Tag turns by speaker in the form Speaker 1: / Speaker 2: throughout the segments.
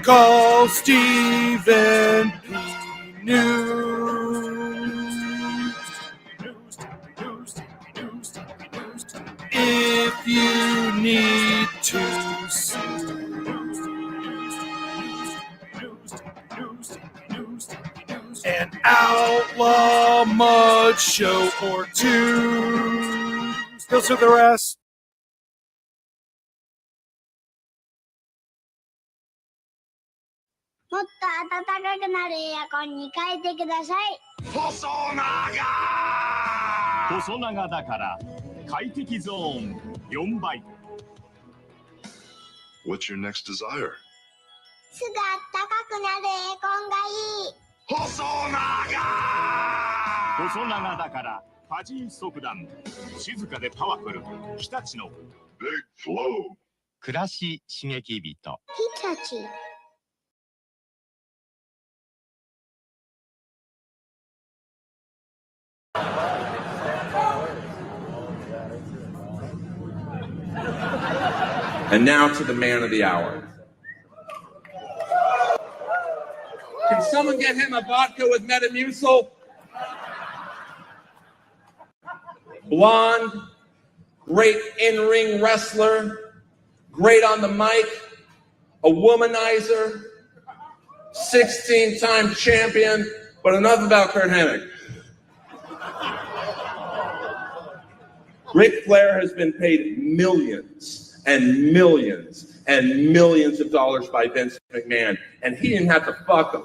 Speaker 1: Call Stephen P. News. If you need to sue an outlaw mud show or two, he'll sue the rest.
Speaker 2: More暖かくなるエアコンに変えてください。
Speaker 3: 細長だから快適ゾーン4倍。
Speaker 4: What's your next desire?
Speaker 2: すぐ暖かくなるエアコンがいい。
Speaker 3: 細長だからファジー速暖。静かでパワフル。日立の
Speaker 4: Big Flow.
Speaker 3: 暮らし刺激人。
Speaker 2: 日立。
Speaker 5: And now to the man of the hour. Can someone get him a vodka with Metamucil? Blonde, great in-ring wrestler, great on the mic, a womanizer, 16-time champion, but enough about Kurt Hennig. Ric Flair has been paid millions and millions and millions of dollars by Vince McMahon, and he didn't have to fuck him.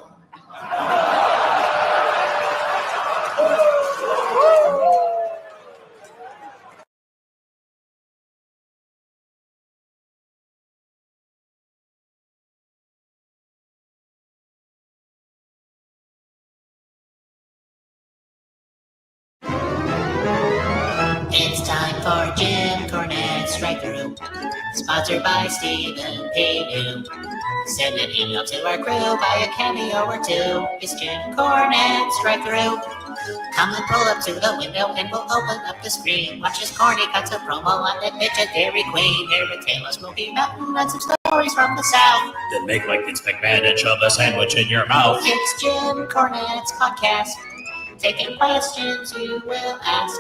Speaker 6: It's time for Jim Cornette's Strike Through, sponsored by Stephen P. New. Send an email to our crew, buy a cameo or two. It's Jim Cornette's Strike Through. Come and pull up to the window and we'll open up the screen. Watch his corny cuts of promo on the pitch at Dairy Queen. Hear a tale of Smoky Mountain and some stories from the South.
Speaker 7: Then make like Vince McMahon and shove a sandwich in your mouth.
Speaker 6: It's Jim Cornette's podcast. Taking questions you will ask.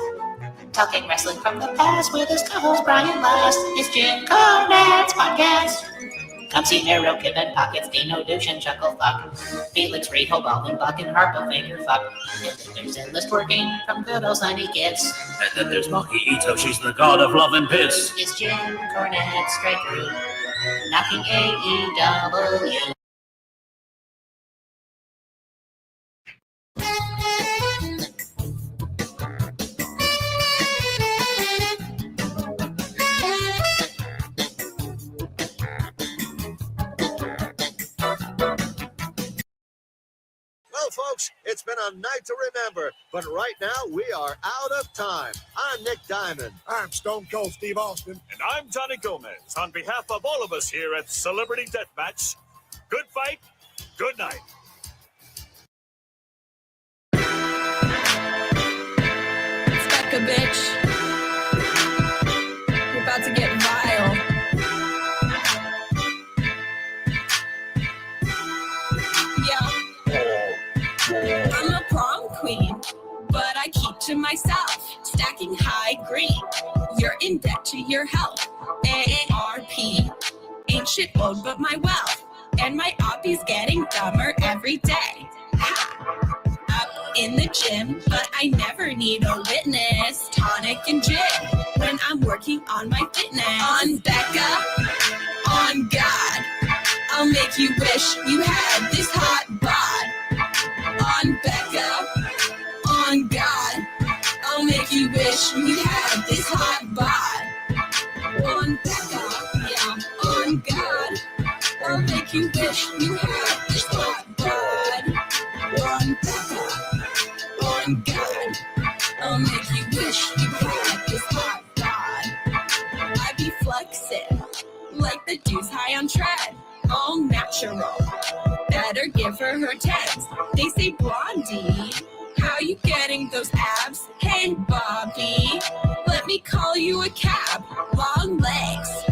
Speaker 6: Talking wrestling from the past with his co-host Brian Last. It's Jim Cornette's podcast. Come see Nero, Kevin Pockets, Dino, Douche, and Chuckle Fuck. Felix, Rehoboth, and Buck, and Harpo, Finger Fuck. And then there's Endless Twerking from good old Sunny Gifts.
Speaker 7: And then there's Maki Ito, she's the god of love and piss.
Speaker 6: It's Jim Cornette straight through, knocking AEW.
Speaker 8: Well, folks, it's been a night to remember, but right now we are out of time. I'm Nick Diamond.
Speaker 9: I'm Stone Cold Steve Austin.
Speaker 3: And I'm Johnny Gomez. On behalf of all of us here at Celebrity Deathmatch, good fight, good night.
Speaker 10: It's Becca, bitch. You're about to get vile. I'm a prom queen, but I keep to myself, stacking high green. You're in debt to your health, AARP. Ain't shit owed but my wealth, and my oppie's getting dumber every day. Ha! Up in the gym, but I never need a witness. Tonic and gin, when I'm working on my fitness. On Becca, on God, I'll make you wish you had this hot bod. On Becca, on God, I'll make you wish you had this hot bod. On Becca, yeah, on God, I'll make you wish you had this hot bod. On Becca, on God, I'll make you wish you had this hot bod. I be flexing like the dudes high on tread, all natural. Better give her tens. They say, Blondie, how you getting those abs? Hey, Bobby, let Let me call you a cab. Long legs.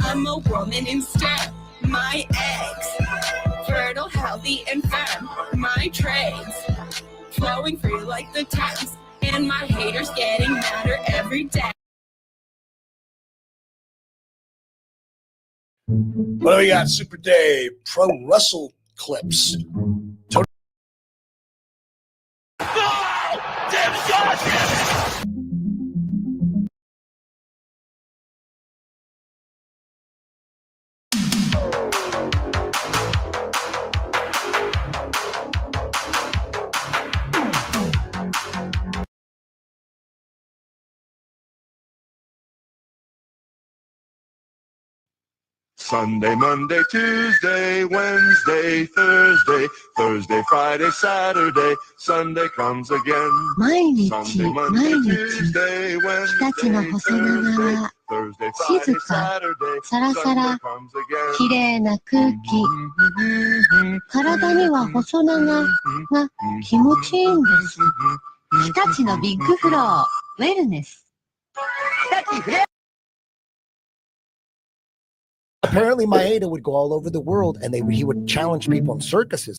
Speaker 10: I'm a woman in STEM. My eggs. Fertile, healthy, and firm. My trades. Flowing free like the Thames. And my haters getting madder every day.
Speaker 9: What do we got? Super Dave, Pro Wrestle Clips.
Speaker 4: Sunday, Monday, Tuesday, Wednesday, Thursday, Thursday, Friday, Saturday, Sunday comes again.
Speaker 11: 毎日
Speaker 4: Sunday,
Speaker 11: 毎
Speaker 4: Monday,
Speaker 11: 日
Speaker 4: Tuesday,
Speaker 11: 日立の
Speaker 4: Wednesday,
Speaker 11: 細長
Speaker 4: Thursday,
Speaker 11: 静
Speaker 4: Friday,
Speaker 11: か
Speaker 4: Saturday,
Speaker 11: サラサ
Speaker 4: Sunday
Speaker 11: ラ
Speaker 4: comes again.
Speaker 11: きれいな空気体には細長が気持ちいいんです日立のビッグフローウェルネス
Speaker 9: Apparently, Maeda would go all over the world, and he would challenge people in circuses.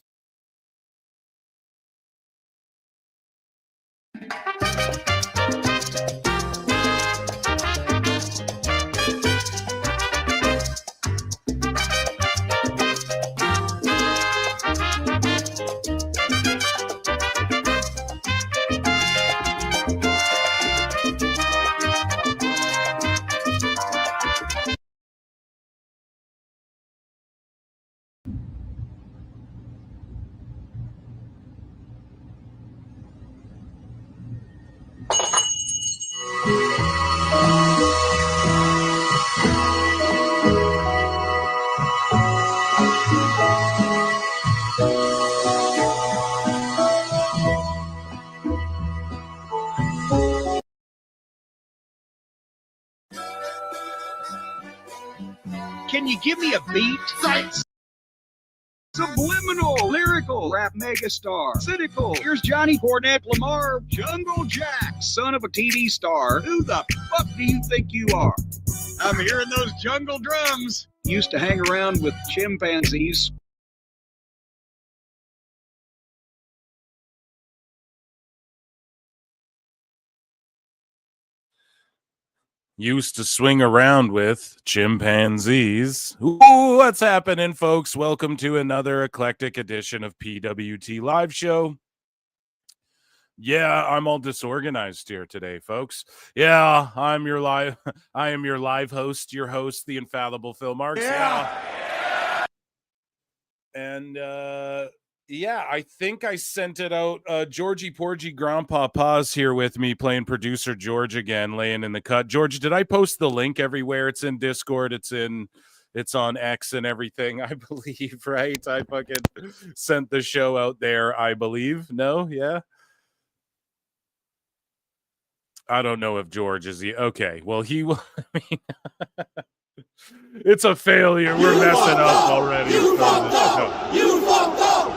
Speaker 12: Can you give me a beat? Subliminal, lyrical, rap megastar, cynical. Here's Johnny Cornette Lamar, Jungle Jack, son of a TV star. Who the fuck do you think you are? I'm hearing those jungle drums. Used to hang around with chimpanzees.
Speaker 1: Used to swing around with chimpanzees. Ooh, what's happening, folks? Welcome to another eclectic edition of PWT Live Show. Yeah, I'm all disorganized here today, folks. Yeah, I am your live host, your host, the infallible Phil Marks. Yeah. And yeah, I think I sent it out. Georgie Porgy Grandpa Pa's here with me playing producer George again, laying in the cut. George, did I post the link everywhere? It's in Discord. It's on X and everything, I believe, right? I fucking sent the show out there, I believe. No? Yeah? I don't know if George is okay. Well, he will. I mean, it's a failure. We're messing up already. You fucked up. You fucked up.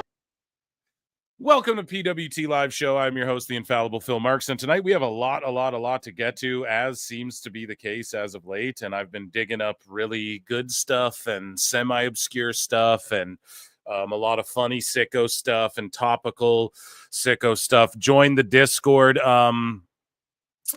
Speaker 1: Welcome to PWT Live Show. I'm your host, the infallible Phil Marks, and tonight we have a lot to get to, as seems to be the case as of late. And I've been digging up really good stuff and semi-obscure stuff, and a lot of funny sicko stuff and topical sicko stuff. Join the Discord.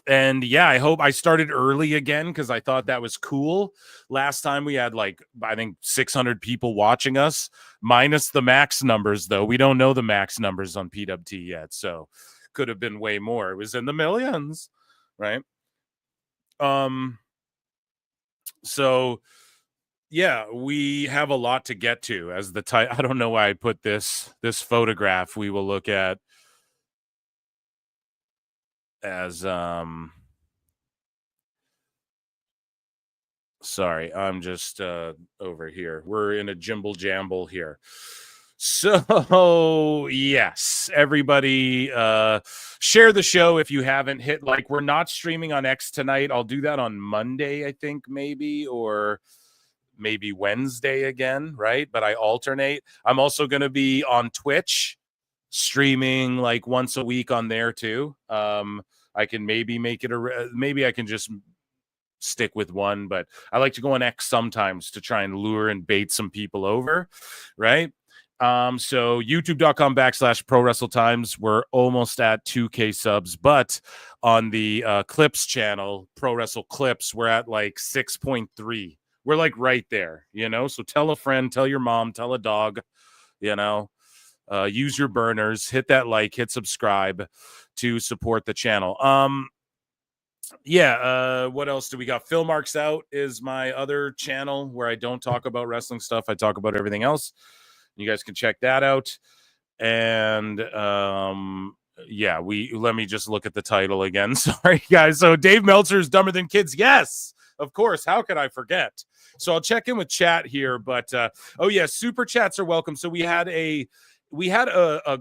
Speaker 1: And yeah, I hope I started early again because I thought that was cool. Last time we had I think 600 people watching us, minus the max numbers, though. We don't know the max numbers on PWT yet, so could have been way more. It was in the millions, right? So yeah, we have a lot to get to. As the I don't know why I put this photograph we will look at as sorry, I'm just over here. We're in a jimble jamble here. So yes, everybody share the show if you haven't hit like. We're not streaming on X tonight. I'll do that on Monday, I think, maybe, or maybe Wednesday again, right? But I alternate. I'm also going to be on Twitch streaming like once a week on there too. I can maybe make it maybe I can just stick with one, but I like to go on X sometimes to try and lure and bait some people over, right? So youtube.com/ProWrestleTimes. We're almost at 2K subs, but on the Clips channel, Pro Wrestle Clips, we're at like 6.3. We're like right there, you know? So tell a friend, tell your mom, tell a dog, you know, use your burners, hit that like, hit subscribe to support the channel. What else do we got? Phil Marks Out is my other channel where I don't talk about wrestling stuff. I talk about everything else. You guys can check that out. And let me just look at the title again. Sorry, guys. So Dave Meltzer is dumber than kids. Yes, of course. How could I forget? So I'll check in with chat here. But super chats are welcome. So we had a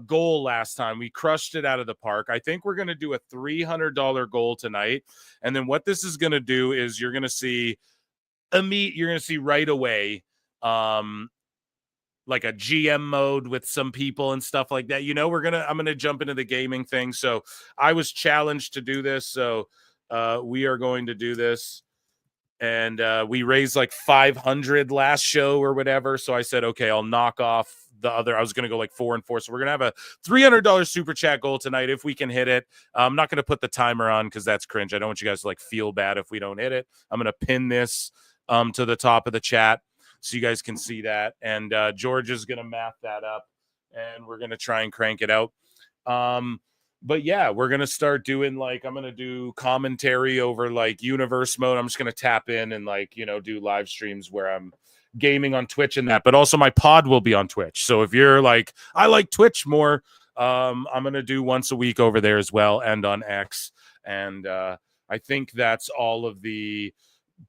Speaker 1: goal last time. We crushed it out of the park. I think we're going to do a $300 goal tonight. And then what this is going to do is you're going to see right away like a GM mode with some people and stuff like that. You know, I'm going to jump into the gaming thing. So I was challenged to do this. So we are going to do this. And we raised like 500 last show or whatever. So I said, okay, I'll knock off the other. I was going to go like 4 and 4. So we're going to have a $300 super chat goal tonight if we can hit it. I'm not going to put the timer on because that's cringe. I don't want you guys to like feel bad if we don't hit it. I'm going to pin this to the top of the chat so you guys can see that. And George is going to math that up and we're going to try and crank it out. But yeah, we're going to start doing I'm going to do commentary over like universe mode. I'm just going to tap in and do live streams where I'm gaming on Twitch and that, but also my pod will be on Twitch. So if you're like, I like Twitch more, I'm going to do once a week over there as well and on X. And I think that's all of the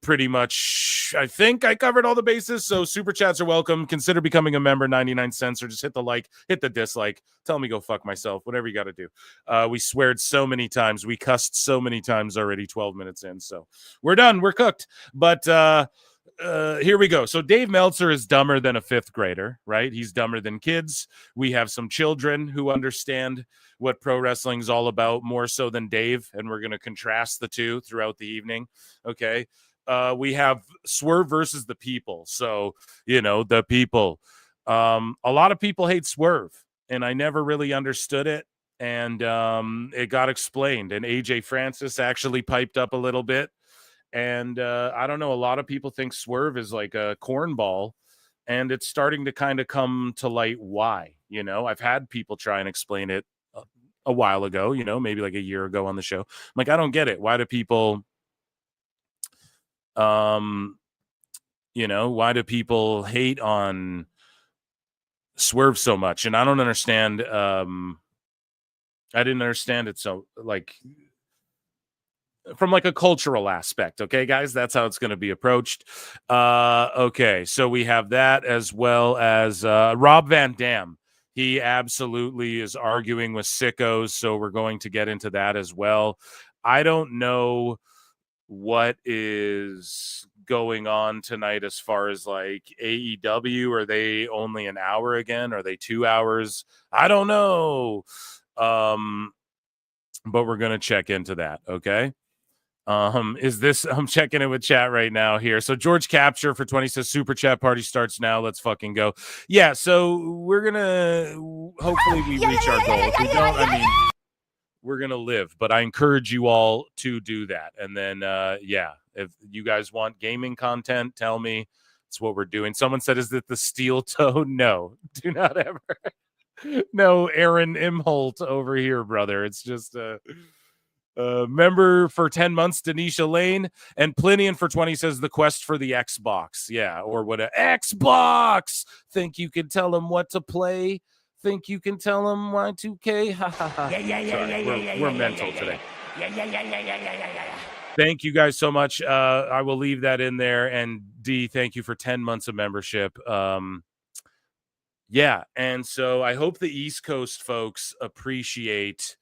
Speaker 1: pretty much, I think I covered all the bases. So super chats are welcome. Consider becoming a member, 99 cents, or just hit the like, hit the dislike. Tell me go fuck myself, whatever you got to do. We sweared so many times. We cussed so many times already, 12 minutes in. So we're done. We're cooked. But here we go. So Dave Meltzer is dumber than a 5th grader, right? He's dumber than kids. We have some children who understand what pro wrestling is all about more so than Dave. And we're going to contrast the two throughout the evening. Okay. We have Swerve versus the people. So, the people. A lot of people hate Swerve, and I never really understood it. And it got explained. And AJ Francis actually piped up a little bit. And I don't know. A lot of people think Swerve is like a cornball, and it's starting to kind of come to light why. I've had people try and explain it a while ago, maybe like a year ago on the show. I'm like, I don't get it. Why do people... why do people hate on Swerve so much? And I don't understand. I didn't understand it. So from like a cultural aspect. Okay, guys, that's how it's going to be approached. Okay. So we have that as well as Rob Van Dam. He absolutely is arguing with Sickos. So we're going to get into that as well. I don't know what is going on tonight as far as like AEW. Are they only an hour again? Are they 2 hours? I don't know. But we're going to check into that. Okay. I'm checking it with chat right now here. So George Capture for 20 says super chat party starts now. Let's fucking go. Yeah. So we're going to, hopefully we reach our goal. If we don't, we're going to live, but I encourage you all to do that. And then, if you guys want gaming content, tell me. It's what we're doing. Someone said, is it the steel toe? No, do not ever. No, Aaron Imholt over here, brother. It's just member for 10 months, Denisha Lane, and Plinian for 20 says the quest for the Xbox. Yeah. Or what? Xbox. Think you can tell them what to play? Think you can tell them Y2K? Ha ha ha. We're mental today. Thank you guys so much. I will leave that in there. And D, thank you for 10 months of membership. And so I hope the East Coast folks appreciate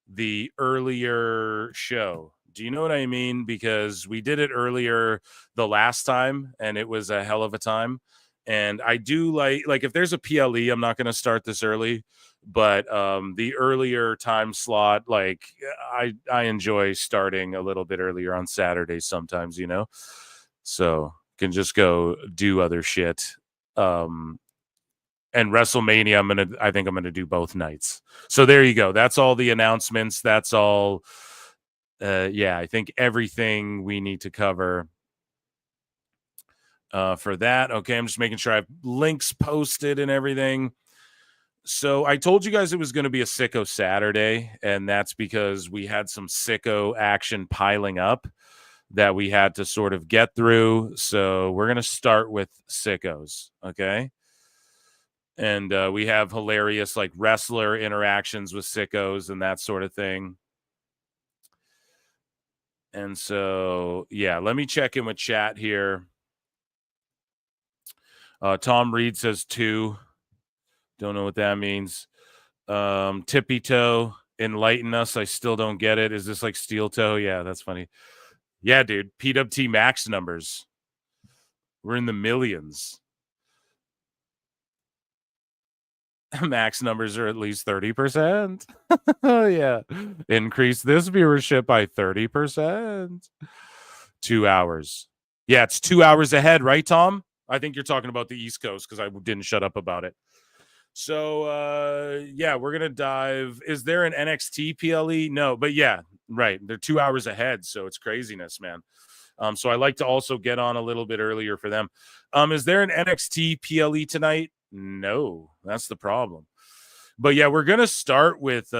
Speaker 1: the earlier show. Do you know what I mean? Because we did it earlier the last time, and it was a hell of a time. And I do like if there's a PLE, I'm not going to start this early, but the earlier time slot, like I enjoy starting a little bit earlier on Saturdays sometimes, you know, so can just go do other shit. And WrestleMania, I think I'm gonna do both nights. So there you go. That's all the announcements. That's all. Yeah, I think everything we need to cover for that. Okay, I'm just making sure I have links posted and everything. So I told you guys it was going to be a Sicko Saturday, and that's because we had some Sicko action piling up that we had to sort of get through. So we're going to start with Sickos, okay? And we have hilarious like wrestler interactions with Sickos and that sort of thing. And so, yeah, let me check in with chat here. Tom Reed says 2. Don't know what that means. Tippy toe, enlighten us. I still don't get it. Is this like steel toe? Yeah, that's funny. Yeah, dude. PWT max numbers. We're in the millions. Max numbers are at least 30%. Oh, yeah. Increase this viewership by 30%. 2 hours. Yeah, it's 2 hours ahead, right, Tom? I think you're talking about the East Coast because I didn't shut up about it. So, yeah, we're going to dive. Is there an NXT PLE? No, but yeah, right. They're 2 hours ahead, so it's craziness, man. So I like to also get on a little bit earlier for them. Is there an NXT PLE tonight? No, that's the problem. But yeah, we're going to start with,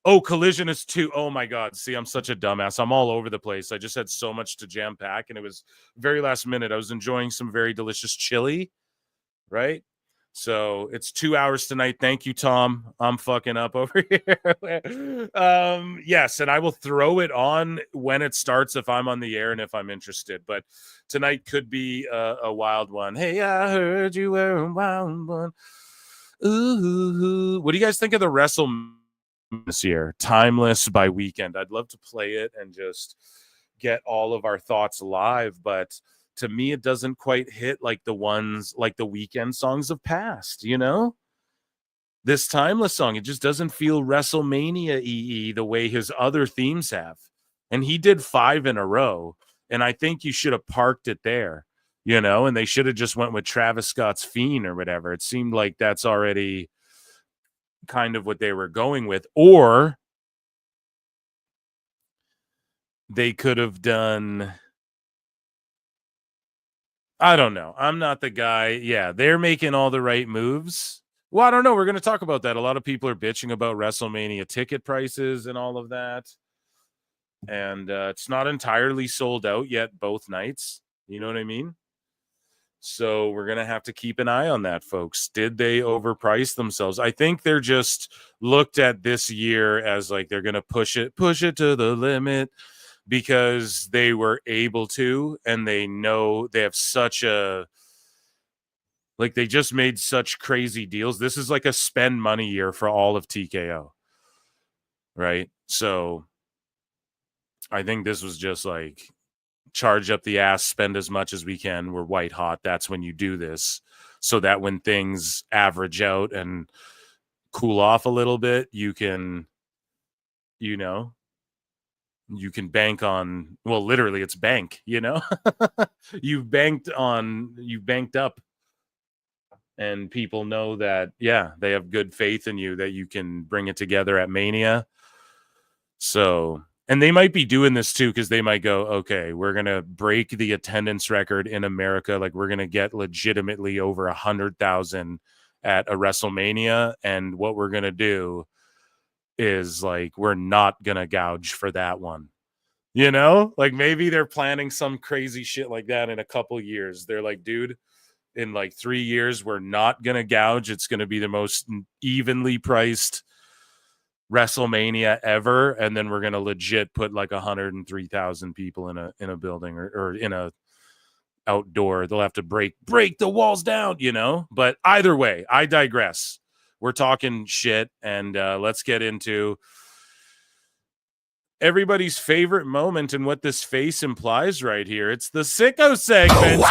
Speaker 1: Collision is 2. Oh my God. See, I'm such a dumbass. I'm all over the place. I just had so much to jam pack and it was very last minute. I was enjoying some very delicious chili, right? So it's 2 hours tonight. Thank you, Tom. I'm fucking up over here. Yes, and I will throw it on when it starts if I'm on the air and if I'm interested. But tonight could be a wild one. Hey, I heard you were a wild one. Ooh, what do you guys think of the WrestleMania this year? Timeless by Weekend. I'd love to play it and just get all of our thoughts live, but to me, it doesn't quite hit like the ones like the Weekend songs of past, you know? This Timeless song, it just doesn't feel WrestleMania-y the way his other themes have. And he did 5 in a row, and I think you should have parked it there, you know? And they should have just went with Travis Scott's Fiend or whatever. It seemed like that's already kind of what they were going with. Or they could have done... I don't know. I'm not the guy. Yeah, they're making all the right moves. Well, I don't know. We're going to talk about that. A lot of people are bitching about WrestleMania ticket prices and all of that. And it's not entirely sold out yet both nights. You know what I mean? So we're going to have to keep an eye on that, folks. Did they overprice themselves? I think they're just looked at this year as like they're going to push it to the limit, because they were able to, and they know they have such a, like, they just made such crazy deals. This is like a spend money year for all of TKO, right? So I think this was just like charge up the ass, spend as much as we can. We're white hot. That's when you do this, so that when things average out and cool off a little bit, you can, you know, you can bank on, well, literally it's bank, you know, you've banked up, and people know that, yeah, they have good faith in you that you can bring it together at Mania. So, and they might be doing this too, because they might go, okay, we're going to break the attendance record in America. Like, we're going to get legitimately over 100,000 at a WrestleMania. And what we're going to do is, like, we're not going to gouge for that one. You know, like maybe they're planning some crazy shit like that in a couple years. They're like, dude, in like 3 years, we're not going to gouge. It's going to be the most evenly priced WrestleMania ever. And then we're going to legit put like 103,000 people in a building or in a outdoor. They'll have to break the walls down, you know, but either way, I digress. We're talking shit, and let's get into everybody's favorite moment and what this face implies right here. It's the Sicko segment.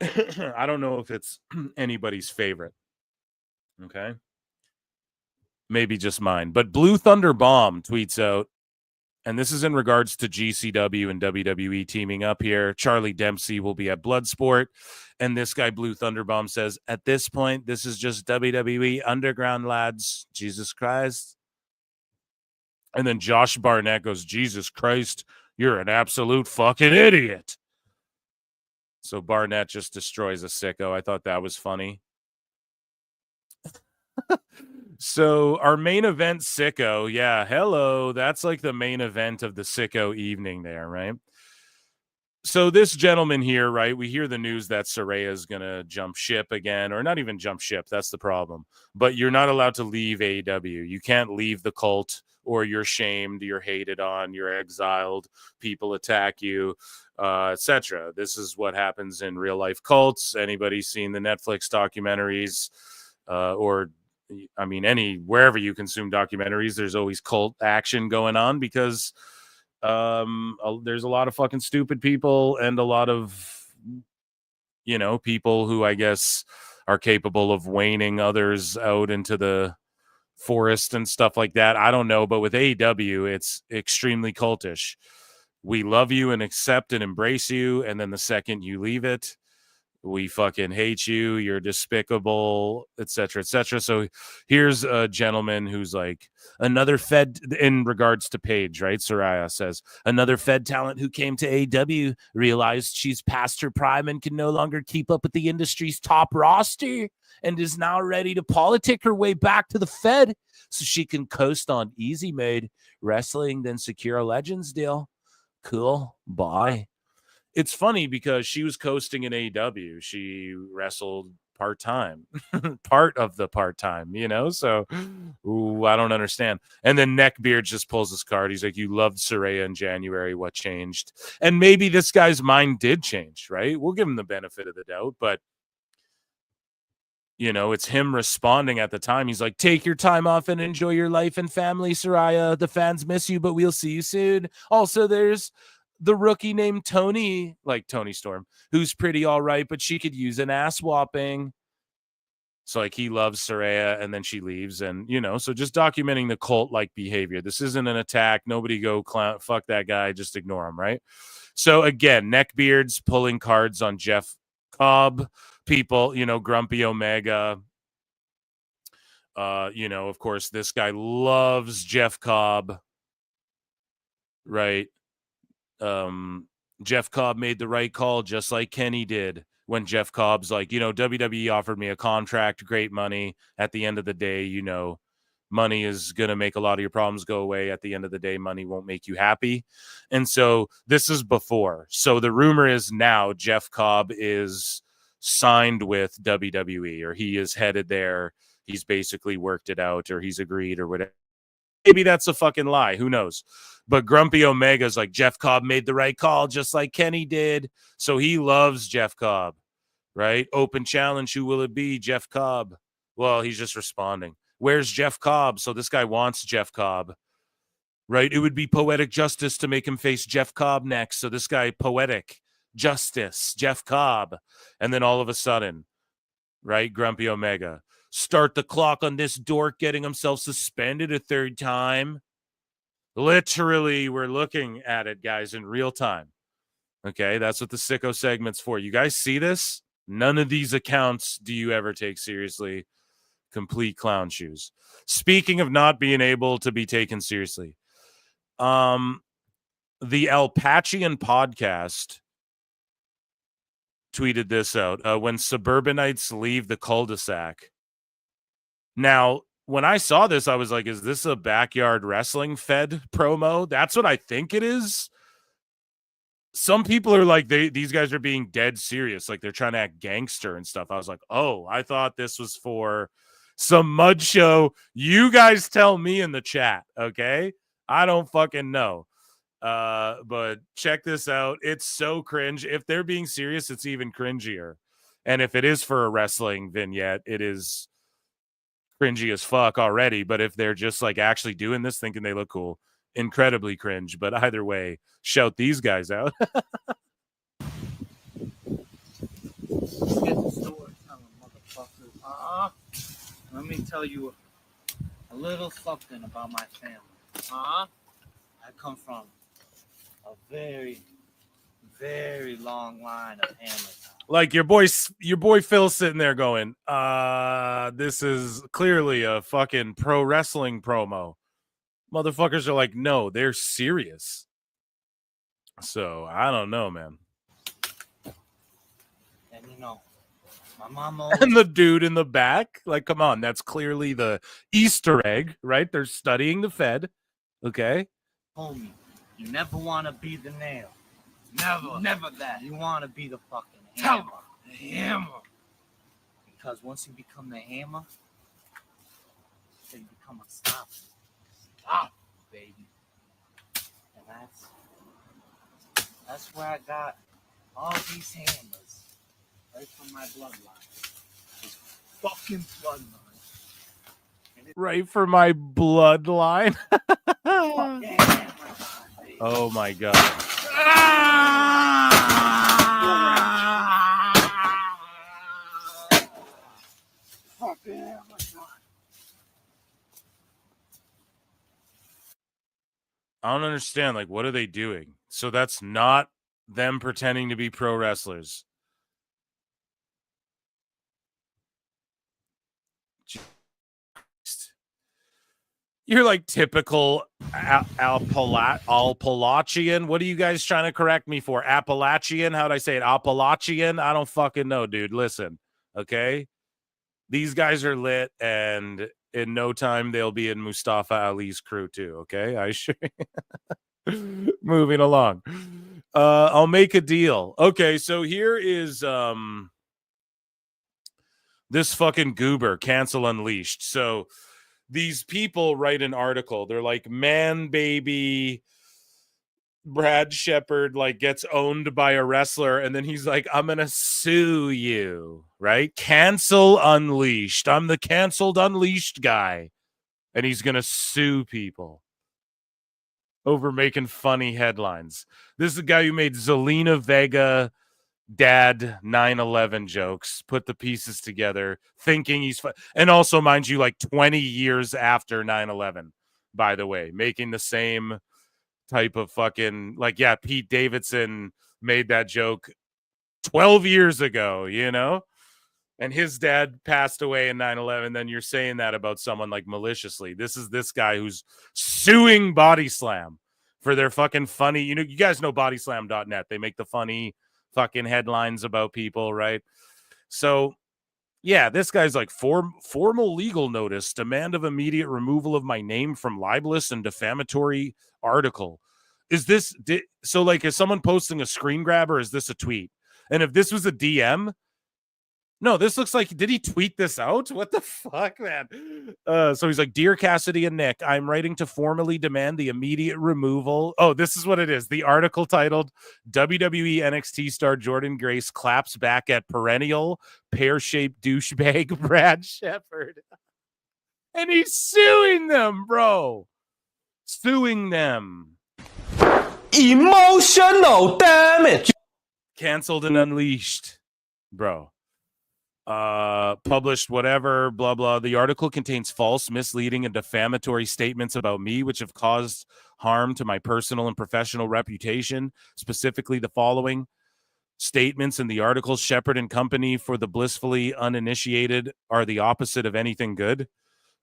Speaker 1: I don't know if it's anybody's favorite. Okay. Maybe just mine. But Blue Thunder Bomb tweets out, and this is in regards to GCW and WWE teaming up here. Charlie Dempsey will be at Bloodsport. And this guy, Blue Thunder Bomb, says, at this point, this is just WWE Underground, lads. Jesus Christ. And then Josh Barnett goes, Jesus Christ, you're an absolute fucking idiot. So Barnett just destroys a sicko. I thought that was funny. So our main event, Sicko. Yeah, hello. That's like the main event of the Sicko evening there, right? So this gentleman here, right, we hear the news that Saraya is going to jump ship again, or not even jump ship. That's the problem. But you're not allowed to leave AEW. You can't leave the cult, or you're shamed, you're hated on, you're exiled, people attack you, etc. This is what happens in real life cults. Anybody seen the Netflix documentaries, or I mean, wherever you consume documentaries, there's always cult action going on because there's a lot of fucking stupid people and a lot of, people who I guess are capable of waning others out into the forest and stuff like that. I don't know, but with AEW, it's extremely cultish. We love you and accept and embrace you, and then the second you leave it, we fucking hate you, you're despicable, etc., etc. So here's a gentleman who's like, another Fed, in regards to Paige, right? Saraya says, another Fed talent who came to AEW realized she's past her prime and can no longer keep up with the industry's top roster and is now ready to politic her way back to the Fed so she can coast on Easy Made Wrestling, then secure a Legends deal. Cool. Bye. It's funny because she was coasting in AEW. She wrestled part-time, part of the part-time, so I don't understand. And then Neckbeard just pulls his card. He's like, you loved Saraya in January. What changed? And maybe this guy's mind did change, right? We'll give him the benefit of the doubt, but it's him responding at the time. He's like, take your time off and enjoy your life and family, Saraya. The fans miss you, but we'll see you soon. Also, there's the rookie named Tony, like Tony Storm, who's pretty all right, but she could use an ass whopping. So like he loves Saraya, and then she leaves, and so just documenting the cult-like behavior. This isn't an attack. Nobody go clown, fuck that guy. Just ignore him, right? So again, Neckbeard's pulling cards on Jeff Cobb. People, Grumpy Omega. Of course, this guy loves Jeff Cobb, right? Jeff Cobb made the right call, just like Kenny did when Jeff Cobb's like, WWE offered me a contract, great money. At the end of the day, money is going to make a lot of your problems go away. At the end of the day, money won't make you happy. And so this is before. So the rumor is now Jeff Cobb is signed with WWE, or he is headed there. He's basically worked it out, or he's agreed, or whatever. Maybe that's a fucking lie. Who knows? But Grumpy Omega's like, Jeff Cobb made the right call, just like Kenny did. So he loves Jeff Cobb, right? Open challenge. Who will it be? Jeff Cobb. Well, he's just responding. Where's Jeff Cobb? So this guy wants Jeff Cobb, right? It would be poetic justice to make him face Jeff Cobb next. So this guy, poetic justice, Jeff Cobb. And then all of a sudden, right? Grumpy Omega. Start the clock on this dork getting himself suspended a third time. Literally, we're looking at it, guys, in real time. Okay, that's what the Sicko segment's for. You guys see this? None of these accounts do you ever take seriously. Complete clown shoes. Speaking of not being able to be taken seriously, the Alpachian podcast tweeted this out. When suburbanites leave the cul-de-sac. Now, when I saw this, I was like, is this a backyard wrestling fed promo? That's what I think it is. Some people are like, these guys are being dead serious. Like they're trying to act gangster and stuff. I was like, oh, I thought this was for some mud show. You guys tell me in the chat, okay? I don't fucking know. But check this out. It's so cringe. If they're being serious, it's even cringier. And if it is for a wrestling vignette, it is cringy as fuck already. But if they're just like actually doing this, thinking they look cool, incredibly cringe. But either way, shout these guys out.
Speaker 13: Let's get the storytelling, motherfuckers. Let me tell you a little something about my family. I come from a very, very long line of hammers.
Speaker 1: Like your boy Phil's sitting there going, this is clearly a fucking pro wrestling promo. Motherfuckers are like, no, they're serious. So I don't know, man.
Speaker 13: And you know, my mom
Speaker 1: and the dude in the back, like, come on, that's clearly the Easter egg, right? They're studying the Fed. Okay.
Speaker 13: Homie, you never want to be the nail. Never that. You want to be the fucking hammer. The hammer. Because once you become the hammer, then you become unstoppable. Stop, baby. And that's where I got all these hammers. Right from my bloodline. This fucking bloodline.
Speaker 1: Right for my bloodline.
Speaker 13: Fucking hammer, baby.
Speaker 1: Oh my God. I don't understand. Like, what are they doing? So that's not them pretending to be pro wrestlers. You're like typical Appalachian. What are you guys trying to correct me for? Appalachian? How'd I say it? Appalachian? I don't fucking know, dude. Listen, okay? These guys are lit, and in no time they'll be in Mustafa Ali's crew too, okay? I sure. Moving along. I'll make a deal. Okay, so here is this fucking goober, Cancel Unleashed. So these people write an article. They're like, man, baby, Brad Shepard like gets owned by a wrestler, and then he's like, I'm gonna sue you, right? Cancel Unleashed. I'm the canceled Unleashed guy, and he's gonna sue people over making funny headlines. This is the guy who made Zelina Vega dad 9/11 jokes, put the pieces together, thinking he's and also, mind you, like 20 years after 9/11, by the way, making the same type of fucking, like, yeah, Pete Davidson made that joke 12 years ago, you know, and his dad passed away in 9/11. Then you're saying that about someone like maliciously. This is this guy who's suing Body Slam for their fucking funny, you know, you guys know bodyslam.net. They make the funny fucking headlines about people, right? So yeah, this guy's like, formal legal notice, demand of immediate removal of my name from libelous and defamatory article. Is this so? Like, is someone posting a screen grab, or is this a tweet? And if this was a DM, no, this looks like, did he tweet this out? What the fuck, man? So he's like, Dear Cassidy and Nick, I'm writing to formally demand the immediate removal. Oh, this is what it is. The article titled WWE NXT star Jordan Grace claps back at perennial pear-shaped douchebag Brad Shepard. And he's suing them, bro. Suing them.
Speaker 14: Emotional damage.
Speaker 1: Canceled and unleashed, bro. Published whatever, blah blah. The article contains false, misleading, and defamatory statements about me, which have caused harm to my personal and professional reputation. Specifically, the following statements in the article: Shepard and company, for the blissfully uninitiated, are the opposite of anything good.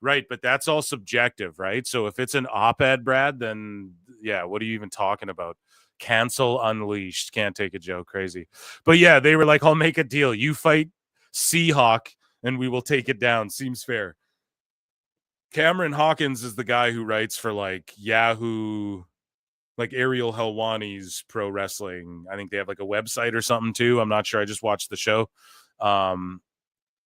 Speaker 1: Right, but that's all subjective, right? So if it's an op-ed, Brad, then yeah, what are you even talking about? Cancel Unleashed. Can't take a joke. Crazy. But yeah, they were like, I'll make a deal. You fight Seahawk and we will take it down. Seems fair. Cameron Hawkins is the guy who writes for like Yahoo, like Ariel Helwani's Pro Wrestling. I think they have like a website or something too. I'm not sure. I just watched the show.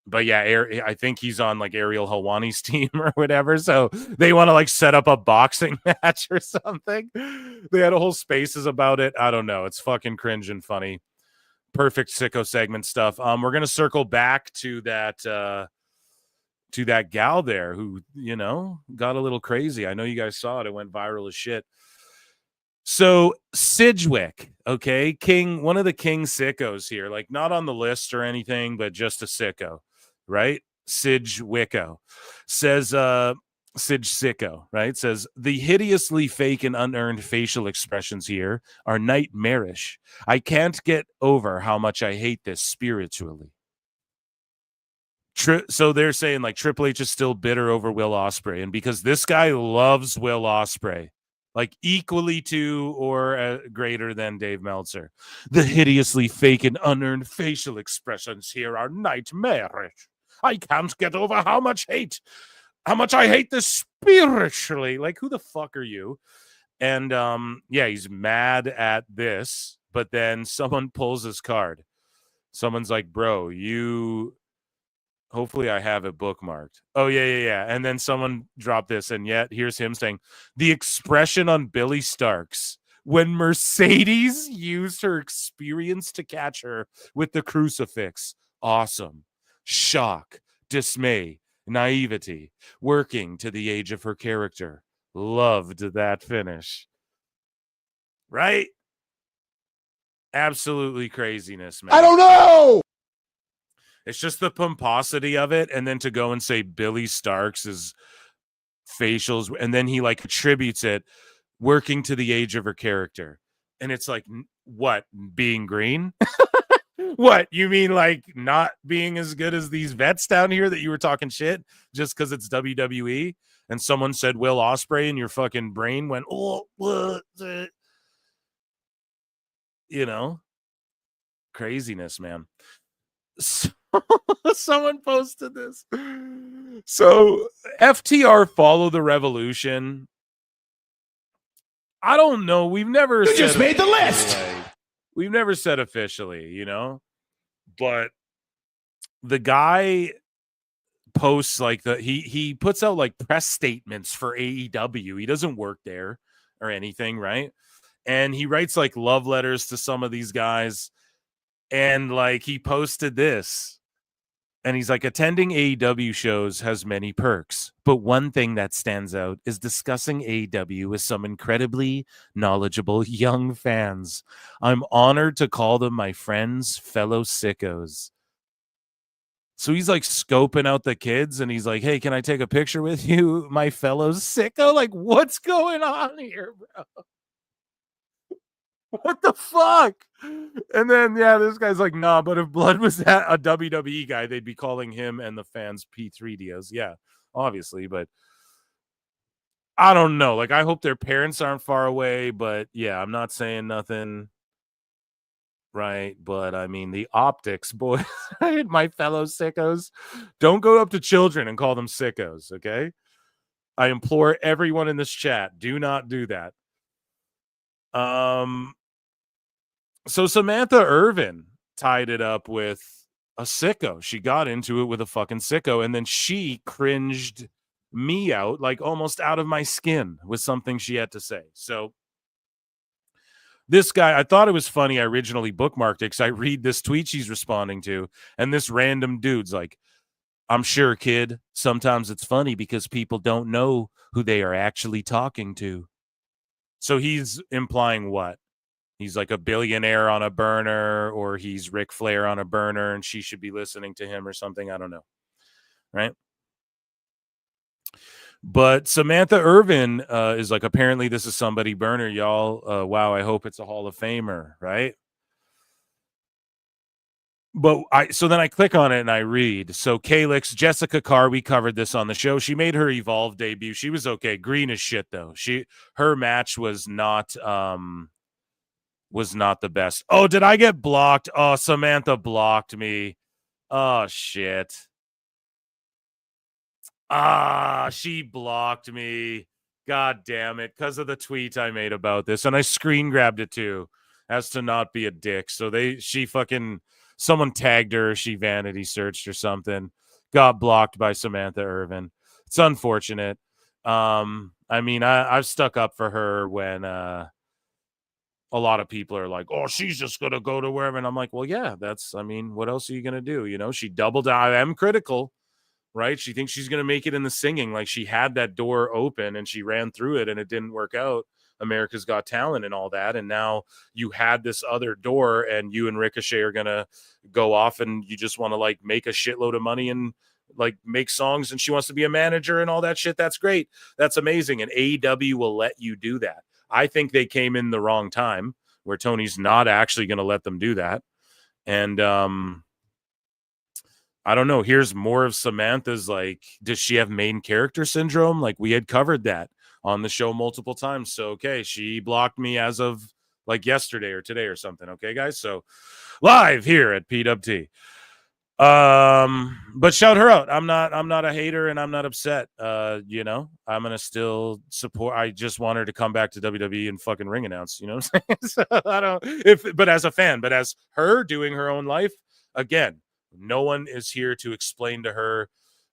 Speaker 1: But yeah, I think he's on like Ariel Helwani's team or whatever. So they want to like set up a boxing match or something. They had a whole spaces about it. I don't know. It's fucking cringe and funny. Perfect sicko segment stuff. We're gonna circle back to that gal there who, you know, got a little crazy. I know you guys saw it. It went viral as shit. So Sidgwick, okay, one of the King Sickos here, like not on the list or anything, but just a sicko, right? Sidgwicko says, Sicko, right? Says the hideously fake and unearned facial expressions here are nightmarish. I can't get over how much I hate this spiritually. So they're saying like Triple H is still bitter over Will Ospreay, and because this guy loves Will Ospreay, like equally to or greater than Dave Meltzer. The hideously fake and unearned facial expressions here are nightmarish. I can't get over how much I hate this spiritually. Like, who the fuck are you? And yeah, he's mad at this, but then someone pulls his card. Someone's like, bro, hopefully I have it bookmarked. Oh, yeah. And then someone dropped this, and yet here's him saying, the expression on Billy Starks when Mercedes used her experience to catch her with the crucifix. Awesome. Shock, dismay, naivety, working to the age of her character. Loved that finish. Right? Absolutely craziness, man.
Speaker 4: I don't know.
Speaker 1: It's just the pomposity of it, and then to go and say Billy Starks' facials, and then he like attributes it working to the age of her character. And it's like, what, being green? What, you mean like not being as good as these vets down here that you were talking shit just because it's WWE? And someone said Will Ospreay and your fucking brain went, oh, you know, craziness, man. So, someone posted this. So FTR Follow the Revolution. I don't know. We've never
Speaker 4: You just made the list.
Speaker 1: We've never said officially, you know, but the guy posts like he puts out like press statements for AEW. He doesn't work there or anything, right? And he writes like love letters to some of these guys. And like he posted this. And he's like, attending AEW shows has many perks, but one thing that stands out is discussing AEW with some incredibly knowledgeable young fans. I'm honored to call them my friends, fellow sickos. So he's like scoping out the kids, and he's like, hey, can I take a picture with you, my fellow sicko? Like, what's going on here, bro? What the fuck? And then, yeah, this guy's like, nah, but if Blood was a WWE guy, they'd be calling him and the fans P3Dios. Yeah, obviously, but I don't know. Like, I hope their parents aren't far away, but yeah, I'm not saying nothing, right? But I mean, the optics, boys, right? My fellow sickos, don't go up to children and call them sickos, okay? I implore everyone in this chat, do not do that. So Samantha Irvin tied it up with a sicko. She got into it with a fucking sicko, and then she cringed me out, like almost out of my skin, with something she had to say. So this guy, I thought it was funny. I originally bookmarked it because I read this tweet she's responding to, and this random dude's like, I'm sure, kid, sometimes it's funny because people don't know who they are actually talking to. So he's implying what? He's like a billionaire on a burner, or he's Ric Flair on a burner, and she should be listening to him or something. I don't know. Right? But Samantha Irvin is like, apparently this is somebody burner, y'all. Wow, I hope it's a Hall of Famer, right? But so then I click on it and I read. So Calix, Jessica Carr, we covered this on the show. She made her Evolve debut. She was okay. Green as shit though. Her match was not the best. Oh, did I get blocked? Oh, Samantha blocked me. Oh shit. She blocked me. God damn it. Because of the tweet I made about this. And I screen grabbed it too, as to not be a dick. So someone tagged her, she vanity searched or something, got blocked by Samantha Irvin. It's unfortunate. I mean, I've stuck up for her when a lot of people are like, oh, she's just going to go to wherever. And I'm like, well, yeah, what else are you going to do? You know, she doubled down. I am critical, right? She thinks she's going to make it in the singing. Like, she had that door open and she ran through it and it didn't work out. America's Got Talent and all that. And now you had this other door, and you and Ricochet are going to go off, and you just want to like make a shitload of money and like make songs, and she wants to be a manager and all that shit. That's great. That's amazing. And AEW will let you do that. I think they came in the wrong time where Tony's not actually going to let them do that. And I don't know. Here's more of Samantha's, like, does she have main character syndrome? Like, we had covered that on the show multiple times. So, okay, she blocked me as of like yesterday or today or something. Okay, guys. So live here at PWT. But shout her out. I'm not a hater, and I'm not upset. You know, I'm gonna still support. I just want her to come back to WWE and fucking ring announce. You know what I'm saying? So I don't, but as a fan, but as her doing her own life, again, no one is here to explain to her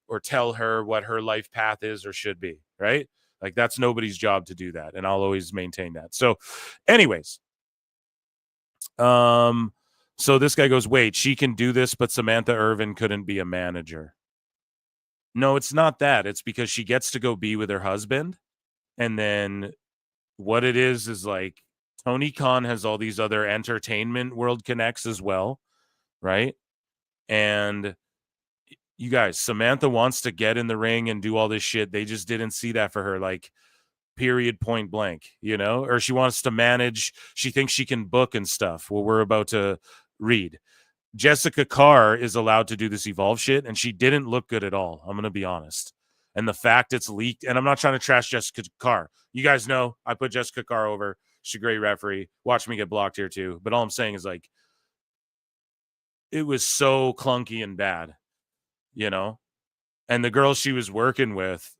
Speaker 1: or tell her what her life path is or should be, right? Like, that's nobody's job to do that, and I'll always maintain that. So, anyways, so this guy goes, wait, she can do this, but Samantha Irvin couldn't be a manager. No, it's not that. It's because she gets to go be with her husband, and then what it is like Tony Khan has all these other entertainment world connects as well, right? And you guys, Samantha wants to get in the ring and do all this shit. They just didn't see that for her, like, period, point blank, you know? Or she wants to manage. She thinks she can book and stuff. Well, we're about to read. Jessica Carr is allowed to do this Evolve shit, and she didn't look good at all. I'm going to be honest. And the fact it's leaked, and I'm not trying to trash Jessica Carr. You guys know I put Jessica Carr over. She's a great referee. Watch me get blocked here too. But all I'm saying is, like, it was so clunky and bad, you know? And the girls she was working with,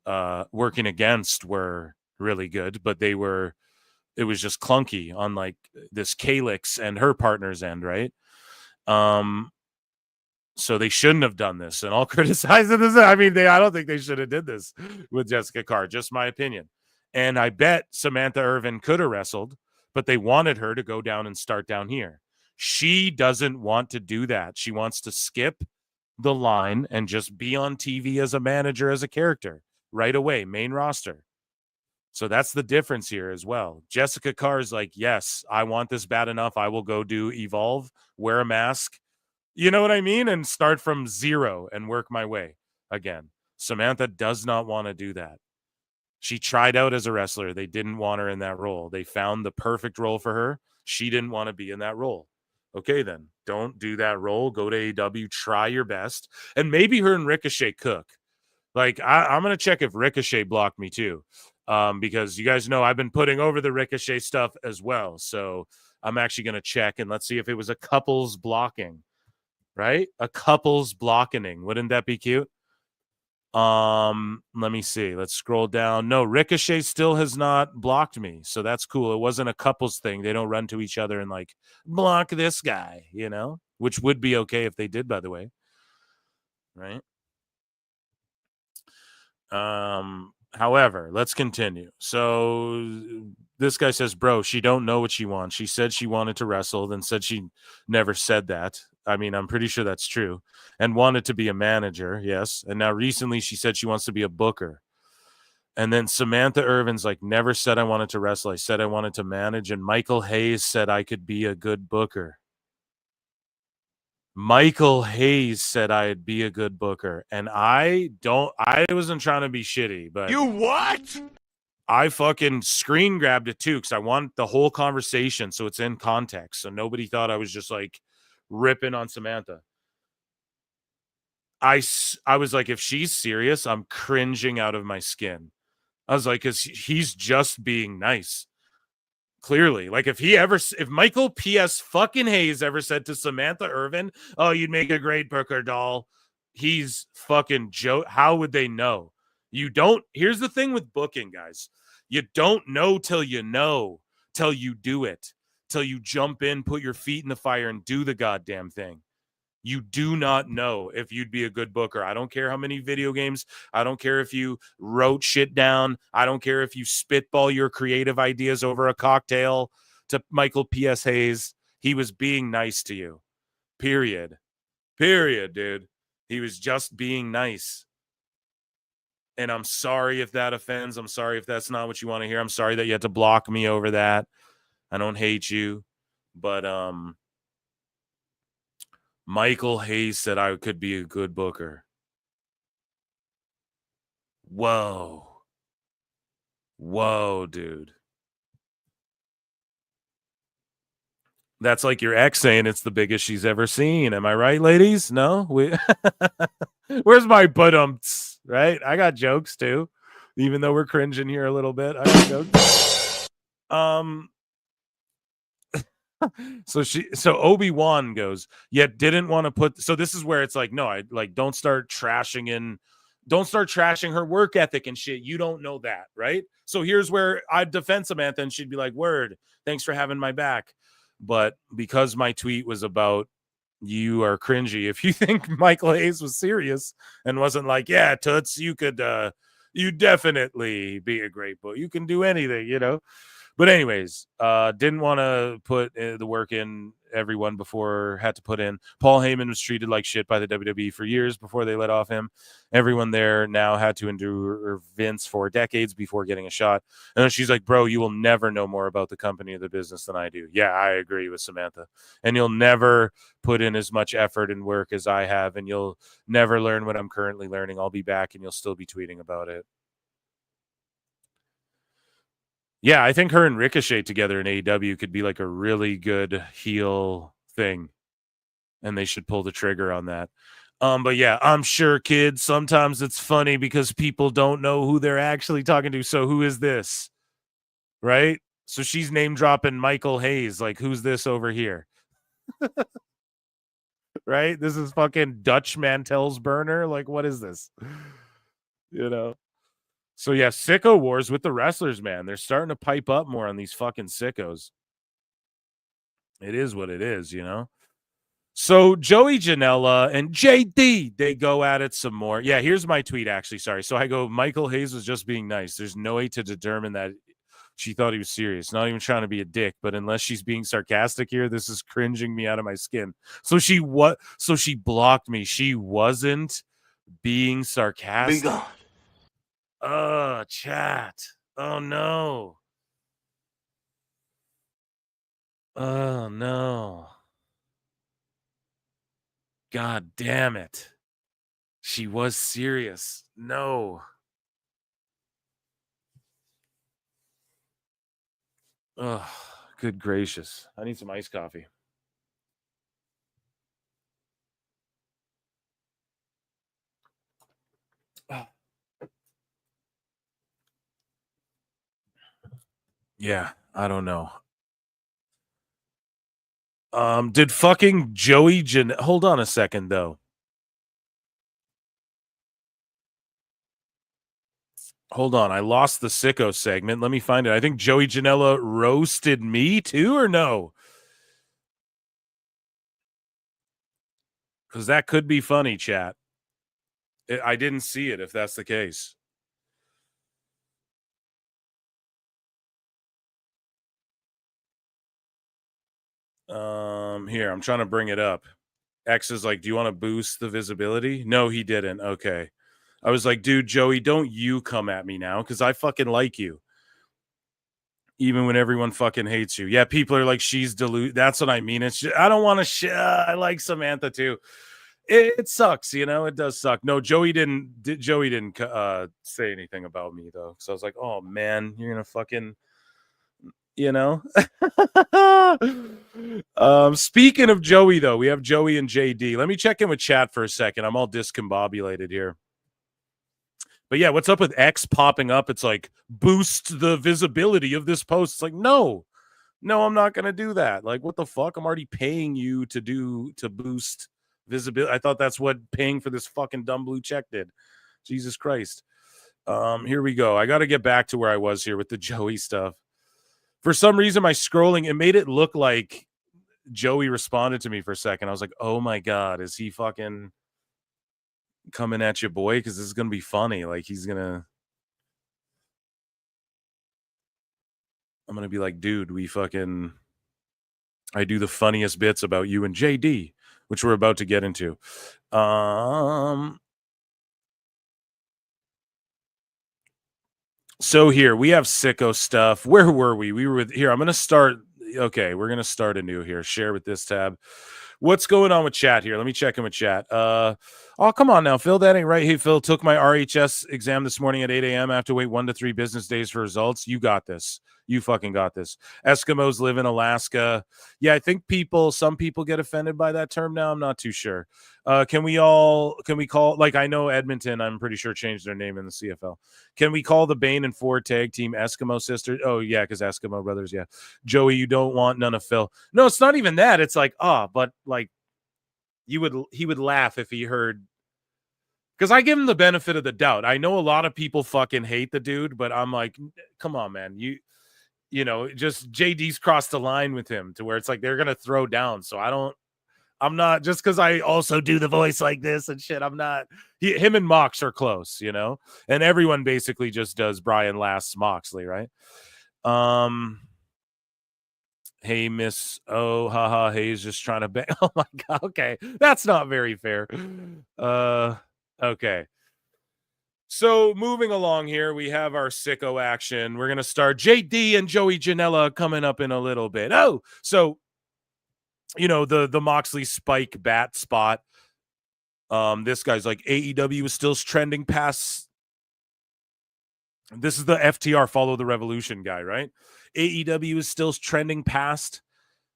Speaker 1: working against, were really good, but it was just clunky on like this Calix and her partner's end, right? So they shouldn't have done this, and I'll criticize it as I don't think they should have did this with Jessica Carr, just my opinion. And I bet Samantha Irvin could have wrestled, but they wanted her to go down and start down here. She doesn't want to do that. She wants to skip the line and just be on TV as a manager, as a character right away, main roster. So that's the difference here as well. Jessica Carr is like, yes, I want this bad enough. I will go do Evolve, wear a mask, you know what I mean? And start from zero and work my way again. Samantha does not want to do that. She tried out as a wrestler. They didn't want her in that role. They found the perfect role for her. She didn't want to be in that role. Okay, then don't do that role. Go to AEW, try your best. And maybe her and Ricochet cook. Like, I'm going to check if Ricochet blocked me too. Because you guys know I've been putting over the Ricochet stuff as well. So I'm actually going to check, and let's see if it was a couples blocking, right? A couples blocking. Wouldn't that be cute? Let me see. Let's scroll down. No, Ricochet still has not blocked me. So that's cool. It wasn't a couples thing. They don't run to each other and like block this guy, you know, which would be okay if they did, by the way. Right. However, let's continue. So this guy says, bro, she don't know what she wants. She said she wanted to wrestle, then said she never said that. I mean, I'm pretty sure that's true. And wanted to be a manager, yes. And now recently she said she wants to be a booker. And then Samantha Irvin's like, never said I wanted to wrestle. I said I wanted to manage. And Michael Hayes said I could be a good booker. Michael Hayes said I'd be a good booker. And I wasn't trying to be shitty, but
Speaker 4: You what?
Speaker 1: I fucking screen grabbed it too, because I want the whole conversation so it's in context. So nobody thought I was just like ripping on Samantha. I was like, if she's serious, I'm cringing out of my skin. I was like, because he's just being nice. Clearly, like if Michael P.S. fucking Hayes ever said to Samantha Irvin, oh, you'd make a great booker, doll, he's fucking Joe. How would they know? You don't. Here's the thing with booking, guys. You don't know till you do it, till you jump in, put your feet in the fire and do the goddamn thing. You do not know if you'd be a good booker. I don't care how many video games. I don't care if you wrote shit down. I don't care if you spitball your creative ideas over a cocktail to Michael P.S. Hayes. He was being nice to you. Period, dude. He was just being nice. And I'm sorry if that offends. I'm sorry if that's not what you want to hear. I'm sorry that you had to block me over that. I don't hate you. But Michael Hayes said I could be a good booker. Whoa. Whoa, dude. That's like your ex saying it's the biggest she's ever seen. Am I right, ladies? No? Where's my but-umts, right? I got jokes too. Even though we're cringing here a little bit. I got jokes. So Obi-Wan goes, yet didn't want to put, so this is where it's like, no, I like don't start trashing her work ethic and shit. You don't know that, right? So here's where I'd defend Samantha and she'd be like, word, thanks for having my back. But because my tweet was about you are cringy, if you think Michael Hayes was serious and wasn't like, yeah, Toots, you could you definitely be a great book. You can do anything, you know. But anyways, didn't want to put the work in. Everyone before had to put in. Paul Heyman was treated like shit by the WWE for years before they let off him. Everyone there now had to endure Vince for decades before getting a shot. And then she's like, bro, you will never know more about the company or the business than I do. Yeah, I agree with Samantha. And you'll never put in as much effort and work as I have. And you'll never learn what I'm currently learning. I'll be back and you'll still be tweeting about it. Yeah, I think her and Ricochet together in AEW could be like a really good heel thing. And they should pull the trigger on that. But yeah, I'm sure, kids, sometimes it's funny because people don't know who they're actually talking to. So who is this? Right? So she's name dropping Michael Hayes. Like, who's this over here? Right? This is fucking Dutch Mantel's burner. Like, what is this? You know? So yeah, sicko wars with the wrestlers, man. They're starting to pipe up more on these fucking sickos. It is what it is, you know? So Joey Janela and JD, they go at it some more. Yeah, here's my tweet, actually. Sorry. So I go, Michael Hayes was just being nice. There's no way to determine that she thought he was serious. Not even trying to be a dick, but unless she's being sarcastic here, this is cringing me out of my skin. So she blocked me. She wasn't being sarcastic.
Speaker 4: Be gone.
Speaker 1: Oh, chat. Oh, no. Oh, no. God damn it. She was serious. No. Oh, good gracious. I need some iced coffee. Yeah, I don't know. Did fucking Joey hold on a second though. Hold on, I lost the sicko segment. Let me find it. I think Joey Janela roasted me too, or no? Because that could be funny, chat. I didn't see it if that's the case. Here, I'm trying to bring it up. X is like, do you want to boost the visibility? No, he didn't. Okay. I was like, dude, Joey, don't you come at me now because I fucking like you. Even when everyone fucking hates you. Yeah, people are like, she's deluded. That's what I mean. It's just, I don't want to I like Samantha too. It sucks, you know. It does suck. No, Joey didn't say anything about me though. So I was like, oh man, you're gonna fucking, you know. Speaking of Joey though, we have Joey and JD. Let me check in with chat for a second. I'm all discombobulated here. But yeah, what's up with X popping up? It's like, boost the visibility of this post. It's like, no, I'm not going to do that. Like, what the fuck? I'm already paying you to boost visibility. I thought that's what paying for this fucking dumb blue check did. Jesus Christ. Here we go. I got to get back to where I was here with the Joey stuff. For some reason, my scrolling, it made it look like Joey responded to me for a second. I was like, oh my God, is he fucking coming at you, boy? Because this is gonna be funny. Like I'm gonna be like, dude, I do the funniest bits about you and JD, which we're about to get into. So here we have Sicko stuff. Where were we? We were with here. I'm going to start. Okay, we're going to start anew here. Share with this tab. What's going on with chat here? Let me check in with chat. Oh, come on now, Phil. That ain't right. Hey, Phil, took my RHS exam this morning at 8 a.m. I have to wait 1 to 3 business days for results. You got this. You fucking got this. Eskimos live in Alaska. Yeah, I think some people get offended by that term now. I'm not too sure. Can we call, like, I know Edmonton, I'm pretty sure changed their name in the CFL. Can we call the Bane and Ford tag team Eskimo sisters? Oh, yeah, because Eskimo brothers, yeah. Joey, you don't want none of Phil. No, it's not even that. It's like, but like, he would laugh if he heard, because I give him the benefit of the doubt. I know a lot of people fucking hate the dude, but I'm like, come on, man. You know, just JD's crossed the line with him to where it's like they're gonna throw down. So I'm not, just because I also do the voice like this and shit. I'm not. Him and Mox are close, you know, and everyone basically just does Brian Last's Moxley, right? Hey, Miss haha, Hayes just trying to bang. Oh my god, okay, that's not very fair. Okay. So moving along here, we have our Sicko action. We're gonna start JD and Joey Janela coming up in a little bit. Oh, so you know the Moxley Spike bat spot. This guy's like, AEW is still trending past. This is the FTR Follow the Revolution guy, right? AEW is still trending past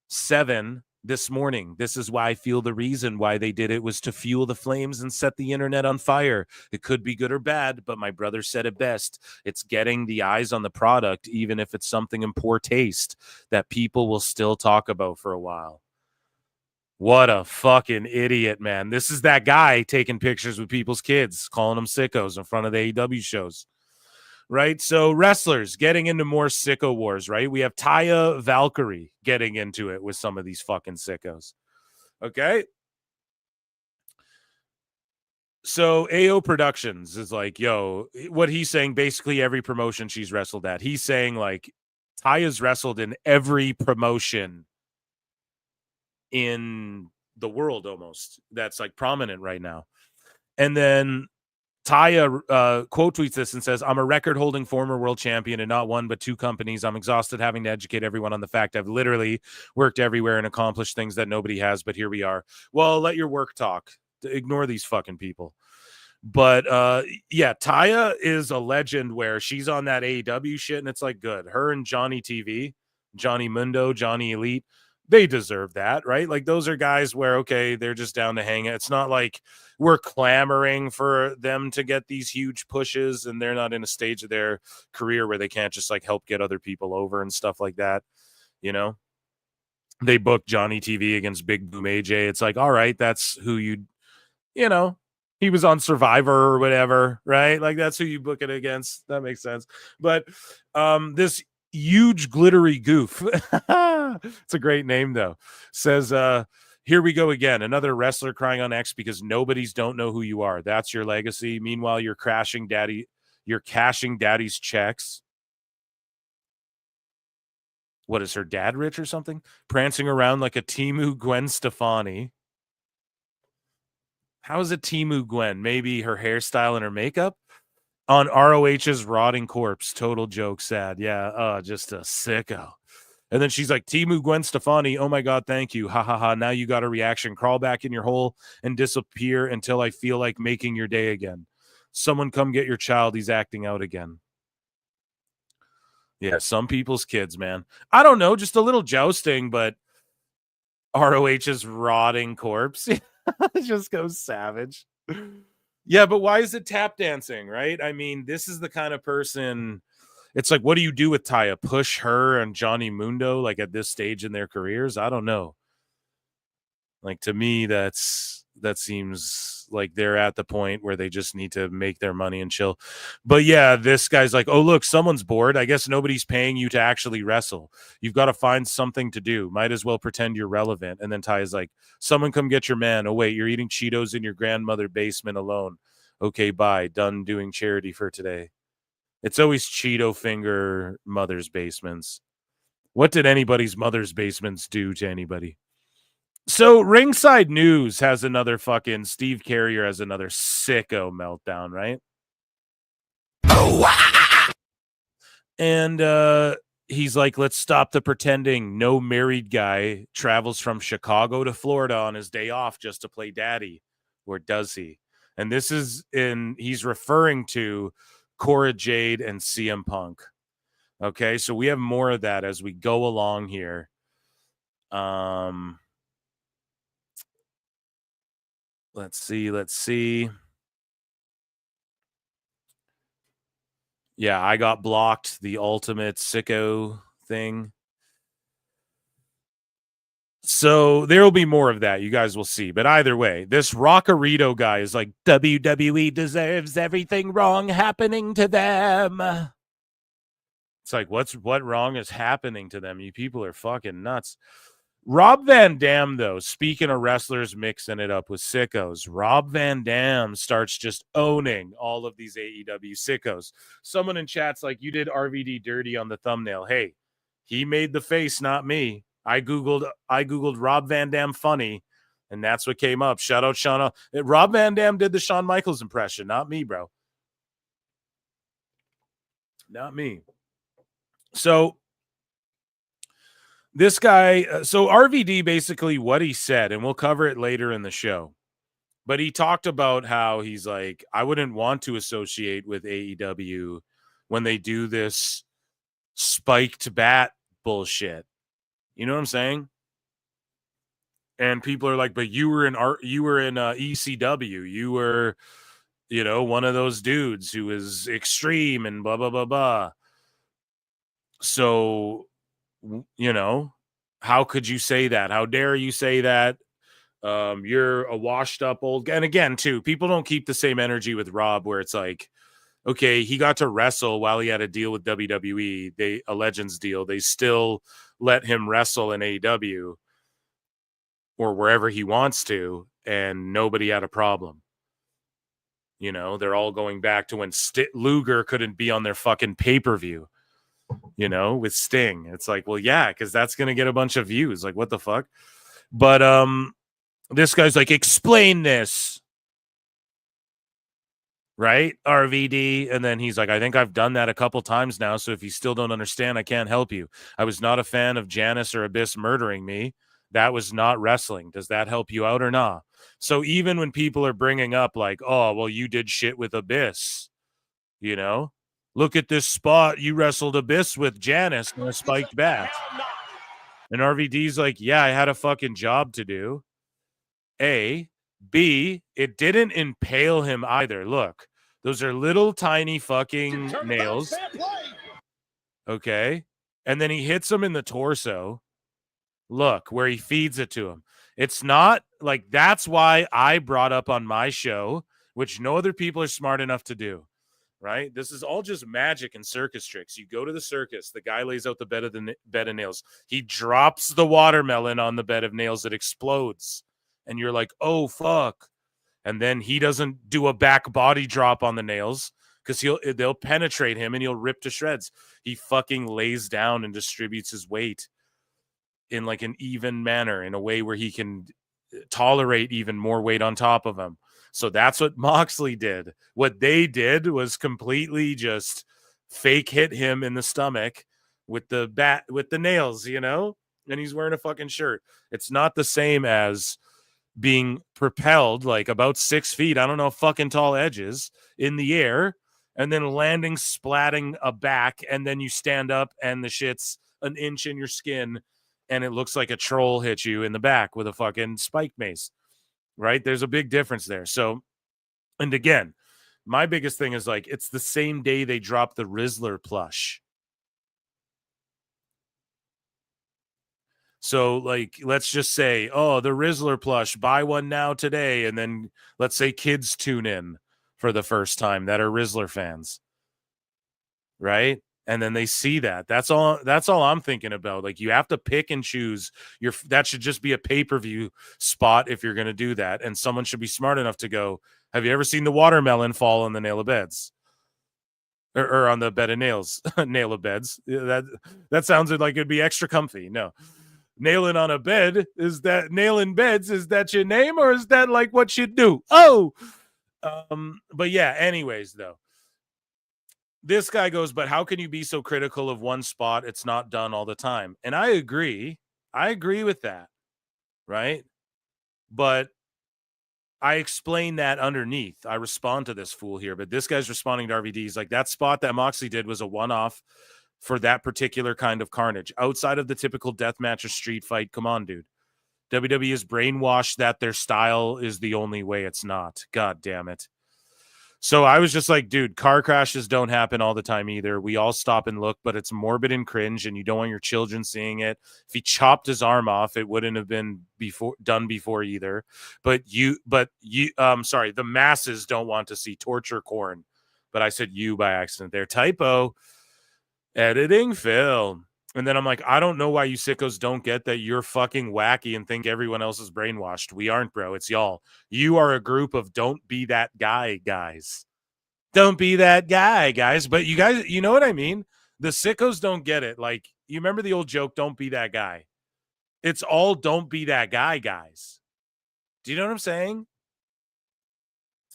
Speaker 1: 7 this morning. This is why I feel the reason why they did it was to fuel the flames and set the internet on fire. It could be good or bad, but my brother said it best. It's getting the eyes on the product, even if it's something in poor taste that people will still talk about for a while. What a fucking idiot, man. This is that guy taking pictures with people's kids, calling them sickos in front of the AEW shows. Right? So wrestlers getting into more sicko wars, right? We have Taya Valkyrie getting into it with some of these fucking sickos. Okay? So AO Productions is like, yo, what he's saying, basically every promotion she's wrestled at. He's saying like Taya's wrestled in every promotion in the world almost that's like prominent right now. And then Taya quote tweets this and says, I'm a record-holding former world champion in not 1 but 2 companies. I'm exhausted having to educate everyone on the fact I've literally worked everywhere and accomplished things that nobody has, but here we are. Well, let your work talk. Ignore these fucking people. But yeah, Taya is a legend where she's on that AEW shit, and it's like good. Her and Johnny TV, Johnny Mundo, Johnny Elite, they deserve that, right? Like those are guys where, okay, they're just down to hang it. It's not like we're clamoring for them to get these huge pushes and they're not in a stage of their career where they can't just like help get other people over and stuff like that. You know, they booked Johnny TV against Big Boom AJ. It's like, all right, that's who you know, he was on Survivor or whatever, right? Like that's who you book it against. That makes sense. But this huge glittery goof, it's a great name though, says here we go again, another wrestler crying on X because nobody's don't know who you are. That's your legacy. Meanwhile, you're cashing daddy's checks. What is her dad rich or something? Prancing around like a Temu Gwen Stefani. How is it Temu Gwen? Maybe her hairstyle and her makeup? On ROH's rotting corpse. Total joke, sad. Yeah, just a sicko. And then she's like, Temu Gwen Stefani, oh my God, thank you. Ha ha ha. Now you got a reaction. Crawl back in your hole and disappear until I feel like making your day again. Someone come get your child. He's acting out again. Yeah, some people's kids, man. I don't know, just a little jousting, but ROH's rotting corpse just goes savage. Yeah, but why is it tap dancing, right? I mean, this is the kind of person. It's like, what do you do with Taya? Push her and Johnny Mundo like at this stage in their careers? I don't know. Like to me, that seems like they're at the point where they just need to make their money and chill. But yeah, this guy's like, oh look, someone's bored. I guess nobody's paying you to actually wrestle. You've got to find something to do. Might as well pretend you're relevant. And then Taya's like, someone come get your man. Oh wait, you're eating Cheetos in your grandmother's basement alone. Okay, bye. Done doing charity for today. It's always Cheeto finger mother's basements. What did anybody's mother's basements do to anybody? So Ringside News has another fucking Steve Carrier has another sicko meltdown, right? And he's like, let's stop the pretending. No married guy travels from Chicago to Florida on his day off just to play daddy. Or does he? And this is he's referring to Cora Jade and CM Punk. Okay, so we have more of that as we go along here. Let's see. Yeah, I got blocked, the ultimate sicko thing. So there will be more of that. You guys will see. But either way, this Rockarito guy is like, WWE deserves everything wrong happening to them. It's like, what wrong is happening to them? You people are fucking nuts. Rob Van Dam, though, speaking of wrestlers mixing it up with sickos, Rob Van Dam starts just owning all of these AEW sickos. Someone in chat's like, you did RVD dirty on the thumbnail. Hey, he made the face, not me. I googled Rob Van Dam funny, and that's what came up. Shout out Shawn. Rob Van Dam did the Shawn Michaels impression, not me, bro. Not me. So this guy, so RVD, basically what he said, and we'll cover it later in the show, but he talked about how he's like, I wouldn't want to associate with AEW when they do this spiked bat bullshit. You know what I'm saying? And people are like, but you were in ECW. You were, one of those dudes who is extreme and blah, blah, blah, blah. So, how could you say that? How dare you say that? You're a washed up old guy. And again, too, people don't keep the same energy with Rob, where it's like, okay, he got to wrestle while he had a deal with WWE, a Legends deal. They still let him wrestle in AEW or wherever he wants to, and nobody had a problem. They're all going back to when Luger couldn't be on their fucking pay-per-view. With Sting. It's like, well, yeah, because that's going to get a bunch of views. Like, what the fuck? But this guy's like, explain this. Right? RVD. And then he's like, I think I've done that a couple times now, so if you still don't understand, I can't help you. I was not a fan of Janice or Abyss murdering me. That was not wrestling. Does that help you out or not? So even when people are bringing up like, oh, well, you did shit with Abyss, look at this spot. You wrestled Abyss with Janice in a spiked bat. And RVD's like, yeah, I had a fucking job to do. A. B. It didn't impale him either. Look, those are little tiny fucking nails. Okay. And then he hits him in the torso. Look, where he feeds it to him. It's not like, that's why I brought up on my show, which no other people are smart enough to do. Right? This is all just magic and circus tricks. You go to the circus, the guy lays out the bed of nails. He drops the watermelon on the bed of nails. It explodes. And you're like, oh, fuck. And then he doesn't do a back body drop on the nails because they'll penetrate him and he'll rip to shreds. He fucking lays down and distributes his weight in like an even manner, in a way where he can tolerate even more weight on top of him. So that's what Moxley did. What they did was completely just fake hit him in the stomach with the nails, and he's wearing a fucking shirt. It's not the same as being propelled like about 6 feet, I don't know, fucking tall edges in the air, and then landing, splatting a back, and then you stand up and the shit's an inch in your skin and it looks like a troll hit you in the back with a fucking spike mace. Right? There's a big difference there. So, and again, my biggest thing is like, it's the same day they dropped the Rizzler plush. So, like, let's just say, oh, the Rizzler plush, buy one now today. And then let's say kids tune in for the first time that are Rizzler fans. Right? And then they see that. That's all I'm thinking about. Like, you have to pick and choose. That should just be a pay-per-view spot if you're going to do that. And someone should be smart enough to go, have you ever seen the watermelon fall on the nail of beds? Or on the bed of nails? Nail of beds. That sounds like it'd be extra comfy. No. Nailing on a bed, nailing beds, is that your name, or is that like what you do? Oh! But yeah, anyways, though. this guy goes, but how can you be so critical of one spot? It's not done all the time. And I agree. I agree with that. Right. But I explain that underneath. I respond to this fool here, but this guy's responding to RVD. He's like, that spot that Moxley did was a one-off for that particular kind of carnage. Outside of the typical deathmatch or street fight, come on, dude. WWE is brainwashed that their style is the only way. It's not. God damn it. So I was just like, dude, car crashes don't happen all the time either. We all stop and look, but it's morbid and cringe, and you don't want your children seeing it. If he chopped his arm off, it wouldn't have been done before either. But sorry, the masses don't want to see torture corn. But I said you by accident there. Typo. Editing Phil. And then I'm like, I don't know why you sickos don't get that you're fucking wacky and think everyone else is brainwashed. We aren't, bro. It's y'all. You are a group of don't be that guy guys. Don't be that guy, guys. But you guys, you know what I mean? The sickos don't get it. Like, you remember the old joke, don't be that guy. It's all don't be that guy, guys. Do you know what I'm saying?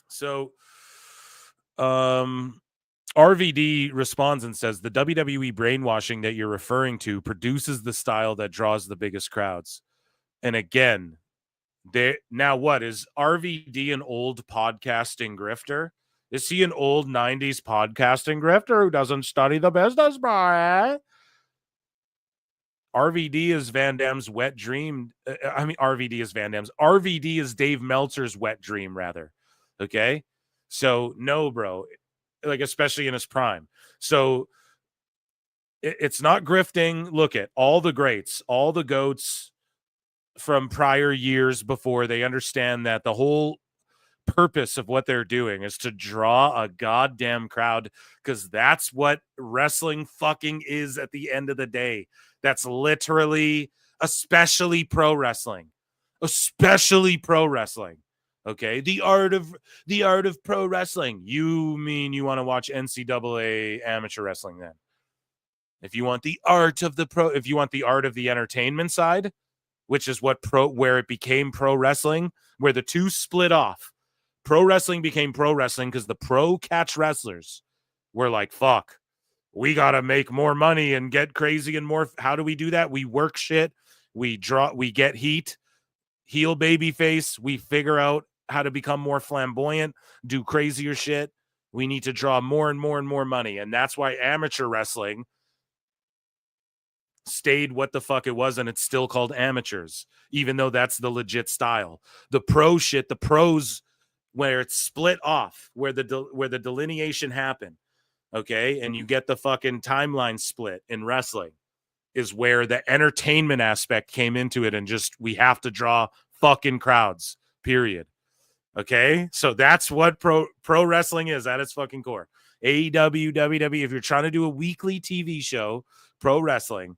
Speaker 1: So, RVD responds and says, the WWE brainwashing that you're referring to produces the style that draws the biggest crowds. And again, now what? Is RVD an old podcasting grifter? Is he an old 90s podcasting grifter who doesn't study the business, bro? RVD is Van Damme's wet dream. RVD is Van Damme's. RVD is Dave Meltzer's wet dream, rather. Okay? So, no, bro. Like, especially in his prime. So it's not grifting. Look at all the greats, all the goats from prior years before. They understand that the whole purpose of what they're doing is to draw a goddamn crowd, because that's what wrestling fucking is at the end of the day. That's literally, especially pro wrestling. Okay, the art of pro wrestling. You mean you want to watch NCAA amateur wrestling then? If you want the art of if you want the art of the entertainment side, which is where it became pro wrestling, where the two split off. Pro wrestling became pro wrestling because the pro catch wrestlers were like, fuck, we got to make more money and get crazy and more. How do we do that? We work shit. We get heat, heel baby face. We figure out how to become more flamboyant, do crazier shit. We need to draw more and more and more money. And that's why amateur wrestling stayed what the fuck it was, and it's still called amateurs, even though that's the legit style. The pro shit, the pros, where it's split off, where the delineation happened, okay, and you get the fucking timeline split in wrestling, is where the entertainment aspect came into it, and just we have to draw fucking crowds, period. Okay, so that's what pro wrestling is at its fucking core. AEW, WWE, if you're trying to do a weekly TV show, pro wrestling,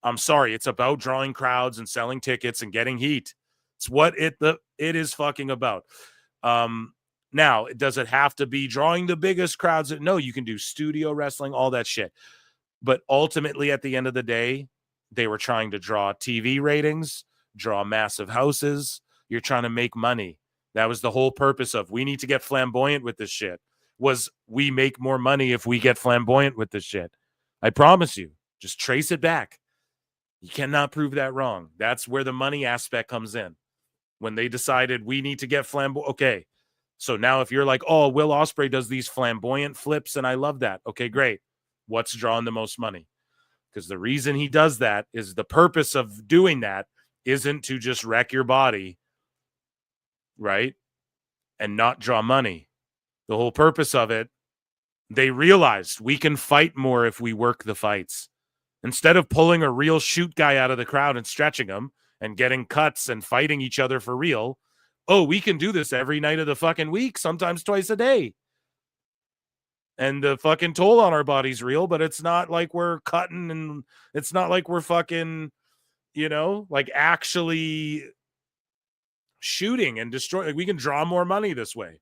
Speaker 1: I'm sorry, it's about drawing crowds and selling tickets and getting heat. It's what it is fucking about. Now, does it have to be drawing the biggest crowds? No, you can do studio wrestling, all that shit. But ultimately, at the end of the day, they were trying to draw TV ratings, draw massive houses. You're trying to make money. That was the whole purpose of, we need to get flamboyant with this shit, was we make more money if we get flamboyant with this shit. I promise you, just trace it back. You cannot prove that wrong. That's where the money aspect comes in. When they decided we need to get flamboyant. Okay, so now if you're like, oh, Will Ospreay does these flamboyant flips and I love that. Okay, great. What's drawing the most money? Because the reason he does that is the purpose of doing that isn't to just wreck your body, right? And not draw money. The whole purpose of it, they realized we can fight more if we work the fights. Instead of pulling a real shoot guy out of the crowd and stretching him and getting cuts and fighting each other for real, oh, we can do this every night of the fucking week, sometimes twice a day. And the fucking toll on our body's real, but it's not like we're cutting, and it's not like we're fucking, like actually shooting and destroying. Like, we can draw more money this way.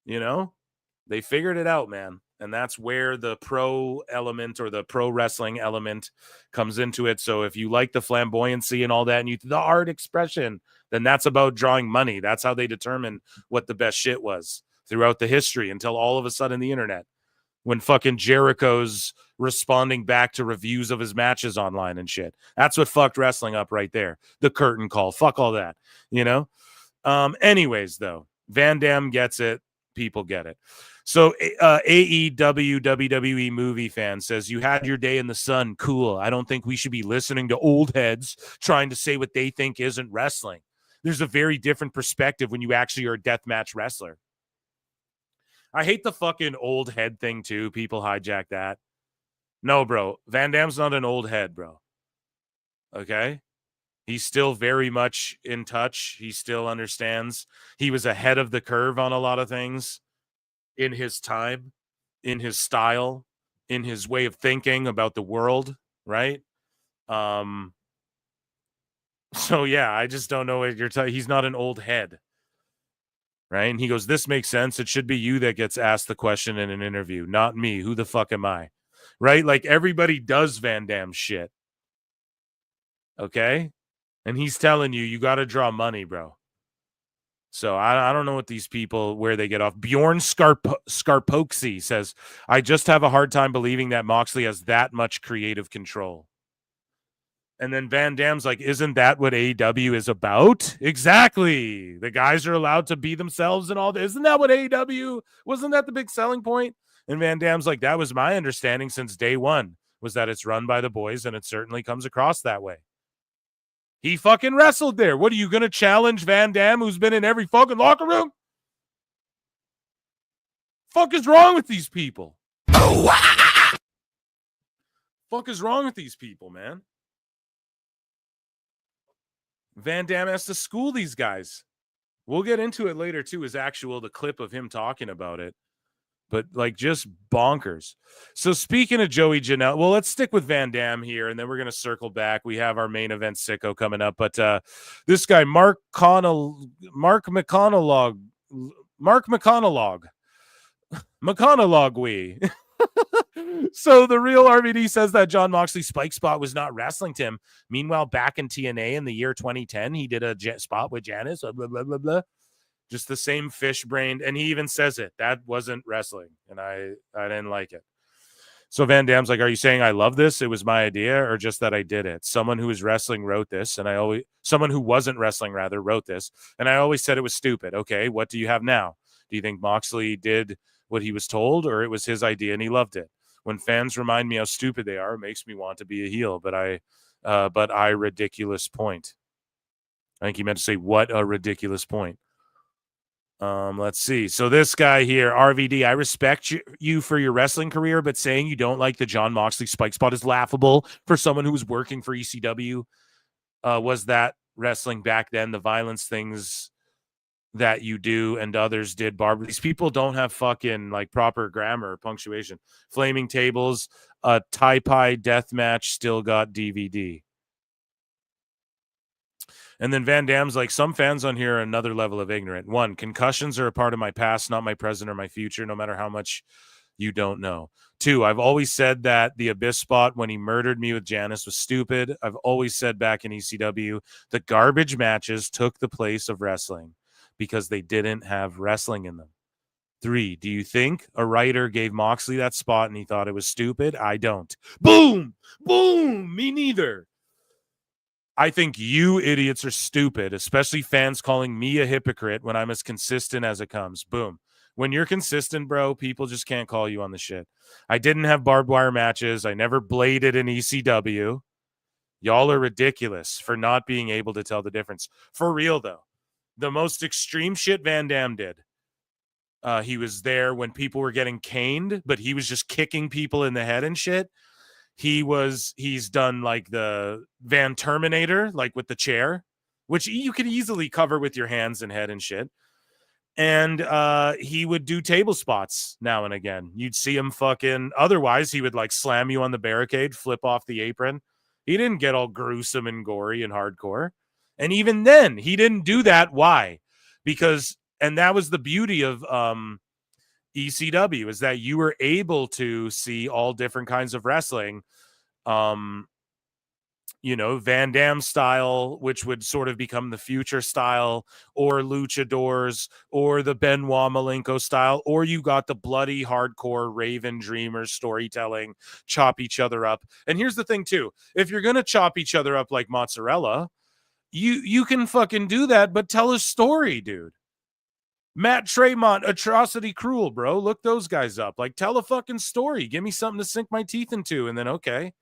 Speaker 1: They figured it out, man. And that's where the pro element or the pro wrestling element comes into it. So if you like the flamboyancy and all that, and the art expression, then that's about drawing money. That's how they determine what the best shit was throughout the history until all of a sudden the internet. when fucking Jericho's responding back to reviews of his matches online and shit. That's what fucked wrestling up right there. The curtain call. Fuck all that, you know? Anyways, though, Van Dam gets it. People get it. So AEW WWE movie fan says, you had your day in the sun. Cool. I don't think we should be listening to old heads trying to say what they think isn't wrestling. There's a very different perspective when you actually are a deathmatch wrestler. I hate the fucking old head thing too. People hijack that. No, bro. Van Dam's not an old head, bro. Okay? He's still very much in touch. He still understands. He was ahead of the curve on a lot of things in his time, in his style, in his way of thinking about the world, right? So yeah, I just don't know what you're talking. He's not an old head. Right? And he goes, this makes sense. It should be you that gets asked the question in an interview, not me. Who the fuck am I? Right? Like, everybody does Van Dam shit. Okay? And he's telling you, you got to draw money, bro. So I don't know what these people, where they get off. Bjorn Scarpoxy says, I just have a hard time believing that Moxley has that much creative control. And then Van Dam's like, isn't that what AEW is about? Exactly. The guys are allowed to be themselves and all that. Isn't that what AEW, wasn't that the big selling point? And Van Dam's like, that was my understanding since day one, was that it's run by the boys, and it certainly comes across that way. He fucking wrestled there. What, are you going to challenge Van Dam, who's been in every fucking locker room? Fuck is wrong with these people? Fuck is wrong with these people, man? Van Dam has to school these guys. We'll get into it later too, the clip of him talking about it. But like, just bonkers. So speaking of Joey Janela, well, let's stick with Van Dam here, and then we're going to circle back. We have our main event Sicko coming up. But this guy, Mark McConaughey. So the real RVD says that John Moxley's spike spot was not wrestling to him. Meanwhile, back in TNA in the year 2010, he did a spot with Janice, blah, blah, blah, blah. Just the same fish-brained, and he even says it. That wasn't wrestling, and I didn't like it. So Van Dam's like, are you saying I love this? It was my idea, or just that I did it? Someone who was wrestling wrote this, and someone who wasn't wrestling rather wrote this, and I always said it was stupid. Okay, what do you have now? Do you think Moxley did what he was told, or it was his idea and he loved it? When fans remind me how stupid they are, it makes me want to be a heel. But I ridiculous point. I think he meant to say, what a ridiculous point. Let's see. So this guy here, RVD, I respect you for your wrestling career, but saying you don't like the John Moxley spike spot is laughable for someone who was working for ECW. Was that wrestling back then? The violence things that you do and others did, Barbara. These people don't have fucking like proper grammar or punctuation. Flaming tables, a Tai-Pai death match still got DVD. And then Van Dam's like, some fans on here are another level of ignorant. 1, concussions are a part of my past, not my present or my future, no matter how much you don't know. 2, I've always said that the Abyss spot when he murdered me with Janice was stupid. I've always said back in ECW, the garbage matches took the place of wrestling because they didn't have wrestling in them. 3, do you think a writer gave Moxley that spot and he thought it was stupid? I don't. Boom! Boom! Me neither. I think you idiots are stupid, especially fans calling me a hypocrite when I'm as consistent as it comes. Boom. When you're consistent, bro, people just can't call you on the shit. I didn't have barbed wire matches. I never bladed in ECW. Y'all are ridiculous for not being able to tell the difference. For real, though, the most extreme shit Van Dam did. He was there when people were getting caned, but he was just kicking people in the head and shit. He's done like the Van Terminator, like with the chair, which you could easily cover with your hands and head and shit. And he would do table spots now and again. You'd see him fucking, otherwise he would like slam you on the barricade, flip off the apron. He didn't get all gruesome and gory and hardcore. And even then, he didn't do that. Why? Because, and that was the beauty of ECW, is that you were able to see all different kinds of wrestling you know, Van Damme style, which would sort of become the future style, or luchadors, or the Benoit Malenko style, or you got the bloody hardcore Raven Dreamers storytelling, chop each other up. And here's the thing too, if you're gonna chop each other up like mozzarella, you can fucking do that, but tell a story, dude. Matt Tremont, Atrocity Cruel, bro. Look those guys up. Like, tell a fucking story. Give me something to sink my teeth into, and then okay,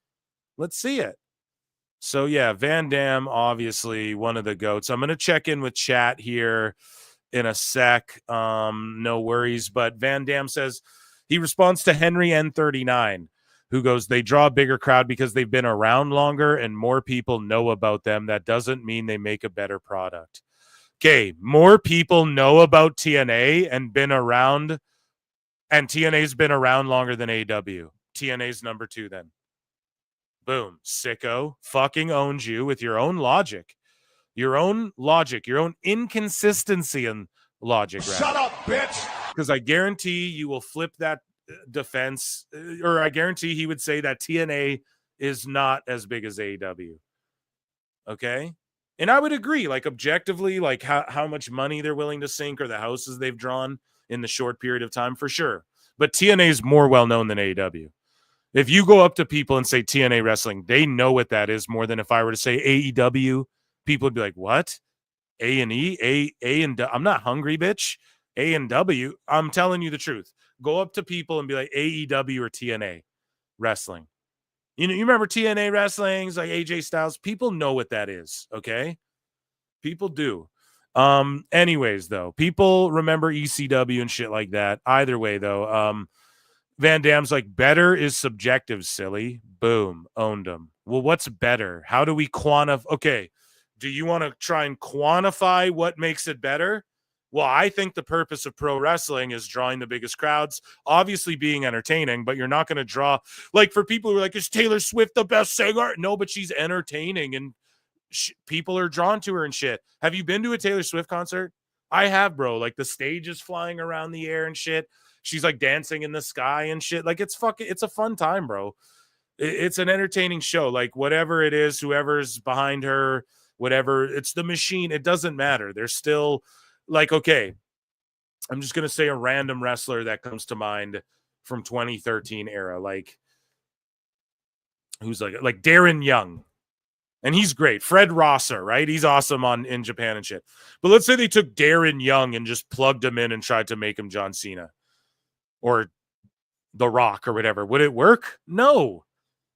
Speaker 1: let's see it. So yeah, Van Damme, obviously one of the GOATs. I'm gonna check in with chat here in a sec. No worries. But Van Damme says he responds to Henry N39, who goes, they draw a bigger crowd because they've been around longer and more people know about them. That doesn't mean they make a better product. Okay, more people know about TNA and been around, and TNA's been around longer than AEW. TNA's number 2 then. Boom. Sicko fucking owns you with your own logic. Your own inconsistency in logic.
Speaker 4: Shut up, bitch.
Speaker 1: Because I guarantee you will flip that defense, or I guarantee he would say that TNA is not as big as AEW. Okay? And I would agree, like objectively, like how much money they're willing to sink or the houses they've drawn in the short period of time, for sure. But TNA is more well-known than AEW. If you go up to people and say TNA wrestling, they know what that is more than if I were to say AEW. People would be like, what? A&E? A and I'm not hungry, bitch. A and W. I'm telling you the truth. Go up to people and be like AEW or TNA wrestling. You know, you remember TNA wrestlings like AJ Styles? People know what that is, okay? People do. Anyways, though, people remember ECW and shit like that. Either way, though, Van Damme's like, better is subjective, silly. Boom. Owned him. Well, what's better? How do we quantify? Okay. Do you want to try and quantify what makes it better? Well, I think the purpose of pro wrestling is drawing the biggest crowds, obviously being entertaining, but you're not going to draw, like, for people who are like, is Taylor Swift the best singer? No, but she's entertaining and people are drawn to her and shit. Have you been to a Taylor Swift concert? I have, bro. Like, the stage is flying around the air and shit. She's like dancing in the sky and shit. Like, it's a fun time, bro. It's an entertaining show. Like, whatever it is, whoever's behind her, whatever, it's the machine. It doesn't matter. There's still, like, okay, I'm just going to say a random wrestler that comes to mind from 2013 era. Like, who's like Darren Young. And he's great. Fred Rosser, right? He's awesome in Japan and shit. But let's say they took Darren Young and just plugged him in and tried to make him John Cena or The Rock or whatever. Would it work? No,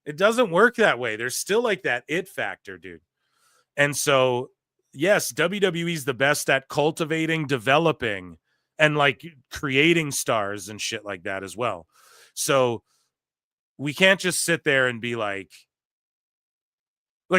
Speaker 1: it doesn't work that way. There's still like that it factor, dude. And so, yes, WWE's the best at cultivating, developing, and like creating stars and shit like that as well. So we can't just sit there and be like,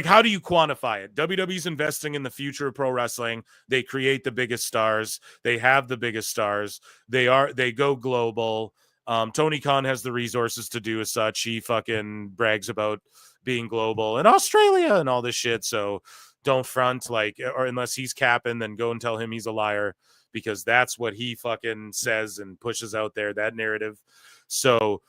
Speaker 1: how do you quantify it? WWE's investing in the future of pro wrestling. They create the biggest stars. They have the biggest stars. They go global. Tony Khan has the resources to do as such. He fucking brags about being global in Australia and all this shit. So don't front, like, or unless he's capping, then go and tell him he's a liar, because that's what he fucking says and pushes out there, that narrative. So,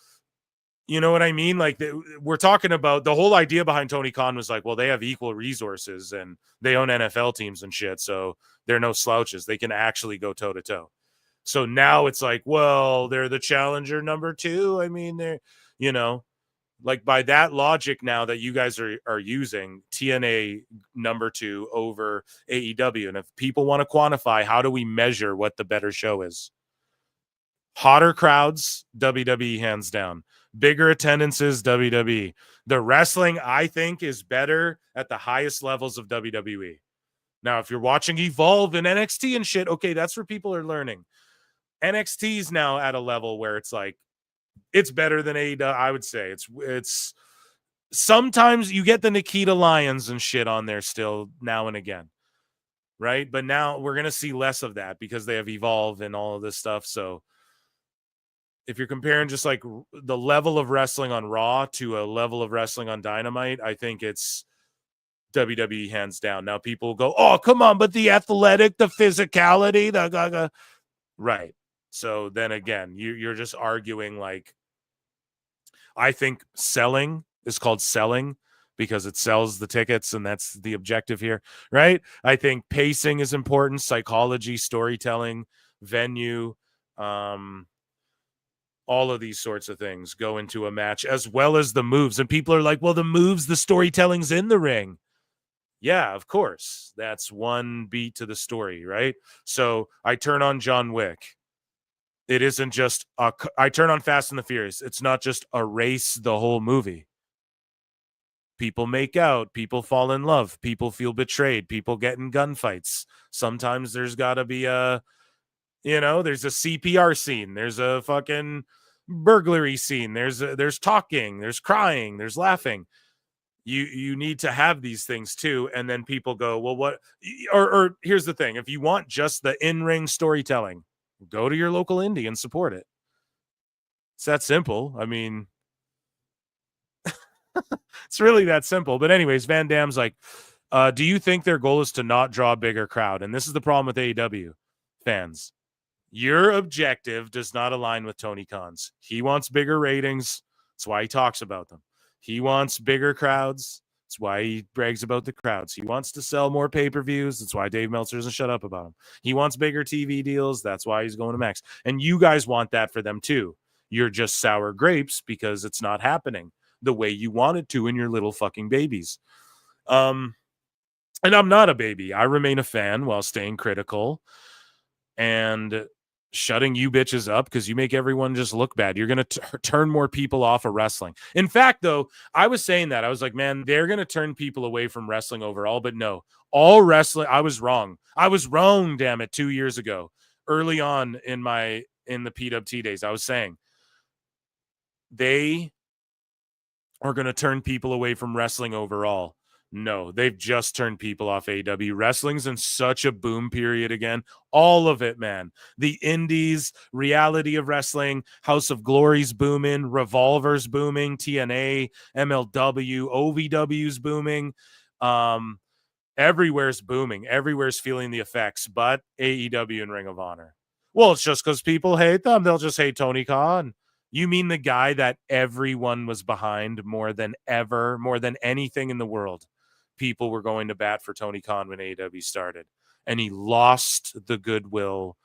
Speaker 1: you know what I mean? Like, we're talking about the whole idea behind Tony Khan was like, well, they have equal resources and they own NFL teams and shit. So they're no slouches. They can actually go toe to toe. So now it's like, well, they're the challenger number 2. I mean, they're, you know, like, by that logic now that you guys are using, TNA number 2 over AEW. And if people want to quantify, how do we measure what the better show is? Hotter crowds, WWE hands down. Bigger attendances, WWE. The wrestling, I think, is better at the highest levels of WWE. Now, if you're watching Evolve and NXT and shit, okay, that's where people are learning. NXT's now at a level where it's like, it's better than AEW, I would say. It's sometimes you get the Nikita Lyons and shit on there still now and again, right? But now we're going to see less of that because they have Evolve and all of this stuff. So if you're comparing just like the level of wrestling on Raw to a level of wrestling on Dynamite, I think it's WWE hands down. Now people go, oh, come on, but the athletic, the physicality, the right. So then again, you're just arguing, like, I think selling is called selling, because it sells the tickets, and that's the objective here, right? I think pacing is important, psychology, storytelling, venue, all of these sorts of things go into a match, as well as the moves. And people are like, well, the moves, the storytelling's in the ring. Yeah, of course. That's one beat to the story, right? So I turn on John Wick. It isn't just I turn on Fast and the Furious. It's not just a race the whole movie. People make out, people fall in love, people feel betrayed, people get in gunfights. Sometimes there's got to be there's a CPR scene, there's a fucking burglary scene, there's talking, there's crying, there's laughing. You need to have these things too, and then people go, well, what? Or here's the thing: if you want just the in-ring storytelling, go to your local indie and support it. It's that simple. I mean, it's really that simple. But anyways, Van Damme's like, do you think their goal is to not draw a bigger crowd? And this is the problem with AEW fans. Your objective does not align with Tony Khan's. He wants bigger ratings. That's why he talks about them. He wants bigger crowds. That's why he brags about the crowds. He wants to sell more pay-per-views. That's why Dave Meltzer doesn't shut up about them. He wants bigger TV deals. That's why he's going to Max. And you guys want that for them too. You're just sour grapes because it's not happening the way you want it to in your little fucking babies. And I'm not a baby. I remain a fan while staying critical and shutting you bitches up because you make everyone just look bad. You're going to turn more people off of wrestling. In fact, though, I was saying that. I was like, man, they're going to turn people away from wrestling overall. But no, all wrestling, I was wrong. I was wrong, damn it, 2 years ago. Early on in the PWT days, I was saying they are going to turn people away from wrestling overall. No, they've just turned people off AEW. Wrestling's in such a boom period again. All of it, man. The indies, reality of wrestling, House of Glory's booming, Revolver's booming, TNA, MLW, OVW's booming. Everywhere's booming. Everywhere's feeling the effects, but AEW and Ring of Honor. Well, it's just because people hate them. They'll just hate Tony Khan. You mean the guy that everyone was behind more than ever, more than anything in the world? People were going to bat for Tony Khan when AEW started. And he lost the goodwill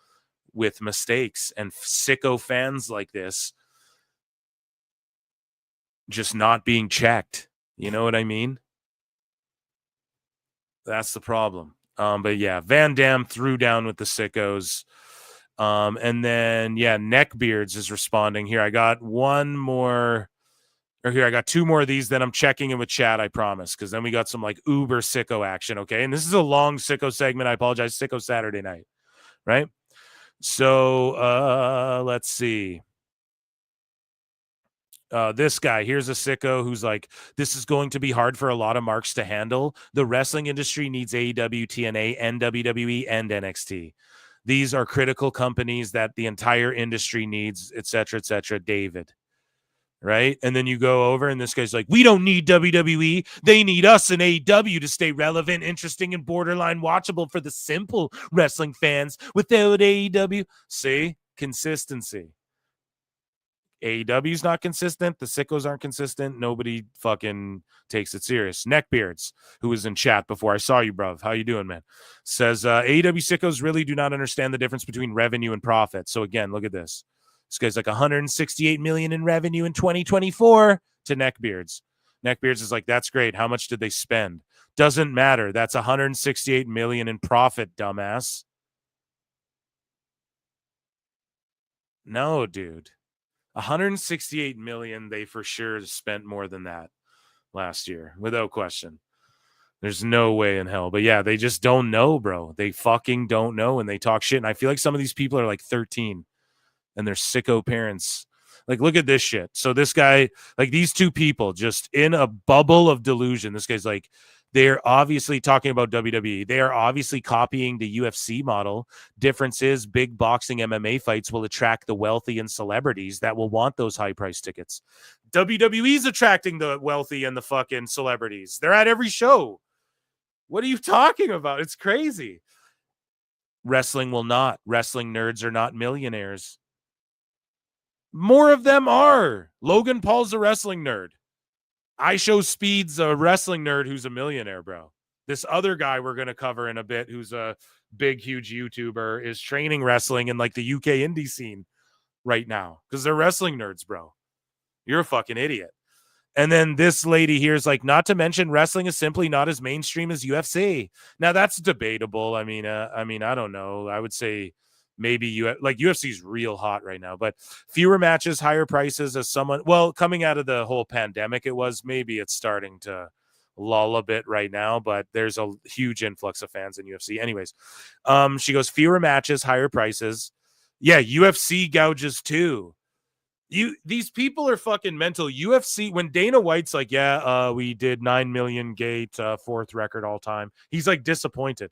Speaker 1: with mistakes. And sicko fans like this just not being checked. You know what I mean? That's the problem. But yeah, Van Damme threw down with the sickos. And then, yeah, Neckbeards is responding here. I got one more. Or here, I got two more of these. Then I'm checking in with chat, I promise, because then we got some like uber sicko action, okay? And this is a long sicko segment. I apologize. Sicko Saturday night, right? So let's see. This guy, here's a sicko who's like, this is going to be hard for a lot of marks to handle. The wrestling industry needs AEW, TNA, and WWE, and NXT. These are critical companies that the entire industry needs, et cetera, David. Right? And then you go over and this guy's like, we don't need WWE. They need us and AEW to stay relevant, interesting, and borderline watchable for the simple wrestling fans. Without AEW, see? Consistency. AEW's not consistent. The sickos aren't consistent. Nobody fucking takes it serious. Neckbeards, who was in chat before I saw you, bruv. How you doing, man? Says, AEW sickos really do not understand the difference between revenue and profit. So again, look at this. This guy's like 168 million in revenue in 2024 to Neckbeards. Neckbeards is like, that's great. How much did they spend? Doesn't matter. That's 168 million in profit, dumbass. No, dude. 168 million. They for sure spent more than that last year, without question. There's no way in hell. But yeah, they just don't know, bro. They fucking don't know, and they talk shit. And I feel like some of these people are like 13. And their sicko parents. Like, look at this shit. So this guy, like these two people just in a bubble of delusion. This guy's like, they're obviously talking about WWE. They are obviously copying the UFC model. Difference is big boxing MMA fights will attract the wealthy and celebrities that will want those high price tickets. WWE's attracting the wealthy and the fucking celebrities. They're at every show. What are you talking about? It's crazy. Wrestling will not. Wrestling nerds are not millionaires. More of them are. Logan Paul's a wrestling nerd. I Show Speed's a wrestling nerd who's a millionaire, bro. This other guy we're going to cover in a bit, who's a big, huge YouTuber, is training wrestling in like the UK indie scene right now because they're wrestling nerds, bro. You're a fucking idiot. And then this lady here is like, not to mention wrestling is simply not as mainstream as UFC. Now that's debatable. I mean, I don't know. I would say maybe UFC is real hot right now, but fewer matches, higher prices as someone, well, coming out of the whole pandemic, maybe it's starting to lull a bit right now, but there's a huge influx of fans in UFC. Anyways, she goes, fewer matches, higher prices. Yeah, UFC gouges too. These people are fucking mental. UFC, when Dana White's like, we did 9 million gate, fourth record all time. He's like disappointed.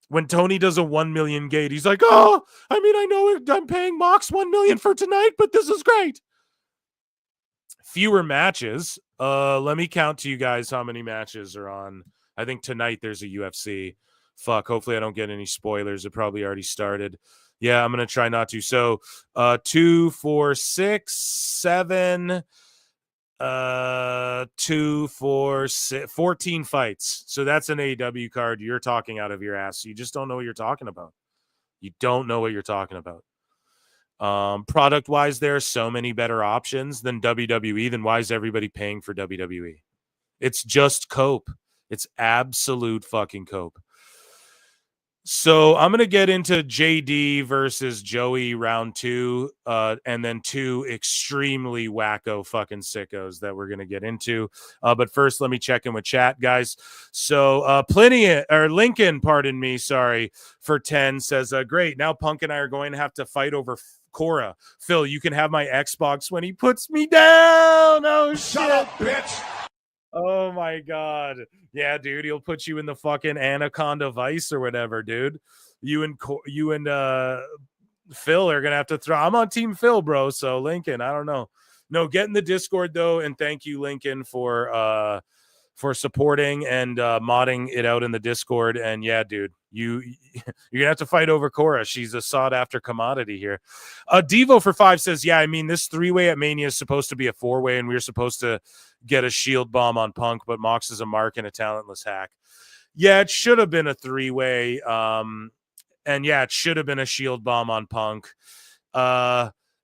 Speaker 1: When Tony does a 1 million gate, he's like, I know I'm paying Mox 1 million for tonight, but this is great. Fewer matches. Let me count to you guys how many matches are on. I think tonight there's a UFC. Fuck, hopefully I don't get any spoilers. It probably already started. Yeah, I'm going to try not to. So 2, 4, 6, 7, 2, 4, 6, 14 fights. So that's an AEW card. You're talking out of your ass. You just don't know what you're talking about. You don't know what you're talking about. Product-wise, there are so many better options than WWE. Then why is everybody paying for WWE? It's just cope. It's absolute fucking cope. So I'm going to get into JD versus Joey round 2, and then 2 extremely wacko fucking sickos that we're going to get into. But first, let me check in with chat, guys. So Lincoln, pardon me, sorry, for 10 says, great, now Punk and I are going to have to fight over Cora. Phil, you can have my Xbox when he puts me down. Oh, shut up, bitch. Oh my God. Yeah, dude, he'll put you in the fucking Anaconda Vice or whatever, dude. You and Phil are gonna have to throw. I'm on Team Phil, bro. So Lincoln, I don't know. No, get in the Discord though, and thank you, Lincoln, for supporting and modding it out in the Discord. And yeah, dude, you're gonna have to fight over Cora. She's a sought after commodity here. Devo for 5 says, yeah, I mean, this 3-way at Mania is supposed to be a 4-way, and we were supposed to get a shield bomb on Punk, but Mox is a mark and a talentless hack. Yeah, it should have been a 3-way. And yeah, it should have been a shield bomb on Punk.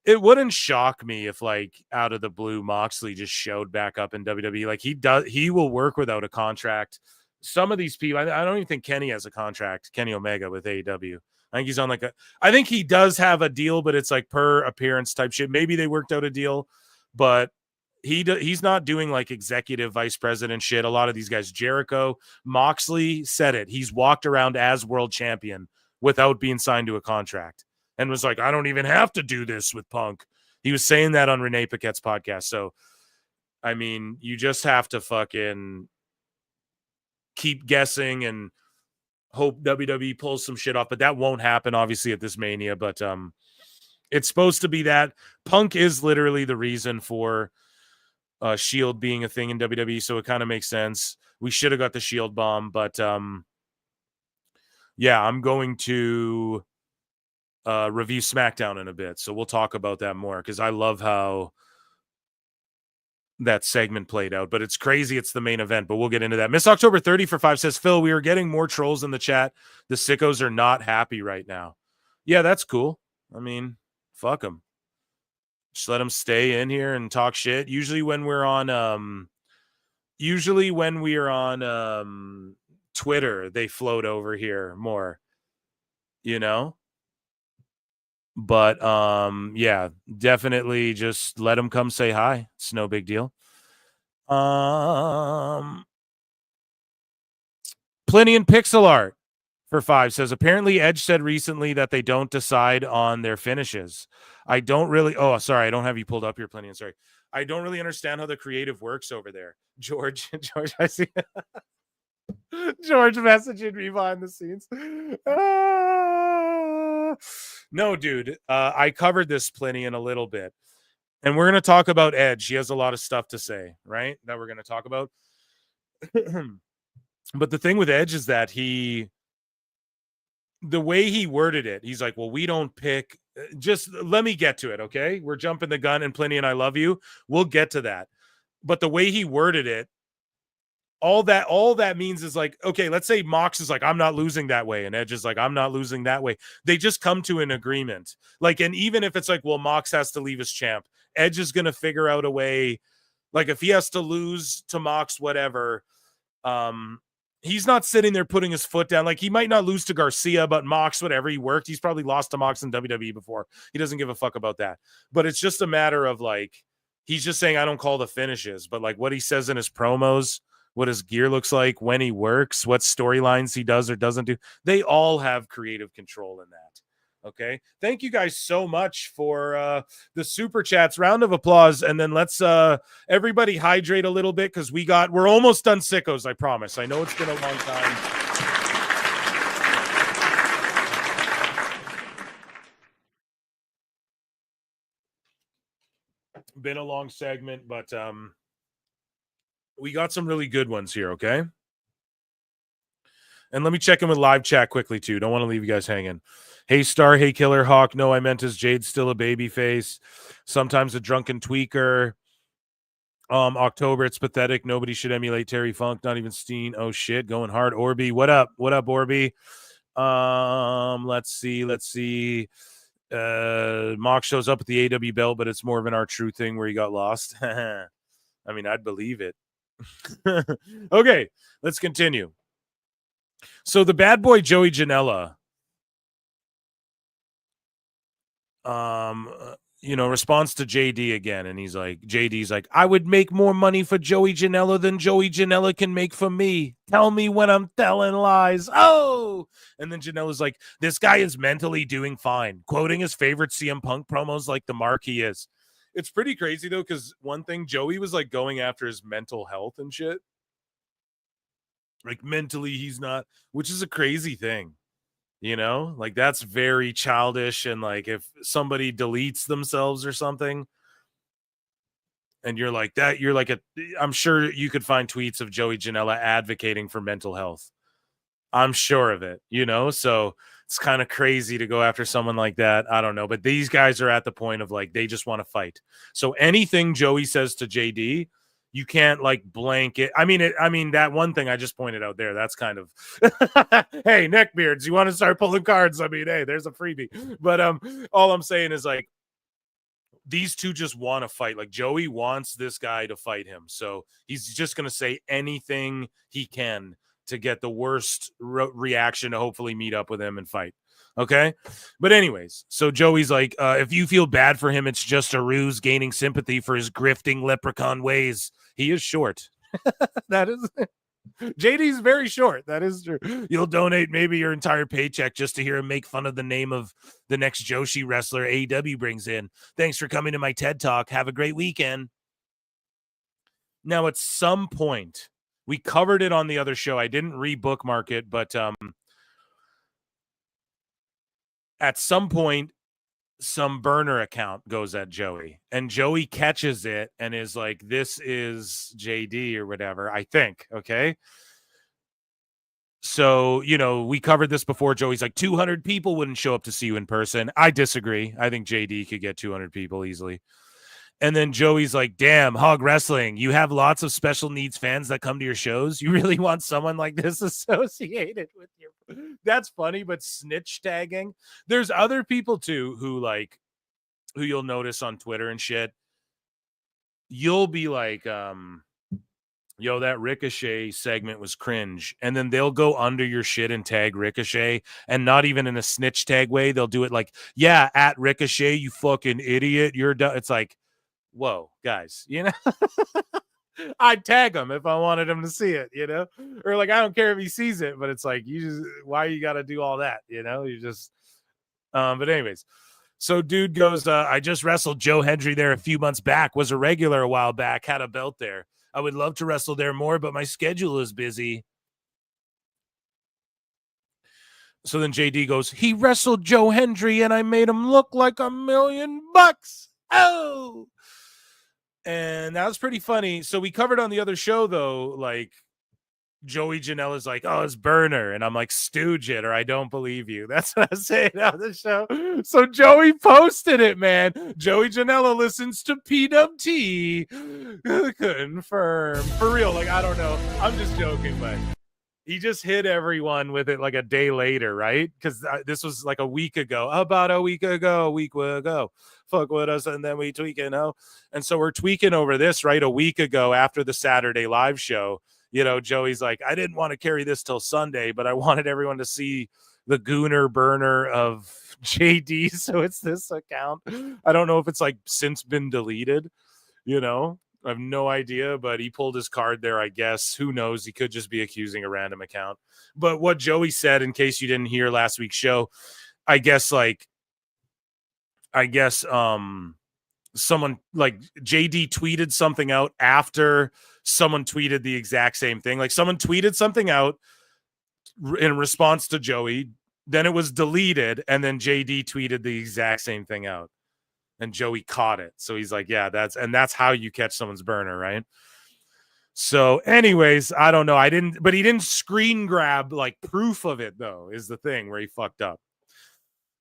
Speaker 1: It wouldn't shock me if, like, out of the blue, Moxley just showed back up in WWE. Like, he will work without a contract. Some of these people, I don't even think Kenny has a contract, Kenny Omega with AEW. I think he's on I think he does have a deal, but it's like per appearance type shit. Maybe they worked out a deal, but he's not doing like executive vice president shit. A lot of these guys, Jericho, Moxley said it. He's walked around as world champion without being signed to a contract and was like, I don't even have to do this with Punk. He was saying that on Renee Paquette's podcast. So, I mean, you just have to fucking keep guessing and hope WWE pulls some shit off, but that won't happen obviously at this Mania. But it's supposed to be that Punk is literally the reason for Shield being a thing in WWE, so it kind of makes sense. We should have got the Shield bomb, but yeah, I'm going to review SmackDown in a bit, so we'll talk about that more because I love how that segment played out. But it's crazy it's the main event, but we'll get into that. Miss October 30 for 5 says, Phil, we are getting more trolls in the chat. The sickos are not happy right now. Yeah, that's cool. I mean, fuck them. Just let them stay in here and talk shit. Usually when we're on Twitter, they float over here more, you know? But yeah, definitely just let them come say hi. It's no big deal. Plenty in pixel art for 5 says, apparently Edge said recently that they don't decide on their finishes. I don't really, sorry, I don't have you pulled up here, Plenty. Sorry. I don't really understand how the creative works over there. George, I see George messaging me behind the scenes. No, dude, I covered this Plenty in a little bit. And we're going to talk about Edge. He has a lot of stuff to say, right? That we're going to talk about. But the thing with Edge is that the way he worded it, he's like, well, we don't pick. Just let me get to it, okay? We're jumping the gun, and Plenty and I love you. We'll get to that. But the way he worded it, all that means is like, okay, let's say Mox is like, I'm not losing that way, and Edge is like, I'm not losing that way. They just come to an agreement. Like, and even if it's like, well, Mox has to leave as champ, Edge is gonna figure out a way. Like, if he has to lose to Mox, whatever, he's not sitting there putting his foot down. Like, he might not lose to Garcia, but Mox, whatever, he worked. He's probably lost to Mox in WWE before. He doesn't give a fuck about that. But it's just a matter of like, he's just saying, I don't call the finishes, but like what he says in his promos, what his gear looks like, when he works, what storylines he does or doesn't do, they all have creative control in that. Okay. Thank you guys so much for the super chats. Round of applause. And then let's everybody hydrate a little bit, because we're almost done Sickos, I promise. I know it's been a long time. Been a long segment, but we got some really good ones here, okay? And let me check in with live chat quickly, too. Don't want to leave you guys hanging. Hey, Star. Hey, Killer Hawk. No, I meant as Jade's still a baby face. Sometimes a drunken tweaker. October, it's pathetic. Nobody should emulate Terry Funk, not even Steen. Oh, shit. Going hard. Orby. What up? What up, Orby? Let's see. Mock shows up at the AW belt, but it's more of an R-Truth thing where he got lost. I mean, I'd believe it. Okay, let's continue. So the bad boy Joey Janela, responds to JD again, and JD's like, I would make more money for Joey Janela than Joey Janela can make for me. Tell me when I'm telling lies. Oh, and then Janela's like, this guy is mentally doing fine, quoting his favorite CM Punk promos like the mark he is. It's pretty crazy, though, because one thing, Joey was, like, going after his mental health and shit. Like, mentally, he's not, which is a crazy thing, Like, that's very childish, and, like, if somebody deletes themselves or something, and you're like that, I'm sure you could find tweets of Joey Janela advocating for mental health. I'm sure of it, So it's kind of crazy to go after someone like that. I don't know. But these guys are at the point of like, they just want to fight. So anything Joey says to JD, you can't like blanket. I mean, that one thing I just pointed out there, that's kind of, hey, neckbeards, you want to start pulling cards? I mean, hey, there's a freebie. But all I'm saying is like, these two just want to fight. Like, Joey wants this guy to fight him. So he's just going to say anything he can to get the worst reaction to hopefully meet up with him and fight. Okay. But anyways, so Joey's like, if you feel bad for him, it's just a ruse gaining sympathy for his grifting leprechaun ways. He is short. That is JD's very short. That is true. You'll donate maybe your entire paycheck just to hear him make fun of the name of the next Joshi wrestler AEW brings in. Thanks for coming to my TED Talk. Have a great weekend. Now, at some point, we covered it on the other show. I didn't re-bookmark it, but at some point, some burner account goes at Joey, and Joey catches it and is like, this is JD or whatever, I think. Okay. So, we covered this before. Joey's like, 200 people wouldn't show up to see you in person. I disagree. I think JD could get 200 people easily. And then Joey's like, damn, Hog Wrestling, you have lots of special needs fans that come to your shows. You really want someone like this associated with you? That's funny, but snitch tagging. There's other people too who you'll notice on Twitter and shit. You'll be like, yo, that Ricochet segment was cringe. And then they'll go under your shit and tag Ricochet, and not even in a snitch tag way. They'll do it like, yeah, at Ricochet, you fucking idiot. You're done. It's like, whoa, guys, I'd tag him if I wanted him to see it, or like, I don't care if he sees it, but it's like, why you got to do all that? You just, but anyways, so dude goes, I just wrestled Joe Hendry there a few months back, was a regular a while back, had a belt there. I would love to wrestle there more, but my schedule is busy. So then JD goes, he wrestled Joe Hendry and I made him look like $1 million. Oh, and that was pretty funny. So we covered on the other show, though, like, Joey Janela's like, oh, it's burner. And I'm like, stooge it or I don't believe you. That's what I was saying on the show. So Joey posted it, man. Joey Janela listens to PWT. Confirm. For real. Like, I don't know. I'm just joking, but he just hit everyone with it like a day later, right? Because this was like a week ago. Fuck with us, and then we tweak it, And so we're tweaking over this, right? A week ago after the Saturday live show. Joey's like, I didn't want to carry this till Sunday, but I wanted everyone to see the gooner burner of JD. So it's this account. I don't know if it's like since been deleted, I have no idea, but he pulled his card there, I guess. Who knows? He could just be accusing a random account. But what Joey said, in case you didn't hear last week's show, I guess someone like JD tweeted something out after someone tweeted the exact same thing. Like someone tweeted something out in response to Joey, then it was deleted, and then JD tweeted the exact same thing out, and Joey caught it. So he's like, yeah, that's how you catch someone's burner, right? So anyways, I don't know. But he didn't screen grab like proof of it though, is the thing where he fucked up.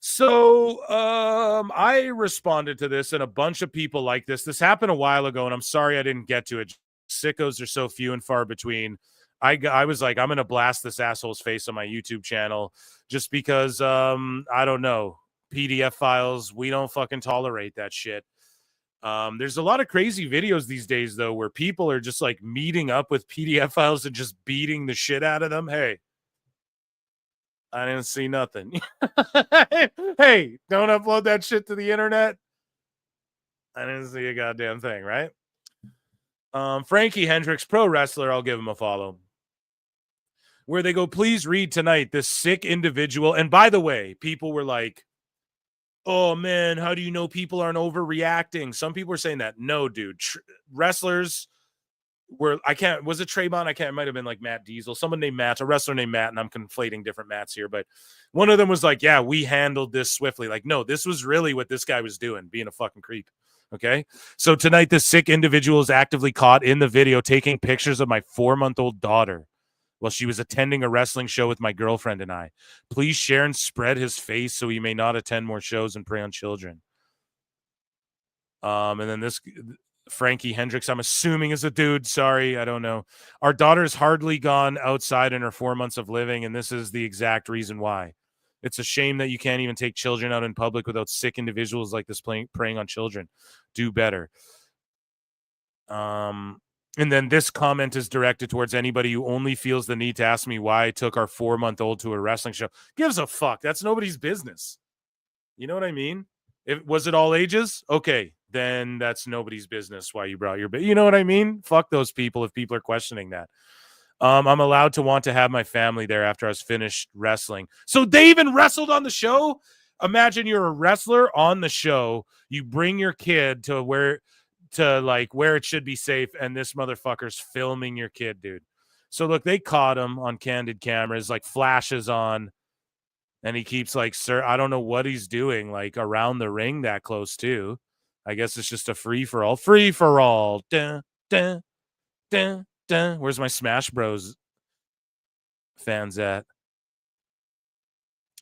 Speaker 1: So I responded to this, and a bunch of people like this. This happened a while ago, and I'm sorry I didn't get to it. Sickos are so few and far between. I was like, I'm going to blast this asshole's face on my YouTube channel just because, I don't know, PDF files, we don't fucking tolerate that shit. There's a lot of crazy videos these days, though, where people are just like meeting up with PDF files and just beating the shit out of them. Hey, I didn't see nothing. Hey, don't upload that shit to the internet. I didn't see a goddamn thing, right? Frankie Hendricks, pro wrestler, I'll give him a follow. Where they go, please read tonight, this sick individual. And by the way, people were like, oh man, how do you know people aren't overreacting? Some people were saying that. No, dude. Wrestlers were, was it Trayvon? It might have been like Matt Diesel. Someone named Matt, a wrestler named Matt, and I'm conflating different Matts here. But one of them was like, yeah, we handled this swiftly. Like, no, this was really what this guy was doing, being a fucking creep. Okay, so tonight this sick individual is actively caught in the video taking pictures of my 4-month-old daughter while she was attending a wrestling show with my girlfriend and I. Please share and spread his face so he may not attend more shows and prey on children. And then this Frankie Hendricks, I'm assuming is a dude. Sorry, I don't know. Our daughter's hardly gone outside in her 4 months of living, and this is the exact reason why. It's a shame that you can't even take children out in public without sick individuals like this preying on children. Do better. And then this comment is directed towards anybody who only feels the need to ask me why I took our 4-month-old to a wrestling show. Gives a fuck. That's nobody's business. You know what I mean? Was it all ages? Okay, then that's nobody's business why you brought your... You know what I mean? Fuck those people if people are questioning that. I'm allowed to want to have my family there after I was finished wrestling. So they even wrestled on the show? Imagine you're a wrestler on the show. You bring your kid to where it should be safe, and this motherfucker's filming your kid, dude. So look, they caught him on candid cameras, like flashes on, and he keeps like, sir, I don't know what he's doing, like around the ring that close too. I guess it's just a free for all. Dun, dun, dun. Where's my Smash Bros fans at?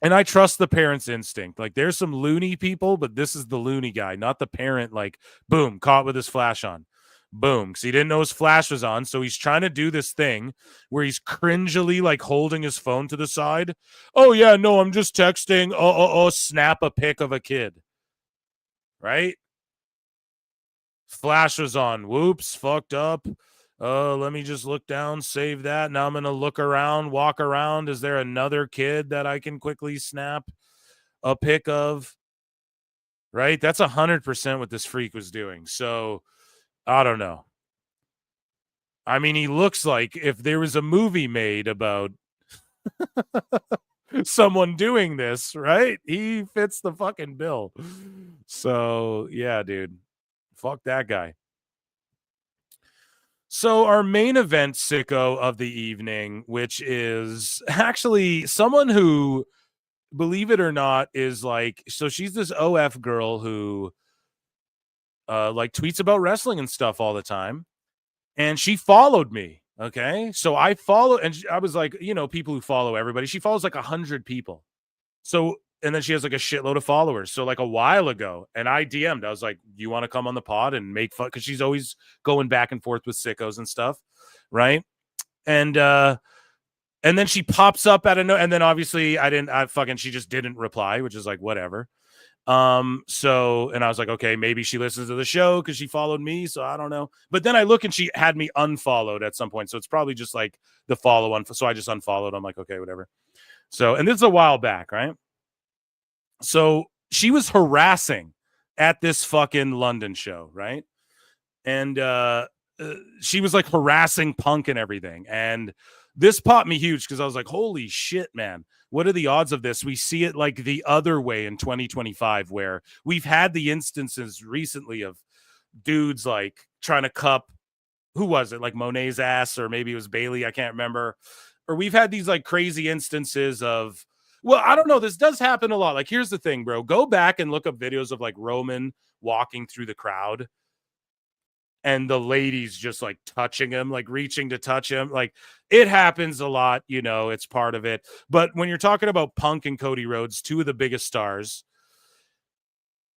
Speaker 1: And I trust the parent's instinct. Like, there's some loony people, but this is the loony guy, not the parent. Like, boom, caught with his flash on. Boom, because he didn't know his flash was on. So he's trying to do this thing where he's cringily like holding his phone to the side. Oh yeah, no, I'm just texting. Snap a pic of a kid. Right? Flash was on. Whoops, fucked up. Let me just look down, save that. Now I'm going to look around, walk around. Is there another kid that I can quickly snap a pic of? Right? That's 100% what this freak was doing. So, I don't know. I mean, he looks like if there was a movie made about someone doing this, right? He fits the fucking bill. So, yeah, dude. Fuck that guy. So our main event, sicko, of the evening, which is actually someone who, believe it or not, is like, so she's this OF girl who like tweets about wrestling and stuff all the time. And she followed me. Okay. So I follow, and I was like, you know, people who follow everybody, she follows like 100 people. So, and then she has like a shitload of followers. So like a while ago, and I DM'd, I was like, you want to come on the pod and make fun? Cause she's always going back and forth with Sickos and stuff. Right. And then she pops up out of no, and then obviously she just didn't reply, which is like, whatever. So, and I was like, okay, maybe she listens to the show because she followed me. So I don't know. But then I look and she had me unfollowed at some point. So it's probably just like the follow on. So I just unfollowed. I'm like, okay, whatever. So, and this is a while back, right? So she was harassing at this fucking London show, right? And she was like harassing Punk and everything. And this popped me huge because I was like, holy shit, man. What are the odds of this? We see it like the other way in 2025, where we've had the instances recently of dudes like trying to cup, who was it? Like Monet's ass, or maybe it was Bailey. I can't remember. Or we've had these like crazy instances of, well, I don't know. This does happen a lot. Like, here's the thing, bro. Go back and look up videos of like Roman walking through the crowd and the ladies just like touching him, like reaching to touch him. Like, it happens a lot, you know, it's part of it. But when you're talking about Punk and Cody Rhodes, two of the biggest stars,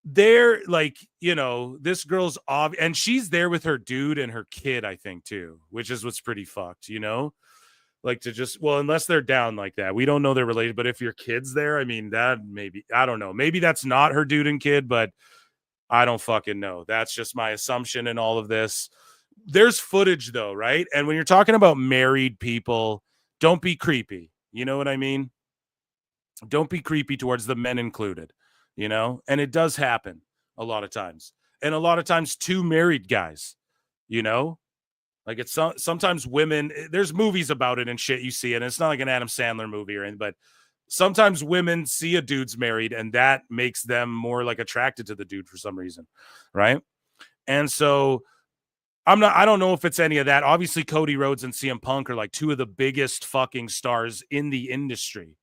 Speaker 1: they're like, you know, this girl's and she's there with her dude and her kid, I think, too, which is what's pretty fucked, you know? Like, to just, well, unless they're down like that, we don't know they're related. But if your kid's there, I mean, that maybe, I don't know, maybe that's not her dude and kid, but I don't fucking know. That's just my assumption in all of this. There's footage though, right? And when you're talking about married people, don't be creepy. You know what I mean? Don't be creepy towards the men included, you know? And it does happen a lot of times. And a lot of times two married guys, you know? Like, it's sometimes women, there's movies about it and shit you see, and it's not like an Adam Sandler movie or anything, but sometimes women see a dude's married and that makes them more like attracted to the dude for some reason. Right. And so I don't know if it's any of that. Obviously, Cody Rhodes and CM Punk are like two of the biggest fucking stars in the industry.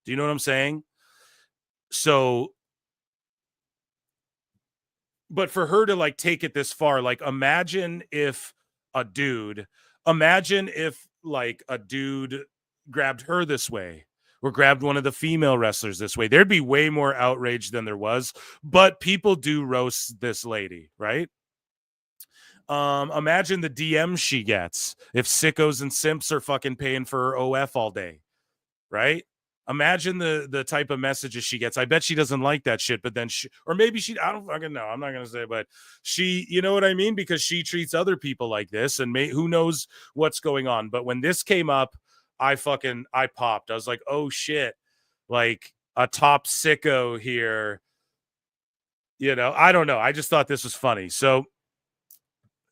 Speaker 1: Do you know what I'm saying? So, but for her to like take it this far, like imagine if like a dude grabbed her this way, or grabbed one of the female wrestlers this way, there'd be way more outrage than there was. But people do roast this lady, right? Imagine the DM she gets if Sickos and simps are fucking paying for her OF all day, right? Imagine the type of messages she gets. I bet she doesn't like that shit, but then or maybe she, I don't fucking know. I'm not going to say, but she, you know what I mean? Because she treats other people like this, and who knows what's going on. But when this came up, I popped. I was like, oh shit, like a top sicko here. You know, I don't know. I just thought this was funny. So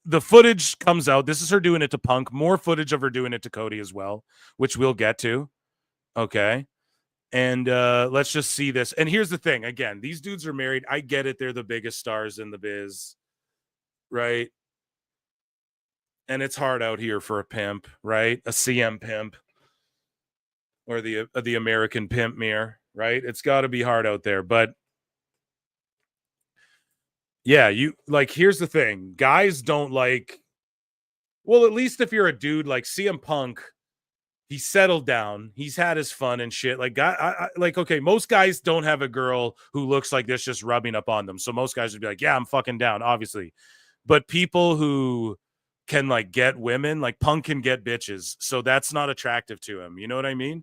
Speaker 1: the footage comes out. This is her doing it to Punk. More footage of her doing it to Cody as well, which we'll get to. Okay. And let's just see this. And here's the thing. Again, these dudes are married. I get it. They're the biggest stars in the biz. Right. And it's hard out here for a pimp, right? A CM pimp. Or the American pimp mirror, right? It's got to be hard out there. But yeah, you like, here's the thing. Guys don't like, well, at least if you're a dude like CM Punk, he settled down. He's had his fun and shit. Like, okay, most guys don't have a girl who looks like this just rubbing up on them. So most guys would be like, yeah, I'm fucking down, obviously. But people who can like get women, like Punk can get bitches. So that's not attractive to him. You know what I mean?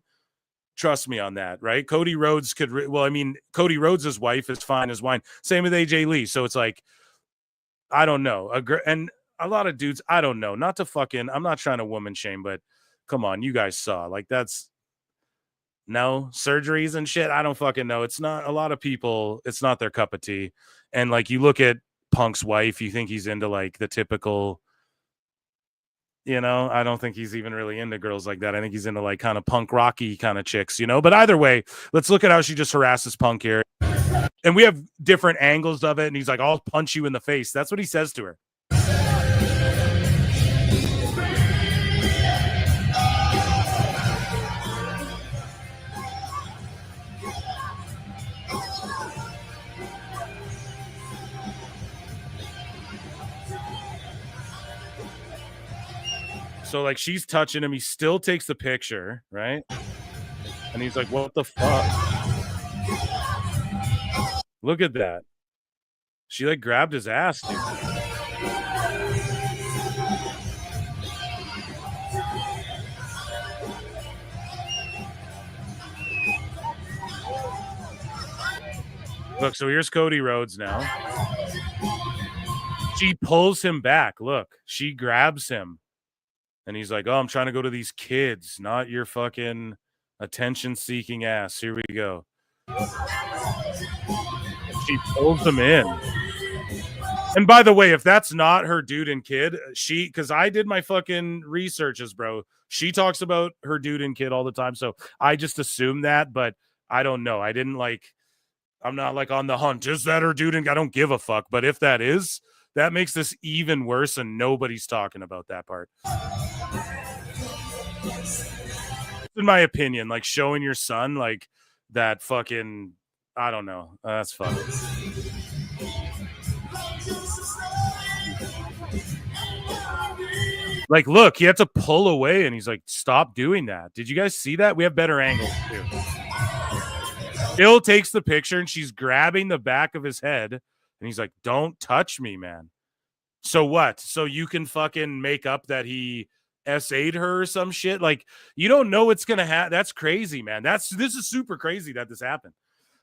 Speaker 1: Trust me on that, right? Cody Rhodes Cody Rhodes' wife is fine as wine. Same with AJ Lee. So it's like, I don't know. And a lot of dudes, I don't know. Not to fucking, I'm not trying to woman shame, but come on, you guys saw. Like, that's, no, surgeries and shit. I don't fucking know. It's not, a lot of people, it's not their cup of tea. And like, you look at Punk's wife, you think he's into like the typical, you know, I don't think he's even really into girls like that. I think he's into like kind of punk rocky kind of chicks, you know. But either way, let's look at how she just harasses Punk here. And we have different angles of it. And he's like, I'll punch you in the face. That's what he says to her. So like she's touching him. He still takes the picture, right? And he's like, what the fuck? Look at that. She like grabbed his ass, dude. Look, so here's Cody Rhodes now. She pulls him back. Look, she grabs him. And he's like, oh, I'm trying to go to these kids, not your fucking attention-seeking ass. Here we go. She pulls him in. And by the way, if that's not her dude and kid, because I did my fucking researches, bro. She talks about her dude and kid all the time. So I just assume that, but I don't know. I'm not like on the hunt. Is that her dude? And I don't give a fuck. But if that is, that makes this even worse. And nobody's talking about that part. In my opinion, like showing your son like that fucking, I don't know. That's fucking. Like, look, he had to pull away and he's like, stop doing that. Did you guys see that? We have better angles too. Bill takes the picture and she's grabbing the back of his head and he's like, don't touch me, man. So what? So you can fucking make up that he SA'd her or some shit? Like, you don't know what's gonna happen. That's crazy, man. This is super crazy that this happened.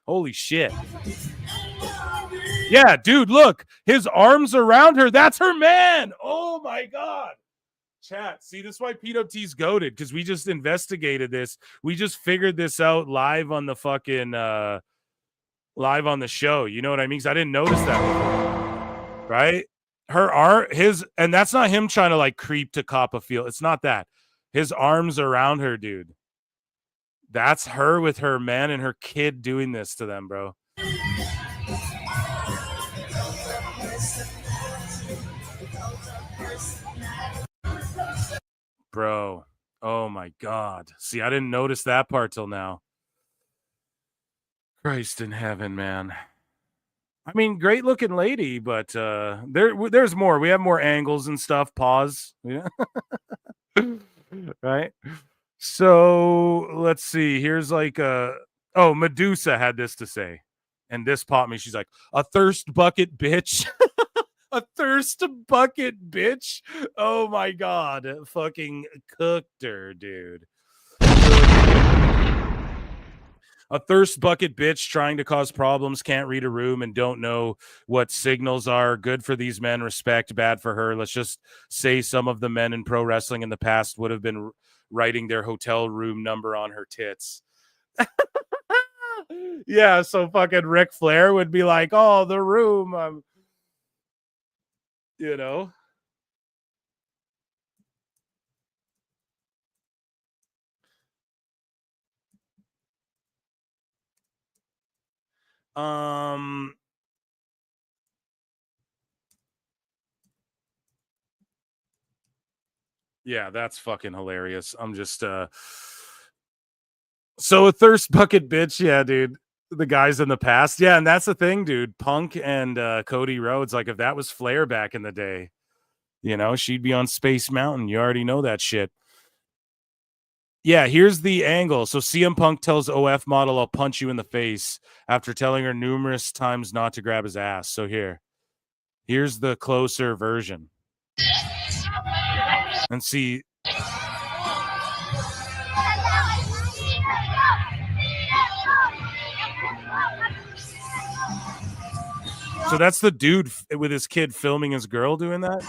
Speaker 1: Holy shit. Yeah, dude, look. His arms around her. That's her man. Oh my God. Chat, see, this is why PWT's goated, because we just investigated this. We just figured this out live on the fucking live on the show. You know what I mean? Because I didn't notice that before. Right? Her arm, and that's not him trying to like creep to cop a feel. It's not that. His arms around her, dude. That's her with her man and her kid doing this to them, bro. Bro, oh my God. See, I didn't notice that part till now. Christ in heaven, man. I mean, great looking lady, but there's more. We have more angles and stuff. Pause. Yeah. Right? So let's see. Here's like Medusa had this to say. And this popped me. She's like, a thirst bucket bitch. A thirst bucket bitch. Oh my God. Fucking cooked her, dude. A thirst bucket bitch trying to cause problems, can't read a room and don't know what signals are. Good for these men, respect, bad for her. Let's just say some of the men in pro wrestling in the past would have been writing their hotel room number on her tits. Yeah, so fucking Ric Flair would be like, oh, the room. You know? Yeah, that's fucking hilarious. I'm just so a thirst bucket bitch, yeah, dude. The guys in the past. Yeah, and that's the thing, dude. Punk and Cody Rhodes, like if that was Flair back in the day, you know, she'd be on Space Mountain. You already know that shit. Yeah, here's the angle. So CM Punk tells OF model, I'll punch you in the face after telling her numerous times not to grab his ass. So here's the closer version. And see. So that's the dude with his kid filming his girl doing that?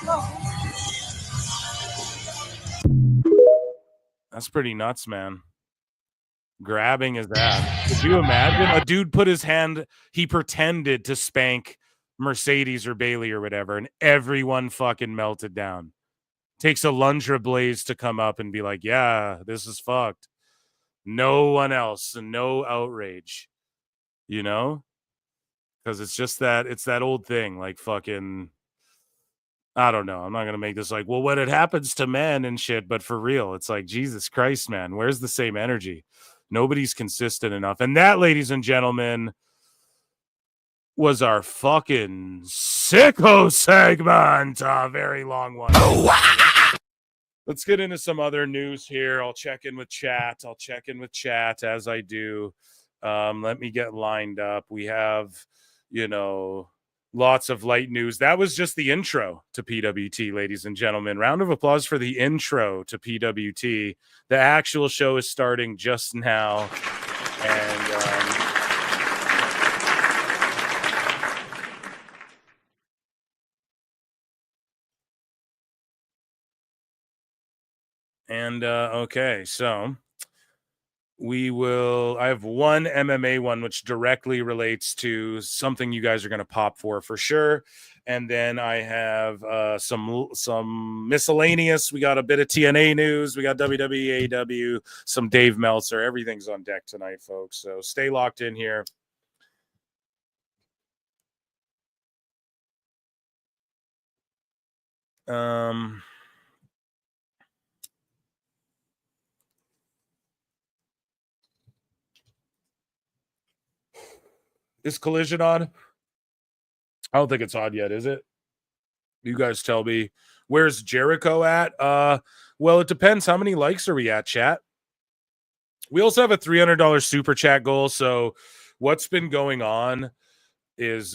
Speaker 1: That's pretty nuts, man. Grabbing his ass. Could you imagine? A dude put his hand, he pretended to spank Mercedes or Bailey or whatever, and everyone fucking melted down. Takes a Lundra Blaze to come up and be like, yeah, this is fucked. No one else and no outrage. You know? Because it's just that, it's that old thing, like fucking, I don't know. I'm not going to make this like, well, when it happens to men and shit, but for real, it's like, Jesus Christ, man, where's the same energy? Nobody's consistent enough. And that, ladies and gentlemen, was our fucking Sickos segment. A very long one. let's get into some other news here. I'll check in with chat. As I do. Let me get lined up. We have, lots of light news. That was just the intro to PWT, ladies and gentlemen. Round of applause for the intro to PWT. The actual show is starting just now. Okay, so I have one MMA one which directly relates to something you guys are going to pop for sure, and then I have some miscellaneous. We got a bit of TNA news, we got WWE, AEW, some Dave Meltzer. Everything's on deck tonight, folks, so stay locked in here. Is Collision on? I don't think it's on yet, is it? You guys tell me. Where's Jericho at? Well, it depends. How many likes are we at, chat? We also have a $300 super chat goal. So what's been going on is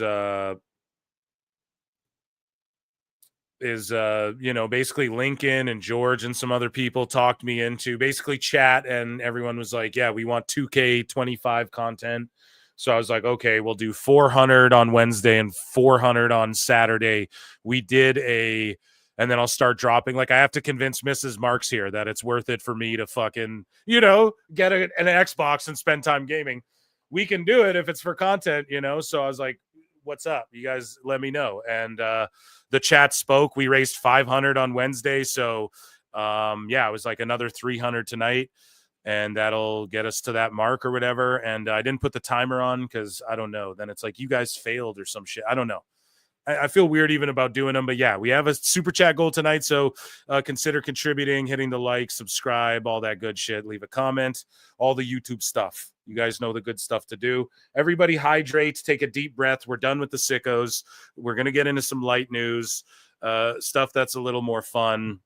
Speaker 1: basically Lincoln and George and some other people talked me into basically chat, and everyone was like, yeah, we want 2K25 content. So I was like, okay, we'll do 400 on Wednesday and 400 on Saturday. We did and then I'll start dropping. Like, I have to convince Mrs. Marks here that it's worth it for me to fucking, get an Xbox and spend time gaming. We can do it if it's for content, So I was like, what's up? You guys let me know. And the chat spoke. We raised 500 on Wednesday. So it was like another 300 tonight. And that'll get us to that mark or whatever. And I didn't put the timer on because I don't know. Then it's like you guys failed or some shit. I don't know. I feel weird even about doing them. But yeah, we have a super chat goal tonight. So consider contributing, hitting the like, subscribe, all that good shit. Leave a comment, all the YouTube stuff. You guys know the good stuff to do. Everybody hydrate, take a deep breath. We're done with the sickos. We're going to get into some light news, stuff that's a little more fun.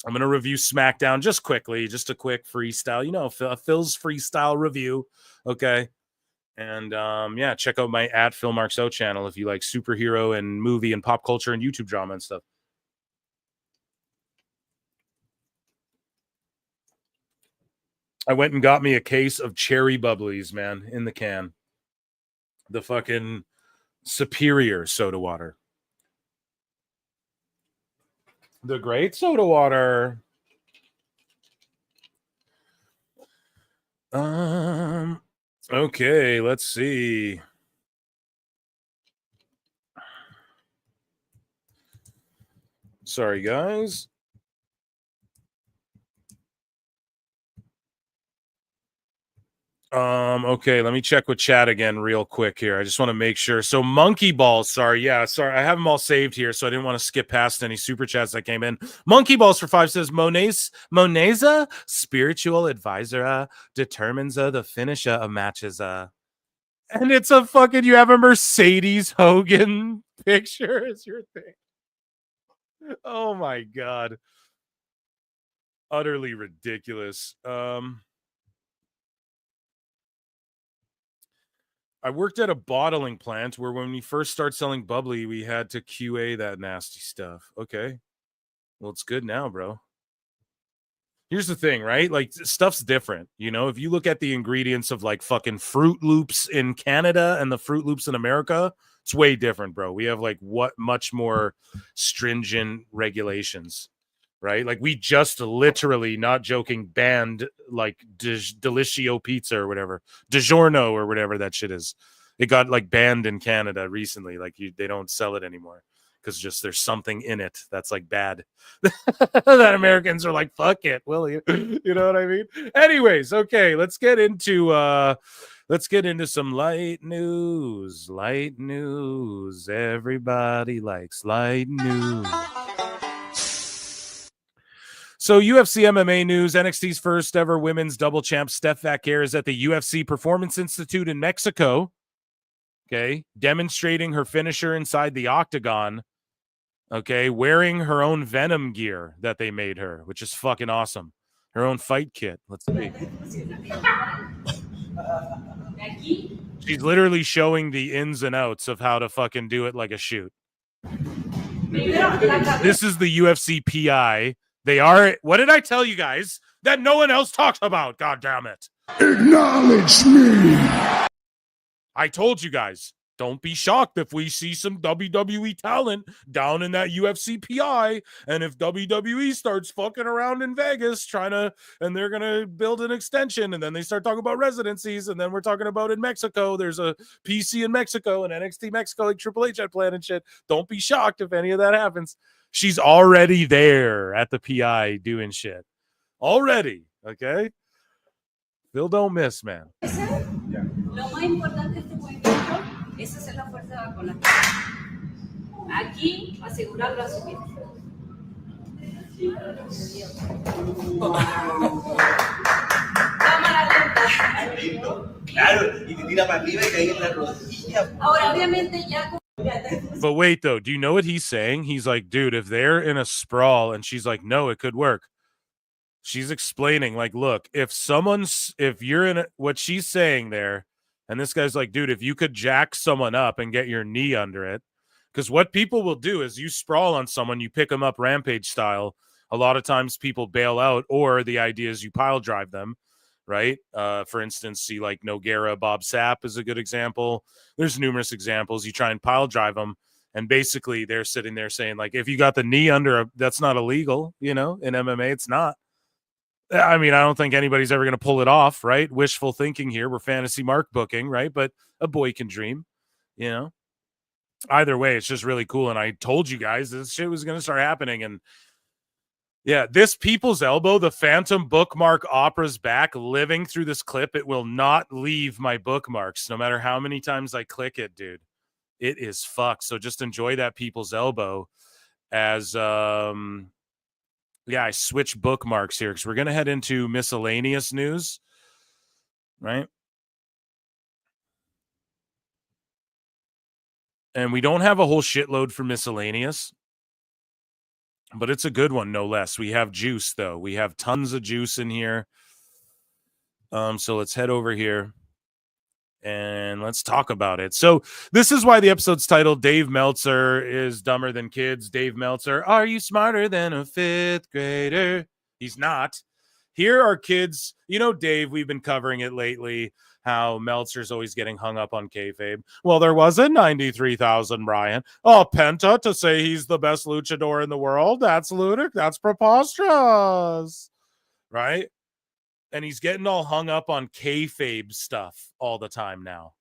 Speaker 1: I'm going to review SmackDown just quickly, just a quick freestyle, Phil's freestyle review. Okay. And check out my @PhilMarkso channel if you like superhero and movie and pop culture and YouTube drama and stuff. I went and got me a case of cherry bubblies, man, in the can. The fucking superior soda water. The great soda water. Okay, let's see. Sorry, guys. Okay, let me check with chat again real quick here. I just want to make sure. So Monkey Balls, sorry. I have them all saved here, so I didn't want to skip past any super chats that came in. Monkey Balls for 5 says Moneza, spiritual advisor, determines the finisher of matches. And it's a fucking, you have a Mercedes Hogan picture as your thing. Oh my God. Utterly ridiculous. I worked at a bottling plant where when we first start selling bubbly, we had to QA that nasty stuff. Okay. Well, it's good now, bro. Here's the thing, right? Like, stuff's different. If you look at the ingredients of like fucking Fruit Loops in Canada and the Fruit Loops in America, it's way different, bro. We have like much more stringent regulations. Right? Like, we just literally, not joking, banned like Delicious Pizza or whatever, DiGiorno or whatever that shit is. It got like banned in Canada recently. Like, they don't sell it anymore because just there's something in it that's like bad that Americans are like, fuck it, will you? You know what I mean? Anyways, okay, let's get into some light news. Light news. Everybody likes light news. So UFC MMA news, NXT's first ever women's double champ Steph Vaquer is at the UFC Performance Institute in Mexico, okay, demonstrating her finisher inside the octagon. Okay, wearing her own Venom gear that they made her, which is fucking awesome. Her own fight kit. Let's see. She's literally showing the ins and outs of how to fucking do it like a shoot. This is the UFC PI. They are. What did I tell you guys that no one else talks about? God damn it.
Speaker 4: Acknowledge me.
Speaker 1: I told you guys. Don't be shocked if we see some WWE talent down in that UFC PI. And if WWE starts fucking around in Vegas and they're going to build an extension, and then they start talking about residencies, and then we're talking about in Mexico, there's a PC in Mexico and NXT Mexico, like Triple H had planned and shit. Don't be shocked if any of that happens. She's already there at the PI doing shit. Already, okay? Phil, don't miss, man.
Speaker 14: Lo más importante de este movimiento es hacer la fuerza con las piernas. Aquí, asegurarlo a subir. Cámara lenta.
Speaker 15: Claro, y te tira para arriba y cae en la rodilla.
Speaker 14: Ahora, obviamente, ya.
Speaker 1: But wait, though, do you know what he's saying? He's like, dude, if they're in a sprawl, and she's like, no, it could work. She's explaining, like, look, if you're in what she's saying there, and this guy's like, dude, if you could jack someone up and get your knee under it, because what people will do is you sprawl on someone, you pick them up Rampage style. A lot of times people bail out, or the idea is you pile drive them, right? For instance, see like Nogueira, Bob Sapp is a good example. There's numerous examples. You try and pile drive them, and basically they're sitting there saying, like, if you got the knee under, that's not illegal, in MMA, it's not. I mean, I don't think anybody's ever going to pull it off, right? Wishful thinking here. We're fantasy mark booking, right? But a boy can dream, Either way, it's just really cool. And I told you guys this shit was going to start happening. And yeah, this people's elbow, the Phantom bookmark opera's back, living through this clip. It will not leave my bookmarks, no matter how many times I click it, dude. It is fucked. So just enjoy that people's elbow as, I switch bookmarks here because we're going to head into miscellaneous news, right? And we don't have a whole shitload for miscellaneous, but it's a good one, no less. We have juice, though. We have tons of juice in here. So let's head over here and let's talk about it. So this is why the episode's titled Dave Meltzer is Dumber Than Kids. Dave Meltzer, are you smarter than a fifth grader? He's not. Here are kids. Dave, we've been covering it lately, how Meltzer's always getting hung up on kayfabe. Well, there was a 93,000, Brian. Oh, Penta to say he's the best luchador in the world. That's ludicrous. That's preposterous. Right? And he's getting all hung up on kayfabe stuff all the time now.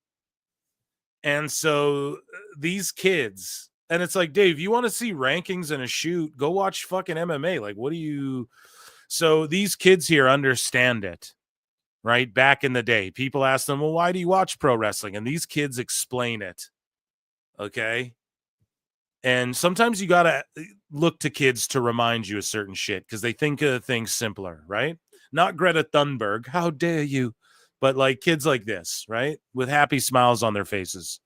Speaker 1: And so these kids, and it's like, Dave, you want to see rankings in a shoot? Go watch fucking MMA. Like, what do you... So these kids here understand it, right? Back in the day, people ask them, well, why do you watch pro wrestling? And these kids explain it, okay? And sometimes you got to look to kids to remind you of certain shit because they think of things simpler, right? Not Greta Thunberg, how dare you? But like kids like this, right? With happy smiles on their faces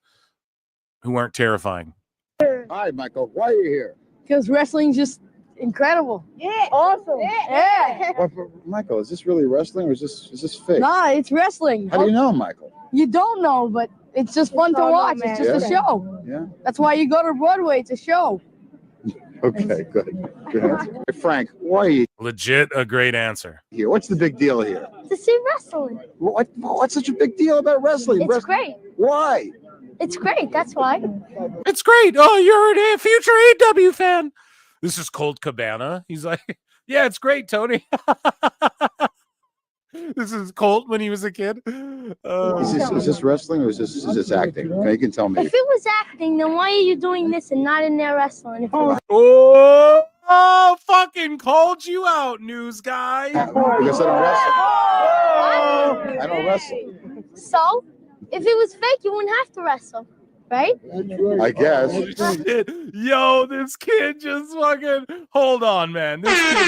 Speaker 1: who aren't terrifying.
Speaker 16: Hi, Michael. Why are you here?
Speaker 17: Because wrestling's just incredible. Yeah. Awesome. Yeah.
Speaker 16: Michael, is this really wrestling or is this fake?
Speaker 17: Nah, it's wrestling.
Speaker 16: How do you know, Michael?
Speaker 17: You don't know, but it's just fun to watch. It's just a show.
Speaker 16: Yeah.
Speaker 17: That's why you go to Broadway. It's a show.
Speaker 16: Okay, good answer. Hey, Frank, why are you
Speaker 1: legit a great answer
Speaker 16: here? What's the big deal here?
Speaker 2: To see wrestling.
Speaker 16: What's such a big deal about wrestling?
Speaker 2: It's great.
Speaker 16: Why?
Speaker 2: It's great. That's why.
Speaker 1: It's great. Oh, you're a future AW fan. This is Colt Cabana. He's like, yeah, it's great, Tony. This is Colt when he was a kid.
Speaker 16: Is this wrestling or is this acting? Okay, you can tell me.
Speaker 2: If it was acting, then why are you doing this and not in there wrestling?
Speaker 1: Oh, fucking called you out, news guy.
Speaker 16: Because I don't wrestle. I don't wrestle.
Speaker 2: So, if it was fake, you wouldn't have to wrestle, right?
Speaker 16: I guess.
Speaker 1: Yo, this kid just fucking... Hold on, man. This kid...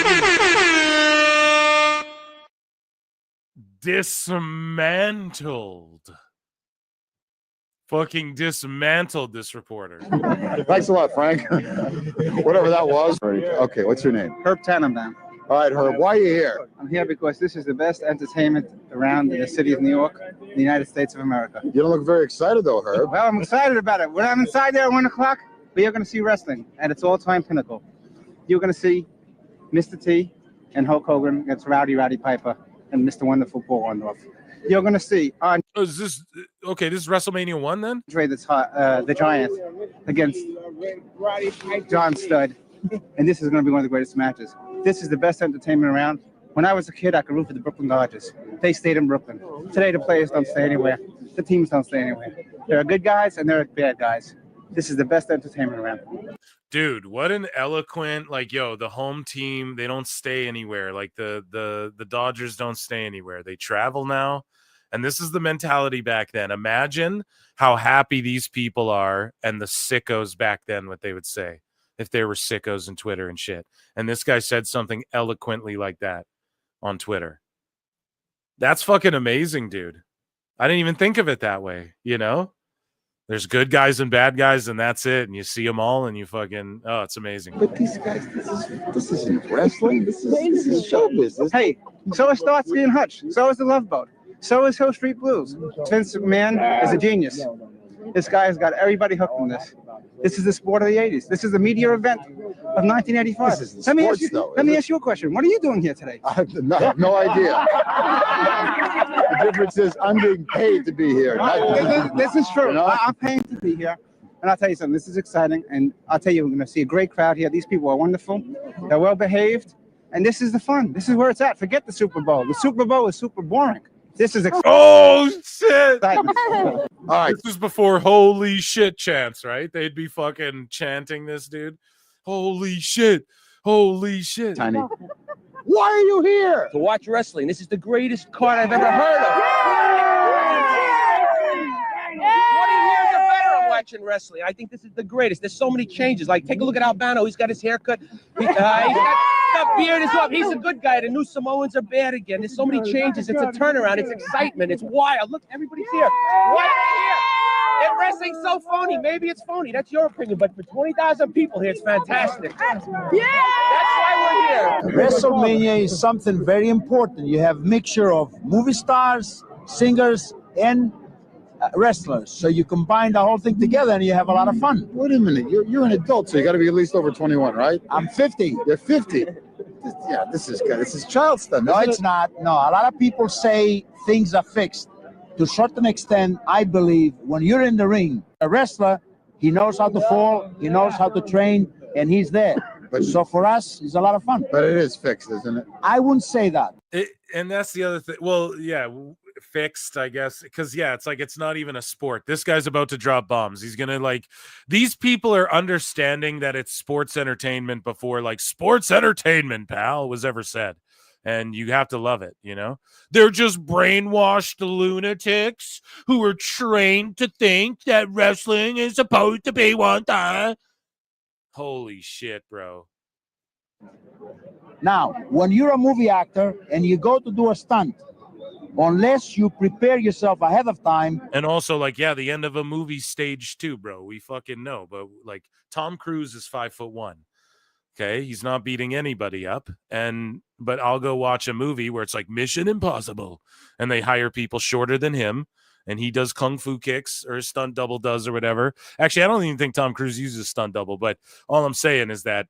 Speaker 1: dismantled fucking dismantled this reporter.
Speaker 16: Thanks a lot, Frank. Whatever that was. Okay, what's your name?
Speaker 18: Herb Tannenbaum.
Speaker 16: All right, Herb, why are you here?
Speaker 18: I'm here because this is the best entertainment around in the city of New York, the United States of America.
Speaker 16: You don't look very excited, though, Herb.
Speaker 18: Well, I'm excited about it. When I'm inside there at 1 o'clock, we are going to see wrestling at its all-time pinnacle. You're going to see Mr. T and Hulk Hogan against Rowdy Piper and Mr. Wonderful Paul Orndorff. You're going to see on
Speaker 1: is this okay? This is WrestleMania 1 then?
Speaker 18: Andre the Giant against John Studd, and this is going to be one of the greatest matches. This is the best entertainment around. When I was a kid, I could root for the Brooklyn Dodgers. They stayed in Brooklyn. Today, the players don't stay anywhere. The teams don't stay anywhere. There are good guys and there are bad guys. This is the best entertainment around.
Speaker 1: Dude, what an eloquent, like, yo, the home team, they don't stay anywhere. Like the Dodgers don't stay anywhere. They travel now. And this is the mentality back then. Imagine how happy these people are and the sickos back then, what they would say if they were sickos in Twitter and shit. And this guy said something eloquently like that on Twitter. That's fucking amazing, dude. I didn't even think of it that way, you know? There's good guys and bad guys, and that's it. And you see them all, and you fucking, oh, it's amazing.
Speaker 16: But these guys, this isn't wrestling. This is show business.
Speaker 18: Hey, so is Starsky and Hutch. So is the Love Boat. So is Hill Street Blues. Vince McMahon is a genius. This guy has got everybody hooked on this. This is the sport of the 80s. This is the media event of 1985. Let me ask you a question. What are you doing here today?
Speaker 16: I have no idea. The difference is I'm being paid to be here.
Speaker 18: This is true.
Speaker 16: You know?
Speaker 18: I'm paying to be here. And I'll tell you something. This is exciting. And I'll tell you, we're going to see a great crowd here. These people are wonderful. They're well behaved. And this is the fun. This is where it's at. Forget the Super Bowl. The Super Bowl is super boring. This is
Speaker 1: oh shit!
Speaker 16: All right,
Speaker 1: this is before holy shit chants, right? They'd be fucking chanting this, dude. Holy shit! Holy shit!
Speaker 16: Tiny. Why are you here?
Speaker 19: To watch wrestling. This is the greatest card I've ever heard of. 20 years or better I'm watching wrestling. I think this is the greatest. There's so many changes. Like, take a look at Albano. He's got his haircut. He's got beard is up. He's a good guy. The new Samoans are bad again. There's so many changes. It's a turnaround. It's excitement. It's wild. Look, everybody's here. Why are they here? And wrestling's so phony. Maybe it's phony. That's your opinion. But for 20,000 people here, it's fantastic. Yeah! That's why we're here.
Speaker 20: WrestleMania is something very important. You have mixture of movie stars, singers, and wrestlers. So you combine the whole thing together and you have a lot of fun.
Speaker 16: Wait a minute. You're an adult, so you got to be at least over 21, right?
Speaker 20: I'm 50.
Speaker 16: You're 50. Yeah, this is good. This is child stuff.
Speaker 20: No, it's not. No, a lot of people say things are fixed. To a certain extent, I believe when you're in the ring, a wrestler, he knows how to fall, he knows how to train, and he's there. But so for us, it's a lot of fun.
Speaker 16: But it is fixed, isn't it?
Speaker 20: I wouldn't say that.
Speaker 1: And that's the other thing. Well, yeah, fixed, I guess, because yeah, it's like it's not even a sport. This guy's about to drop bombs. He's gonna like these people are understanding that it's sports entertainment before like sports entertainment, pal, was ever said. And you have to love it, you know? They're just brainwashed lunatics who are trained to think that wrestling is supposed to be one thing. Holy shit, bro.
Speaker 20: Now, when you're a movie actor and you go to do a stunt, unless you prepare yourself ahead of time.
Speaker 1: And also, like, yeah, the end of a movie stage too, bro. We fucking know. But like Tom Cruise is 5'1". Okay, he's not beating anybody up. But I'll go watch a movie where it's like Mission Impossible, and they hire people shorter than him, and he does kung fu kicks or a stunt double does or whatever. Actually, I don't even think Tom Cruise uses stunt double, but all I'm saying is that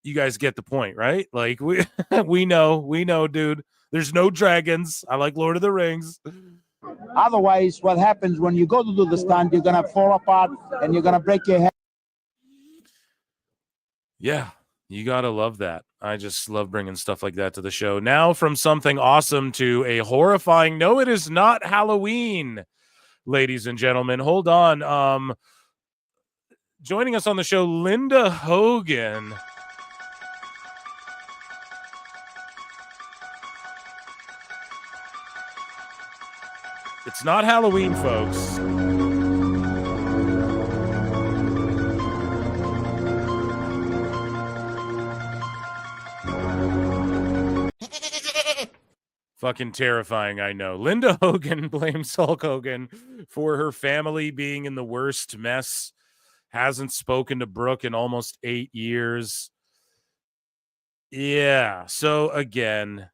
Speaker 1: you guys get the point, right? Like we know, dude. There's no dragons. I like Lord of the Rings.
Speaker 20: Otherwise, what happens when you go to do the stunt, you're gonna fall apart and you're gonna break your head.
Speaker 1: Yeah, you gotta love that. I just love bringing stuff like that to the show. Now from something awesome to a horrifying, no, it is not Halloween, ladies and gentlemen. Hold on. Joining us on the show, Linda Hogan. It's not Halloween, folks. Fucking terrifying, I know. Linda Hogan blames Hulk Hogan for her family being in the worst mess. Hasn't spoken to Brooke in almost 8 years. Yeah, so again,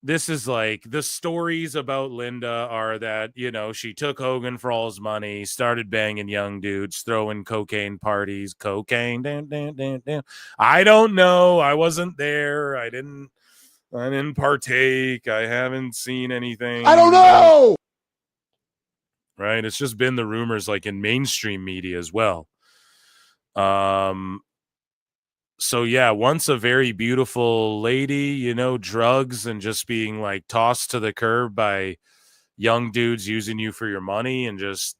Speaker 1: this is like the stories about Linda are that, you know, she took Hogan for all his money, started banging young dudes, throwing cocaine parties, cocaine. Damn. I don't know. I wasn't there. I didn't partake. I haven't seen anything.
Speaker 4: I don't know.
Speaker 1: Right? It's just been the rumors like in mainstream media as well. So yeah, once a very beautiful lady, you know, drugs and just being like tossed to the curb by young dudes using you for your money and just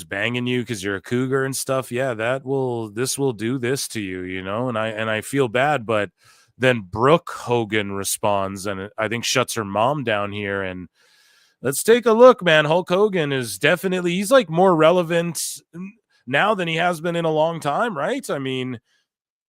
Speaker 1: banging you because you're a cougar and stuff. Yeah, this will do this to you, you know, and I feel bad, but then Brooke Hogan responds and I think shuts her mom down here. And let's take a look, man. Hulk Hogan is definitely, he's like more relevant now than he has been in a long time, right? I mean,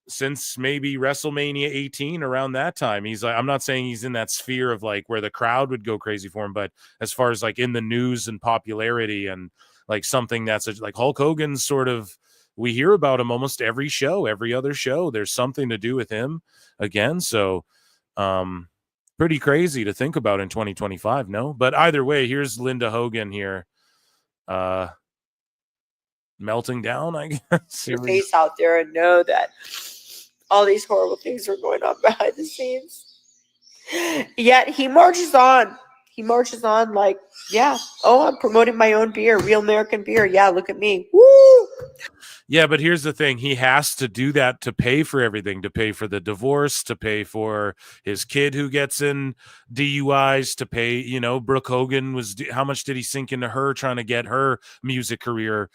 Speaker 1: since maybe WrestleMania 18, around that time. He's like, I'm not saying he's in that sphere of like where the crowd would go crazy for him, but as far as like in the news and popularity and like something that's like Hulk Hogan's sort of, we hear about him almost every show, every other show. There's something to do with him again. So, pretty crazy to think about in 2025, no? But either way, here's Linda Hogan here. Melting down, I guess.
Speaker 21: Your face out there and know that all these horrible things are going on behind the scenes. Yet he marches on. He marches on like, yeah, oh, I'm promoting my own beer, real American beer. Yeah, look at me. Woo!
Speaker 1: Yeah, but here's the thing. He has to do that to pay for everything, to pay for the divorce, to pay for his kid who gets in DUIs, to pay, you know, Brooke Hogan how much did he sink into her trying to get her music career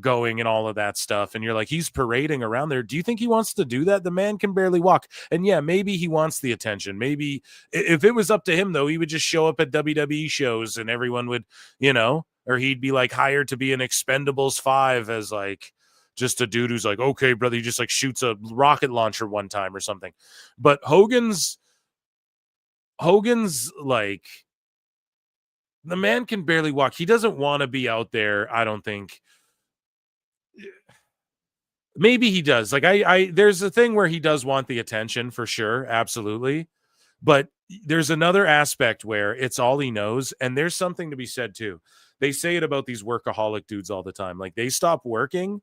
Speaker 1: going and all of that stuff. And you're like, he's parading around there. Do you think he wants to do that? The man can barely walk. And yeah, maybe he wants the attention. Maybe if it was up to him, though, he would just show up at WWE shows and everyone would, you know, or he'd be like hired to be an Expendables 5 as like just a dude who's like, okay, brother, he just like shoots a rocket launcher one time or something. But Hogan's like, the man can barely walk. He doesn't want to be out there, I don't think. Maybe he does. Like there's a thing where he does want the attention for sure. Absolutely. But there's another aspect where it's all he knows. And there's something to be said too. They say it about these workaholic dudes all the time. Like they stop working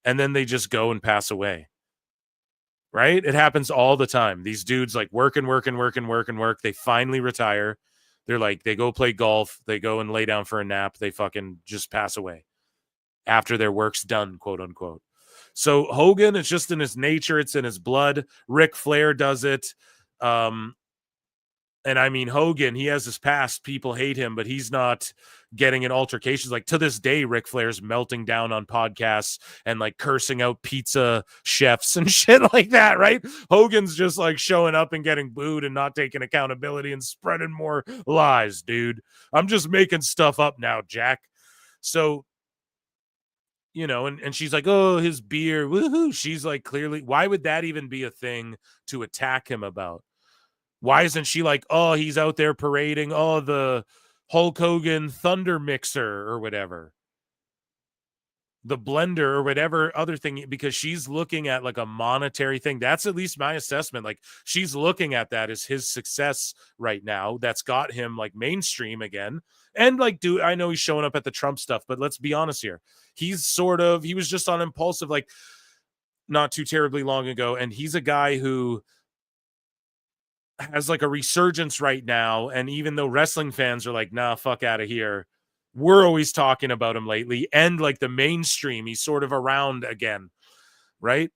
Speaker 1: and then they just go and pass away. Right? It happens all the time. These dudes like work. They finally retire. They're like, they go play golf. They go and lay down for a nap. They fucking just pass away after their work's done, quote unquote. So Hogan, it's just in his nature. It's in his blood. Ric Flair does it. And I mean, Hogan, he has his past. People hate him, but he's not getting in altercations. Like to this day, Ric Flair's melting down on podcasts and like cursing out pizza chefs and shit like that, right? Hogan's just like showing up and getting booed and not taking accountability and spreading more lies, dude. I'm just making stuff up now, Jack. So, you know, and she's like, oh, his beer, woohoo. She's like, clearly, why would that even be a thing to attack him about? Why isn't she like, oh, he's out there parading, oh, the Hulk Hogan Thunder Mixer or whatever, the blender or whatever other thing, because she's looking at like a monetary thing. That's at least my assessment. Like she's looking at that as his success right now. That's got him like mainstream again. And like, dude, I know he's showing up at the Trump stuff, but let's be honest here. He was just on Impulsive like not too terribly long ago. And he's a guy who has like a resurgence right now. And even though wrestling fans are like, nah, fuck out of here, we're always talking about him lately. And like the mainstream, he's sort of around again. Right.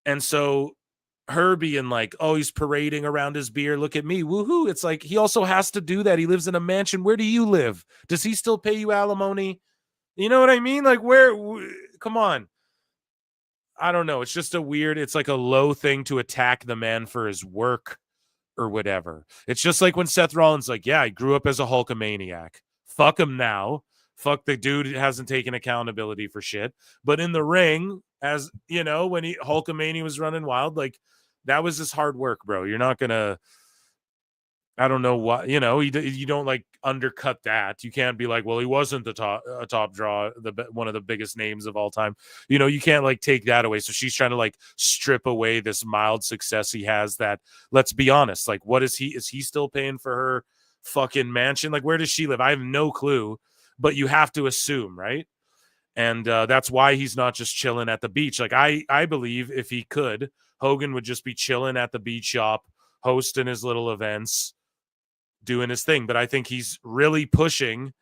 Speaker 1: And so her being like, oh, he's parading around his beer. Look at me. Woohoo. It's like, he also has to do that. He lives in a mansion. Where do you live? Does he still pay you alimony? You know what I mean? Like come on. I don't know. It's just it's like a low thing to attack the man for his work or whatever. It's just like when Seth Rollins like, yeah, I grew up as a Hulkamaniac. Fuck him now. Fuck the dude hasn't taken accountability for shit. But in the ring, as you know, when Hulkamania was running wild, like That was his hard work, bro. You're not gonna. I don't know what, you know, you don't like undercut that. You can't be like, well, he wasn't the top draw, one of the biggest names of all time. You know, you can't like take that away. So she's trying to like strip away this mild success he has that, let's be honest, like what is he still paying for her fucking mansion? Like where does she live? I have no clue, but you have to assume, right? And that's why he's not just chilling at the beach. Like I believe if he could, Hogan would just be chilling at the beach shop, hosting his little events, doing his thing. But I think he's really pushing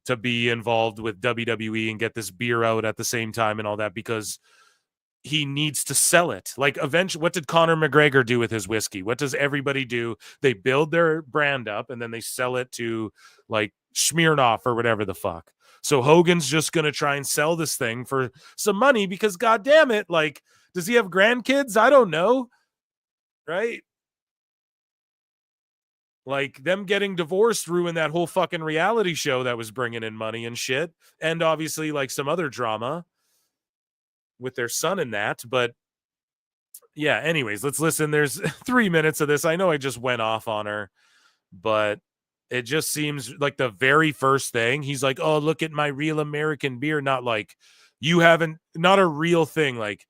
Speaker 1: to be involved with WWE and get this beer out at the same time and all that, because he needs to sell it. Like eventually, what did Conor McGregor do with his whiskey? What does everybody do? They build their brand up and then they sell it to like Smirnoff or whatever the fuck. So Hogan's just going to try and sell this thing for some money because God damn it. Like, does he have grandkids? I don't know. Right? Like them getting divorced ruined that whole fucking reality show that was bringing in money and shit. And obviously like some other drama with their son in that. But yeah, anyways, let's listen. There's 3 minutes of this. I know I just went off on her, but it just seems like the very first thing he's like, oh, look at my real American beer. Not like you haven't, not a real thing. Like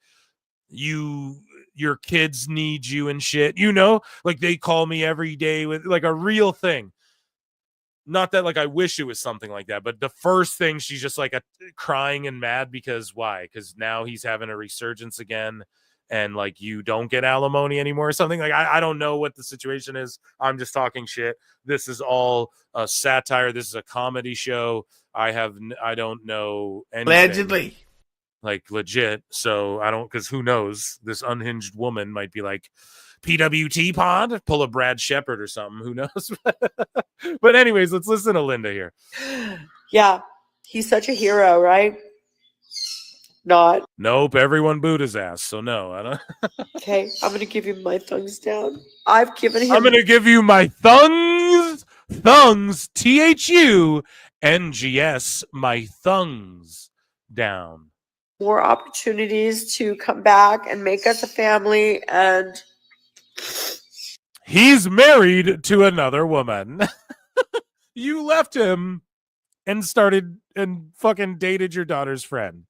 Speaker 1: your kids need you and shit, you know, like they call me every day with like a real thing. Not that like I wish it was something like that, but the first thing she's just like crying and mad because why? Because now he's having a resurgence again and like you don't get alimony anymore or something. Like I don't know what the situation is. I'm just talking shit. This is all a satire. This is a comedy show. I don't know anything.
Speaker 5: Allegedly.
Speaker 1: Like legit. So I don't, because who knows? This unhinged woman might be like, PWT pod, pull a Brad Shepard or something. Who knows? But anyways, let's listen to Linda here.
Speaker 21: Yeah, he's such a hero, right? Not.
Speaker 1: Nope, everyone booed his ass. So no, I don't.
Speaker 21: Okay, I'm gonna give you my thumbs down. I've given him.
Speaker 1: I'm gonna give you my thungs, THUNGS, my thungs down.
Speaker 21: More opportunities to come back and make us a family, and
Speaker 1: he's married to another woman. You left him and started and fucking dated your daughter's friend.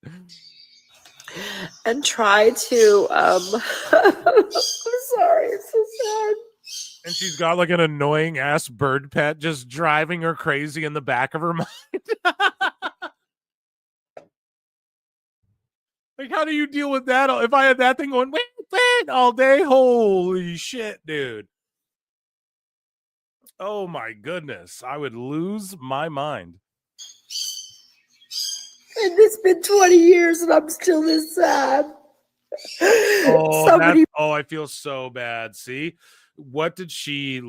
Speaker 21: And try to I'm sorry, it's so sad.
Speaker 1: And she's got like an annoying ass bird pet just driving her crazy in the back of her mind. Like, how do you deal with that? If I had that thing going, wait, all day, holy shit, dude. Oh my goodness. I would lose my mind.
Speaker 21: And it's been 20 years and I'm still this sad.
Speaker 1: Oh, I feel so bad. See, she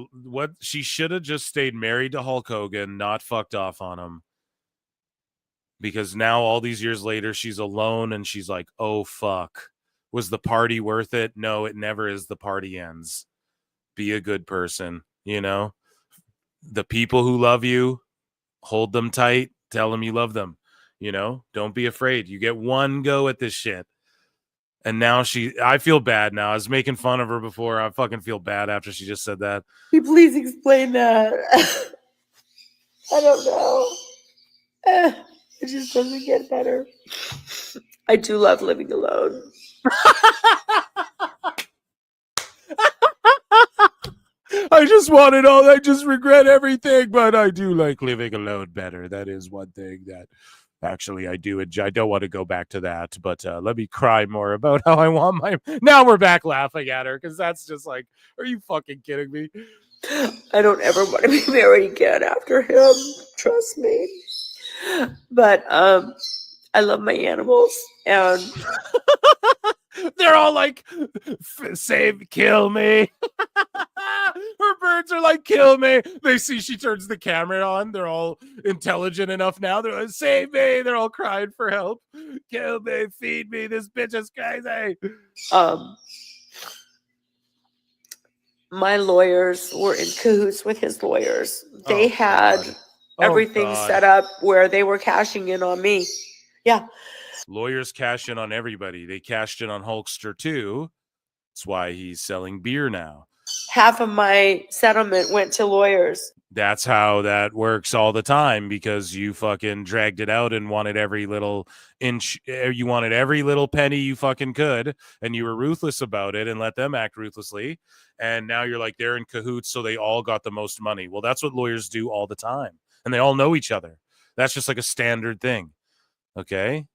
Speaker 1: should have just stayed married to Hulk Hogan, not fucked off on him. Because now all these years later, she's alone and she's like, oh, fuck. Was the party worth it? No, it never is. The party ends. Be a good person, you know? The people who love you, hold them tight. Tell them you love them, you know? Don't be afraid. You get one go at this shit. And now I feel bad now. I was making fun of her before. I fucking feel bad after she just said that.
Speaker 21: Can you please explain that? I don't know. It just doesn't get better. I do love living alone.
Speaker 1: I just regret everything, but I do like living alone better. That is one thing that actually I do enjoy. I don't want to go back to that, but let me cry more about how I want my. Now we're back laughing at her because that's just like, are you fucking kidding me?
Speaker 21: I don't ever want to be married again after him. Trust me. But I love my animals, and
Speaker 1: they're all like, kill me. Her birds are like, kill me. They see she turns the camera on. They're all intelligent enough now. They're like, save me. They're all crying for help. Kill me, feed me. This bitch is crazy.
Speaker 21: My lawyers were in cahoots with his lawyers. They had everything set up where they were cashing in on me. Yeah.
Speaker 1: Lawyers cash in on everybody. They cashed in on Hulkster too. That's why he's selling beer now.
Speaker 21: Half of my settlement went to lawyers.
Speaker 1: That's how that works all the time, because you fucking dragged it out and wanted every little inch. You wanted every little penny you fucking could, and you were ruthless about it and let them act ruthlessly. And now you're like, they're in cahoots, so they all got the most money. Well, that's what lawyers do all the time. And they all know each other. That's just like a standard thing. Okay.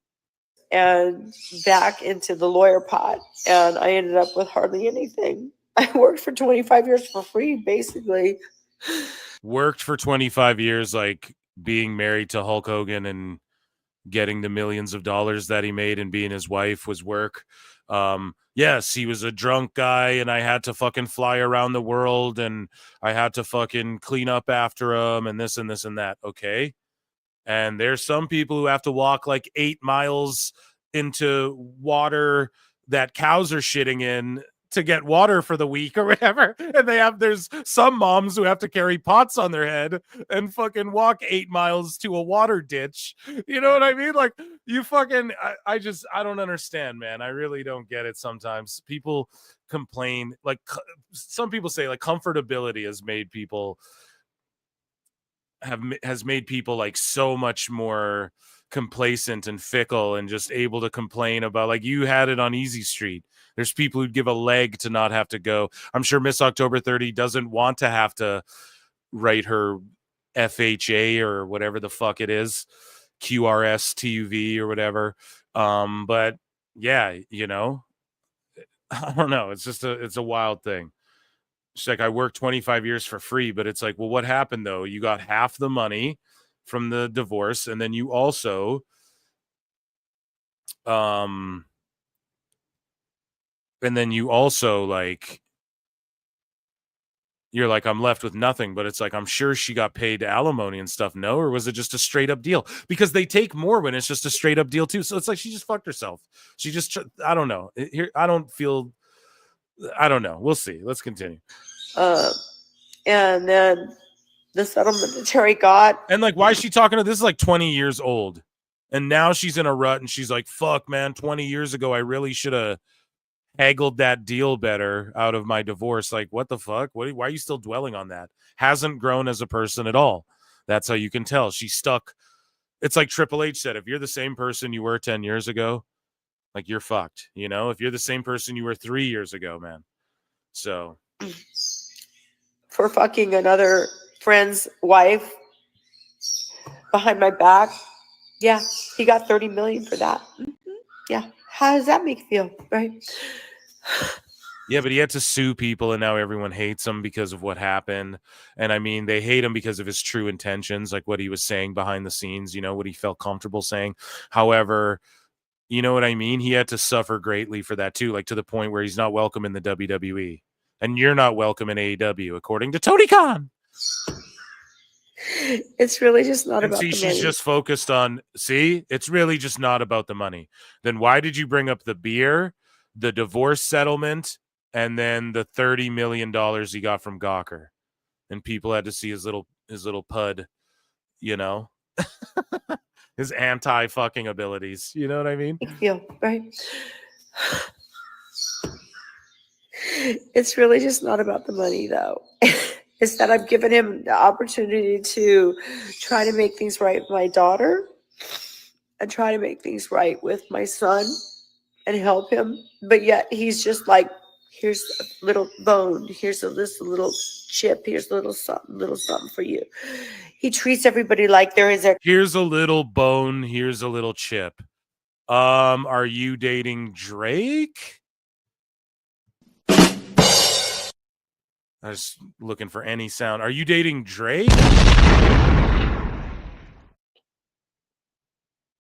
Speaker 21: And back into the lawyer pot. And I ended up with hardly anything. I worked for 25 years for free, basically.
Speaker 1: Worked for 25 years, like being married to Hulk Hogan and getting the millions of dollars that he made and being his wife was work. Yes, he was a drunk guy and I had to fucking fly around the world and I had to fucking clean up after him and this and this and that. Okay. And there's some people who have to walk like 8 miles into water that cows are shitting in to get water for the week or whatever. And there's some moms who have to carry pots on their head and fucking walk 8 miles to a water ditch. You know what I mean? Like, you fucking, I don't understand, man. I really don't get it sometimes. People complain, like, some people say, like, comfortability has made people like so much more complacent and fickle and just able to complain about, like, you had it on Easy Street. There's people who'd give a leg to not have to go. I'm sure Miss October 30 doesn't want to have to write her FHA or whatever the fuck it is, QRS TUV or whatever. But yeah, you know, I don't know. It's a wild thing. She's like, I worked 25 years for free, but it's like, well, what happened though? You got half the money from the divorce, and then you also like, you're like, I'm left with nothing. But it's like, I'm sure she got paid alimony and stuff. No, or was it just a straight up deal? Because they take more when it's just a straight up deal too. So it's like she just fucked herself. She just, I don't know. Here, I don't know. We'll see. Let's continue.
Speaker 21: And then the settlement that Terry got.
Speaker 1: And like, why is she talking to this? Is like 20 years old. And now she's in a rut and she's like, fuck, man, 20 years ago, I really should have haggled that deal better out of my divorce. Like, what the fuck? Why are you still dwelling on that? Hasn't grown as a person at all. That's how you can tell. She's stuck. It's like Triple H said, if you're the same person you were 10 years ago, like, you're fucked. You know, if you're the same person you were 3 years ago, man. So.
Speaker 21: For fucking another friend's wife behind my back. Yeah, he got $30 million for that. Mm-hmm. Yeah, how does that make you feel, right?
Speaker 1: Yeah, but he had to sue people, and now everyone hates him because of what happened. And I mean, they hate him because of his true intentions, like what he was saying behind the scenes, you know, what he felt comfortable saying. However, you know what I mean? He had to suffer greatly for that too, like to the point where he's not welcome in the WWE. And you're not welcome in AEW, according to Tony Khan.
Speaker 21: It's really just not about the money.
Speaker 1: She's just focused on, it's really just not about the money. Then why did you bring up the beer, the divorce settlement, and then the $30 million he got from Gawker? And people had to see his little pud, you know? His anti-fucking abilities. You know what I mean?
Speaker 21: Yeah, right. It's really just not about the money, though. It's that I've given him the opportunity to try to make things right with my daughter and try to make things right with my son and help him. But yet he's just like, here's a little bone, here's this little chip, here's a little something for you. He treats everybody like there is
Speaker 1: here's a little bone, here's a little chip. Are you dating Drake? I was looking for any sound. Are you dating Drake?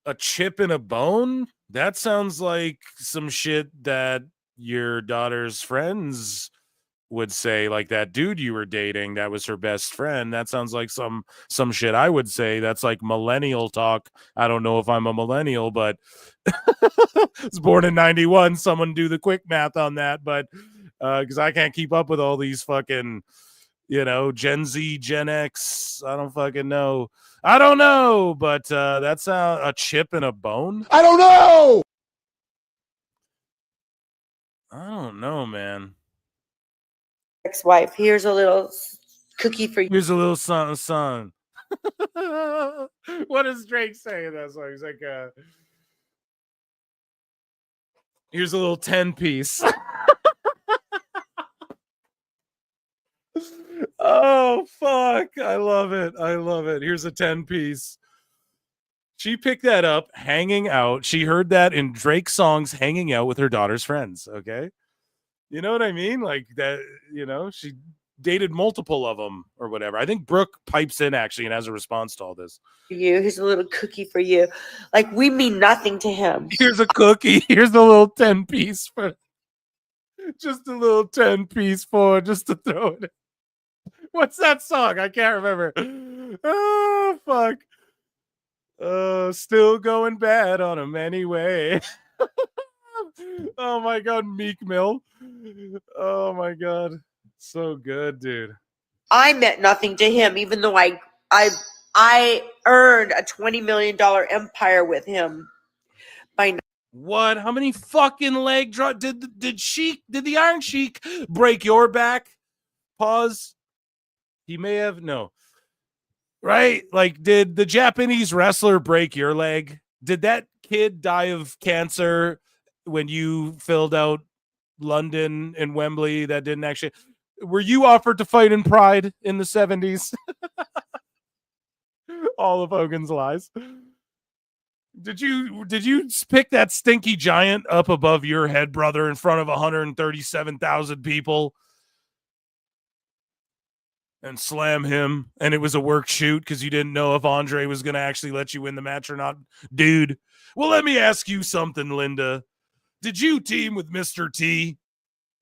Speaker 1: A chip and a bone? That sounds like some shit that your daughter's friends would say, like that dude you were dating that was her best friend. That sounds like some shit I would say. That's like millennial talk. I don't know if I'm a millennial, but I was born in 91. Someone do the quick math on that, but because I can't keep up with all these fucking, you know, Gen Z, Gen X. I don't fucking know. I don't know, but that's a chip and a bone.
Speaker 4: I don't know.
Speaker 1: I don't know, man.
Speaker 21: Ex-wife, here's a little cookie for you.
Speaker 1: Here's a little son. What does Drake say in that song? He's like, here's a little 10-piece. Oh, fuck. I love it. Here's a 10-piece. She picked that up hanging out. She heard that in Drake's songs hanging out with her daughter's friends. Okay. You know what I mean? Like that, she dated multiple of them or whatever. I think Brooke pipes in actually and has a response to all this.
Speaker 21: Here's a little cookie for you. Like, we mean nothing to him.
Speaker 1: Here's a cookie. Here's a little 10-piece for just a little 10-piece for just to throw it in. What's that song? I can't remember. Oh, fuck. Still going bad on him anyway. Oh my God, Meek Mill. Oh my God. So good, dude.
Speaker 21: I meant nothing to him, even though I earned a $20 million empire with him.
Speaker 1: What? How many fucking leg drop did the Iron Sheik break your back? Pause. He may have. No. Right? Like, did the Japanese wrestler break your leg? Did that kid die of cancer when you filled out London and Wembley? That didn't actually. Were you offered to fight in Pride in the 70s? All of Hogan's lies. Did you pick that stinky giant up above your head, brother, in front of 137,000 people and slam him? And it was a work shoot because you didn't know if Andre was going to actually let you win the match or not, dude. Well, let me ask you something, Linda. Did you team with Mr. T?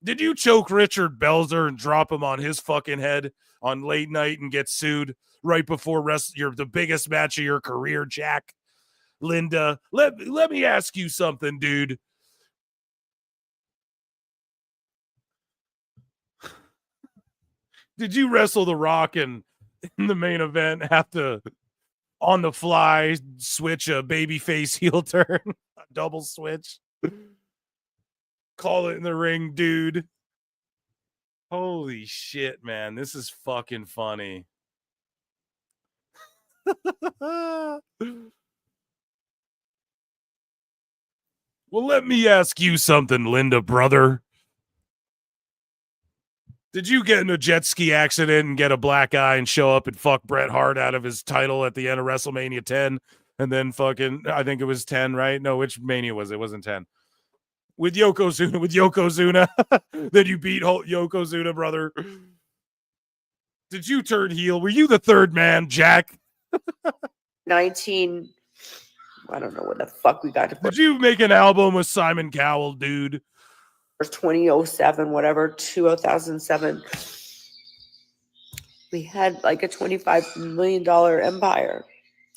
Speaker 1: Did you choke Richard Belzer and drop him on his fucking head on late night and get sued right before the biggest match of your career, Jack? Linda, let me ask you something, dude. Did you wrestle The Rock and in the main event have to, on the fly, switch a babyface heel turn? A double switch? Call it in the ring, dude. Holy shit, man. This is fucking funny. Well, let me ask you something, Linda, brother. Did you get in a jet ski accident and get a black eye and show up and fuck Bret Hart out of his title at the end of WrestleMania 10? And then fucking, I think it was 10, right? No, which Mania was it? It wasn't 10. With Yokozuna. Then you beat Yokozuna, brother. Did you turn heel? Were you the third man, Jack?
Speaker 21: I don't know what the fuck we got to put.
Speaker 1: Did you make an album with Simon Cowell, dude?
Speaker 21: 2007, whatever, 2007. We had like a $25 million empire.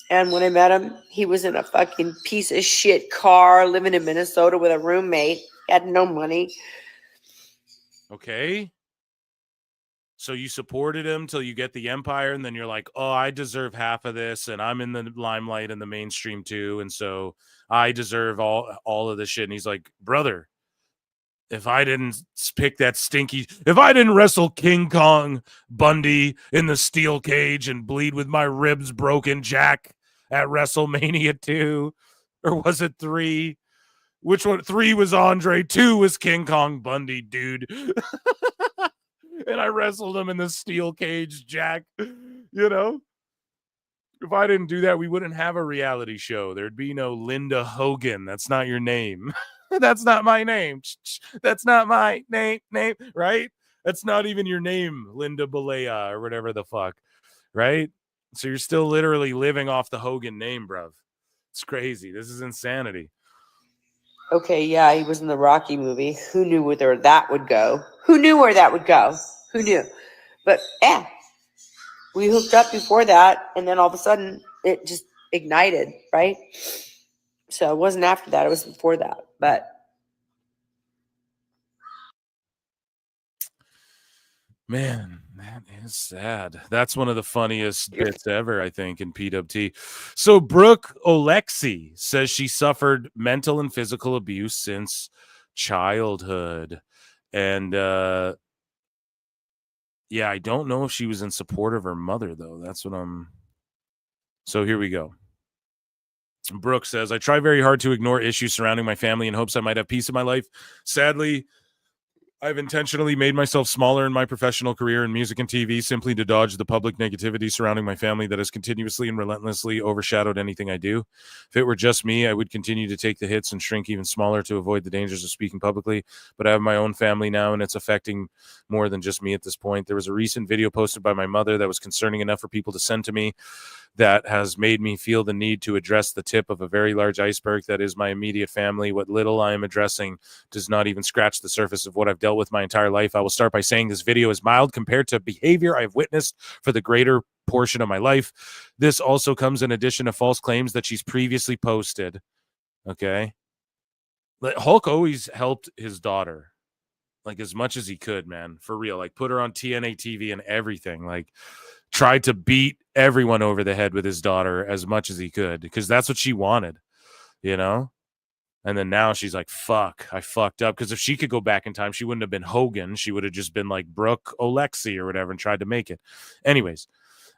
Speaker 21: And when I met him, he was in a fucking piece of shit car living in Minnesota with a roommate. He had no money.
Speaker 1: Okay. So you supported him till you get the empire, and then you're like, oh, I deserve half of this, and I'm in the limelight and the mainstream too, and so I deserve all of this shit. And he's like, brother, if I didn't wrestle King Kong Bundy in the steel cage and bleed with my ribs broken, Jack, at WrestleMania 2, or was it 3? Which one? 3 was Andre, 2 was King Kong Bundy, dude. And I wrestled him in the steel cage, Jack. You know? If I didn't do that, we wouldn't have a reality show. There'd be no Linda Hogan. That's not your name. That's not my name. That's not my name, right? That's not even your name, Linda Balea or whatever the fuck, right? So you're still literally living off the Hogan name, bruv. It's crazy. This is insanity.
Speaker 21: Okay, yeah, he was in the Rocky movie. Who knew where that would go? Who knew where that would go? Who knew? But yeah, we hooked up before that, and then all of a sudden it just ignited, right? So it wasn't after that, it was before that. But
Speaker 1: man, that is sad. That's one of the funniest bits ever, I think, in PWT. So Brooke Alexi says she suffered mental and physical abuse since childhood. And yeah, I don't know if she was in support of her mother, though. That's what I'm. So here we go. Brooke says, I try very hard to ignore issues surrounding my family in hopes I might have peace in my life. Sadly, I've intentionally made myself smaller in my professional career in music and TV simply to dodge the public negativity surrounding my family that has continuously and relentlessly overshadowed anything I do. If it were just me, I would continue to take the hits and shrink even smaller to avoid the dangers of speaking publicly. But I have my own family now, and it's affecting more than just me at this point. There was a recent video posted by my mother that was concerning enough for people to send to me that has made me feel the need to address the tip of a very large iceberg that is my immediate family. What little I am addressing does not even scratch the surface of what I've dealt with my entire life. I will start by saying this video is mild compared to behavior I've witnessed for the greater portion of my life. This also comes in addition to false claims that she's previously posted. Okay. Hulk always helped his daughter, like, as much as he could, man, for real. Like, put her on TNA TV and everything. Like, tried to beat everyone over the head with his daughter as much as he could because that's what she wanted, you know? And then now she's like, fuck, I fucked up. Because if she could go back in time, she wouldn't have been Hogan. She would have just been like Brooke Olexi or whatever and tried to make it. Anyways,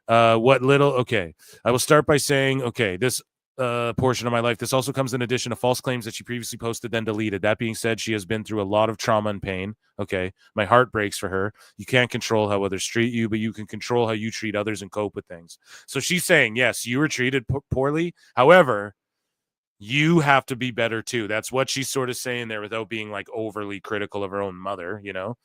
Speaker 1: okay. I will start by saying, okay, this portion of my life, this also comes in addition to false claims that she previously posted, then deleted. That being said, she has been through a lot of trauma and pain. Okay. My heart breaks for her. You can't control how others treat you, but you can control how you treat others and cope with things. So she's saying, yes, you were treated poorly. However, you have to be better too. That's what she's sort of saying there without being like overly critical of her own mother, you know?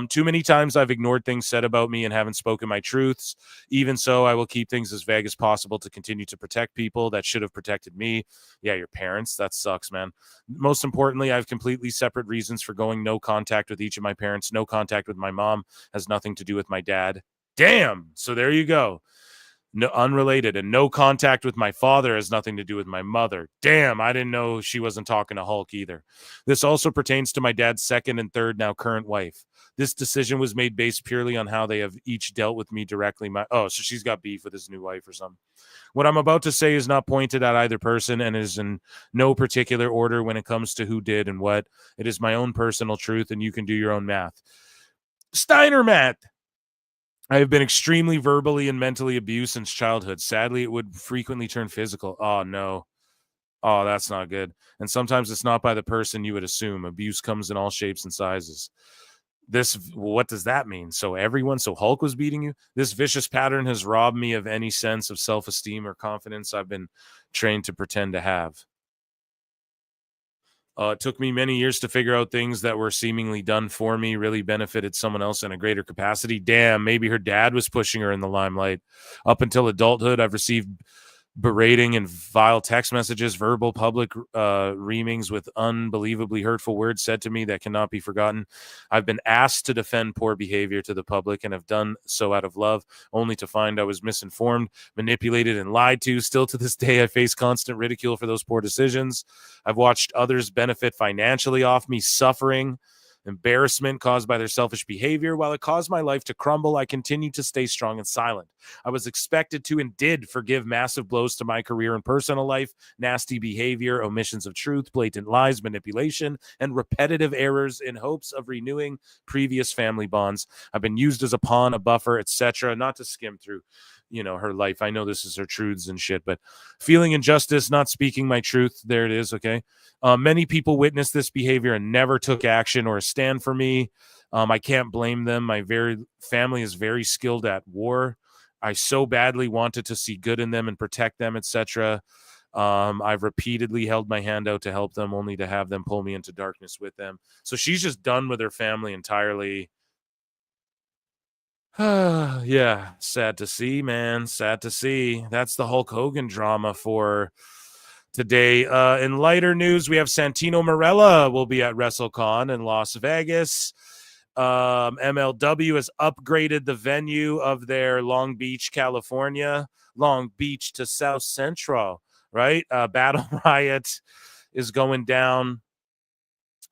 Speaker 1: Too many times I've ignored things said about me and haven't spoken my truths. Even so, I will keep things as vague as possible to continue to protect people that should have protected me. Yeah, your parents. That sucks, man. Most importantly, I have completely separate reasons for going no contact with each of my parents. No contact with my mom has nothing to do with my dad. Damn. So there you go. No, unrelated, and no contact with my father has nothing to do with my mother. Damn, I didn't know she wasn't talking to Hulk either. This also pertains to my dad's second and third, now current wife. This decision was made based purely on how they have each dealt with me directly. So she's got beef with his new wife or something. What I'm about to say is not pointed at either person and is in no particular order when it comes to who did and what. It is my own personal truth, and you can do your own math. Steiner Matt. I have been extremely verbally and mentally abused since childhood. Sadly, it would frequently turn physical. Oh, no. Oh, that's not good. And sometimes it's not by the person you would assume. Abuse comes in all shapes and sizes. What does that mean? So Hulk was beating you? This vicious pattern has robbed me of any sense of self-esteem or confidence I've been trained to pretend to have. It took me many years to figure out things that were seemingly done for me really benefited someone else in a greater capacity. Damn, maybe her dad was pushing her in the limelight. Up until adulthood, I've received berating and vile text messages, verbal public reamings with unbelievably hurtful words said to me that cannot be forgotten. I've been asked to defend poor behavior to the public and have done so out of love, only to find I was misinformed, manipulated, and lied to. Still to this day, I face constant ridicule for those poor decisions. I've watched others benefit financially off me suffering. Embarrassment caused by their selfish behavior. While it caused my life to crumble, I continued to stay strong and silent. I was expected to and did forgive massive blows to my career and personal life, nasty behavior, omissions of truth, blatant lies, manipulation, and repetitive errors in hopes of renewing previous family bonds. I've been used as a pawn, a buffer, etc. Not to skim through, her life. I know this is her truths and shit, but feeling injustice, not speaking my truth. There it is. Okay. Many people witnessed this behavior and never took action or a stand for me. I can't blame them. My family is very skilled at war. I so badly wanted to see good in them and protect them, etc. I've repeatedly held my hand out to help them, only to have them pull me into darkness with them. So she's just done with her family entirely. Yeah, sad to see, man. Sad to see. That's the Hulk Hogan drama for today. In lighter news, we have Santino Marella will be at WrestleCon in Las Vegas. MLW has upgraded the venue of their Long Beach, California, Long Beach to South Central, right? Battle Riot is going down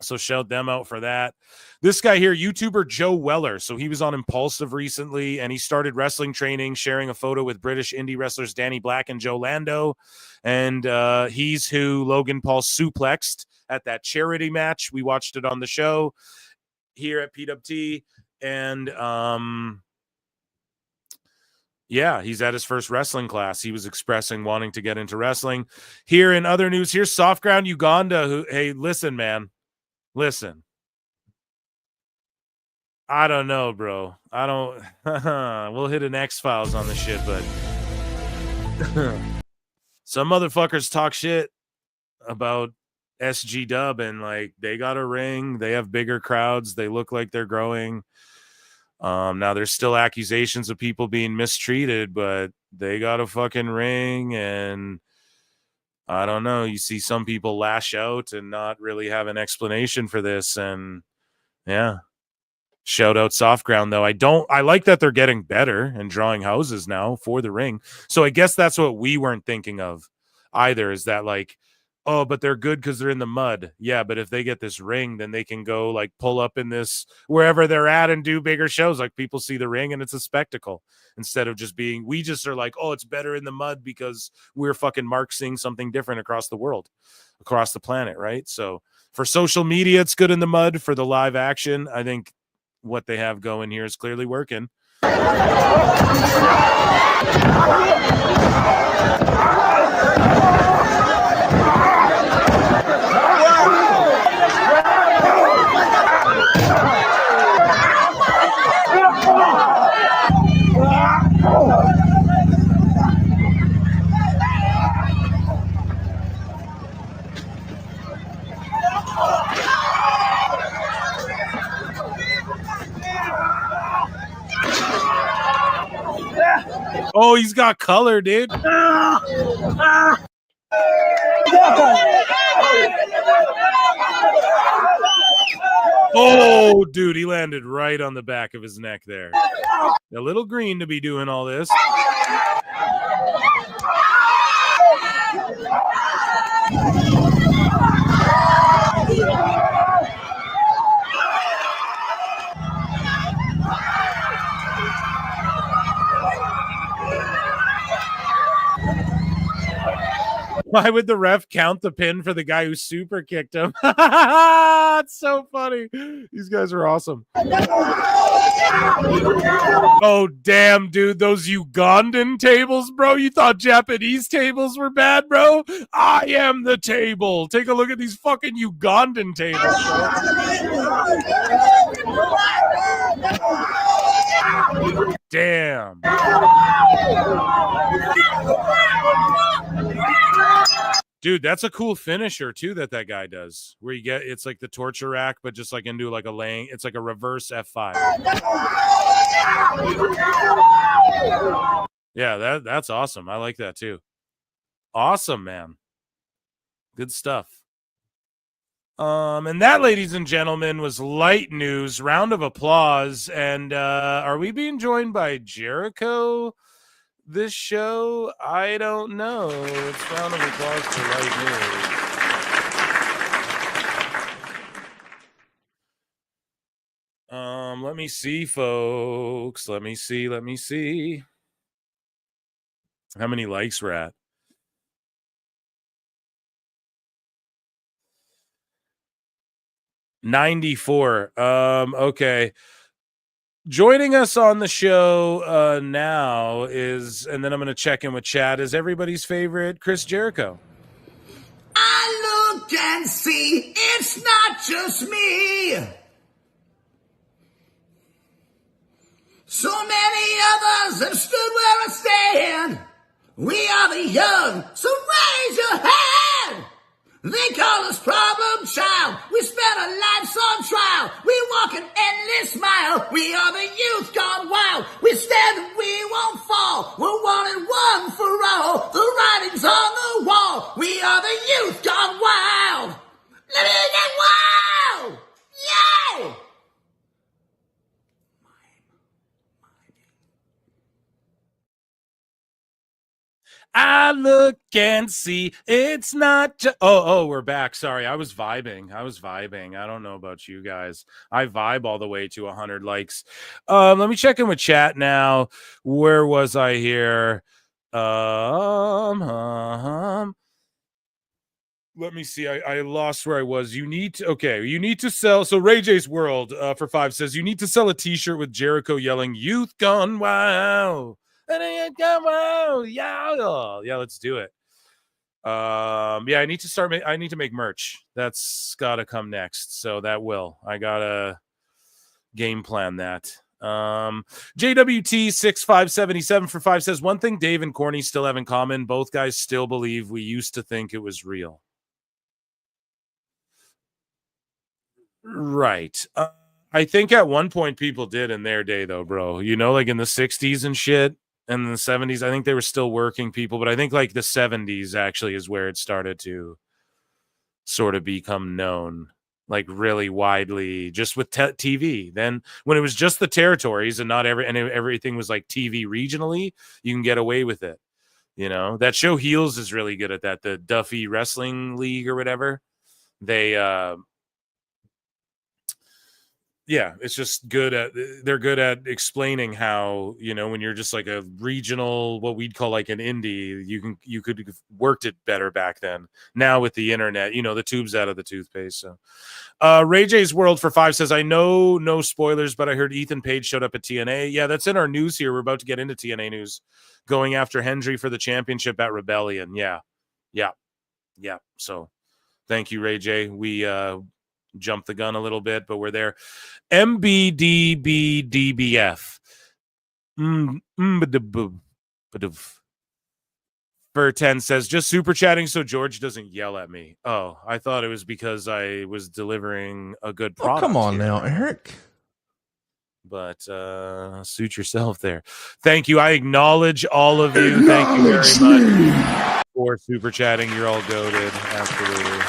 Speaker 1: So shout them out for that. This guy here, YouTuber Joe Weller. So he was on Impulsive recently, and he started wrestling training, sharing a photo with British indie wrestlers Danny Black and Joe Lando. And he's who Logan Paul suplexed at that charity match. We watched it on the show here at PWT. And yeah, he's at his first wrestling class. He was expressing wanting to get into wrestling. Here in other news, here's Soft Ground Uganda, who, hey, listen, man. Listen. I don't know, bro. I don't. We'll hit an X-Files on the shit, but some motherfuckers talk shit about SG Dub, and like they got a ring. They have bigger crowds. They look like they're growing. Now there's still accusations of people being mistreated, but they got a fucking ring, and I don't know. You see some people lash out and not really have an explanation for this, and yeah. Shout out Soft Ground, though. I like that they're getting better and drawing houses now for the ring. So I guess that's what we weren't thinking of either, is that like, oh, but they're good because they're in the mud. Yeah, but if they get this ring, then they can go like pull up in this wherever they're at and do bigger shows. Like people see the ring and it's a spectacle instead of just being, we just are like, oh, it's better in the mud because we're fucking Mark seeing something different across the world, across the planet, right? So for social media, it's good in the mud. For the live action, I think what they have going here is clearly working. Oh, he's got color, dude. Oh, dude, he landed right on the back of his neck there. A little green to be doing all this. Why would the ref count the pin for the guy who super kicked him? It's so funny. These guys are awesome. Oh, damn, dude. Those Ugandan tables, bro. You thought Japanese tables were bad, bro? I am the table. Take a look at these fucking Ugandan tables, bro. Damn. Dude, that's a cool finisher too that guy does. Where you get, it's like the torture rack, but just like into like a laying, it's like a reverse F5. Yeah, that's awesome. I like that too. Awesome, man. Good stuff. And that, ladies and gentlemen, was light news. Round of applause. And are we being joined by Jericho this show? I don't know. It's round of applause for light news. Let me see, folks. Let me see. How many likes we're at? $94. Okay. Joining us on the show now is, and then I'm going to check in with Chad, is everybody's favorite Chris Jericho.
Speaker 5: I look and see it's not just me. So many others have stood where I stand. We are the young, so raise your hand. They call us problem child. We spent our lives on trial. We walk an endless mile. We are the youth gone wild. We stand and we won't fall. We're one and one for all. The writing's on the wall. We are the youth gone wild. Let me get wild. Yay!
Speaker 1: I look and see it's not just. Oh, we're back. Sorry, I was vibing. I don't know about you guys. I vibe all the way to 100 likes. Let me check in with chat now. Where was I here? Let me see. I lost where I was. You need to sell. So Ray J's World for 5 says you need to sell a t-shirt with Jericho yelling "Youth Gone Wild." Wow, yeah, let's do it. I need to start. I need to make merch. That's gotta come next. So that will. I gotta game plan that. JWT 6577 for 5 says one thing Dave and Corny still have in common. Both guys still believe we used to think it was real. Right. I think at one point people did in their day, though, bro. You know, like in the 60s and shit, and in the 70s, I think they were still working people, but I think like the 70s actually is where it started to sort of become known, like really widely, just with TV. Then when it was just the territories and not everything was like TV regionally, you can get away with it. You know, that show Heels is really good at that. The Duffy Wrestling League or whatever. Yeah, it's just they're good at explaining how, you know, when you're just like a regional, what we'd call like an indie, you could have worked it better back then. Now with the internet, you know, the tube's out of the toothpaste. So Ray J's World for 5 says, I know no spoilers, but I heard Ethan Page showed up at TNA. Yeah, that's in our news here. We're about to get into TNA news, going after Hendry for the championship at Rebellion. Yeah. So thank you, Ray J. We jumped the gun a little bit, but we're there. MBDBDBF. For 10 says, just super chatting so George doesn't yell at me. Oh, I thought it was because I was delivering a good product.
Speaker 7: Oh, come on
Speaker 1: here.
Speaker 7: now, Eric.
Speaker 1: But suit yourself there. Thank you. I acknowledge all of you. Thank you very much for super chatting. You're all goated. Absolutely.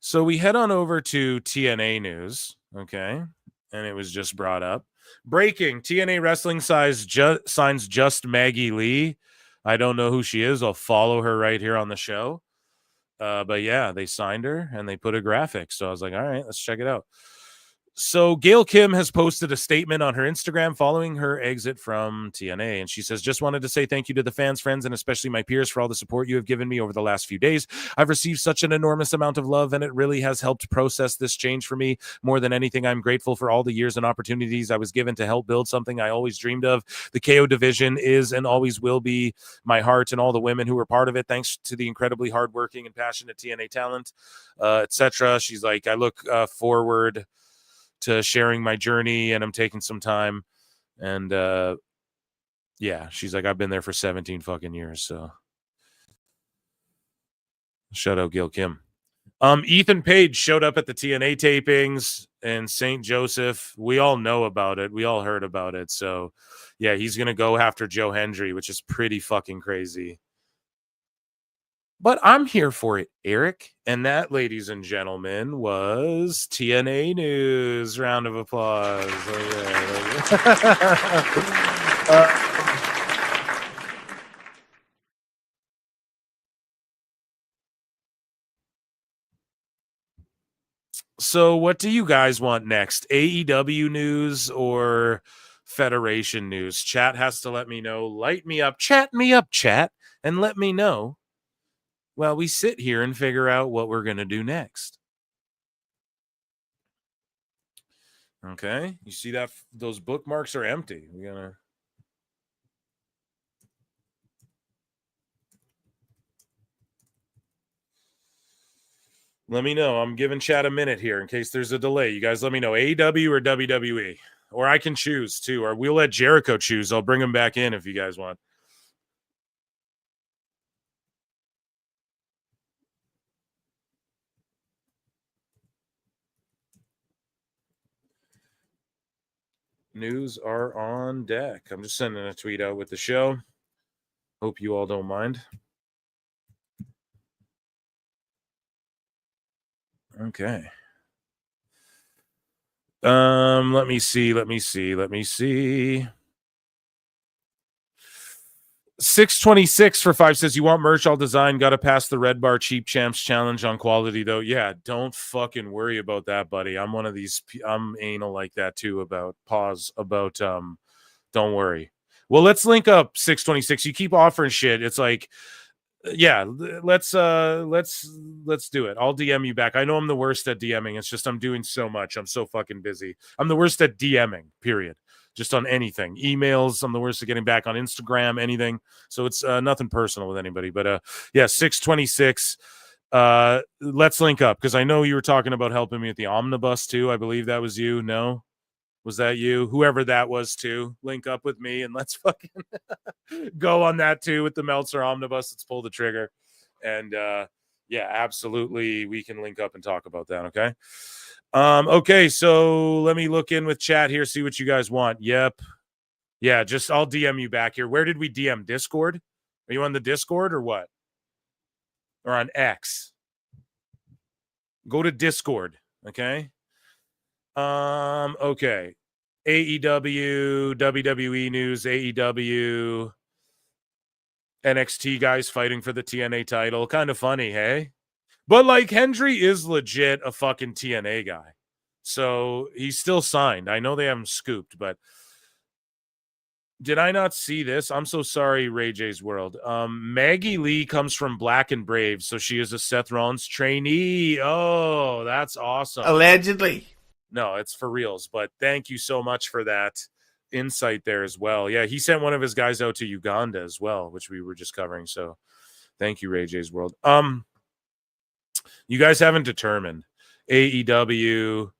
Speaker 1: So we head on over to TNA news, okay? And it was just brought up. Breaking, TNA Wrestling signs just Maggie Lee. I don't know who she is. I'll follow her right here on the show. But yeah, they signed her and they put a graphic. So I was like, all right, let's check it out. So Gail Kim has posted a statement on her Instagram following her exit from TNA. And she says, just wanted to say thank you to the fans, friends, and especially my peers for all the support you have given me over the last few days. I've received such an enormous amount of love, and it really has helped process this change for me. More than anything, I'm grateful for all the years and opportunities I was given to help build something I always dreamed of. The KO division is and always will be my heart, and all the women who were part of it, thanks to the incredibly hardworking and passionate TNA talent, etc. She's like, I look forward to sharing my journey, and I'm taking some time. And yeah, she's like, I've been there for 17 fucking years. So shout out Gil Kim. Ethan Page showed up at the TNA tapings in St. Joseph. We all know about it. We all heard about it. So yeah, he's gonna go after Joe Hendry, which is pretty fucking crazy. But I'm here for it, Eric. And that, ladies and gentlemen, was TNA News. Round of applause. So what do you guys want next? AEW news or Federation news? Chat has to let me know. Light me up. Chat me up, chat. And let me know while we sit here and figure out what we're going to do next. Okay. You see that? Those bookmarks are empty. We're going to... Let me know. I'm giving chat a minute here in case there's a delay. You guys let me know. AEW or WWE? Or I can choose too. Or we'll let Jericho choose. I'll bring him back in if you guys want. News are on deck. I'm just sending a tweet out with the show. Hope you all don't mind. Okay. Let me see. 626 for 5 says, you want merch, I'll design. Gotta pass the Red Bar Cheap Champs challenge on quality, though. Yeah, don't fucking worry about that, buddy. I'm one of these. I'm anal like that too. Don't worry. Well, let's link up 626. You keep offering shit. It's like, yeah, let's do it. I'll DM you back. I know I'm the worst at DMing. It's just I'm doing so much. I'm so fucking busy. I'm the worst at DMing, period. Just on anything. Emails, I'm the worst at getting back on Instagram, anything. So it's nothing personal with anybody. But yeah, 626. Let's link up, because I know you were talking about helping me with the omnibus too. I believe that was you. No? Was that you? Whoever that was too. Link up with me and let's fucking go on that too with the Meltzer omnibus. Let's pull the trigger. And yeah, absolutely. We can link up and talk about that. Okay. Okay. So let me look in with chat here, see what you guys want. Yep. Yeah. I'll DM you back here. Where did we DM? Discord? Are you on the Discord or what? Or on X? Go to Discord. Okay. Okay. AEW, WWE news, AEW, NXT guys fighting for the TNA title. Kind of funny, hey? But like, Hendry is legit a fucking TNA guy. So he's still signed. I know they haven't scooped, but did I not see this? I'm so sorry, Ray J's World. Maggie Lee comes from Black and Brave, so she is a Seth Rollins trainee. Oh, that's awesome.
Speaker 5: Allegedly.
Speaker 1: No, it's for reals, but thank you so much for that insight there as well. Yeah, he sent one of his guys out to Uganda as well, which we were just covering. So thank you, Ray J's World. You guys haven't determined AEW,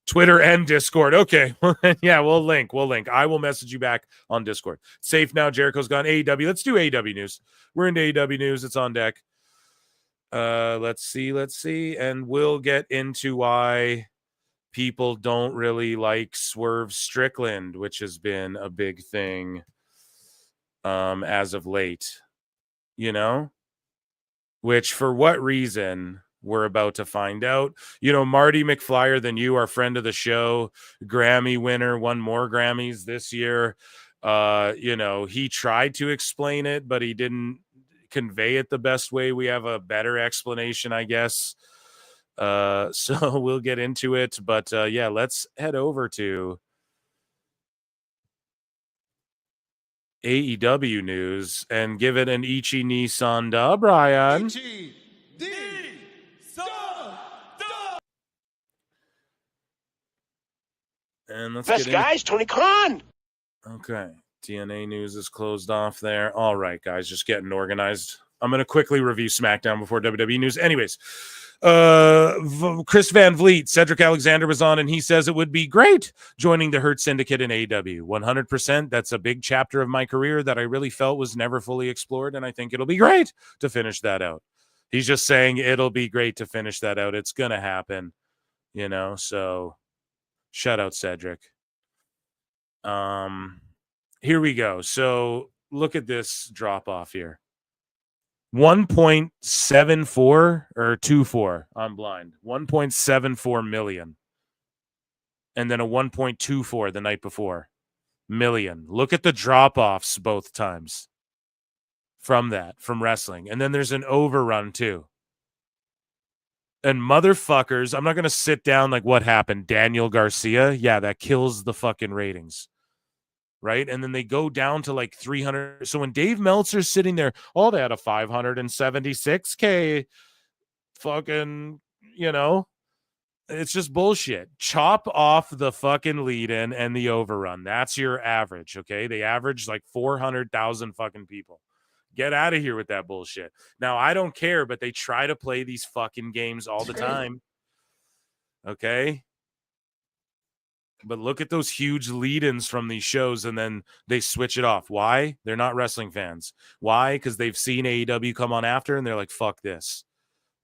Speaker 1: Twitter, and Discord. Okay. Yeah, we'll link. I will message you back on Discord. Safe now. Jericho's gone. AEW. Let's do AEW news. We're into AEW news. It's on deck. Let's see. And we'll get into why people don't really like Swerve Strickland, which has been a big thing as of late, which for what reason we're about to find out. Marty McFlyer, than you, our friend of the show, Grammy winner, won more Grammys this year. He tried to explain it, but he didn't convey it the best way. We have a better explanation, I guess. So we'll get into it, but yeah, let's head over to AEW news and give it an Ichi ni Sanda, Brian.
Speaker 5: Ichi ni Sanda.
Speaker 1: And let's
Speaker 5: Best
Speaker 1: get
Speaker 5: guys, Tony Khan.
Speaker 1: Okay, TNA news is closed off there. All right, guys, just getting organized. I'm going to quickly review SmackDown before WWE news. Anyways, Chris Van Vliet, Cedric Alexander was on, and he says it would be great joining the Hurt Syndicate in AEW. 100%. That's a big chapter of my career that I really felt was never fully explored, and I think it'll be great to finish that out. He's just saying it'll be great to finish that out. It's going to happen, so shout out Cedric. Here we go. So look at this drop off here. 1.74 or 24. I'm blind. 1.74 million. And then a 1.24 the night before. Million. Look at the drop offs both times from wrestling. And then there's an overrun too. And motherfuckers, I'm not going to sit down like what happened. Daniel Garcia. Yeah, that kills the fucking ratings. Right? And then they go down to like 300. So when Dave Meltzer's sitting there, they had a 576K fucking, it's just bullshit. Chop off the fucking lead-in and the overrun. That's your average, okay? They average like 400,000 fucking people. Get out of here with that bullshit. Now, I don't care, but they try to play these fucking games all the time. Okay? But look at those huge lead-ins from these shows, and then they switch it off. Why? They're not wrestling fans. Why? Because they've seen AEW come on after, and they're like, fuck this.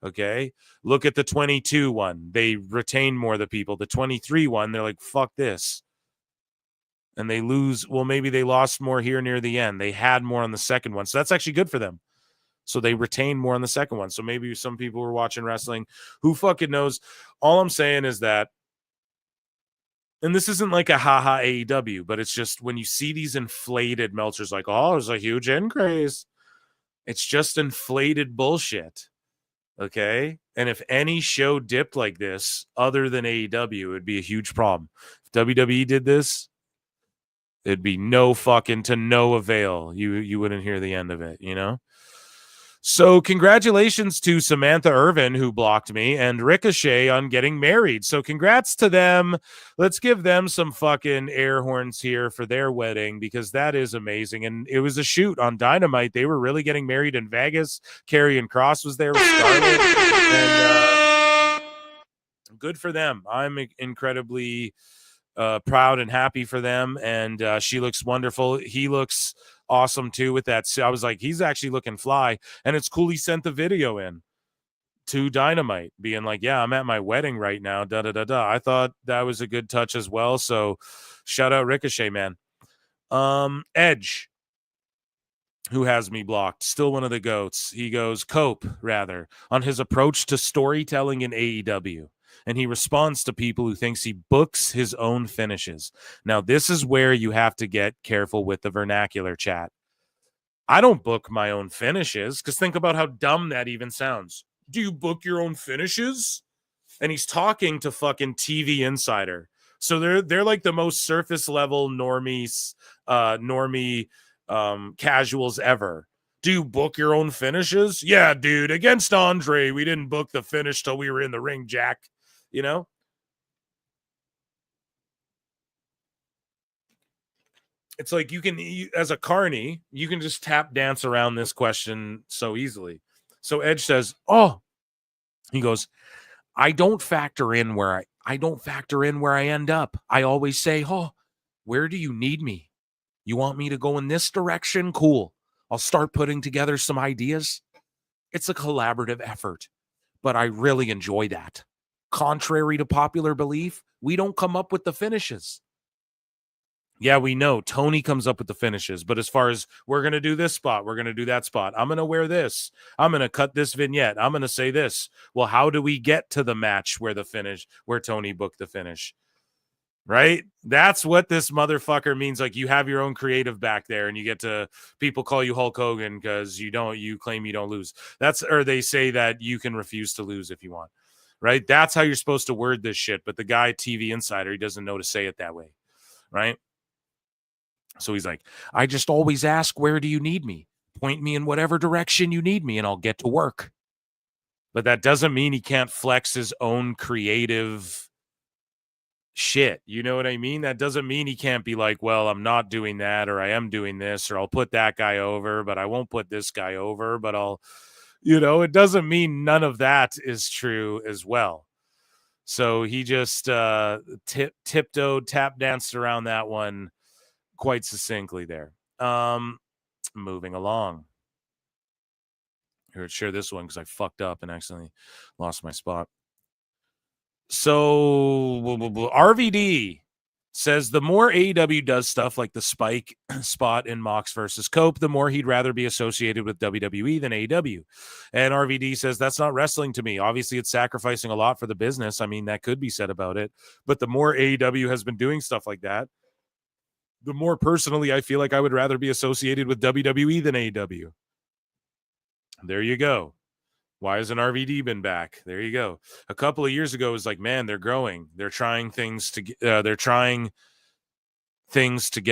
Speaker 1: Okay? Look at the 22 one. They retain more of the people. The 23 one, they're like, fuck this. And they lose. Well, maybe they lost more here near the end. They had more on the second one. So that's actually good for them. So they retain more on the second one. So maybe some people were watching wrestling. Who fucking knows? All I'm saying is that and this isn't like a haha AEW, but it's just when you see these inflated Meltzer's like, oh, there's a huge increase. It's just inflated bullshit. Okay. And if any show dipped like this other than AEW, it would be a huge problem. If WWE did this, it'd be no avail. You wouldn't hear the end of it, you know? So congratulations to Samantha Irvin, who blocked me, and Ricochet on getting married. So congrats to them. Let's give them some fucking air horns here for their wedding, because that is amazing. And it was a shoot on Dynamite. They were really getting married in Vegas. Karrion Kross was there with Scarlett. And good for them. I'm incredibly proud and happy for them. And she looks wonderful. He looks awesome too with that. So I was like, he's actually looking fly. And it's cool he sent the video in to Dynamite being like, yeah, I'm at my wedding right now. Da da da da. I thought that was a good touch as well. So shout out Ricochet, man. Edge, who has me blocked, still one of the goats. He goes cope rather on his approach to storytelling in AEW. And he responds to people who thinks he books his own finishes. Now, this is where you have to get careful with the vernacular, chat. I don't book my own finishes, because think about how dumb that even sounds. Do you book your own finishes? And he's talking to fucking TV Insider. So they're like the most surface level normie casuals ever. Do you book your own finishes? Yeah, dude. Against Andre, we didn't book the finish till we were in the ring, Jack. You know? It's like as a carny, you can just tap dance around this question so easily. So Edge says, he goes, I don't factor in where I end up. I always say, where do you need me? You want me to go in this direction? Cool. I'll start putting together some ideas. It's a collaborative effort, but I really enjoy that. Contrary to popular belief, we don't come up with the finishes. Yeah, we know Tony comes up with the finishes, but as far as we're going to do this spot, we're going to do that spot. I'm going to wear this. I'm going to cut this vignette. I'm going to say this. Well, how do we get to the match where Tony booked the finish? Right? That's what this motherfucker means. Like, you have your own creative back there, and you get to, people call you Hulk Hogan because you claim you don't lose. Or they say that you can refuse to lose if you want. Right? That's how you're supposed to word this shit. But the guy, TV Insider, he doesn't know to say it that way. Right? So he's like, I just always ask, where do you need me? Point me in whatever direction you need me, and I'll get to work. But that doesn't mean he can't flex his own creative shit. You know what I mean? That doesn't mean he can't be like, well, I'm not doing that, or I am doing this, or I'll put that guy over, but I won't put this guy over, but I'll, it doesn't mean none of that is true as well. So he just tiptoed, tap danced around that one quite succinctly there. Moving along. Here, share this one because I fucked up and accidentally lost my spot. So RVD says the more AEW does stuff like the Spike spot in Mox versus Cope, the more he'd rather be associated with WWE than AEW. And RVD says that's not wrestling to me. Obviously, it's sacrificing a lot for the business. I mean, that could be said about it. But the more AEW has been doing stuff like that, the more personally I feel like I would rather be associated with WWE than AEW. There you go. Why hasn't RVD been back? There you go. A couple of years ago, it was like, man, they're growing. They're trying things to get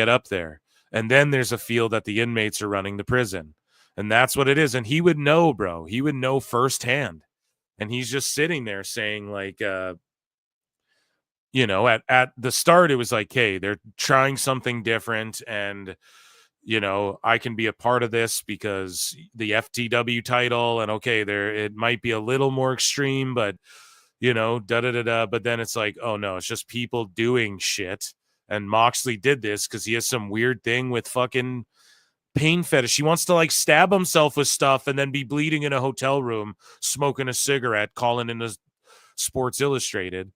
Speaker 1: up there. And then there's a feel that the inmates are running the prison. And that's what it is. And he would know, bro. He would know firsthand. And he's just sitting there saying, like, at the start, it was like, hey, they're trying something different. And I can be a part of this because the FTW title, and okay, it might be a little more extreme, but But then it's like, oh no, it's just people doing shit. And Moxley did this because he has some weird thing with fucking pain fetish. He wants to like stab himself with stuff and then be bleeding in a hotel room, smoking a cigarette, calling in the Sports Illustrated,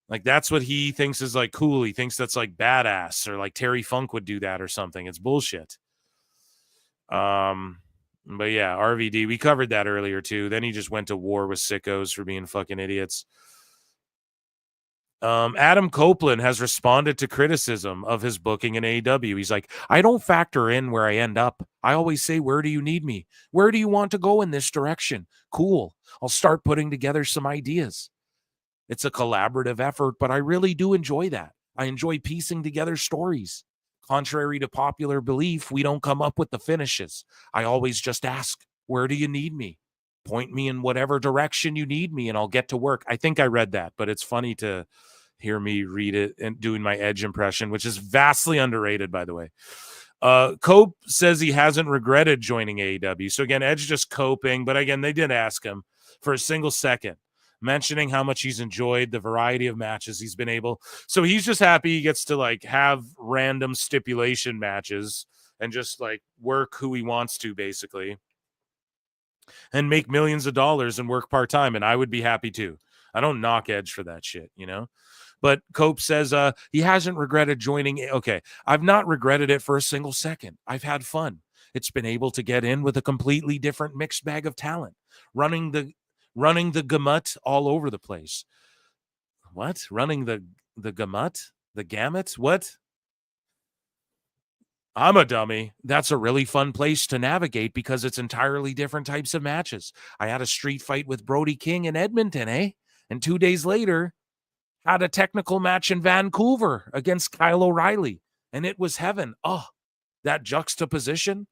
Speaker 1: Like, that's what he thinks is, like, cool. He thinks that's, like, badass, or, like, Terry Funk would do that or something. It's bullshit. But, yeah, RVD, we covered that earlier, too. Then he just went to war with Sickos for being fucking idiots. Adam Copeland has responded to criticism of his booking in AEW. He's like, I don't factor in where I end up. I always say, where do you need me? Where do you want to go in this direction? Cool. I'll start putting together some ideas. It's a collaborative effort, but I really do enjoy that. I enjoy piecing together stories. Contrary to popular belief, we don't come up with the finishes. I always just ask, where do you need me? Point me in whatever direction you need me, and I'll get to work. I think I read that, but it's funny to hear me read it and doing my Edge impression, which is vastly underrated, by the way. Cope says he hasn't regretted joining AEW. So again, Edge just coping, but again, they did ask him for a single second, mentioning how much he's enjoyed the variety of matches he's been able. So he's just happy he gets to like have random stipulation matches and just like work who he wants to, basically, and make millions of dollars and work part-time. And I would be happy too. I don't knock Edge for that shit, you know? But Cope says he hasn't regretted joining. Okay, I've not regretted it for a single second. I've had fun. It's been able to get in with a completely different mixed bag of talent, running the gamut all over the place. What? Running the gamut? The gamut? What? I'm a dummy. That's a really fun place to navigate because it's entirely different types of matches. I had a street fight with Brody King in Edmonton, and 2 days later, had a technical match in Vancouver against Kyle O'Reilly, and it was heaven. Oh, that juxtaposition.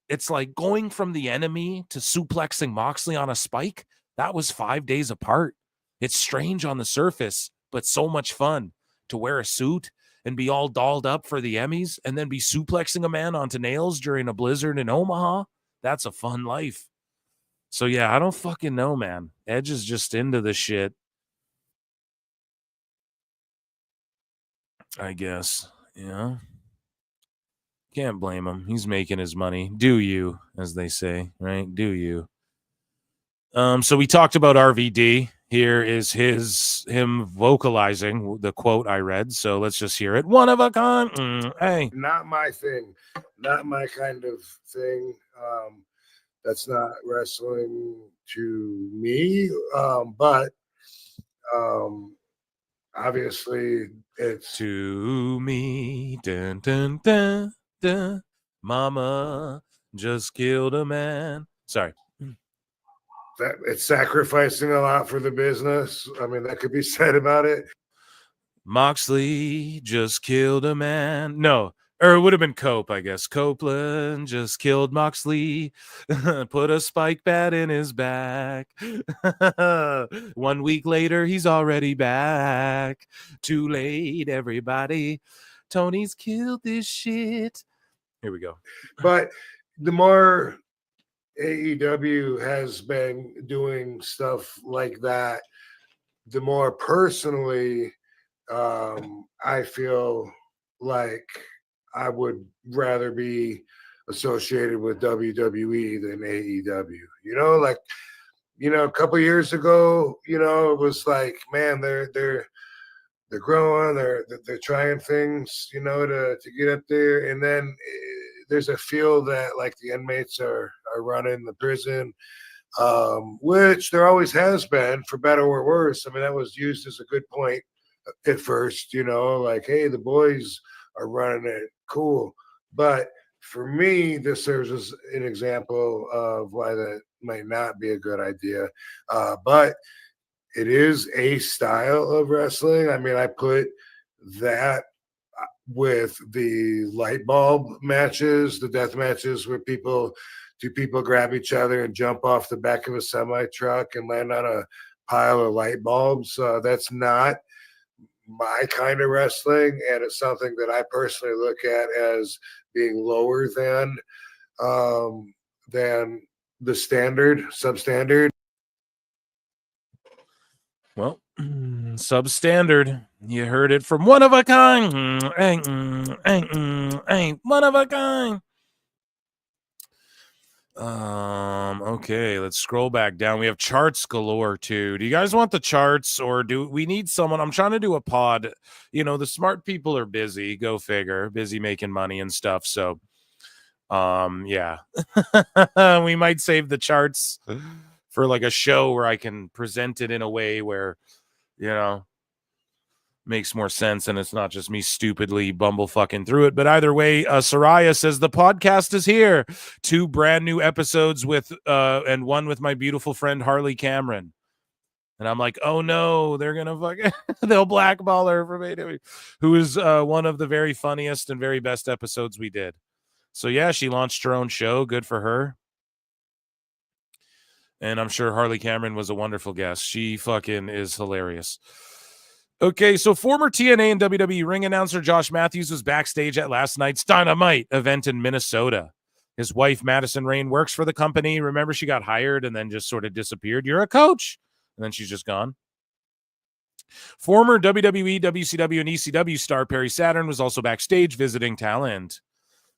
Speaker 1: It's like going from the enemy to suplexing Moxley on a spike. That was 5 days apart. It's strange on the surface, but so much fun to wear a suit and be all dolled up for the Emmys and then be suplexing a man onto nails during a blizzard in Omaha. That's a fun life. So yeah, I don't fucking know, man. Edge is just into the shit, I guess. Yeah. Can't blame him. He's making his money. Do you, as they say, right? Do you? So we talked about RVD. Here is him vocalizing the quote I read. So let's just hear it. One of a kind. Hey.
Speaker 4: Not my thing. Not my kind of thing. That's not wrestling to me. But obviously it's
Speaker 1: to me. Dun, dun, dun, dun. Mama just killed a man. Sorry.
Speaker 4: that it's sacrificing a lot for the business. I mean, that could be said about it.
Speaker 1: Moxley just killed a man. No, or it would have been Cope, I guess. Copeland just killed Moxley. Put a spike bat in his back. 1 week later, he's already back. Too late, everybody. Tony's killed this shit. Here we go.
Speaker 4: But the more AEW has been doing stuff like that, the more personally I feel like I would rather be associated with WWE than AEW. You know, like, you know, a couple years ago, you know, it was like, man, they're growing, they're trying things, you know, to get up there, and then there's a feel that like the inmates are running the prison, which there always has been, for better or worse. I mean, that was used as a good point at first, you know, like, hey, the boys are running it, cool. But for me, this serves as an example of why that might not be a good idea. But it is a style of wrestling. I mean, I put that with the light bulb matches, the death matches where two people grab each other and jump off the back of a semi truck and land on a pile of light bulbs. That's not my kind of wrestling, and it's something that I personally look at as being lower than the standard, substandard.
Speaker 1: Well, substandard. You heard it from one of a kind. One of a kind. Okay, let's scroll back down. We have charts galore too. Do you guys want the charts, or do we need someone? I'm trying to do a pod. You know, the smart people are busy, go figure, busy making money and stuff. So yeah. We might save the charts for like a show where I can present it in a way where, you know, makes more sense, and it's not just me stupidly bumblefucking through it. But either way, Soraya says the podcast is here. 2 brand new episodes with and one with my beautiful friend Harley Cameron. And I'm like, oh no, they're gonna fucking they'll blackball her from AW, who is one of the very funniest and very best episodes we did. So yeah, she launched her own show. Good for her. And I'm sure Harley Cameron was a wonderful guest. She fucking is hilarious. Okay, so former TNA and WWE ring announcer Josh Matthews was backstage at last night's Dynamite event in Minnesota. His wife, Madison Rain, works for the company. Remember, she got hired and then just sort of disappeared. You're a coach. And then she's just gone. Former WWE, WCW, and ECW star Perry Saturn was also backstage visiting talent.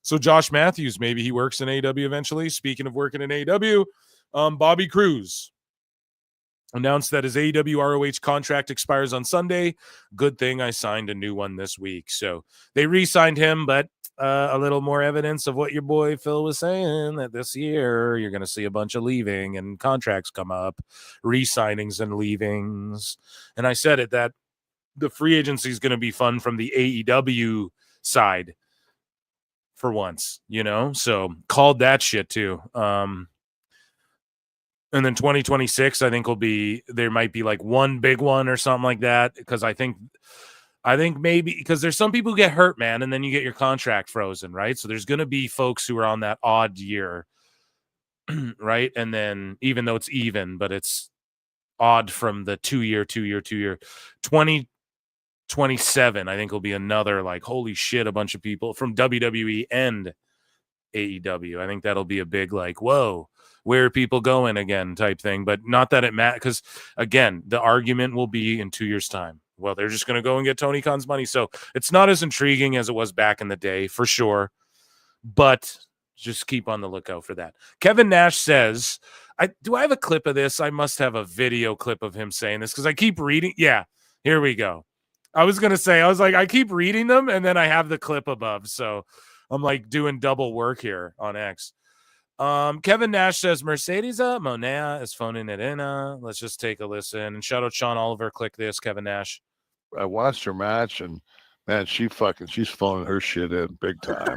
Speaker 1: So Josh Matthews, maybe he works in AEW eventually. Speaking of working in AEW, Bobby Cruz announced that his AEW ROH contract expires on Sunday. Good thing I signed a new one this week. So they re-signed him, but a little more evidence of what your boy Phil was saying, that this year you're going to see a bunch of leaving and contracts come up, re-signings and leavings. And I said it, that the free agency is going to be fun from the AEW side for once, you know? So called that shit too. And then 2026, I think there might be like one big one or something like that. Because I think maybe because there's some people who get hurt, man, and then you get your contract frozen, right? So there's going to be folks who are on that odd year, right? And then even though it's even, but it's odd from the 2-year. 2027, I think will be another like, holy shit, a bunch of people from WWE and AEW. I think that'll be a big like, whoa, where are people going again type thing. But not that it matters, because again, the argument will be in 2 years' time, well, they're just going to go and get Tony Khan's money. So it's not as intriguing as it was back in the day, for sure. But just keep on the lookout for that. Kevin Nash says, do I have a clip of this? I must have a video clip of him saying this, because I keep reading. Yeah, here we go. I was going to say, I keep reading them, and then I have the clip above. So I'm like doing double work here on X. Kevin Nash says Mercedes Monea is phoning it in. Let's just take a listen. And shout out Sean Oliver. Click this, Kevin Nash.
Speaker 16: I watched her match, and man, she's phoning her shit in big time.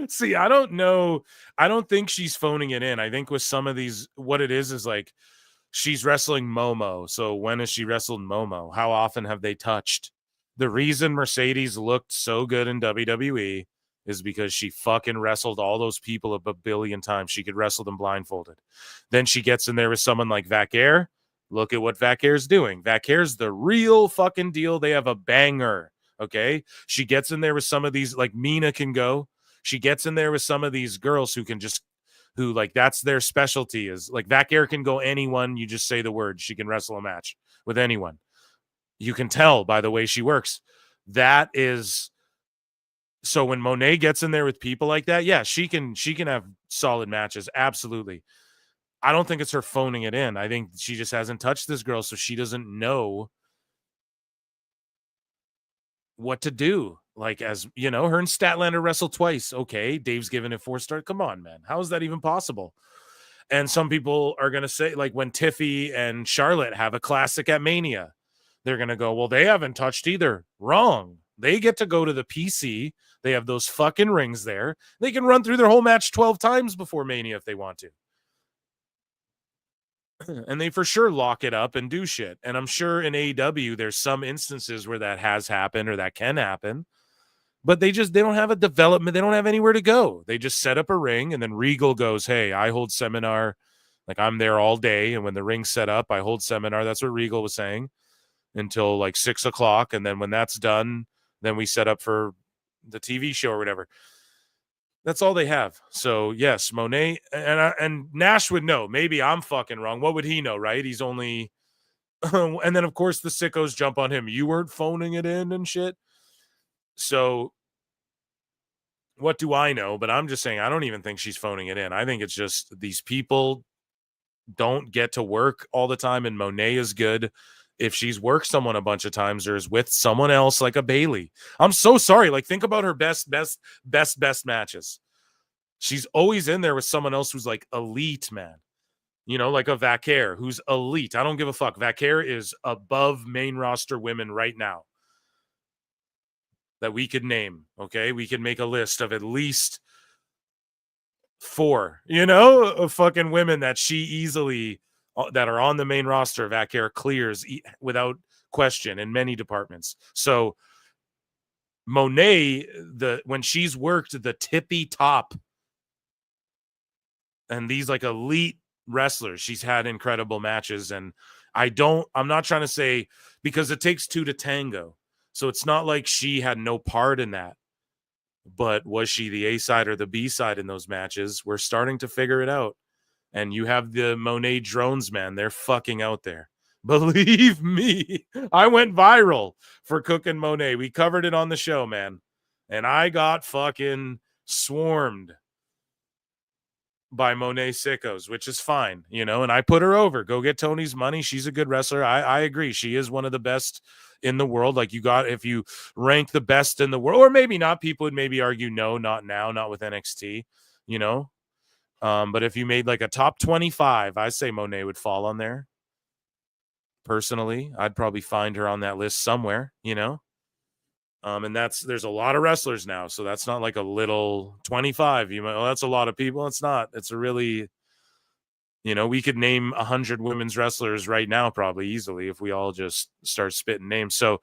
Speaker 1: See, I don't know. I don't think she's phoning it in. I think with some of these, what it is like she's wrestling Momo. So when has she wrestled Momo? How often have they touched? The reason Mercedes looked so good in WWE is because she fucking wrestled all those people a billion times. She could wrestle them blindfolded. Then she gets in there with someone like Vaquer. Look at what Vaquer's doing. Vaquer's the real fucking deal. They have a banger, okay? She gets in there with some of these, like Mina can go. She gets in there with some of these girls who like that's their specialty, is like Vaquer can go anyone. You just say the word. She can wrestle a match with anyone. You can tell by the way she works. That is... So when Monet gets in there with people like that, yeah, she can have solid matches. Absolutely. I don't think it's her phoning it in. I think she just hasn't touched this girl, so she doesn't know what to do. Like, as you know, her and Statlander wrestled twice. Okay, Dave's giving it 4 stars. Come on, man. How is that even possible? And some people are going to say, like, when Tiffy and Charlotte have a classic at Mania, they're going to go, well, they haven't touched either. Wrong. They get to go to the PC. They have those fucking rings there. They can run through their whole match 12 times before Mania if they want to. And they for sure lock it up and do shit. And I'm sure in AEW, there's some instances where that has happened or that can happen. But they don't have a development. They don't have anywhere to go. They just set up a ring, and then Regal goes, hey, I hold seminar. Like, I'm there all day. And when the ring's set up, I hold seminar. That's what Regal was saying, until like 6 o'clock. And then when that's done, then we set up for the TV show or whatever. That's all they have. So yes, Monet and Nash would know. Maybe I'm fucking wrong. What would he know, right? He's only... and then of course the sickos jump on him. You weren't phoning it in and shit. So what do I know? But I'm just saying, I don't even think she's phoning it in. I think it's just these people don't get to work all the time, and Monet is good if she's worked someone a bunch of times or is with someone else like a Bailey. I'm so sorry. Like, think about her best matches. She's always in there with someone else who's like elite, man. You know, like a Vaquer who's elite. I don't give a fuck. Vaquer is above main roster women right now. that we could name. Okay, we could make a list of at least 4, of fucking women that she easily that are on the main roster of Air clears without question in many departments. So Monet, when she's worked the tippy top and these like elite wrestlers, she's had incredible matches. And I'm not trying to say, because it takes 2 to tango. So it's not like she had no part in that. But was she the A side or the B side in those matches? We're starting to figure it out. And you have the Monet drones, man. They're fucking out there. Believe me, I went viral for cooking Monet. We covered it on the show, man. And I got fucking swarmed by Monet Sickos, which is fine, and I put her over. Go get Tony's money. She's a good wrestler. I agree. She is one of the best in the world. Like if you rank the best in the world, or maybe not, people would maybe argue, no, not now, not with NXT, but if you made like a top 25, I say Monet would fall on there. Personally, I'd probably find her on that list somewhere, and there's a lot of wrestlers now, so that's not like a little 25. That's a lot of people. It's not. It's a really, we could name 100 women's wrestlers right now, probably easily, if we all just start spitting names. So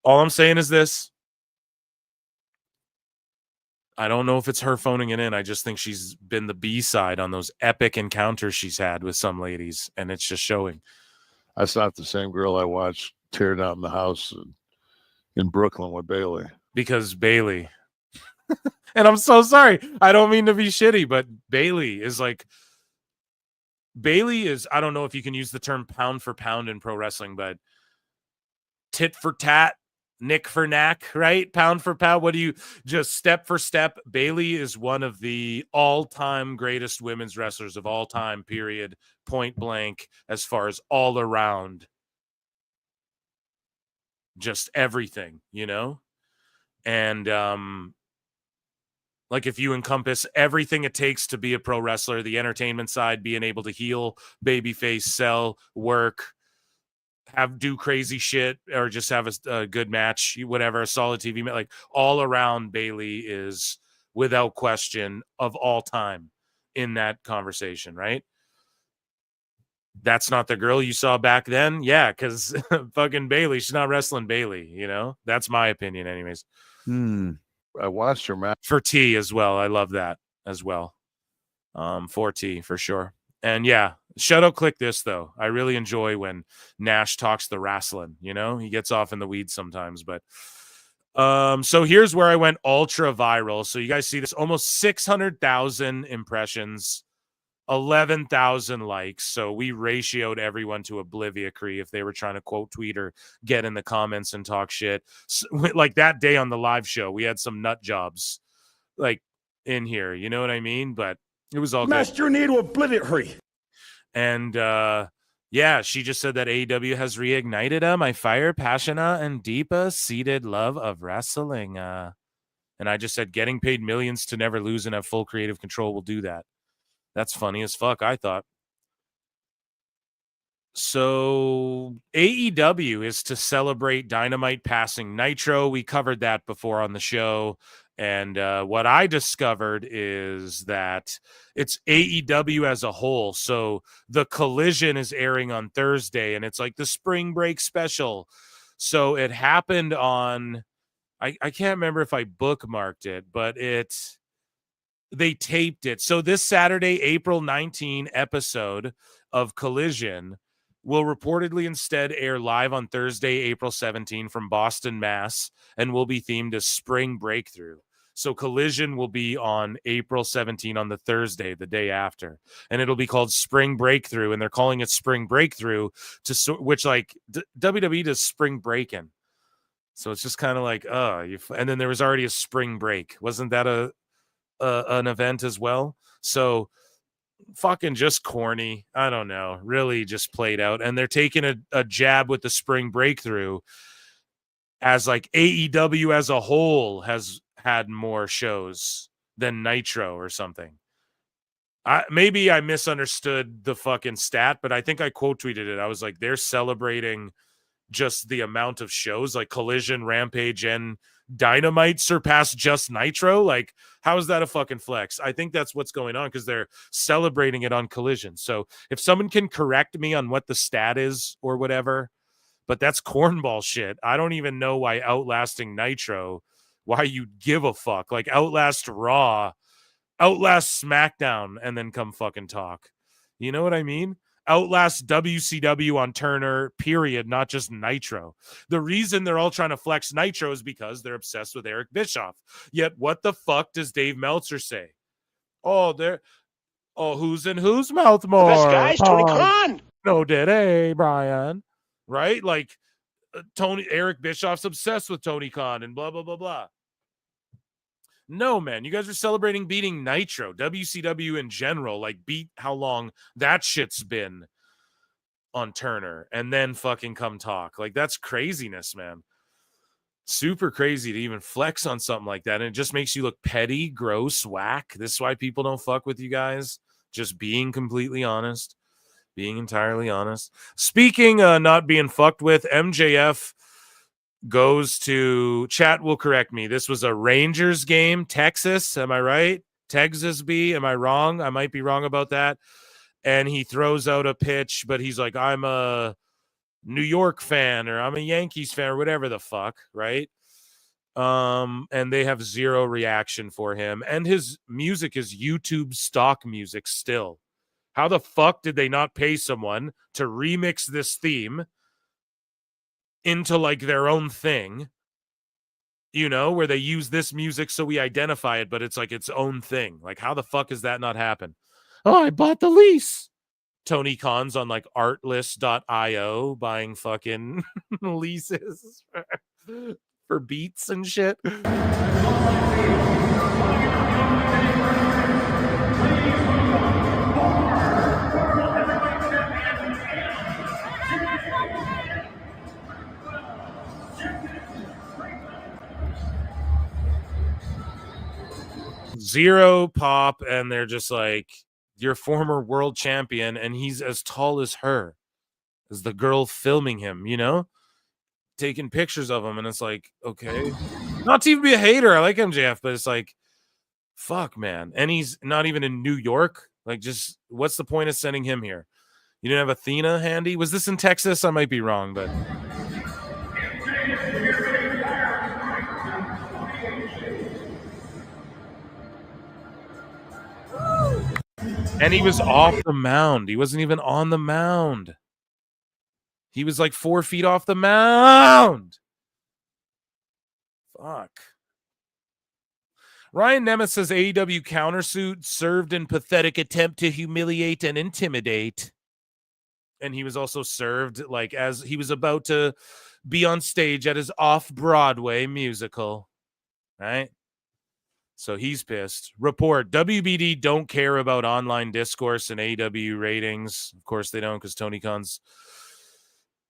Speaker 1: all I'm saying is this. I don't know if it's her phoning it in. I just think she's been the B-side on those epic encounters she's had with some ladies, and it's just showing.
Speaker 16: That's not the same girl I watched tear down the house in Brooklyn with Bailey.
Speaker 1: Because Bailey, and I'm so sorry, I don't mean to be shitty, but Bailey is, I don't know if you can use the term pound for pound in pro wrestling, but tit for tat, nick for knack, right? Pound for pound. What do you just step for step? Bailey is one of the all-time greatest women's wrestlers of all time, period, point blank, as far as all around. Just everything, and if you encompass everything it takes to be a pro wrestler, the entertainment side, being able to heel, babyface, sell, work, do crazy shit, or just have a good match, whatever, a solid TV match, all around, Bailey is without question of all time in that conversation, right? That's not the girl you saw back then. Yeah, because fucking Bailey, she's not wrestling Bailey, That's my opinion anyways.
Speaker 16: I watched her match.
Speaker 1: For T as well. I love that as well. For T, for sure. And yeah, shout out Click This, though. I really enjoy when Nash talks the wrestling, He gets off in the weeds sometimes, but so here's where I went ultra viral. So you guys see this, almost 600,000 impressions, 11,000 likes. So we ratioed everyone to Obliviacree if they were trying to quote tweet or get in the comments and talk shit. So, like that day on the live show, we had some nut jobs in here. You know what I mean? But it was all
Speaker 7: Master, you need to Obliviacree.
Speaker 1: And yeah, she just said that AEW has reignited my fire, passionate, and deeper seated love of wrestling. And I just said getting paid millions to never lose and have full creative control will do that. That's funny as fuck, I thought. So AEW is to celebrate Dynamite passing Nitro. We covered that before on the show. And what I discovered is that it's AEW as a whole. So the Collision is airing on Thursday, and it's like the spring break special. So it happened on, I can't remember if I bookmarked it, but they taped it. So this Saturday, April 19 episode of Collision will reportedly instead air live on Thursday, April 17 from Boston, Mass, and will be themed as Spring Breakthrough. So Collision will be on April 17 on the Thursday, the day after, and it'll be called Spring Breakthrough, and they're calling it Spring Breakthrough, which WWE does Spring Breakin'. So it's just kind of like, and then there was already a Spring Break. Wasn't that an event as well? So fucking just corny. I don't know, really just played out. And they're taking a jab with the Spring Breakthrough as AEW as a whole has had more shows than Nitro or something. Maybe I misunderstood the fucking stat, but I think I quote tweeted it. I was like, they're celebrating just the amount of shows, like Collision, Rampage, and Dynamite surpassed just Nitro? Like, how is that a fucking flex? I think that's what's going on because they're celebrating it on Collision. So if someone can correct me on what the stat is or whatever, but that's cornball shit. I don't even know why outlasting Nitro, why you'd give a fuck. Like, outlast Raw, outlast SmackDown, and then come fucking talk. You know what I mean? Outlast WCW on Turner, period, not just Nitro. The reason they're all trying to flex Nitro is because they're obsessed with Eric Bischoff. Yet what the fuck does Dave Meltzer say? Who's in whose mouth more?
Speaker 7: The best guy's Tony Khan.
Speaker 1: No, did Brian? Right? Like, Eric Bischoff's obsessed with Tony Khan and blah, blah, blah, blah. No, man, you guys are celebrating beating Nitro. WCW in general, like, beat how long that shit's been on Turner and then fucking come talk. Like, that's craziness, man. Super crazy to even flex on something like that. And it just makes you look petty, gross, whack. This is why people don't fuck with you guys. Just being completely honest. Being entirely honest. Speaking not being fucked with, MJF goes to, chat will correct me, this was a Rangers game, Texas, am I right? Texas B, am I wrong? I might be wrong about that. And he throws out a pitch, but he's like, I'm a New York fan, or I'm a Yankees fan, or whatever the fuck, right? And they have zero reaction for him. And his music is YouTube stock music still. How the fuck did they not pay someone to remix this theme into like their own thing, you know, where they use this music so we identify it, but it's like its own thing. Like, how the fuck has that not happened? Oh, I bought the lease. Tony Khan's on like artlist.io buying fucking leases for beats and shit. Zero pop, and they're just like, your former world champion, and he's as tall as her, as the girl filming him, you know, taking pictures of him. And it's like, okay, not to even be a hater, I like MJF, but it's like, fuck, man. And he's not even in New York. Like, just what's the point of sending him here? You didn't have Athena handy? Was this in Texas? I might be wrong, but and he was off the mound. He wasn't even on the mound. He was like 4 feet off the mound. Fuck. Ryan Nemeth says AEW countersuit served in pathetic attempt to humiliate and intimidate. And he was also served like as he was about to be on stage at his off-Broadway musical. Right? So he's pissed. Report, WBD don't care about online discourse and AEW ratings. Of course they don't, because Tony Khan's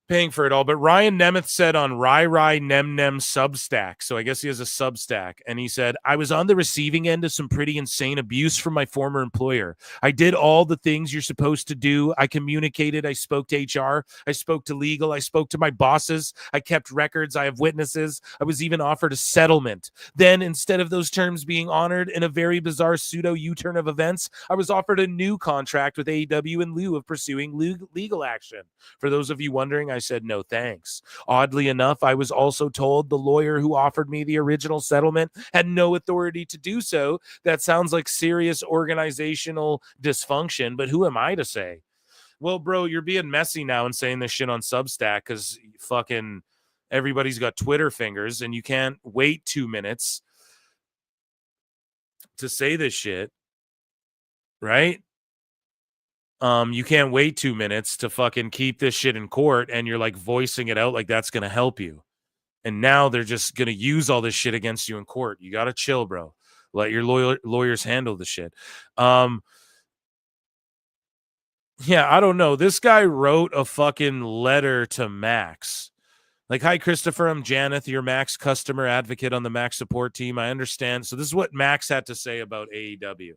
Speaker 1: paying for it all. But Ryan Nemeth said on Rai Nem Substack, so I guess he has a Substack, and he said, I was on the receiving end of some pretty insane abuse from my former employer. I did all the things you're supposed to do. I communicated. I spoke to HR. I spoke to legal. I spoke to my bosses. I kept records. I have witnesses. I was even offered a settlement. Then, instead of those terms being honored in a very bizarre pseudo U-turn of events, I was offered a new contract with AEW in lieu of pursuing legal action. For those of you wondering, I said no thanks. Oddly enough, I was also told the lawyer who offered me the original settlement had no authority to do so. That sounds like serious organizational dysfunction, but who am I to say? Well, bro, you're being messy now and saying this shit on Substack because fucking everybody's got Twitter fingers and you can't wait 2 minutes to say this shit, right? You can't wait 2 minutes to fucking keep this shit in court, and you're like voicing it out like that's going to help you. And now they're just going to use all this shit against you in court. You got to chill, bro. Let your lawyers handle the shit. Yeah, I don't know. This guy wrote a fucking letter to Max. Like, hi, Christopher, I'm Janeth, your Max customer advocate on the Max support team. I understand. So this is what Max had to say about AEW.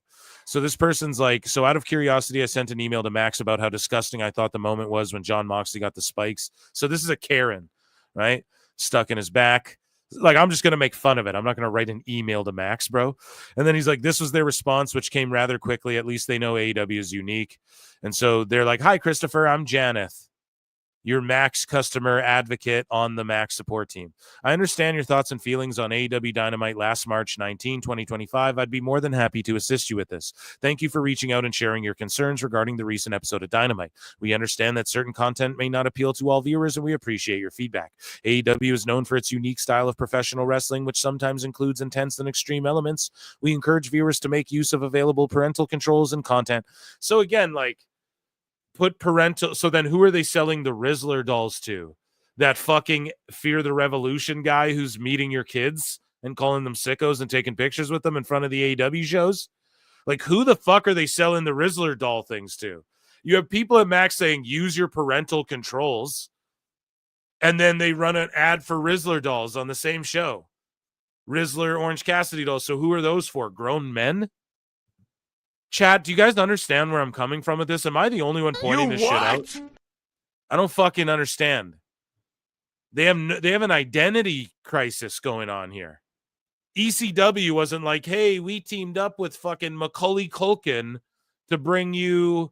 Speaker 1: So this person's like, so out of curiosity, I sent an email to Max about how disgusting I thought the moment was when Jon Moxley got the spikes. So this is a Karen, right? Stuck in his back. Like, I'm just going to make fun of it. I'm not going to write an email to Max, bro. And then he's like, this was their response, which came rather quickly. At least they know AEW is unique. And so they're like, hi, Christopher, I'm Janeth, your Max customer advocate on the Max support team. I understand your thoughts and feelings on AEW Dynamite last March 19, 2025. I'd be more than happy to assist you with this. Thank you for reaching out and sharing your concerns regarding the recent episode of Dynamite. We understand that certain content may not appeal to all viewers, and we appreciate your feedback. AEW is known for its unique style of professional wrestling, which sometimes includes intense and extreme elements. We encourage viewers to make use of available parental controls and content. So again, like, put parental. So then who are they selling the Rizzler dolls to? That fucking Fear the Revolution guy who's meeting your kids and calling them sickos and taking pictures with them in front of the AEW shows? Like, who the fuck are they selling the Rizzler doll things to? You have people at Max saying, use your parental controls. And then they run an ad for Rizzler dolls on the same show. Rizzler Orange Cassidy dolls. So who are those for? Grown men? Chat, do you guys understand where I'm coming from with this? Am I the only one pointing this shit out? I don't fucking understand. They have an identity crisis going on here. ECW wasn't like, hey, we teamed up with fucking Macaulay Culkin to bring you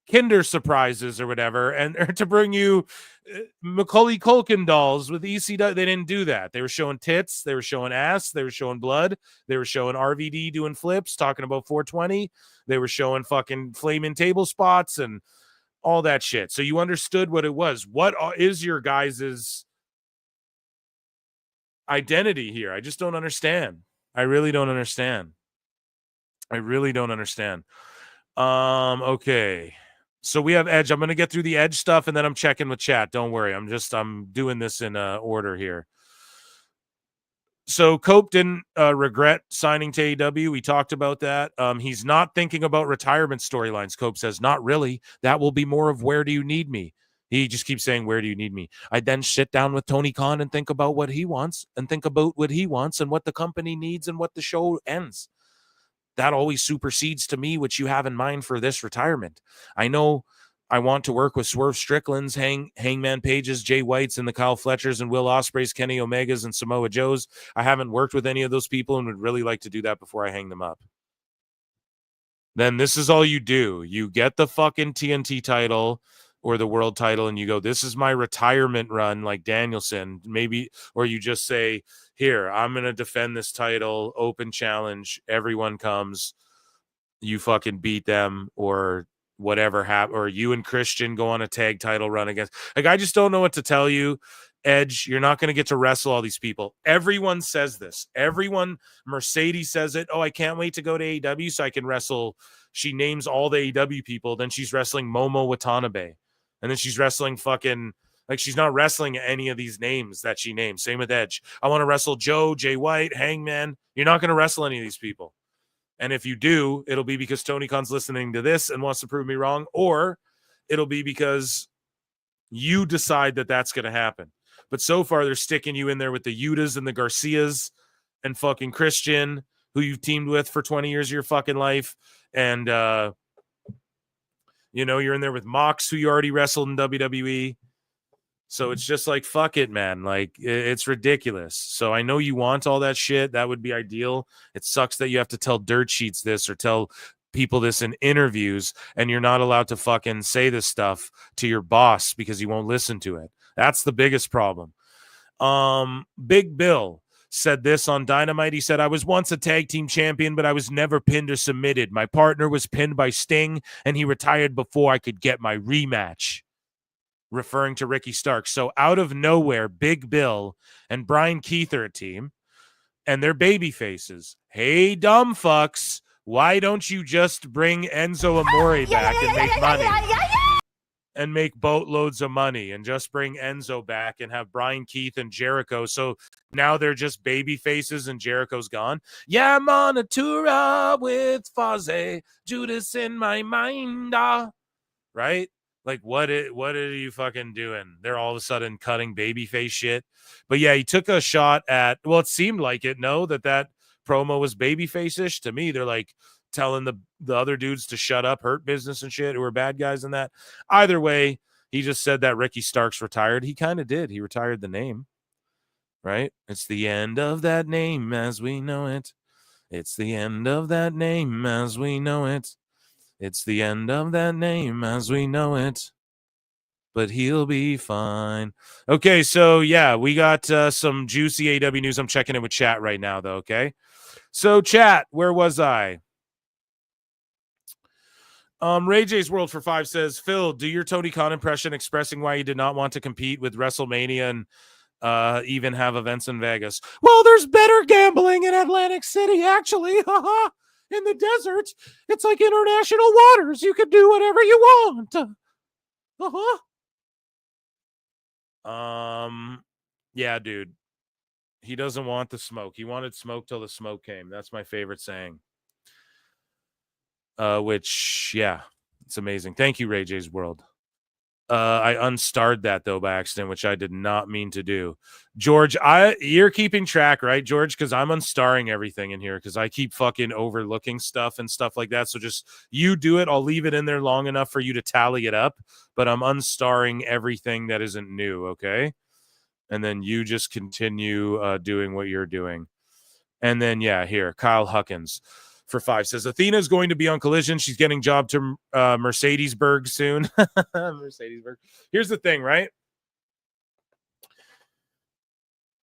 Speaker 1: Kinder Surprises or whatever, or to bring you Macaulay Culkin dolls with ECW. They didn't do that. They were showing tits, they were showing ass, they were showing blood, they were showing RVD doing flips, talking about 420. They were showing fucking flaming table spots and all that shit. So you understood what it was. What is your guys's identity here? I just don't understand. I really don't understand. Okay. So we have Edge. I'm going to get through the Edge stuff and then I'm checking with chat. Don't worry. I'm doing this in order here. So Cope didn't regret signing to AEW. We talked about that. He's not thinking about retirement storylines. Cope says, not really. That will be more of where do you need me? He just keeps saying, where do you need me? I then sit down with Tony Khan and think about what he wants and what the company needs and what the show ends. That always supersedes to me what you have in mind for this retirement. I know I want to work with Swerve Strickland's, Hangman Page's, Jay White's, and the Kyle Fletchers, and Will Ospreay's, Kenny Omega's, and Samoa Joe's. I haven't worked with any of those people and would really like to do that before I hang them up. Then this is all you do. You get the fucking TNT title or the world title and you go, this is my retirement run, like Danielson, maybe, or you just say, here, I'm going to defend this title, open challenge, everyone comes, you fucking beat them, or whatever happen, or you and Christian go on a tag title run against. Like, I just don't know what to tell you. Edge, you're not going to get to wrestle all these people. Everyone says this. Everyone, Mercedes says it. Oh, I can't wait to go to AEW so I can wrestle. She names all the AEW people. Then she's wrestling Momo Watanabe. And then she's wrestling fucking, like, she's not wrestling any of these names that she names. Same with Edge. I want to wrestle Joe, Jay White, Hangman. You're not going to wrestle any of these people. And if you do, it'll be because Tony Khan's listening to this and wants to prove me wrong, or it'll be because you decide that that's going to happen. But so far, they're sticking you in there with the Yutas and the Garcias and fucking Christian, who you've teamed with for 20 years of your fucking life. And, you're in there with Mox, who you already wrestled in WWE. So it's just like, fuck it, man. Like, it's ridiculous. So I know you want all that shit. That would be ideal. It sucks that you have to tell dirt sheets this or tell people this in interviews, and you're not allowed to fucking say this stuff to your boss because he won't listen to it. That's the biggest problem. Big Bill said this on Dynamite. He said, I was once a tag team champion, but I was never pinned or submitted. My partner was pinned by Sting, and he retired before I could get my rematch. Referring to Ricky Starks. So out of nowhere, Big Bill and Brian Keith are a team, and they're baby faces. Hey, dumb fucks, why don't you just bring Enzo Amore back and make money? And make boatloads of money and just bring Enzo back and have Brian Keith and Jericho. So now they're just baby faces and Jericho's gone. Yeah, I'm on a tour with Fozzy, Judas in my mind. Right? Like, what are you fucking doing? They're all of a sudden cutting babyface shit. But yeah, he took a shot at, well, it seemed like it, no, that promo was babyface-ish. To me, they're like telling the other dudes to shut up, Hurt Business and shit, who are bad guys in that. Either way, he just said that Ricky Starks retired. He kind of did. He retired the name. right? It's the end of that name as we know it. It's the end of that name as we know it. It's the end of that name as we know it. But he'll be fine. Okay, so yeah, we got some juicy AW news. I'm checking in with chat right now, though, okay? So chat, where was I? Ray J's World for 5 says, Phil, do your Tony Khan impression expressing why you did not want to compete with WrestleMania and even have events in Vegas. Well, there's better gambling in Atlantic City, actually. In the desert, it's like international waters. You can do whatever you want. Yeah, dude. He doesn't want the smoke. He wanted smoke till the smoke came. That's my favorite saying. Which, yeah, it's amazing. Thank you, Ray J's World. I unstarred that though by accident, which I did not mean to do. George, you're keeping track, right, George? Because I'm unstarring everything in here because I keep fucking overlooking stuff and stuff like that. So just you do it. I'll leave it in there long enough for you to tally it up, but I'm unstarring everything that isn't new, okay? And then you just continue doing what you're doing. And then, yeah, here, Kyle Huckins for 5 says, Athena's going to be on Collision. She's getting job to Mercedesburg soon. Mercedesburg. Here's the thing, right?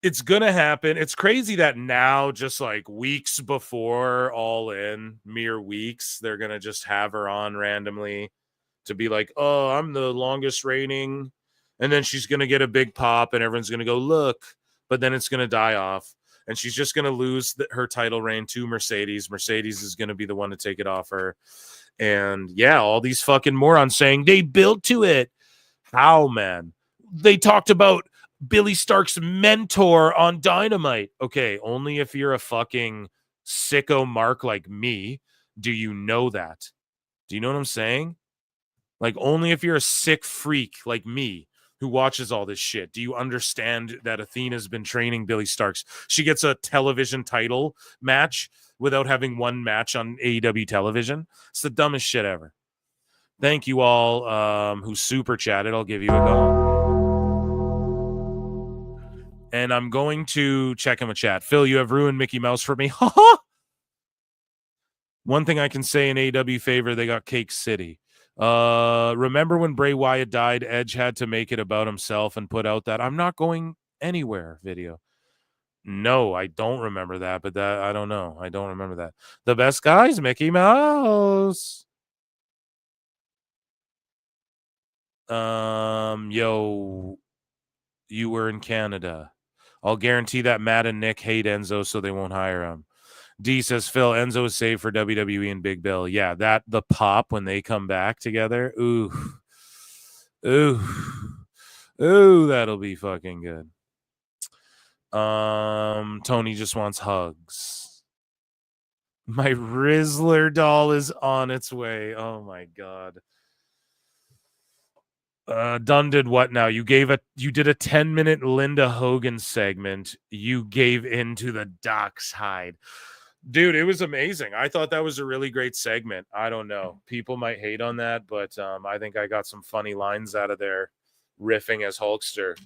Speaker 1: It's going to happen. It's crazy that now, just like weeks before All In, mere weeks, they're going to just have her on randomly to be like, oh, I'm the longest reigning. And then she's going to get a big pop and everyone's going to go, look. But then it's going to die off. And she's just going to lose her title reign to Mercedes. Mercedes is going to be the one to take it off her. And yeah, all these fucking morons saying they built to it. How, man? They talked about Billy Stark's mentor on Dynamite. Okay, only if you're a fucking sicko mark like me do you know that. Do you know what I'm saying? Like, only if you're a sick freak like me who watches all this shit do you understand that Athena's been training Billy Starks. She gets a television title match without having one match on AEW television. It's the dumbest shit ever. Thank you all who super chatted. I'll give you a go. And I'm going to check in with chat. Phil, you have ruined Mickey Mouse for me. One thing I can say in AEW favor, they got Cake City. Remember when Bray Wyatt died, Edge had to make it about himself and put out that I'm not going anywhere video. No, I don't remember that, but that I don't know. I don't remember that. The best guys, Mickey Mouse. Yo, you were in Canada. I'll guarantee that Matt and Nick hate Enzo, so they won't hire him. D says, Phil, Enzo is saved for WWE and Big Bill. Yeah, the pop when they come back together. Ooh, that'll be fucking good. Tony just wants hugs. My Rizzler doll is on its way. Oh my god. Dunn did what now? You did a 10-minute Linda Hogan segment. You gave into the Doc's hide. Dude, it was amazing. I thought that was a really great segment. I don't know. People might hate on that, but I think I got some funny lines out of there riffing as Hulkster.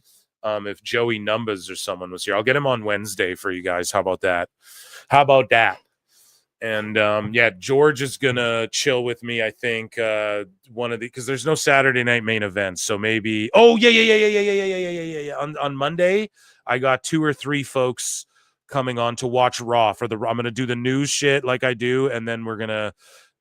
Speaker 1: If Joey Numbers or someone was here, I'll get him on Wednesday for you guys. How about that? And yeah, George is gonna chill with me. I think because there's no Saturday night main event, so maybe. Oh yeah. On Monday, I got 2 or 3 folks coming on to watch Raw I'm gonna do the news shit like I do, and then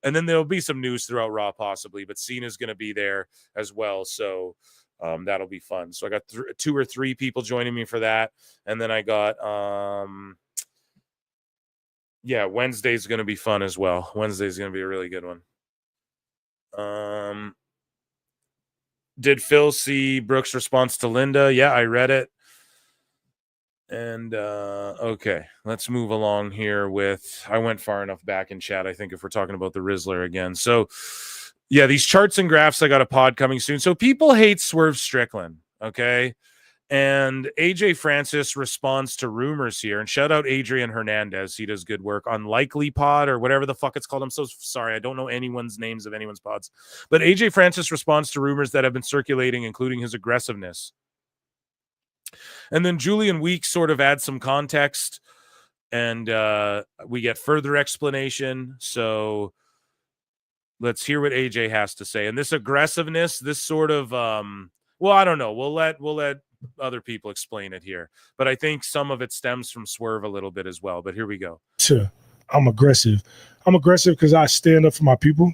Speaker 1: then there'll be some news throughout Raw possibly, but Cena's gonna be there as well, so that'll be fun. So I got 2 or 3 people joining me for that, and then I got yeah, Wednesday's gonna be fun as well. Wednesday's gonna be a really good one. Did Phil see Brooks' response to Linda? Yeah, I read it. And okay, let's move along here with I went far enough back in chat, I think, if we're talking about the Rizzler again. So yeah, these charts and graphs, I got a pod coming soon. So people hate Swerve Strickland, okay? And AJ Francis responds to rumors here. And shout out Adrian Hernandez. He does good work on Likely Pod or whatever the fuck it's called. I'm so sorry. I don't know anyone's names of anyone's pods. But AJ Francis responds to rumors that have been circulating, including his aggressiveness. And then Julian Weeks sort of adds some context, and we get further explanation. So let's hear what AJ has to say. And this aggressiveness, this sort of well, I don't know. We'll let other people explain it here. But I think some of it stems from Swerve a little bit as well. But here we go.
Speaker 7: I'm aggressive. I'm aggressive because I stand up for my people.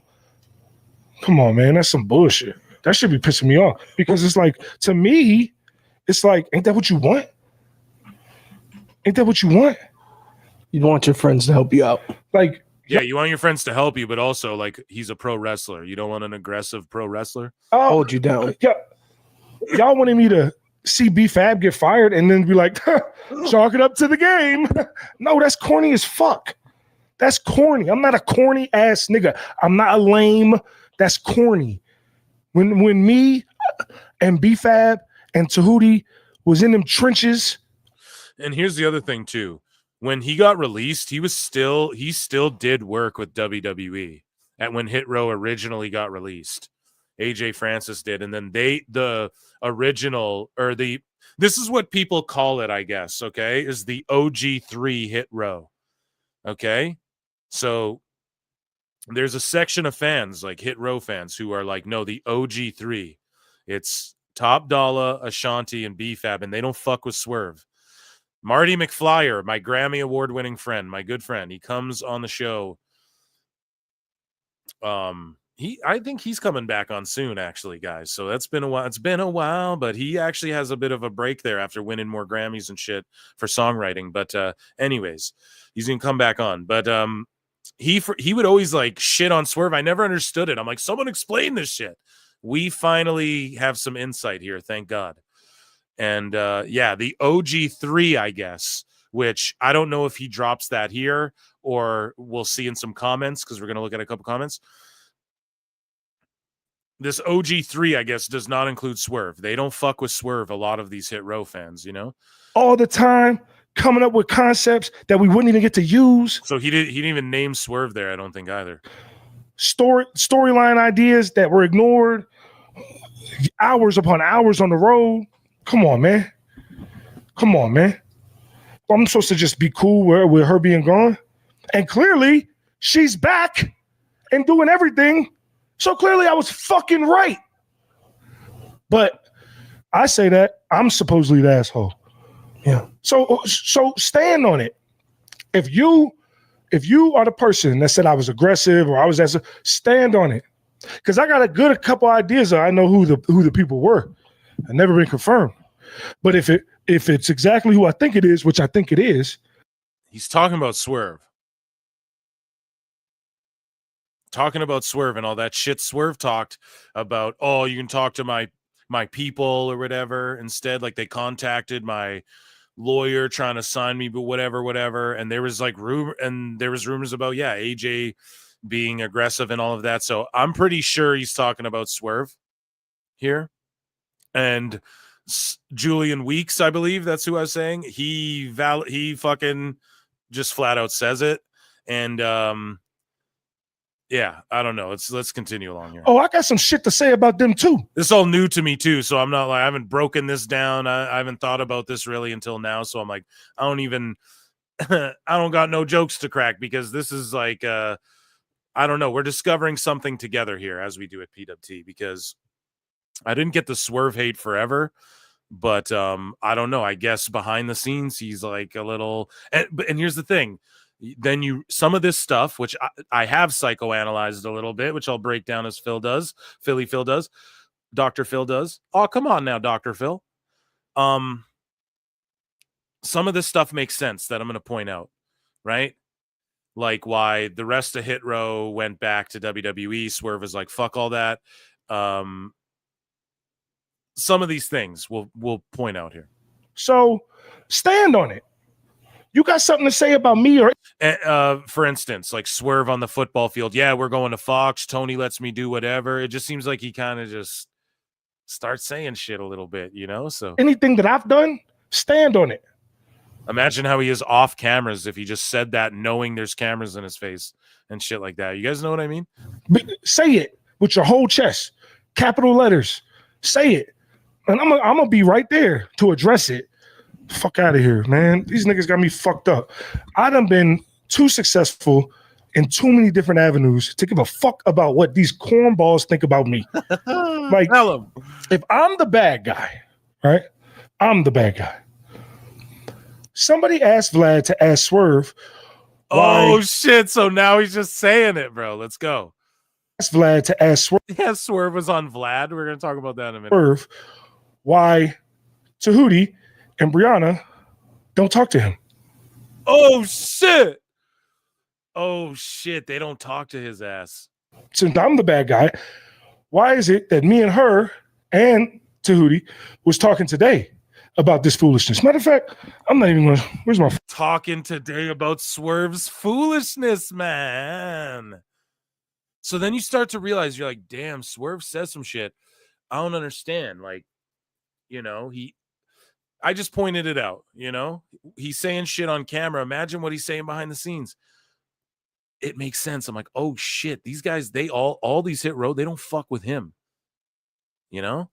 Speaker 7: Come on, man. That's some bullshit. That should be pissing me off. Because it's like, to me, it's like, ain't that what you want? Ain't that what you want?
Speaker 22: You'd want your friends to help you out.
Speaker 7: Like,
Speaker 1: yeah, you want your friends to help you, but also like he's a pro wrestler. You don't want an aggressive pro wrestler?
Speaker 22: Hold you down.
Speaker 7: Yeah. Y'all wanted me to see B-Fab get fired and then be like, chalk it up to the game. No, that's corny as fuck. That's corny. I'm not a corny ass nigga. I'm not a lame. That's corny. When me and B-Fab and Tahuti was in them trenches.
Speaker 1: And here's the other thing too. When he got released, he still did work with WWE. And when Hit Row originally got released, AJ Francis did, and then this is what people call it, I guess. Okay, is the OG3 Hit Row. Okay, so there's a section of fans, like Hit Row fans, who are like, no, the OG3. It's Top Dollar, Ashanti, and B-Fab, and they don't fuck with Swerve. Marty McFlyer, my Grammy award-winning friend, my good friend, he comes on the show. I think he's coming back on soon, actually, guys. So that's been a while. It's been a while, but he actually has a bit of a break there after winning more Grammys and shit for songwriting. But anyways, he's gonna come back on. But he would always like shit on Swerve. I never understood it. I'm like, someone explain this shit. We finally have some insight here, thank God. And yeah, the OG3, I guess, which I don't know if he drops that here or we'll see in some comments because we're going to look at a couple comments. This OG3, I guess, does not include Swerve. They don't fuck with Swerve, a lot of these Hit Row fans, you know?
Speaker 7: All the time, coming up with concepts that we wouldn't even get to use.
Speaker 1: So he didn't even name Swerve there, I don't think either.
Speaker 7: Storyline ideas that were ignored, hours upon hours on the road. Come on, man. Come on, man. I'm supposed to just be cool with her being gone. And clearly, she's back and doing everything. So clearly, I was fucking right. But I say that I'm supposedly the asshole. Yeah. So stand on it. If you are the person that said I was aggressive or I was stand on it. Because I got a couple ideas. I know who the people were. I've never been confirmed. But if it's exactly who I think it is, which I think it is.
Speaker 1: He's talking about Swerve. Talking about Swerve and all that shit. Swerve talked about, oh, you can talk to my people or whatever. Instead, like they contacted my lawyer trying to sign me, but whatever. And there was like rumors about, yeah, AJ being aggressive and all of that. So I'm pretty sure he's talking about Swerve here. And Julian Weeks, I believe that's who I was saying. He fucking just flat out says it. And yeah, I don't know. Let's continue along here.
Speaker 7: Oh, I got some shit to say about them too.
Speaker 1: This is all new to me too, so I'm not like I haven't broken this down. I haven't thought about this really until now. So I'm like, I don't got no jokes to crack because this is like I don't know. We're discovering something together here as we do at PWT because I didn't get the Swerve hate forever. But I don't know. I guess behind the scenes, he's like a little. And here's the thing. Then some of this stuff, which I have psychoanalyzed a little bit, which I'll break down as Phil does. Dr. Phil does. Oh, come on now, Dr. Phil. Some of this stuff makes sense that I'm going to point out, right? Like why the rest of Hit Row went back to WWE. Swerve is like, fuck all that. Some of these things we'll point out here.
Speaker 7: So stand on it. You got something to say about me or
Speaker 1: for instance, like Swerve on the football field. Yeah, we're going to Fox. Tony lets me do whatever. It just seems like he kind of just starts saying shit a little bit, you know? So
Speaker 7: anything that I've done, stand on it.
Speaker 1: Imagine how he is off cameras if he just said that knowing there's cameras in his face and shit like that. You guys know what I mean?
Speaker 7: Say it with your whole chest. Capital letters. Say it. And I'm gonna be right there to address it. Fuck out of here, man. These niggas got me fucked up. I done been too successful in too many different avenues to give a fuck about what these cornballs think about me. Like, if I'm the bad guy, right? I'm the bad guy. Somebody asked Vlad to ask Swerve.
Speaker 1: Oh shit! So now he's just saying it, bro. Let's go.
Speaker 7: Asked Vlad to ask Swerve.
Speaker 1: Yeah, Swerve was on Vlad. We're gonna talk about that in a minute.
Speaker 7: Swerve, why Tahuti and Brianna don't talk to him.
Speaker 1: Oh shit! Oh shit! They don't talk to his ass.
Speaker 7: Since I'm the bad guy, why is it that me and her and Tahuti was talking today about this foolishness? Matter of fact, I'm not even gonna. Where's my
Speaker 1: talking today about Swerve's foolishness, man? So then you start to realize you're like, damn, Swerve says some shit I don't understand. Like, you know, I just pointed it out, you know, he's saying shit on camera. Imagine what he's saying behind the scenes. It makes sense. I'm like, oh shit, these guys, they all these hit row, they don't fuck with him, you know?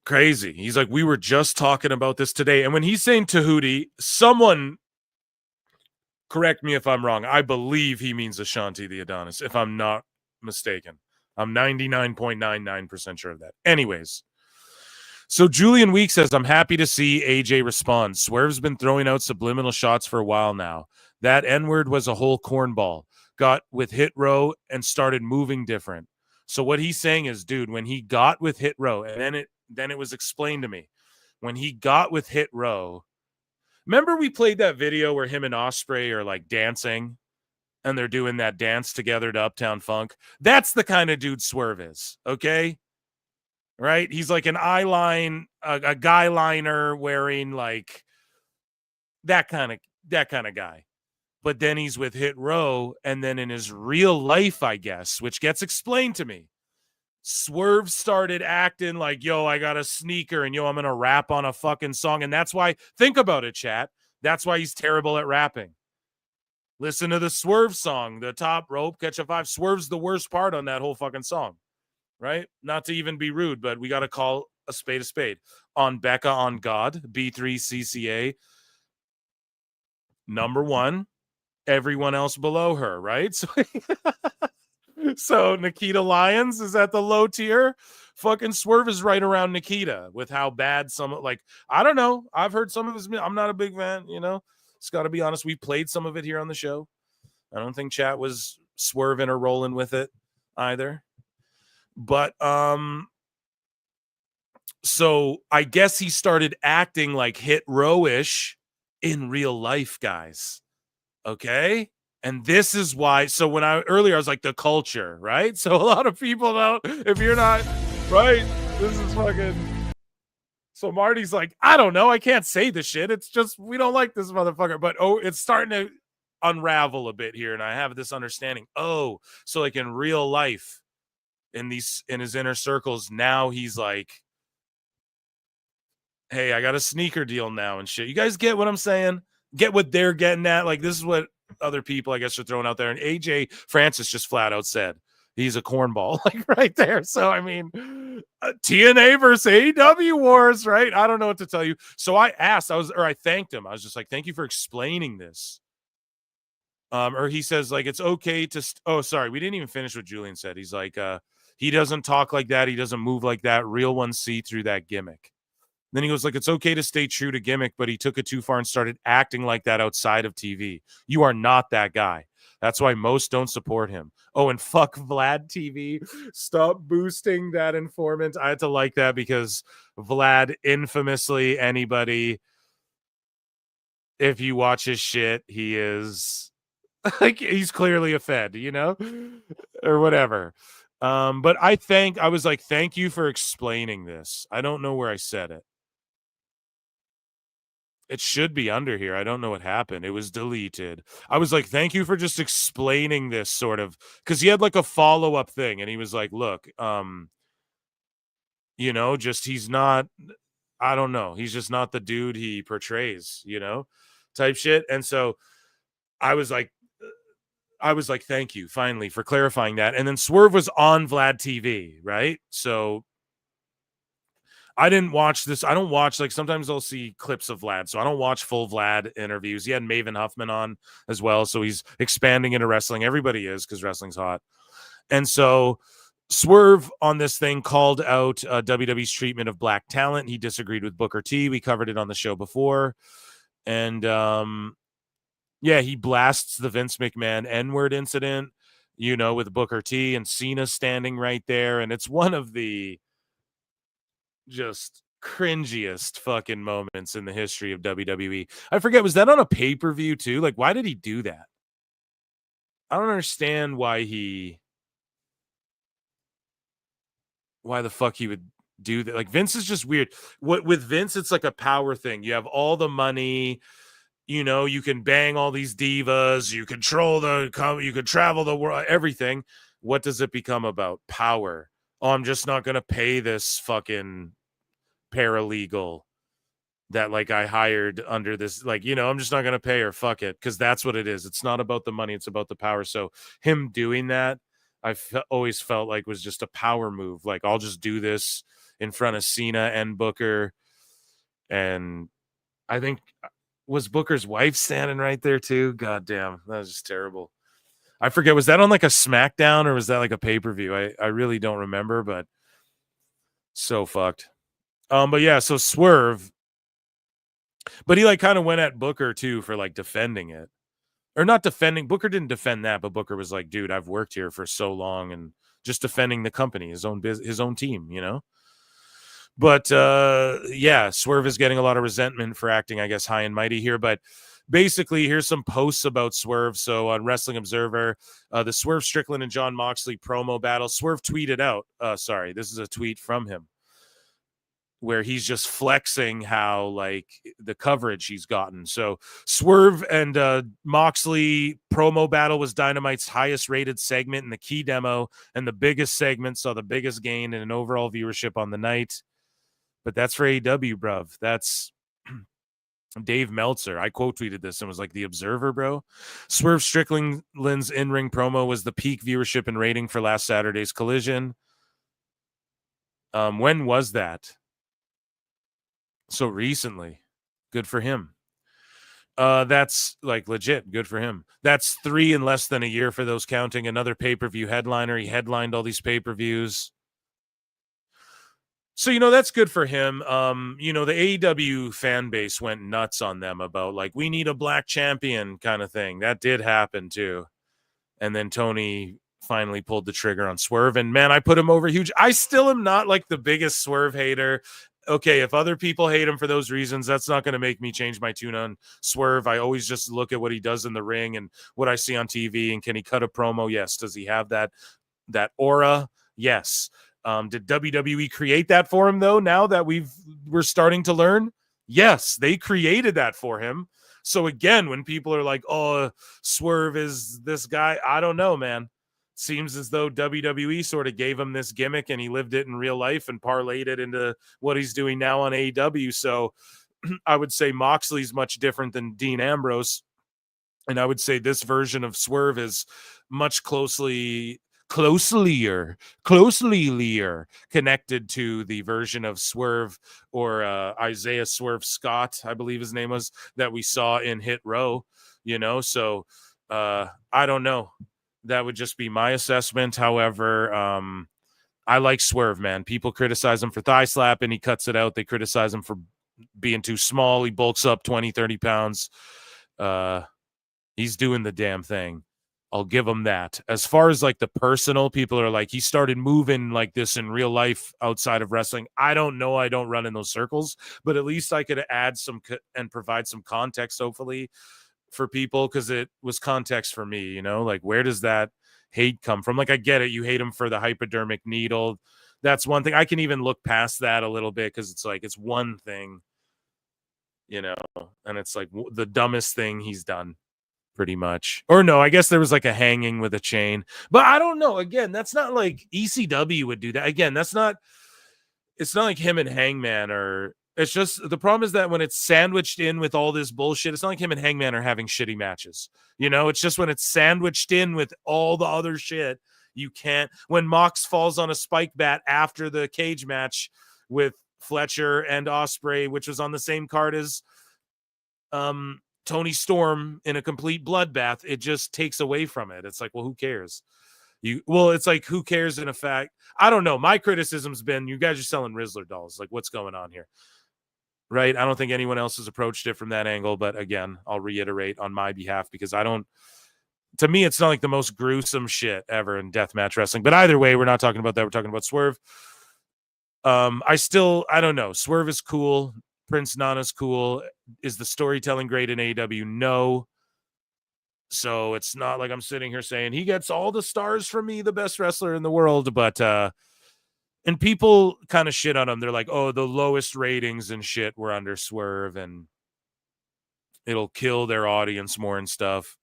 Speaker 1: Crazy. He's like, we were just talking about this today. And when he's saying Tahuti, someone correct me if I'm wrong. I believe he means Ashanti the Adonis, if I'm not mistaken. I'm 99.99% sure of that. Anyways, so Julian Week says, I'm happy to see AJ respond. Swerve's been throwing out subliminal shots for a while now. That N-word was a whole cornball. Got with Hit Row and started moving different. So what he's saying is, dude, when he got with Hit Row, and then it was explained to me, when he got with Hit Row, remember we played that video where him and Ospreay are like dancing and they're doing that dance together to Uptown Funk? That's the kind of dude Swerve is, okay? Right? He's like an eyeline, a guy liner wearing like that kind of guy. But then he's with Hit Row, and then in his real life, I guess, which gets explained to me, Swerve started acting like, yo, I got a sneaker, and yo, I'm going to rap on a fucking song. And that's why, think about it, chat. That's why he's terrible at rapping. Listen to the Swerve song, the top rope, catch a five. Swerve's the worst part on that whole fucking song, right? Not to even be rude, but we got to call a spade a spade. On Becca on God, B3CCA, number one. Everyone else below her, right? So Nikita Lyons is at the low tier. Fucking Swerve is right around Nikita with how bad some, like, I don't know. I've heard some of his, I'm not a big fan, you know. It's got to be honest. We played some of it here on the show. I don't think chat was swerving or rolling with it either. But so I guess he started acting like Hit Row-ish in real life, guys. Okay. And this is why. So when I was like the culture, right? So a lot of people don't, if you're not right, this is fucking. So Marty's like, I don't know. I can't say the shit. It's just, we don't like this motherfucker. But it's starting to unravel a bit here. And I have this understanding. Oh, so like in real life, in his inner circles, now he's like, hey, I got a sneaker deal now and shit. You guys get what I'm saying? Get what they're getting at. Like, this is what other people, I guess, are throwing out there. And AJ Francis just flat out said he's a cornball, like right there. So, I mean, TNA versus AEW wars, right? I don't know what to tell you. So I asked, I thanked him. I was just like, thank you for explaining this. Or he says, like, it's okay to, oh, sorry, we didn't even finish what Julian said. He's like, he doesn't talk like that. He doesn't move like that. Real ones see through that gimmick. Then he goes like, it's okay to stay true to gimmick, but he took it too far and started acting like that outside of TV. You are not that guy. That's why most don't support him. Oh, and fuck Vlad TV. Stop boosting that informant. I had to like that because Vlad infamously, anybody, if you watch his shit, he is like, he's clearly a fed, you know, or whatever. But I was like, thank you for explaining this. I don't know where I said it. It should be under here. I don't know what happened. It was deleted. I was like, thank you for just explaining this sort of, because he had like a follow-up thing and he was like, look, you know, just he's not, I don't know. He's just not the dude he portrays, you know, type shit. And so I was like, I was like, thank you, finally, for clarifying that. And then Swerve was on Vlad TV, right? So I didn't watch this. I don't watch, like, sometimes I'll see clips of Vlad. So I don't watch full Vlad interviews. He had Maven Huffman on as well. So he's expanding into wrestling. Everybody is, because wrestling's hot. And so Swerve on this thing called out WWE's treatment of black talent. He disagreed with Booker T. We covered it on the show before. And yeah, he blasts the Vince McMahon N-word incident, you know, with Booker T and Cena standing right there. And it's one of the just cringiest fucking moments in the history of WWE. I forget, was that on a pay-per-view too? Like, why did he do that? I don't understand why the fuck he would do that. Like, Vince is just weird. With Vince, it's like a power thing. You have all the money, you know, you can bang all these divas, you control you could travel the world, everything. What does it become about? Power. Oh, I'm just not going to pay this fucking paralegal that, like, I hired under this, like, you know, I'm just not going to pay her. Fuck it. Because that's what it is. It's not about the money. It's about the power. So him doing that, always felt like was just a power move. Like, I'll just do this in front of Cena and Booker. And I think, was Booker's wife standing right there too? God damn. That was just terrible. I forget, was that on like a SmackDown or was that like a pay-per-view? I really don't remember, but so fucked. But yeah, so Swerve, but he like kind of went at Booker too for like defending it, or not defending. Booker didn't defend that, but Booker was like, dude, I've worked here for so long, and just defending the company, his own team, you know. But yeah, Swerve is getting a lot of resentment for acting, I guess, high and mighty here. But basically, here's some posts about Swerve. So on Wrestling Observer, the Swerve Strickland and John Moxley promo battle, Swerve tweeted out, sorry, this is a tweet from him, where he's just flexing how, like, the coverage he's gotten. So Swerve and Moxley promo battle was Dynamite's highest rated segment in the key demo, and the biggest segment saw the biggest gain in an overall viewership on the night. But that's for AEW, bruv. That's Dave Meltzer. I quote tweeted this and was like, the Observer, bro. Swerve Strickland's in-ring promo was the peak viewership and rating for last Saturday's Collision. When was that? So recently. Good for him. That's like legit good for him. That's 3 in less than a year for those counting. Another pay-per-view headliner. He headlined all these pay-per-views. So, you know, that's good for him. You know, the AEW fan base went nuts on them about, like, we need a black champion kind of thing. That did happen too. And then Tony finally pulled the trigger on Swerve. And man, I put him over huge. I still am not like the biggest Swerve hater. Okay, if other people hate him for those reasons, that's not going to make me change my tune on Swerve. I always just look at what he does in the ring and what I see on TV. And can he cut a promo? Yes. Does he have that aura? Yes. Did WWE create that for him, though, now that we're starting to learn? Yes, they created that for him. So again, when people are like, oh, Swerve is this guy, I don't know, man. Seems as though WWE sort of gave him this gimmick and he lived it in real life and parlayed it into what he's doing now on AEW. So I would say Moxley's much different than Dean Ambrose. And I would say this version of Swerve is much closely connected to the version of Swerve or Isaiah Swerve Scott, I believe his name was, that we saw in Hit Row, you know. So I don't know. That would just be my assessment. However, I like Swerve, man. People criticize him for thigh slap and he cuts it out. They criticize him for being too small. He bulks up 20, 30 pounds. He's doing the damn thing. I'll give him that. As far as like the personal, people are like, he started moving like this in real life outside of wrestling. I don't know. I don't run in those circles, but at least I could add some and provide some context, hopefully, for people, because it was context for me, you know, like, where does that hate come from? Like, I get it. You hate him for the hypodermic needle. That's one thing. I can even look past that a little bit because it's like, it's one thing, you know, and it's like the dumbest thing he's done. Pretty much. Or no, I guess there was like a hanging with a chain. But I don't know. Again, that's not like ECW would do that. Again, it's not like him and Hangman are It's just the problem is that when it's sandwiched in with all this bullshit, it's not like him and Hangman are having shitty matches. You know, it's just when it's sandwiched in with all the other shit, you can't. When Mox falls on a spike bat after the cage match with Fletcher and Ospreay, which was on the same card as Tony Storm in a complete bloodbath, it just takes away from it. It's like, well, who cares? It's like, who cares in effect? I don't know. My criticism's been, you guys are selling Rizzler dolls. Like, what's going on here? Right? I don't think anyone else has approached it from that angle, but again, I'll reiterate on my behalf because to me, it's not like the most gruesome shit ever in deathmatch wrestling. But either way, we're not talking about that. We're talking about Swerve. I don't know. Swerve is cool. Prince Nana's cool. Is the storytelling great in AEW? No. So it's not like I'm sitting here saying he gets all the stars from me, the best wrestler in the world. But and people kind of shit on him. They're like, oh, the lowest ratings and shit were under Swerve, and it'll kill their audience more and stuff.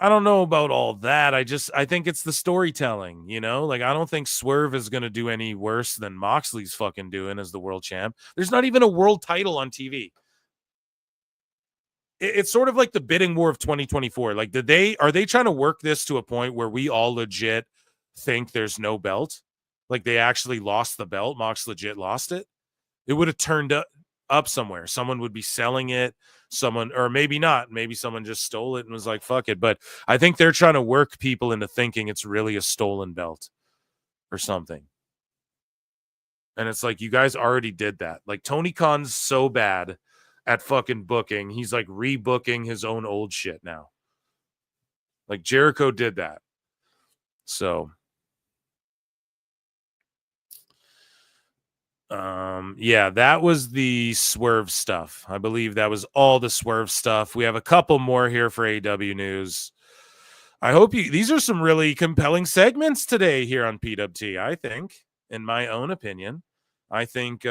Speaker 1: I don't know about all that. I think it's the storytelling, you know? Like, I don't think Swerve is going to do any worse than Moxley's fucking doing as the world champ. There's not even a world title on TV. It's sort of like the bidding war of 2024. Like, are they trying to work this to a point where we all legit think there's no belt? Like, they actually lost the belt. Mox legit lost it. It would have turned up somewhere. Someone would be selling it. Or maybe not. Maybe someone just stole it and was like, fuck it. But I think they're trying to work people into thinking it's really a stolen belt or something. And it's like, you guys already did that. Like, Tony Khan's so bad at fucking booking. He's like rebooking his own old shit now. Like, Jericho did that. So, yeah, that was the Swerve stuff. I believe that was all the Swerve stuff. We have a couple more here for AEW news. I hope these are some really compelling segments today here on PWT, I think, in my own opinion. I think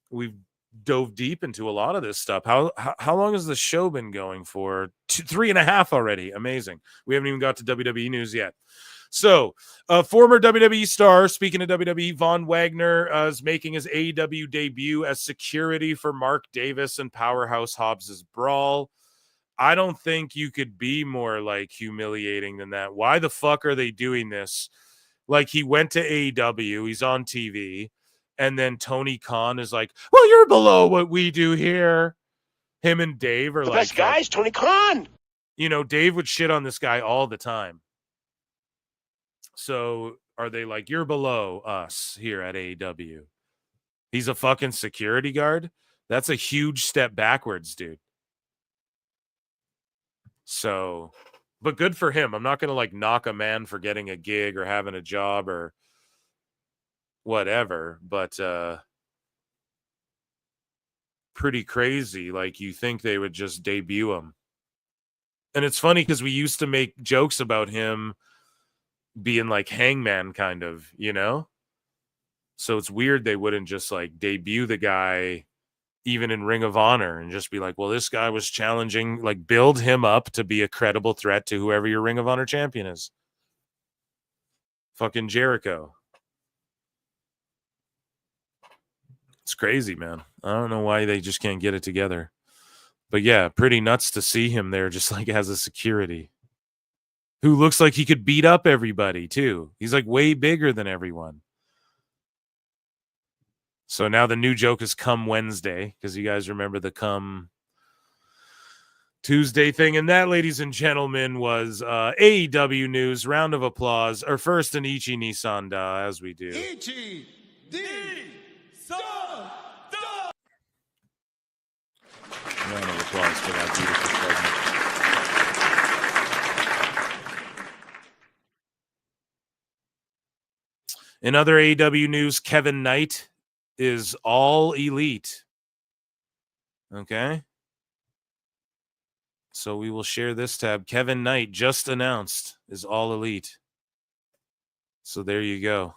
Speaker 1: we've dove deep into a lot of this stuff. How long has the show been going for? 3.5 already. Amazing. We haven't even got to WWE news yet. So, former WWE star, speaking of WWE, Von Wagner is making his AEW debut as security for Mark Davis and Powerhouse Hobbs's brawl. I don't think you could be more like humiliating than that. Why the fuck are they doing this? Like, he went to AEW, he's on TV, and then Tony Khan is like, well, you're below what we do here. Him and Dave are
Speaker 6: the
Speaker 1: like,
Speaker 6: best guys, Tony Khan.
Speaker 1: You know, Dave would shit on this guy all the time. So are they like, you're below us here at AEW? He's a fucking security guard? That's a huge step backwards, dude. So, but good for him. I'm not going to like knock a man for getting a gig or having a job or whatever, but pretty crazy. Like, you think they would just debut him. And it's funny because we used to make jokes about him being like Hangman kind of, you know? So it's weird they wouldn't just like debut the guy even in Ring of Honor and just be like, well, this guy was challenging, like build him up to be a credible threat to whoever your Ring of Honor champion is. Fucking Jericho. It's crazy, man. I don't know why they just can't get it together. But yeah, pretty nuts to see him there just like as a security. Who looks like he could beat up everybody, too. He's like way bigger than everyone. So now the new joke is Come Wednesday, because you guys remember the Come Tuesday thing. And that, ladies and gentlemen, was AEW news. Round of applause. Or first, an Ichi Nisanda, as we do.
Speaker 5: Ichi Nisanda.
Speaker 1: Round of applause for that beautiful segment. In other AEW news, Kevin Knight is all elite. Okay. So we will share this tab. Kevin Knight just announced is all elite. So there you go.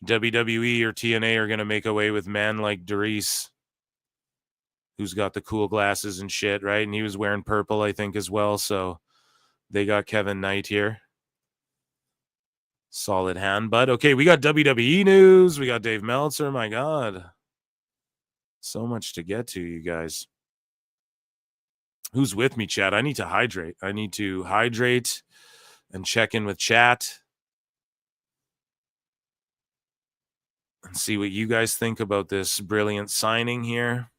Speaker 1: WWE or TNA are going to make away with man like Doris, who's got the cool glasses and shit, right? And he was wearing purple, I think, as well. So they got Kevin Knight here. Solid hand, bud. Okay, we got WWE news. We got Dave Meltzer. My God. So much to get to, you guys. Who's with me, chat? I need to hydrate. I need to hydrate and check in with chat and see what you guys think about this brilliant signing here.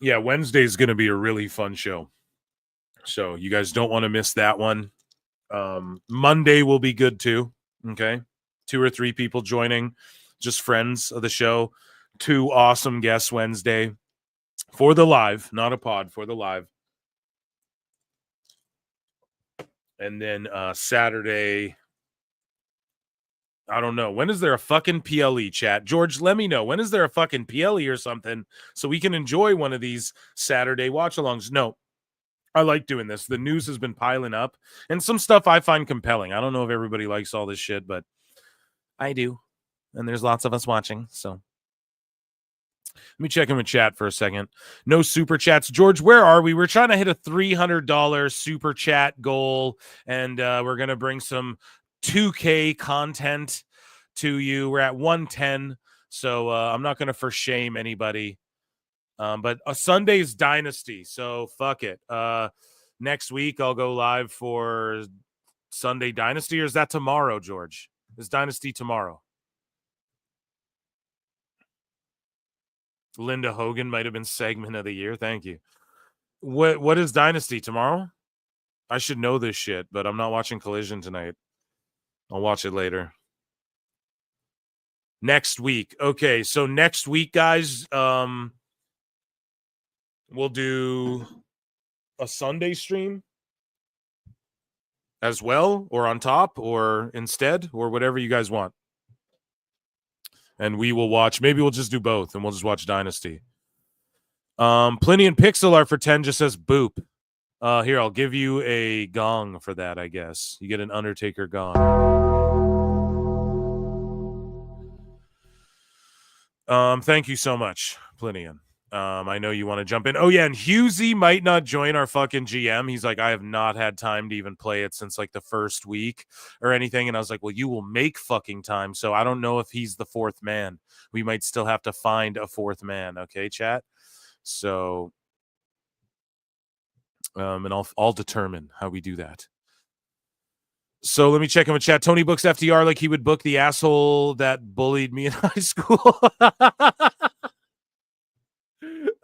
Speaker 1: Yeah, Wednesday is going to be a really fun show. So you guys don't want to miss that one. Monday will be good too. Okay. 2 or 3 people joining, just friends of the show. 2 awesome guests Wednesday for the live, not a pod, for the live. And then Saturday, I don't know. When is there a fucking PLE, chat? George, let me know. When is there a fucking PLE or something so we can enjoy one of these Saturday watch-alongs? No, I like doing this. The news has been piling up, and some stuff I find compelling. I don't know if everybody likes all this shit, but I do. And there's lots of us watching, so. Let me check in with chat for a second. No super chats. George, where are we? We're trying to hit a $300 super chat goal, and we're going to bring some 2K content to you. We're at 110, so I'm not going to for shame anybody. But Sunday's Dynasty, so fuck it. Next week, I'll go live for Sunday Dynasty, or is that tomorrow, George? Is Dynasty tomorrow? Linda Hogan might have been segment of the year. Thank you. What is Dynasty tomorrow? I should know this shit, but I'm not watching Collision tonight. I'll watch it later. Next week. Okay, so next week, guys, we'll do a Sunday stream as well, or on top, or instead, or whatever you guys want. And we will watch. Maybe we'll just do both, and we'll just watch Dynasty. Plenty and Pixel Art for 10 just says boop. Here, I'll give you a gong for that, I guess. You get an Undertaker gong. Thank you so much, Plinian. I know you want to jump in. Oh, yeah, and Husey might not join our fucking GM. He's like, I have not had time to even play it since, like, the first week or anything. And I was like, well, you will make fucking time. So I don't know if he's the 4th man. We might still have to find a 4th man. Okay, chat? So, and I'll determine how we do that. So let me check in with chat. Tony books FTR like he would book the asshole that bullied me in high school.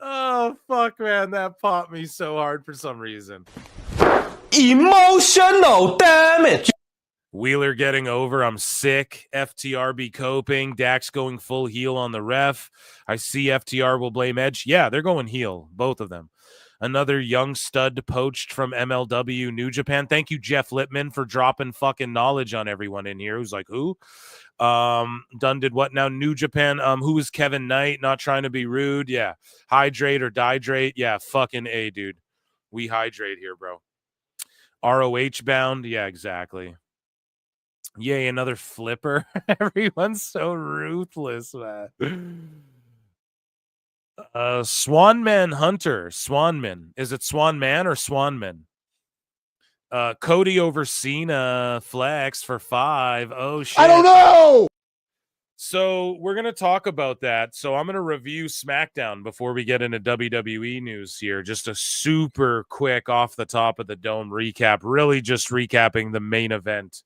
Speaker 1: Oh, fuck, man. That popped me so hard for some reason.
Speaker 6: Emotional damage.
Speaker 1: Wheeler getting over. I'm sick. FTR be coping. Dax going full heel on the ref. I see FTR will blame Edge. Yeah, they're going heel. Both of them. Another young stud poached from MLW New Japan. Thank you, Jeff Lippman, for dropping fucking knowledge on everyone in here. Who's like, who? Dunn did what now? New Japan. Who is Kevin Knight? Not trying to be rude. Yeah. Hydrate or dihydrate. Yeah, fucking A, dude. We hydrate here, bro. ROH bound. Yeah, exactly. Yay, another flipper. Everyone's so ruthless, man. Swanman Hunter. Swanman. Is it Swanman or Swanman? Cody over Cena flex for 5. Oh, shit.
Speaker 16: I don't know.
Speaker 1: So we're going to talk about that. So I'm going to review SmackDown before we get into WWE news here. Just a super quick off the top of the dome recap. Really just recapping the main event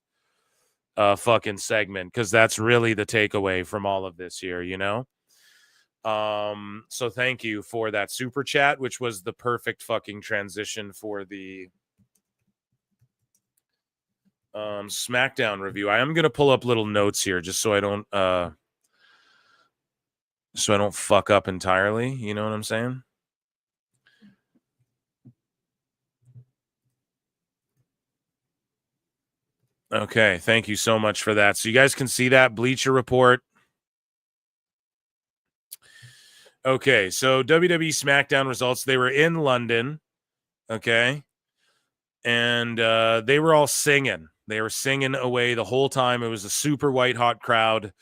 Speaker 1: fucking segment, because that's really the takeaway from all of this here, you know? So thank you for that super chat, which was the perfect fucking transition for the SmackDown review. I am going to pull up little notes here just so I don't fuck up entirely, you know what I'm saying? Okay, thank you so much for that. So you guys can see that Bleacher Report. Okay, so WWE SmackDown results. They were in London, okay? And they were all singing. They were singing away the whole time. It was a super white hot crowd.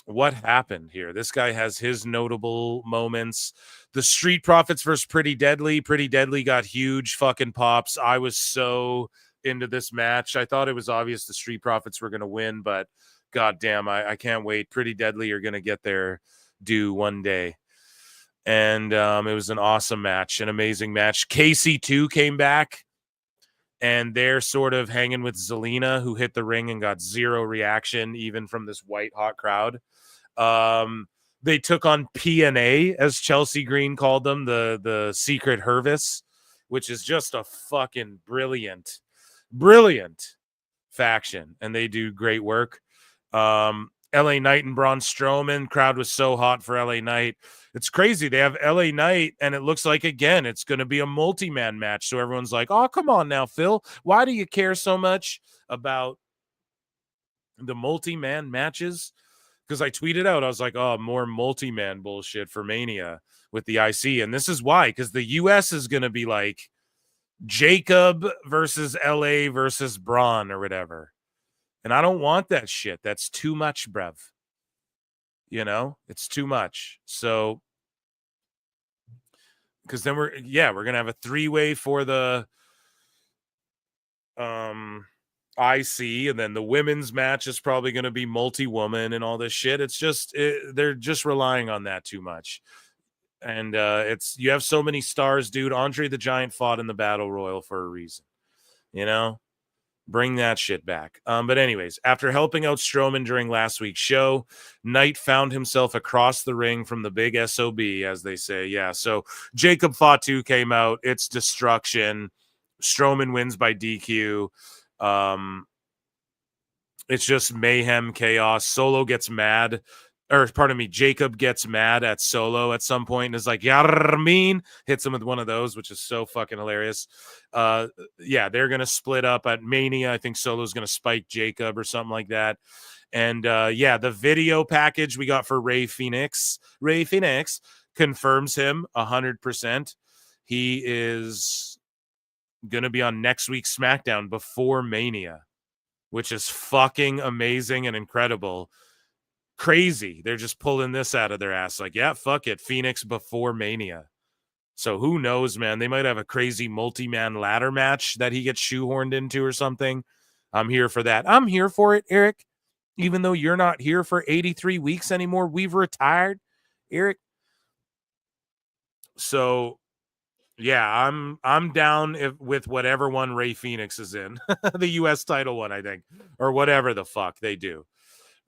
Speaker 1: What happened here? This guy has his notable moments. The Street Profits versus Pretty Deadly. Pretty Deadly got huge fucking pops. I was so into this match. I thought it was obvious the Street Profits were going to win, but goddamn, I can't wait. Pretty Deadly are going to get their due one day. And it was an awesome match, an amazing match. KC2 came back, and they're sort of hanging with Zelina, who hit the ring and got zero reaction, even from this white hot crowd. They took on PNA, as Chelsea Green called them, the Secret Hervis, which is just a fucking brilliant faction, and they do great work. LA Knight and Braun Strowman, crowd was so hot for LA Knight. It's crazy. They have LA Knight, and it looks like, again, it's going to be a multi-man match. So everyone's like, oh, come on now, Phil. Why do you care so much about the multi-man matches? Because I tweeted out, I was like, oh, more multi-man bullshit for Mania with the IC. And this is why, because the US is going to be like Jacob versus LA versus Braun or whatever. And I don't want that shit. That's too much, bruv. You know, it's too much. So, because then we're going to have a three-way for the IC, and then the women's match is probably going to be multi-woman and all this shit. It's just, they're just relying on that too much. And you have so many stars, dude. Andre the Giant fought in the Battle Royal for a reason, you know? Bring that shit back. But anyways, after helping out Strowman during last week's show, Knight found himself across the ring from the big SOB, as they say. Yeah, so Jacob Fatu came out. It's destruction. Strowman wins by DQ. It's just mayhem, chaos. Solo gets mad. Or, pardon me, Jacob gets mad at Solo at some point and is like, Yarmin, hits him with one of those, which is so fucking hilarious. Yeah, they're going to split up at Mania. I think Solo's going to spike Jacob or something like that. And, yeah, the video package we got for Rey Fenix confirms him 100%. He is going to be on next week's SmackDown before Mania, which is fucking amazing and incredible. Crazy. They're just pulling this out of their ass. Like, yeah, fuck it. Phoenix before Mania. So who knows, man? They might have a crazy multi-man ladder match that he gets shoehorned into or something. I'm here for that. I'm here for it, Eric. Even though you're not here for 83 weeks anymore, we've retired, Eric. So, yeah, I'm down with whatever one Rey Fenix is in. The U.S. title one, I think. Or whatever the fuck they do.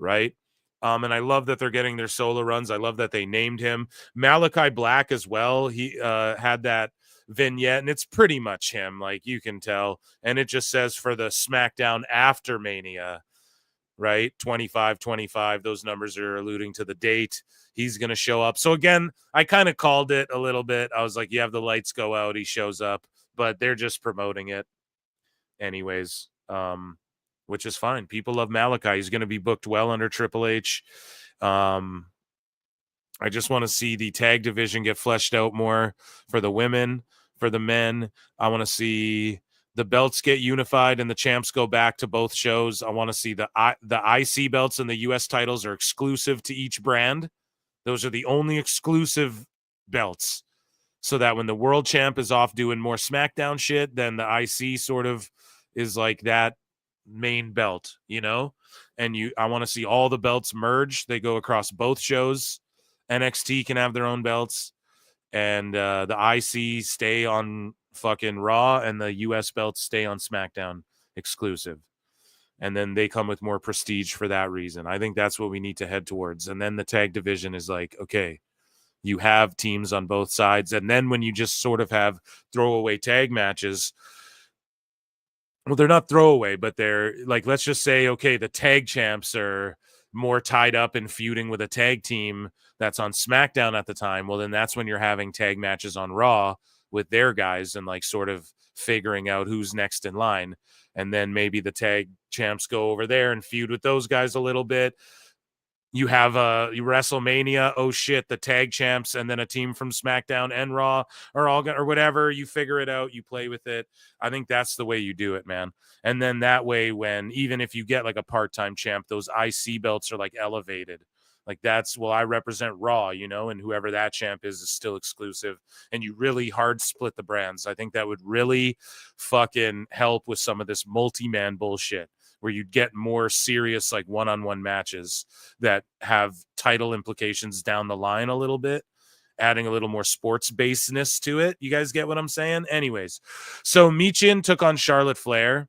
Speaker 1: Right? And I love that they're getting their solo runs. I love that they named him Malachi Black as well. He had that vignette, and it's pretty much him, like you can tell. And it just says for the SmackDown after Mania, right? 25. Those numbers are alluding to the date he's going to show up. So again, I kind of called it a little bit. I was like, you have the lights go out, he shows up, but they're just promoting it anyways. Which is fine. People love Malachi. He's going to be booked well under Triple H. I just want to see the tag division get fleshed out more for the women, for the men. I want to see the belts get unified and the champs go back to both shows. I want to see the IC belts and the US titles are exclusive to each brand. Those are the only exclusive belts. So that when the world champ is off doing more SmackDown shit, then the IC sort of is like that main belt, you know? And I want to see all the belts merge. They go across both shows. NXT can have their own belts, and the IC stay on fucking Raw, and the US belts stay on SmackDown exclusive. And then they come with more prestige for that reason. I think that's what we need to head towards. And then the tag division is like, okay, you have teams on both sides. And then when you just sort of have throwaway tag matches, well, they're not throwaway, but they're like, let's just say, okay, the tag champs are more tied up and feuding with a tag team that's on SmackDown at the time. Well, then that's when you're having tag matches on Raw with their guys and like sort of figuring out who's next in line. And then maybe the tag champs go over there and feud with those guys a little bit. You have a WrestleMania, oh shit, the tag champs and then a team from SmackDown and Raw are all or whatever. You figure it out, you play with it. I think that's the way you do it, man. And then that way, when even if you get like a part-time champ, those IC belts are like elevated. Like that's, well, I represent Raw, you know, and whoever that champ is still exclusive. And you really hard split the brands. I think that would really fucking help with some of this multi-man bullshit, where you'd get more serious, like one-on-one matches that have title implications down the line a little bit, adding a little more sports basedness to it. You guys get what I'm saying? Anyways, so Michin took on Charlotte Flair,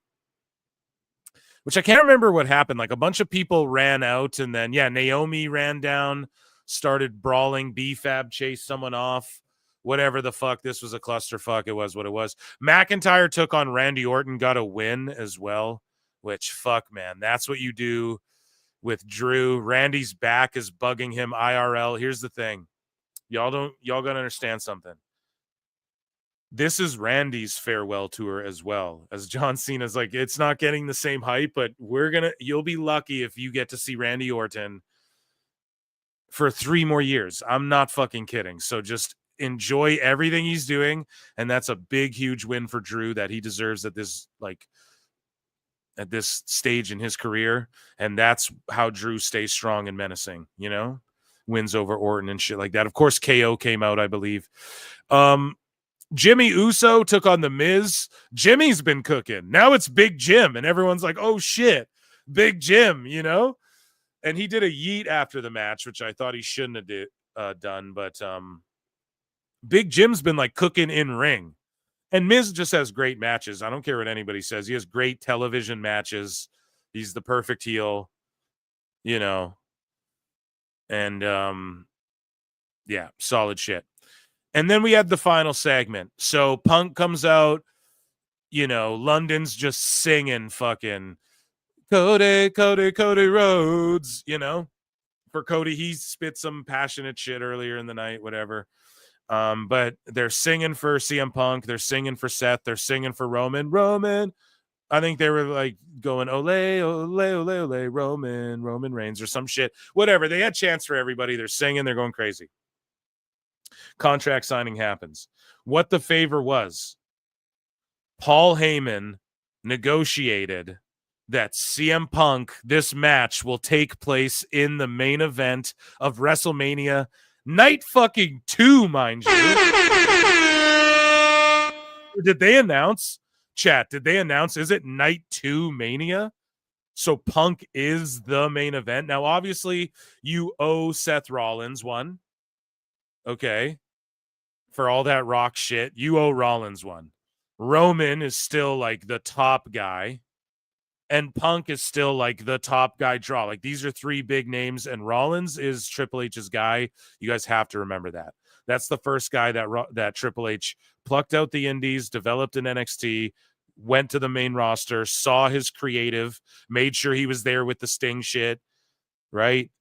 Speaker 1: which I can't remember what happened. Like a bunch of people ran out, and then, yeah, Naomi ran down, started brawling. B-Fab chased someone off. Whatever the fuck. This was a clusterfuck. It was what it was. McIntyre took on Randy Orton, got a win as well. Which, fuck, man, that's what you do with Drew. Randy's back is bugging him IRL. Here's the thing. Y'all gotta understand something. This is Randy's farewell tour as well. As John Cena's like, it's not getting the same hype, but you'll be lucky if you get to see Randy Orton for 3 more years. I'm not fucking kidding. So just enjoy everything he's doing. And that's a big, huge win for Drew that he deserves at this, like, at this stage in his career. And that's how Drew stays strong and menacing, you know, wins over Orton and shit like that. Of course, KO came out, I believe. Jimmy Uso took on The Miz. Jimmy's been cooking. Now it's Big Jim. And everyone's like, oh shit, Big Jim, you know? And he did a yeet after the match, which I thought he shouldn't have done. But Big Jim's been like cooking in ring. And Miz just has great matches. I don't care what anybody says. He has great television matches. He's the perfect heel, you know. And, yeah, solid shit. And then we had the final segment. So Punk comes out, you know, London's just singing fucking Cody Rhodes, you know. For Cody, he spit some passionate shit earlier in the night, whatever. But they're singing for CM Punk, they're singing for Seth, they're singing for Roman. I think they were like going ole, ole, ole, ole, Roman Reigns or some shit. Whatever. They had chants for everybody. They're singing, they're going crazy. Contract signing happens. What the favor was, Paul Heyman negotiated that CM Punk, this match will take place in the main event of WrestleMania Night fucking 2, mind you. Did they announce, chat, did they announce, is it Night 2 Mania? So Punk is the main event. Now, obviously, you owe Seth Rollins one. Okay. For all that Rock shit, you owe Rollins one. Roman is still like the top guy. And Punk is still like the top guy draw. Like these are 3 big names, and Rollins is Triple H's guy. You guys have to remember that. That's the first guy that Triple H plucked out the indies, developed in NXT, went to the main roster, saw his creative, made sure he was there with the Sting shit, right?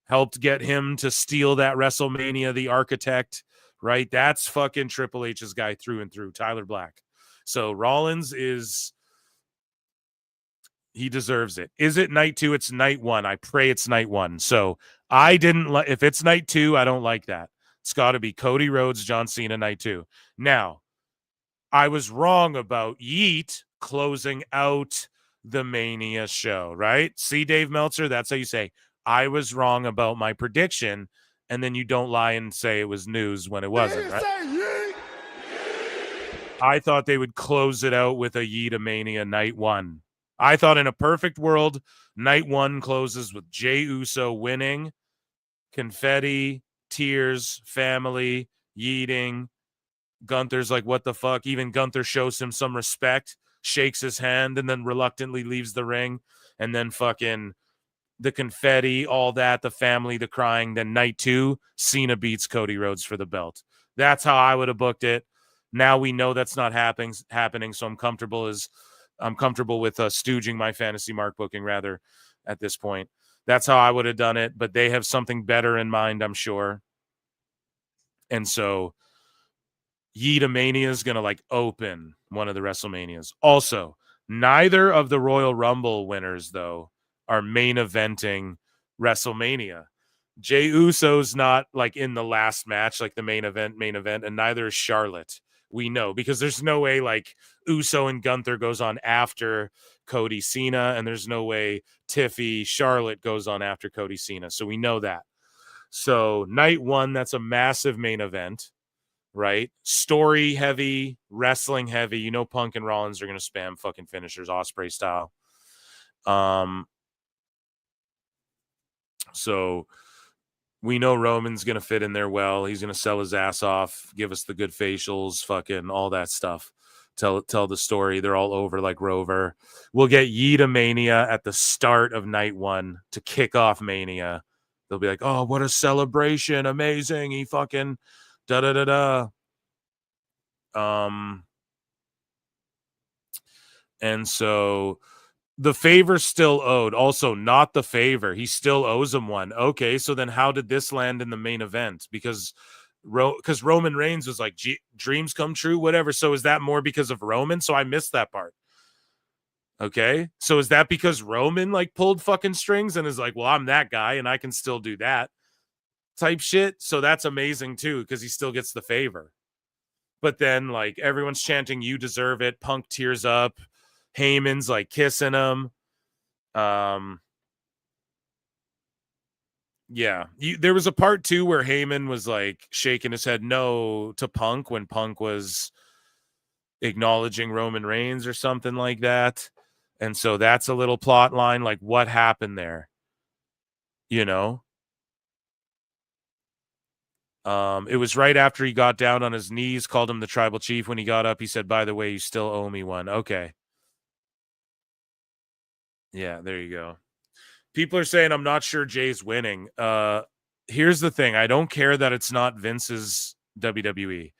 Speaker 1: Helped get him to steal that WrestleMania, the architect, right? That's fucking Triple H's guy through and through, Tyler Black. So Rollins is... he deserves it. Is it night 2? It's night 1. I pray it's night 1. So I didn't like, if it's night 2, I don't like that. It's got to be Cody Rhodes, John Cena, night 2. Now, I was wrong about Yeet closing out the Mania show, right? See, Dave Meltzer, that's how you say, I was wrong about my prediction, and then you don't lie and say it was news when it wasn't, right? I thought they would close it out with a Yeetamania night 1. I thought in a perfect world, night 1 closes with Jey Uso winning, confetti, tears, family, yeeting. Gunther's like, what the fuck? Even Gunther shows him some respect, shakes his hand, and then reluctantly leaves the ring. And then fucking the confetti, all that, the family, the crying. Then night 2, Cena beats Cody Rhodes for the belt. That's how I would have booked it. Now we know that's not happening, so I'm comfortable with stooging my fantasy mark booking rather at this point. That's how I would have done it, but they have something better in mind, I'm sure. And so Yeetamania is going to like open one of the WrestleManias. Also, neither of the Royal Rumble winners, though, are main eventing WrestleMania. Jey Uso's not like in the last match, like the main event, and neither is Charlotte. We know because there's no way like Uso and Gunther goes on after Cody Cena, and there's no way Tiffy Charlotte goes on after Cody Cena. So we know that. So night one, that's a massive main event, right? Story heavy, wrestling heavy. You know, Punk and Rollins are gonna spam fucking finishers, Ospreay style. So we know Roman's going to fit in there well. He's going to sell his ass off, give us the good facials, fucking all that stuff. Tell the story. They're all over like Rover. We'll get Yeeta Mania at the start of night one to kick off Mania. They'll be like, oh, what a celebration. Amazing. He fucking da-da-da-da. And so the favor's still owed. Also, not the favor. He still owes him one. Okay, so then how did this land in the main event? Because Roman Reigns was like, dreams come true, whatever. So is that more because of Roman? So I missed that part. Okay, so is that because Roman like pulled fucking strings and is like, well, I'm that guy and I can still do that type shit? So that's amazing too, because he still gets the favor. But then like everyone's chanting, you deserve it. Punk tears up. Heyman's like kissing him. Yeah. There was a part too where Heyman was like shaking his head no to Punk when Punk was acknowledging Roman Reigns or something like that. And so that's a little plot line. Like, what happened there? You know? It was right after he got down on his knees, called him the tribal chief. When he got up, he said, by the way, you still owe me one. Okay. Yeah, there you go. People are saying I'm not sure Jay's winning. Here's the thing. I don't care that it's not Vince's WWE.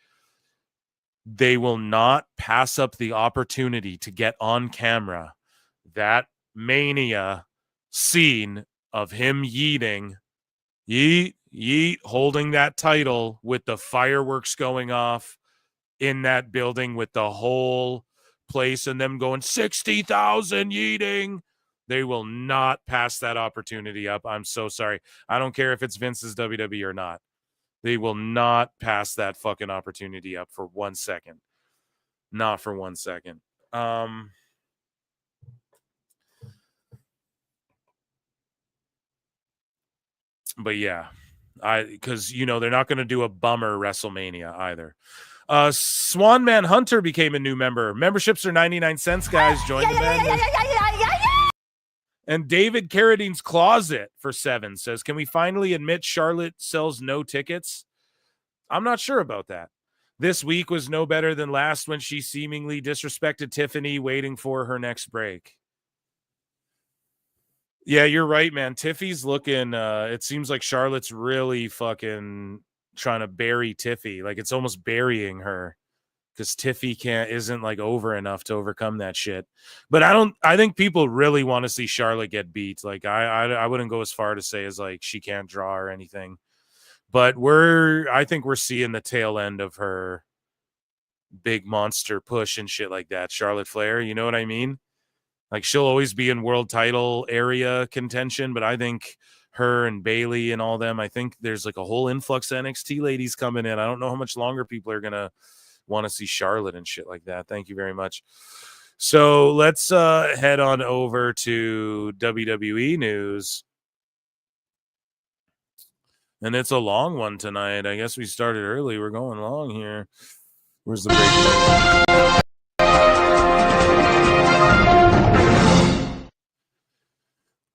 Speaker 1: They will not pass up the opportunity to get on camera that Mania scene of him yeeting, yeet, holding that title with the fireworks going off in that building with the whole place and them going 60,000 yeeting. They will not pass that opportunity up. I'm so sorry. I don't care if it's Vince's WWE or not. They will not pass that fucking opportunity up for 1 second. Not for 1 second. But yeah, because you know they're not going to do a bummer WrestleMania either. Swan Man Hunter became a new member. Memberships are 99 cents, guys. Join the madness. And David Carradine's Closet for 7 says, can we finally admit Charlotte sells no tickets? I'm not sure about that. This week was no better than last when she seemingly disrespected Tiffany waiting for her next break. Yeah, you're right, man. Tiffy's looking, it seems like Charlotte's really fucking trying to bury Tiffy. Like it's almost burying her because Tiffy isn't like over enough to overcome that shit. But I think people really want to see Charlotte get beat. Like I wouldn't go as far to say as like she can't draw or anything. But I think we're seeing the tail end of her big monster push and shit like that. Charlotte Flair, you know what I mean? Like she'll always be in world title area contention, but I think her and Bailey and all them, I think there's like a whole influx of NXT ladies coming in. I don't know how much longer people are going to want to see Charlotte and shit like that. Thank you very much. So let's head on over to WWE news. And it's a long one tonight. I guess we started early. We're going long here. Where's the break?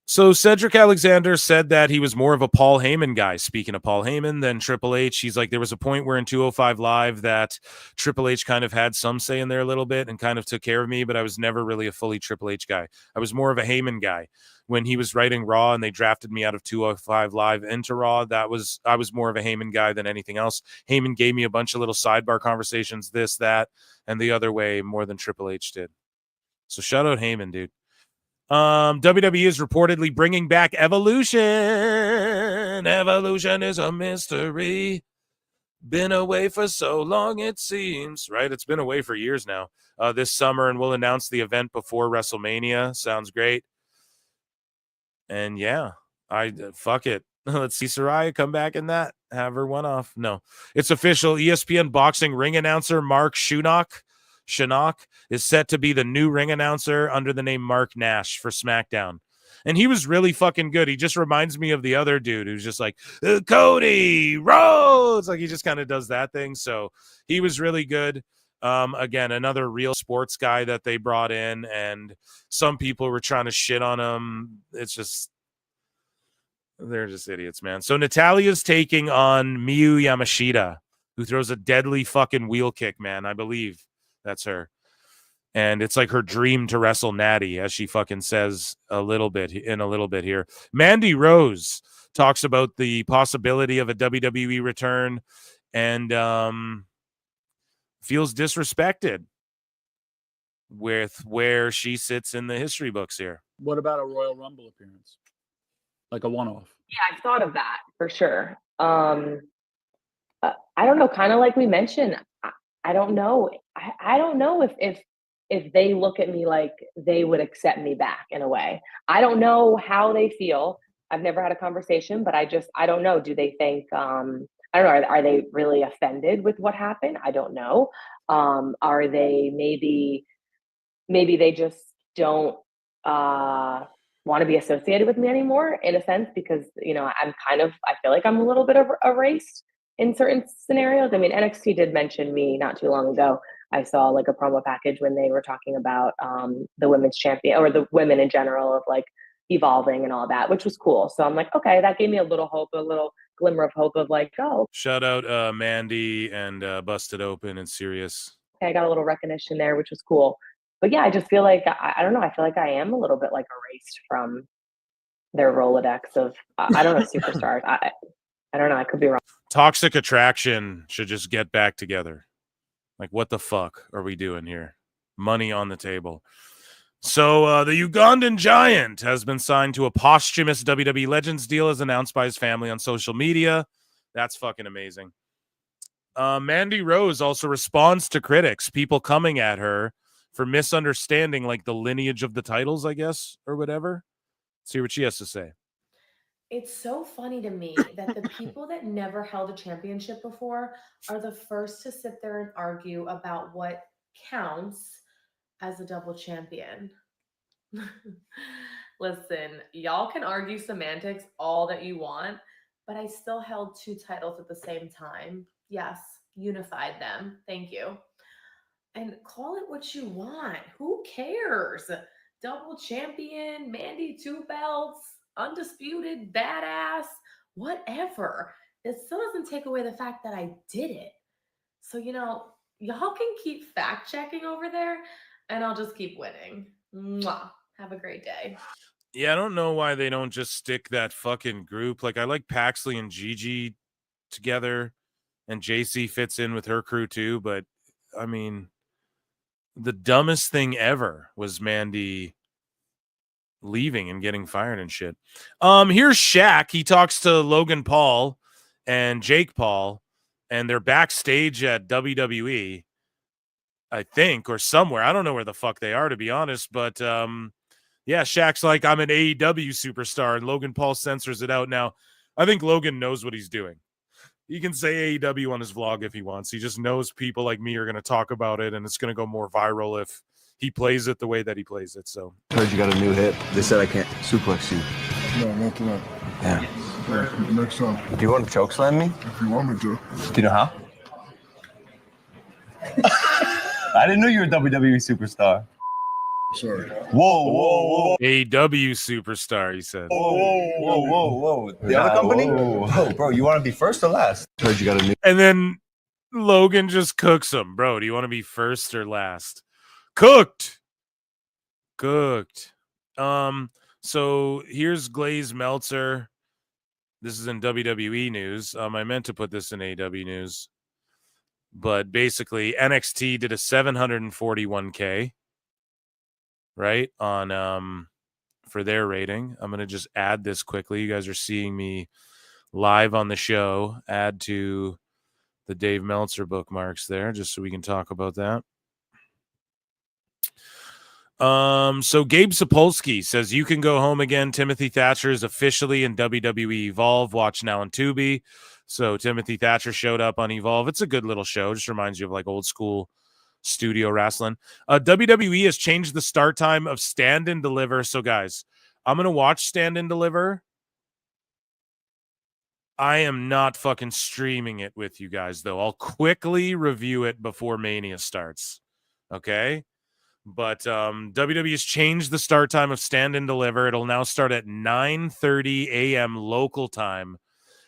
Speaker 1: So Cedric Alexander said that he was more of a Paul Heyman guy. Speaking of Paul Heyman, than Triple H, he's like, there was a point where in 205 Live that Triple H kind of had some say in there a little bit and kind of took care of me, but I was never really a fully Triple H guy. I was more of a Heyman guy. When he was writing Raw and they drafted me out of 205 Live into Raw, I was more of a Heyman guy than anything else. Heyman gave me a bunch of little sidebar conversations, this, that, and the other way more than Triple H did. So shout out Heyman, dude. WWE is reportedly bringing back Evolution. Evolution is a mystery. Been away for so long, it seems. Right? It's been away for years now. This summer, and we'll announce the event before WrestleMania. Sounds great. And yeah, fuck it. Let's see Saraya come back in that. Have her one off. No, it's official. ESPN boxing ring announcer Mark Shunock is set to be the new ring announcer under the name Mark Nash for SmackDown. And he was really fucking good. He just reminds me of the other dude who's just like, Cody Rhodes. Like, he just kind of does that thing. So he was really good. Again, another real sports guy that they brought in, and some people were trying to shit on him. It's just, they're just idiots, man. So Natalia's taking on Miyu Yamashita, who throws a deadly fucking wheel kick, man. I believe that's her. And it's like her dream to wrestle Natty, as she fucking says a little bit here. Mandy Rose talks about the possibility of a WWE return and feels disrespected with where she sits in the history books here.
Speaker 6: What about a Royal Rumble appearance? Like a one-off?
Speaker 8: Yeah, I've thought of that for sure. I don't know, kind of like we mentioned, I don't know. I don't know if they look at me like they would accept me back in a way. I don't know how they feel. I've never had a conversation, but I don't know. Do they think, I don't know, are they really offended with what happened? I don't know. Are they maybe they just don't want to be associated with me anymore in a sense, because, you know, I feel like I'm a little bit erased in certain scenarios. I mean, NXT did mention me not too long ago. I saw like a promo package when they were talking about the women's champion, or the women in general, of like evolving and all that, which was cool. So I'm like, okay, that gave me a little hope, a little glimmer of hope of like, oh.
Speaker 1: Shout out Mandy and Busted Open and Sirius.
Speaker 8: Okay, I got a little recognition there, which was cool. But yeah, I just feel like, I don't know, I feel like I am a little bit like erased from their Rolodex of, I don't know, superstars. I don't know, I could be wrong.
Speaker 1: Toxic Attraction should just get back together. Like, what the fuck are we doing here? Money on the table. So the Ugandan Giant has been signed to a posthumous WWE Legends deal, as announced by his family on social media. That's fucking amazing. Mandy Rose also responds to critics, people coming at her for misunderstanding like the lineage of the titles, I guess, or whatever. Let's hear what she has to say.
Speaker 23: It's so funny to me that the people that never held a championship before are the first to sit there and argue about what counts as a double champion. Listen, y'all can argue semantics all that you want, but I still held 2 titles at the same time. Yes, unified them. Thank you. And call it what you want. Who cares? Double champion, Mandy 2 belts, undisputed, badass, whatever. It still doesn't take away the fact that I did it. So, you know, y'all can keep fact checking over there, and I'll just keep winning. Mwah. Have a great day.
Speaker 1: Yeah, I don't know why they don't just stick that fucking group. Like, I like Paxley and Gigi together, and JC fits in with her crew too. But, I mean, the dumbest thing ever was Mandy leaving and getting fired and shit. Here's Shaq. He talks to Logan Paul and Jake Paul, and they're backstage at WWE, I think, or somewhere. I don't know where the fuck they are, to be honest. But yeah, Shaq's like, I'm an AEW superstar, and Logan Paul censors it out. Now, I think Logan knows what he's doing. He can say AEW on his vlog if he wants. He just knows people like me are going to talk about it, and it's going to go more viral if he plays it the way that he plays it. So,
Speaker 24: Heard you got a new hip. They said I can't suplex you.
Speaker 25: No, not tonight.
Speaker 24: Yeah.
Speaker 25: Yeah, next time.
Speaker 24: Do you want to choke slam me?
Speaker 25: If you want me to.
Speaker 24: Do you know how? I didn't know you were a WWE superstar.
Speaker 25: Sorry.
Speaker 24: Whoa.
Speaker 1: AEW superstar, he said.
Speaker 24: Whoa. The other company? Whoa, bro, you want to be first or last? Heard you got a new.
Speaker 1: And then Logan just cooks him. Bro, do you want to be first or last? Cooked. So here's Glaze Meltzer. This is in WWE news. I meant to put this in AEW news. But basically, NXT did a 741K, right, on for their rating. I'm going to just add this quickly. You guys are seeing me live on the show. Add to the Dave Meltzer bookmarks there, just so we can talk about that. So Gabe Sapolsky says you can go home again. Timothy Thatcher is officially in WWE Evolve. Watch now on Tubi. So Timothy Thatcher showed up on Evolve. It's a good little show. Just reminds you of like old school studio wrestling. WWE has changed the start time of Stand and Deliver. So guys, I'm gonna watch Stand and Deliver. I am not fucking streaming it with you guys though. I'll quickly review it before Mania starts. Okay. But WWE has changed the start time of Stand and Deliver. It'll now start at 9:30 a.m. local time.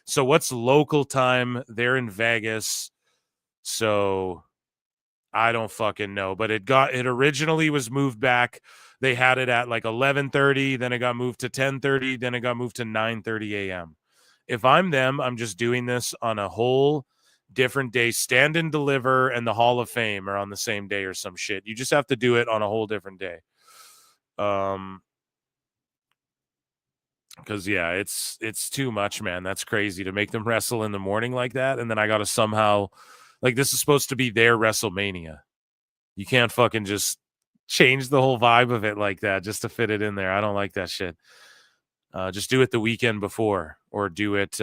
Speaker 1: So what's local time? They're in Vegas. So I don't fucking know. But it originally was moved back. They had it at like 11:30, then it got moved to 10:30, then it got moved to 9:30 a.m. If I'm them, I'm just doing this on a whole different day. Stand and Deliver and the Hall of Fame are on the same day or some shit. You just have to do it on a whole different day. Because yeah, it's too much, man. That's crazy to make them wrestle in the morning like that, and then I gotta somehow, like, this is supposed to be their WrestleMania. You can't fucking just change the whole vibe of it like that just to fit it in there. I don't like that shit. Just do it the weekend before, or do it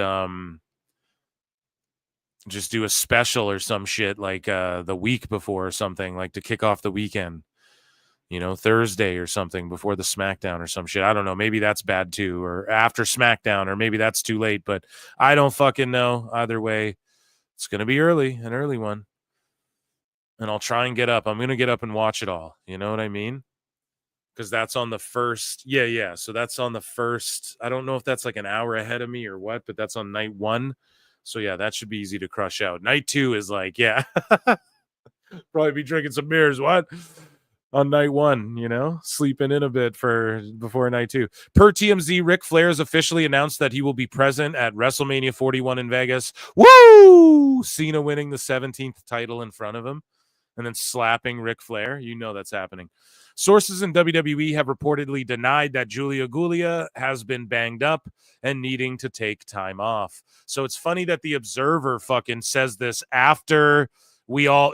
Speaker 1: just do a special or some shit like the week before or something, like to kick off the weekend. You know, Thursday or something before the SmackDown or some shit. I don't know. Maybe that's bad too, or after SmackDown, or maybe that's too late, but I don't fucking know. Either way, it's going to be an early one. And I'll try and get up. I'm going to get up and watch it all. You know what I mean? Because that's on the first. Yeah. So that's on the first. I don't know if that's like an hour ahead of me or what, but that's on night 1. So yeah, that should be easy to crush out. Night 2 is like, yeah, probably be drinking some beers. What? On night 1, you know, sleeping in a bit before night 2. Per TMZ, Ric Flair has officially announced that he will be present at WrestleMania 41 in Vegas. Woo! Cena winning the 17th title in front of him and then slapping Ric Flair. You know that's happening. Sources in WWE have reportedly denied that Julia Gulia has been banged up and needing to take time off. So it's funny that the Observer fucking says this after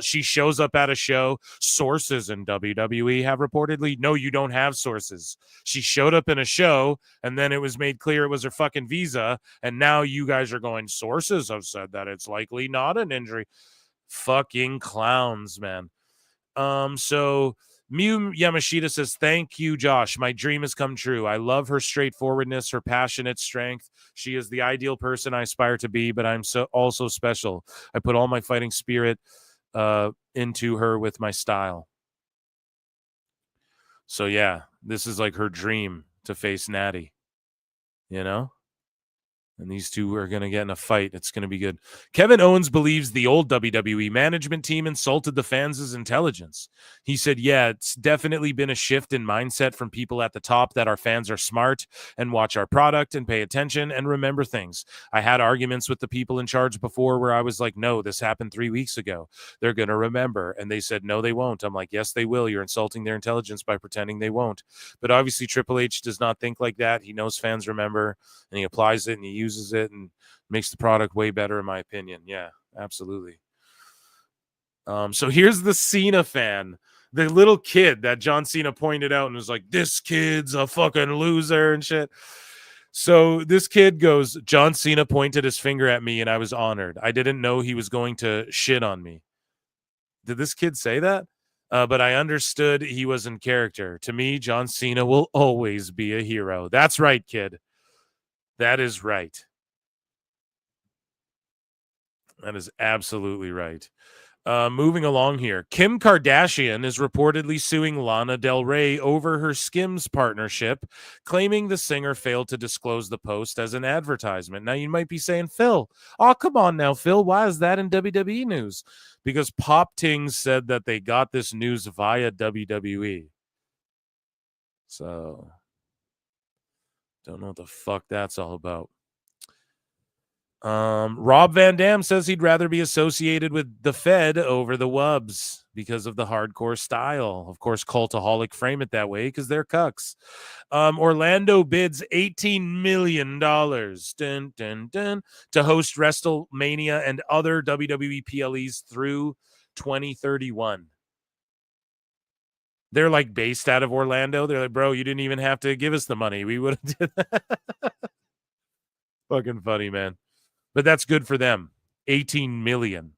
Speaker 1: she shows up at a show. Sources in WWE have reportedly, no, you don't have sources. She showed up in a show and then it was made clear it was her fucking visa. And now you guys are going, sources have said that it's likely not an injury. Fucking clowns, man. So Miyu Yamashita says, thank you, Josh. My dream has come true. I love her straightforwardness, her passionate strength. She is the ideal person I aspire to be, but I'm also special. I put all my fighting spirit into her with my style. So yeah, this is like her dream to face Natty, you know? And these two are going to get in a fight. It's going to be good. Kevin Owens believes the old WWE management team insulted the fans' intelligence. He said, yeah, it's definitely been a shift in mindset from people at the top that our fans are smart and watch our product and pay attention and remember things. I had arguments with the people in charge before where I was like, no, this happened 3 weeks ago. They're going to remember. And they said, no, they won't. I'm like, yes, they will. You're insulting their intelligence by pretending they won't. But obviously Triple H does not think like that. He knows fans remember and he applies it and he uses it and makes the product way better, in my opinion. Yeah, absolutely. So here's the Cena fan, the little kid that John Cena pointed out and was like, this kid's a fucking loser and shit. So this kid goes, John Cena pointed his finger at me and I was honored. I didn't know he was going to shit on me. Did this kid say that? But I understood he was in character. To me, John Cena will always be a hero. That's right, kid. That is right. That is absolutely right. Moving along here. Kim Kardashian is reportedly suing Lana Del Rey over her Skims partnership, claiming the singer failed to disclose the post as an advertisement. Now, you might be saying, Phil, oh, come on now, Phil. Why is that in WWE news? Because Pop Ting said that they got this news via WWE. So, don't know what the fuck that's all about. Rob Van Dam says he'd rather be associated with the Fed over the Wubs because of the hardcore style. Of course, Cultaholic frame it that way because they're cucks. Orlando bids $18 million to host WrestleMania and other WWE PLEs through 2031. They're like based out of Orlando. They're like, bro, you didn't even have to give us the money. We would have did that. Fucking funny, man. But that's good for them. 18 million.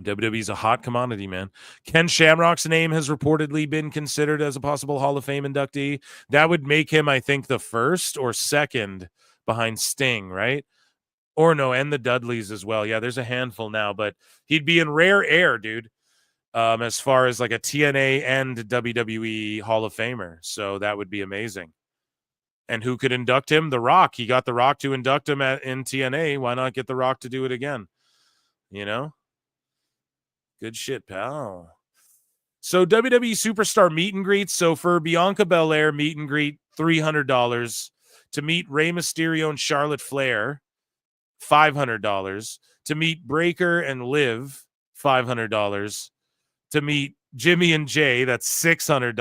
Speaker 1: WWE's a hot commodity, man. Ken Shamrock's name has reportedly been considered as a possible Hall of Fame inductee. That would make him, I think, the first or second behind Sting, right? Or no, and the Dudleys as well. Yeah, there's a handful now, but he'd be in rare air, dude, as far as like a TNA and WWE Hall of Famer. So that would be amazing. And who could induct him? The Rock. He got The Rock to induct him in TNA. Why not get The Rock to do it again? You know? Good shit, pal. So WWE Superstar meet and greets. So for Bianca Belair meet and greet, $300. To meet Rey Mysterio and Charlotte Flair, $500. To meet Breaker and Liv, $500. To meet Jimmy and Jay, that's $600.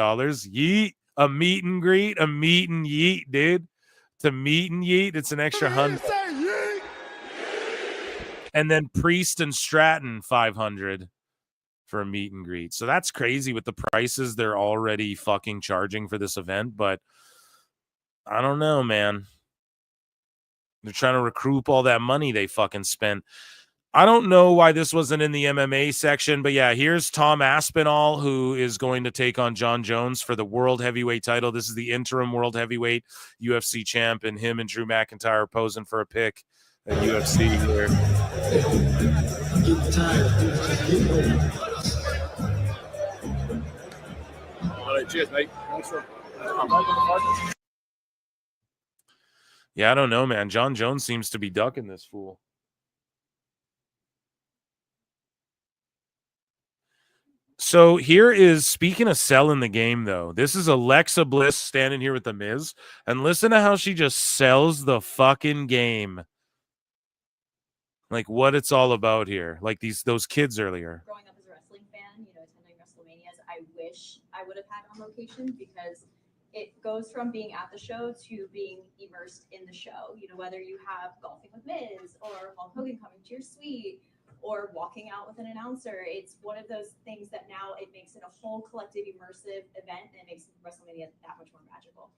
Speaker 1: Yeet. A meet and greet, a meet and yeet, dude. To meet and yeet, it's an extra $100. And then Priest and Stratton, $500 for a meet and greet. So that's crazy with the prices they're already fucking charging for this event. But I don't know, man. They're trying to recoup all that money they fucking spent. I don't know why this wasn't in the MMA section, but yeah, here's Tom Aspinall, who is going to take on John Jones for the World Heavyweight title. This is the interim World Heavyweight UFC champ, and him and Drew McIntyre posing for a pick at UFC here.
Speaker 6: All right, cheers, mate. Thanks for
Speaker 1: Yeah, I don't know, man. John Jones seems to be ducking this fool. So here is, speaking of selling the game, though, this is Alexa Bliss standing here with The Miz, and listen to how she just sells the fucking game. Like what it's all about here. Like those kids earlier.
Speaker 3: Growing up as a wrestling fan, attending WrestleManias, I wish I would have had on location because it goes from being at the show to being immersed in the show. Whether you have golfing with Miz or Hulk Hogan coming to your suite, or walking out with an announcer. It's one of those things that now it makes it a whole collective immersive event, and it makes WrestleMania that much more magical.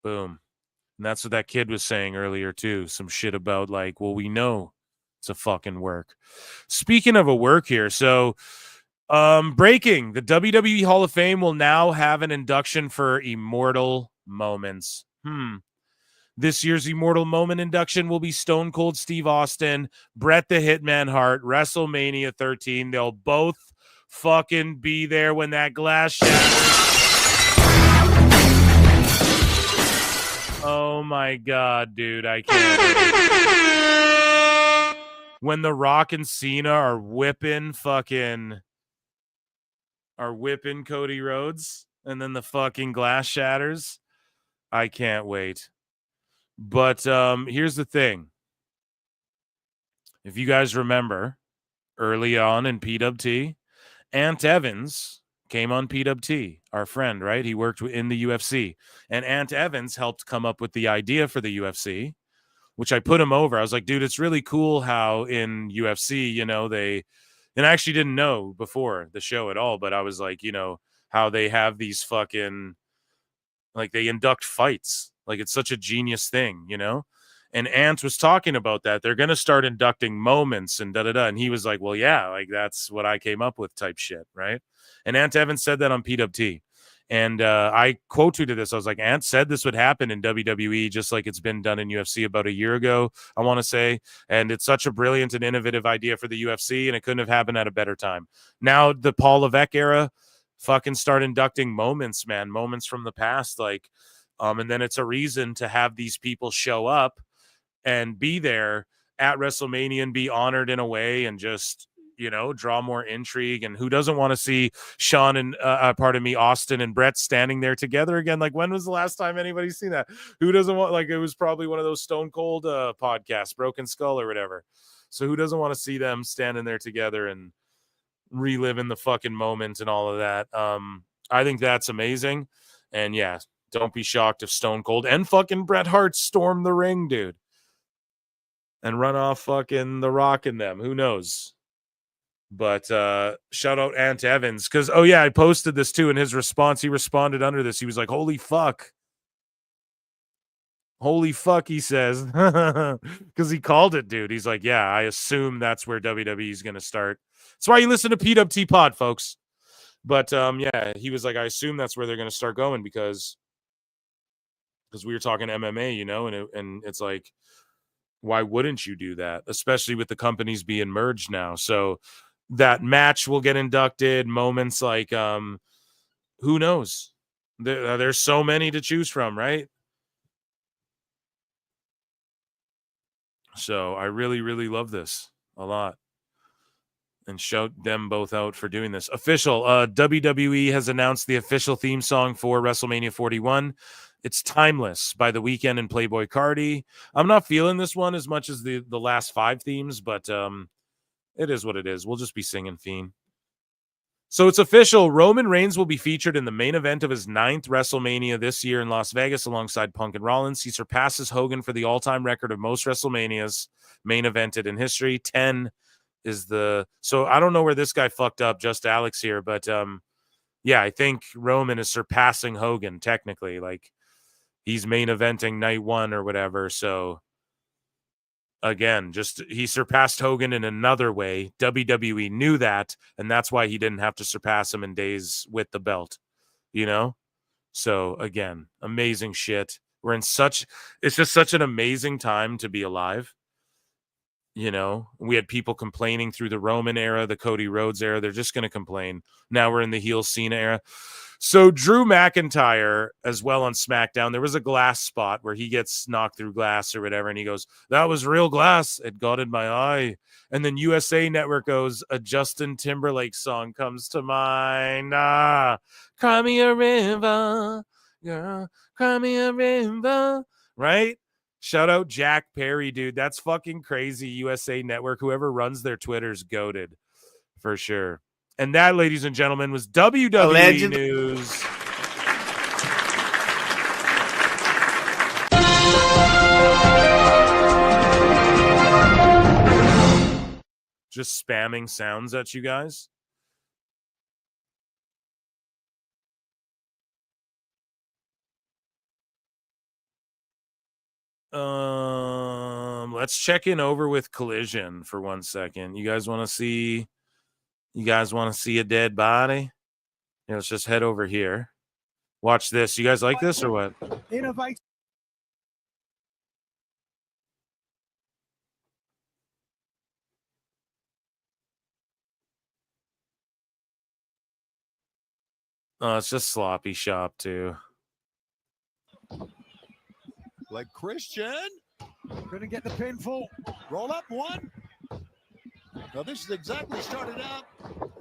Speaker 1: Boom. And that's what that kid was saying earlier too. Some shit about like, well, we know it's a fucking work. Speaking of a work here, so breaking, the WWE Hall of Fame will now have an induction for immortal moments. This year's Immortal Moment induction will be Stone Cold Steve Austin, Bret the Hitman Hart, WrestleMania 13. They'll both fucking be there when that glass shatters. Oh my God, dude. I can't. When The Rock and Cena are whipping Cody Rhodes and then the fucking glass shatters. I can't wait. But here's the thing. If you guys remember, early on in PWT, Ant Evans came on PWT, our friend, right? He worked in the UFC. And Ant Evans helped come up with the idea for the UFC, which I put him over. I was like, dude, it's really cool how in UFC, they, and I actually didn't know before the show at all, but I was like, how they have these fucking, like they induct fights. Like it's such a genius thing, And Ant was talking about that. They're going to start inducting moments and da-da-da. And he was like, well, yeah, like that's what I came up with type shit, right? And Ant Evans said that on PWT. And I quote tweeted this. I was like, Ant said this would happen in WWE just like it's been done in UFC about a year ago, I want to say. And it's such a brilliant and innovative idea for the UFC, and it couldn't have happened at a better time. Now the Paul Levesque era, fucking start inducting moments, man. Moments from the past, like, and then it's a reason to have these people show up and be there at WrestleMania and be honored in a way and just, draw more intrigue. And who doesn't want to see Sean and, Austin and Bret standing there together again? Like, when was the last time anybody's seen that? Who doesn't want, like, it was probably one of those Stone Cold podcasts, Broken Skull or whatever. So who doesn't want to see them standing there together and reliving the fucking moment and all of that? I think that's amazing. And yeah, don't be shocked if Stone Cold and fucking Bret Hart storm the ring, dude. And run off fucking The Rock and them. Who knows? But shout out Ant Evans, because I posted this too. In his response, he responded under this. He was like, "Holy fuck." Holy fuck, he says, because he called it, dude. He's like, yeah, I assume that's where WWE is going to start. That's why you listen to PWT Pod, folks. But he was like, I assume that's where they're going to start going because we were talking MMA, and it's like, why wouldn't you do that, especially with the companies being merged now? So that match will get inducted. Moments like, who knows? There's so many to choose from, right? So I really, really love this a lot. And shout them both out for doing this. Official, WWE has announced the official theme song for WrestleMania 41. It's Timeless by The Weeknd and Playboi Carti. I'm not feeling this one as much as the last 5 themes, but it is what it is. We'll just be singing Fiend. So it's official. Roman Reigns will be featured in the main event of his 9th WrestleMania this year in Las Vegas alongside Punk and Rollins. He surpasses Hogan for the all-time record of most WrestleManias main evented in history. 10 is the... So I don't know where this guy fucked up, just Alex here, but I think Roman is surpassing Hogan technically. Like, he's main eventing night 1 or whatever, so... Again, just he surpassed Hogan in another way. WWE knew that, and that's why he didn't have to surpass him in days with the belt, So again, amazing shit. It's just such an amazing time to be alive. We had people complaining through the Roman era, the Cody Rhodes era. They're just going to complain. Now we're in the heel Cena era. So Drew McIntyre as well on SmackDown, there was a glass spot where he gets knocked through glass or whatever, and he goes, "That was real glass. It got in my eye." And then USA Network goes, a Justin Timberlake song comes to mind. Cry me a river, girl, cry me a river, right? Shout out Jack Perry, dude. That's fucking crazy. USA Network, whoever runs their Twitter's goated for sure. And that, ladies and gentlemen, was WWE news. Just spamming sounds at you guys. Let's check in over with Collision for 1 second. You guys want to see a dead body? Yeah, let's just head over here. Watch this. You guys like this or what? Oh, it's just sloppy shop too.
Speaker 9: Like Christian. Gonna get the pinfall. Roll up one. Now this is exactly started out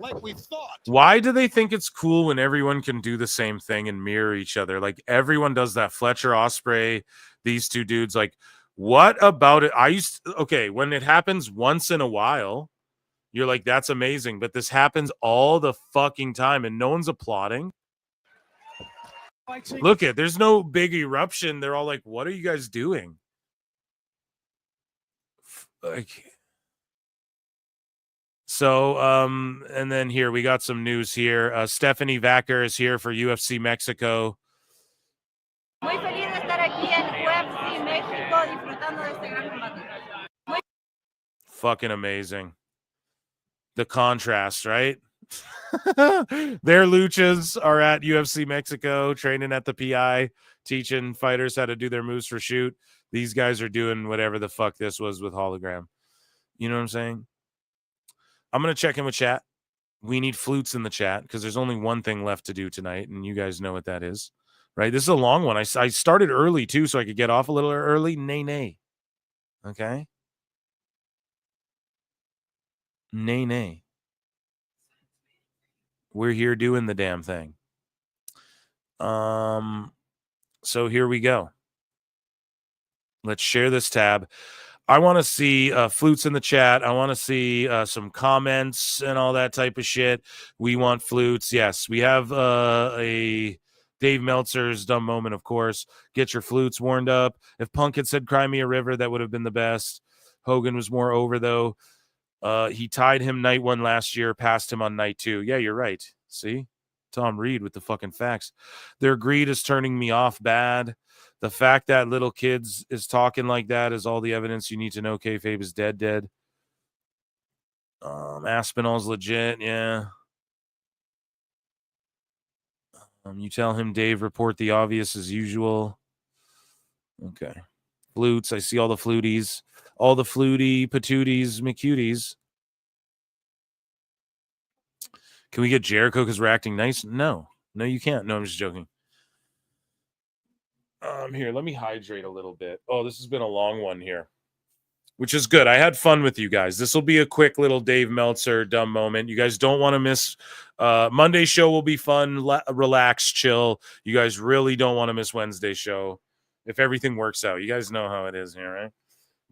Speaker 9: like we thought.
Speaker 1: Why do they think it's cool when everyone can do the same thing and mirror each other? Like, everyone does that. Fletcher Ospreay, these two dudes. Like, what about it? When it happens once in a while, you're like, that's amazing. But this happens all the fucking time and no one's applauding. Look there's no big eruption. They're all like, what are you guys doing? So, and then here we got some news here. Stephanie Vacker is here for UFC Mexico.
Speaker 10: Muy feliz de estar aquí en UFC México disfrutando de este gran combate.
Speaker 1: Fucking amazing. The contrast, right? Their luchas are at UFC Mexico, training at the PI, teaching fighters how to do their moves for shoot. These guys are doing whatever the fuck this was with hologram. You know what I'm saying? I'm going to check in with chat. We need flutes in the chat because there's only one thing left to do tonight, and you guys know what that is, right? This is a long one. I started early, too, so I could get off a little early. Nay. Okay? Nay. We're here doing the damn thing. So here we go. Let's share this tab. I want to see flutes in the chat. I want to see some comments and all that type of shit. We want flutes. Yes, we have a Dave Meltzer's dumb moment, of course. Get your flutes warmed up. If Punk had said "Cry Me a River," that would have been the best. Hogan was more over, though. He tied him night 1 last year, passed him on night 2. Yeah, you're right. See? Tom Reed with the fucking facts. Their greed is turning me off bad. The fact that little kids is talking like that is all the evidence you need to know kayfabe is dead. Aspinall's legit, yeah. You tell him, Dave, report the obvious as usual. Okay. Flutes, I see all the fluties. All the fluty, patooties, McCuties. Can we get Jericho because we're acting nice? No, you can't. No, I'm just joking. Here, let me hydrate a little bit. Oh, this has been a long one here, which is good. I had fun with you guys. This will be a quick little Dave Meltzer dumb moment. You guys don't want to miss. Monday's show will be fun, relax, chill. You guys really don't want to miss Wednesday's show if everything works out. You guys know how it is here, right?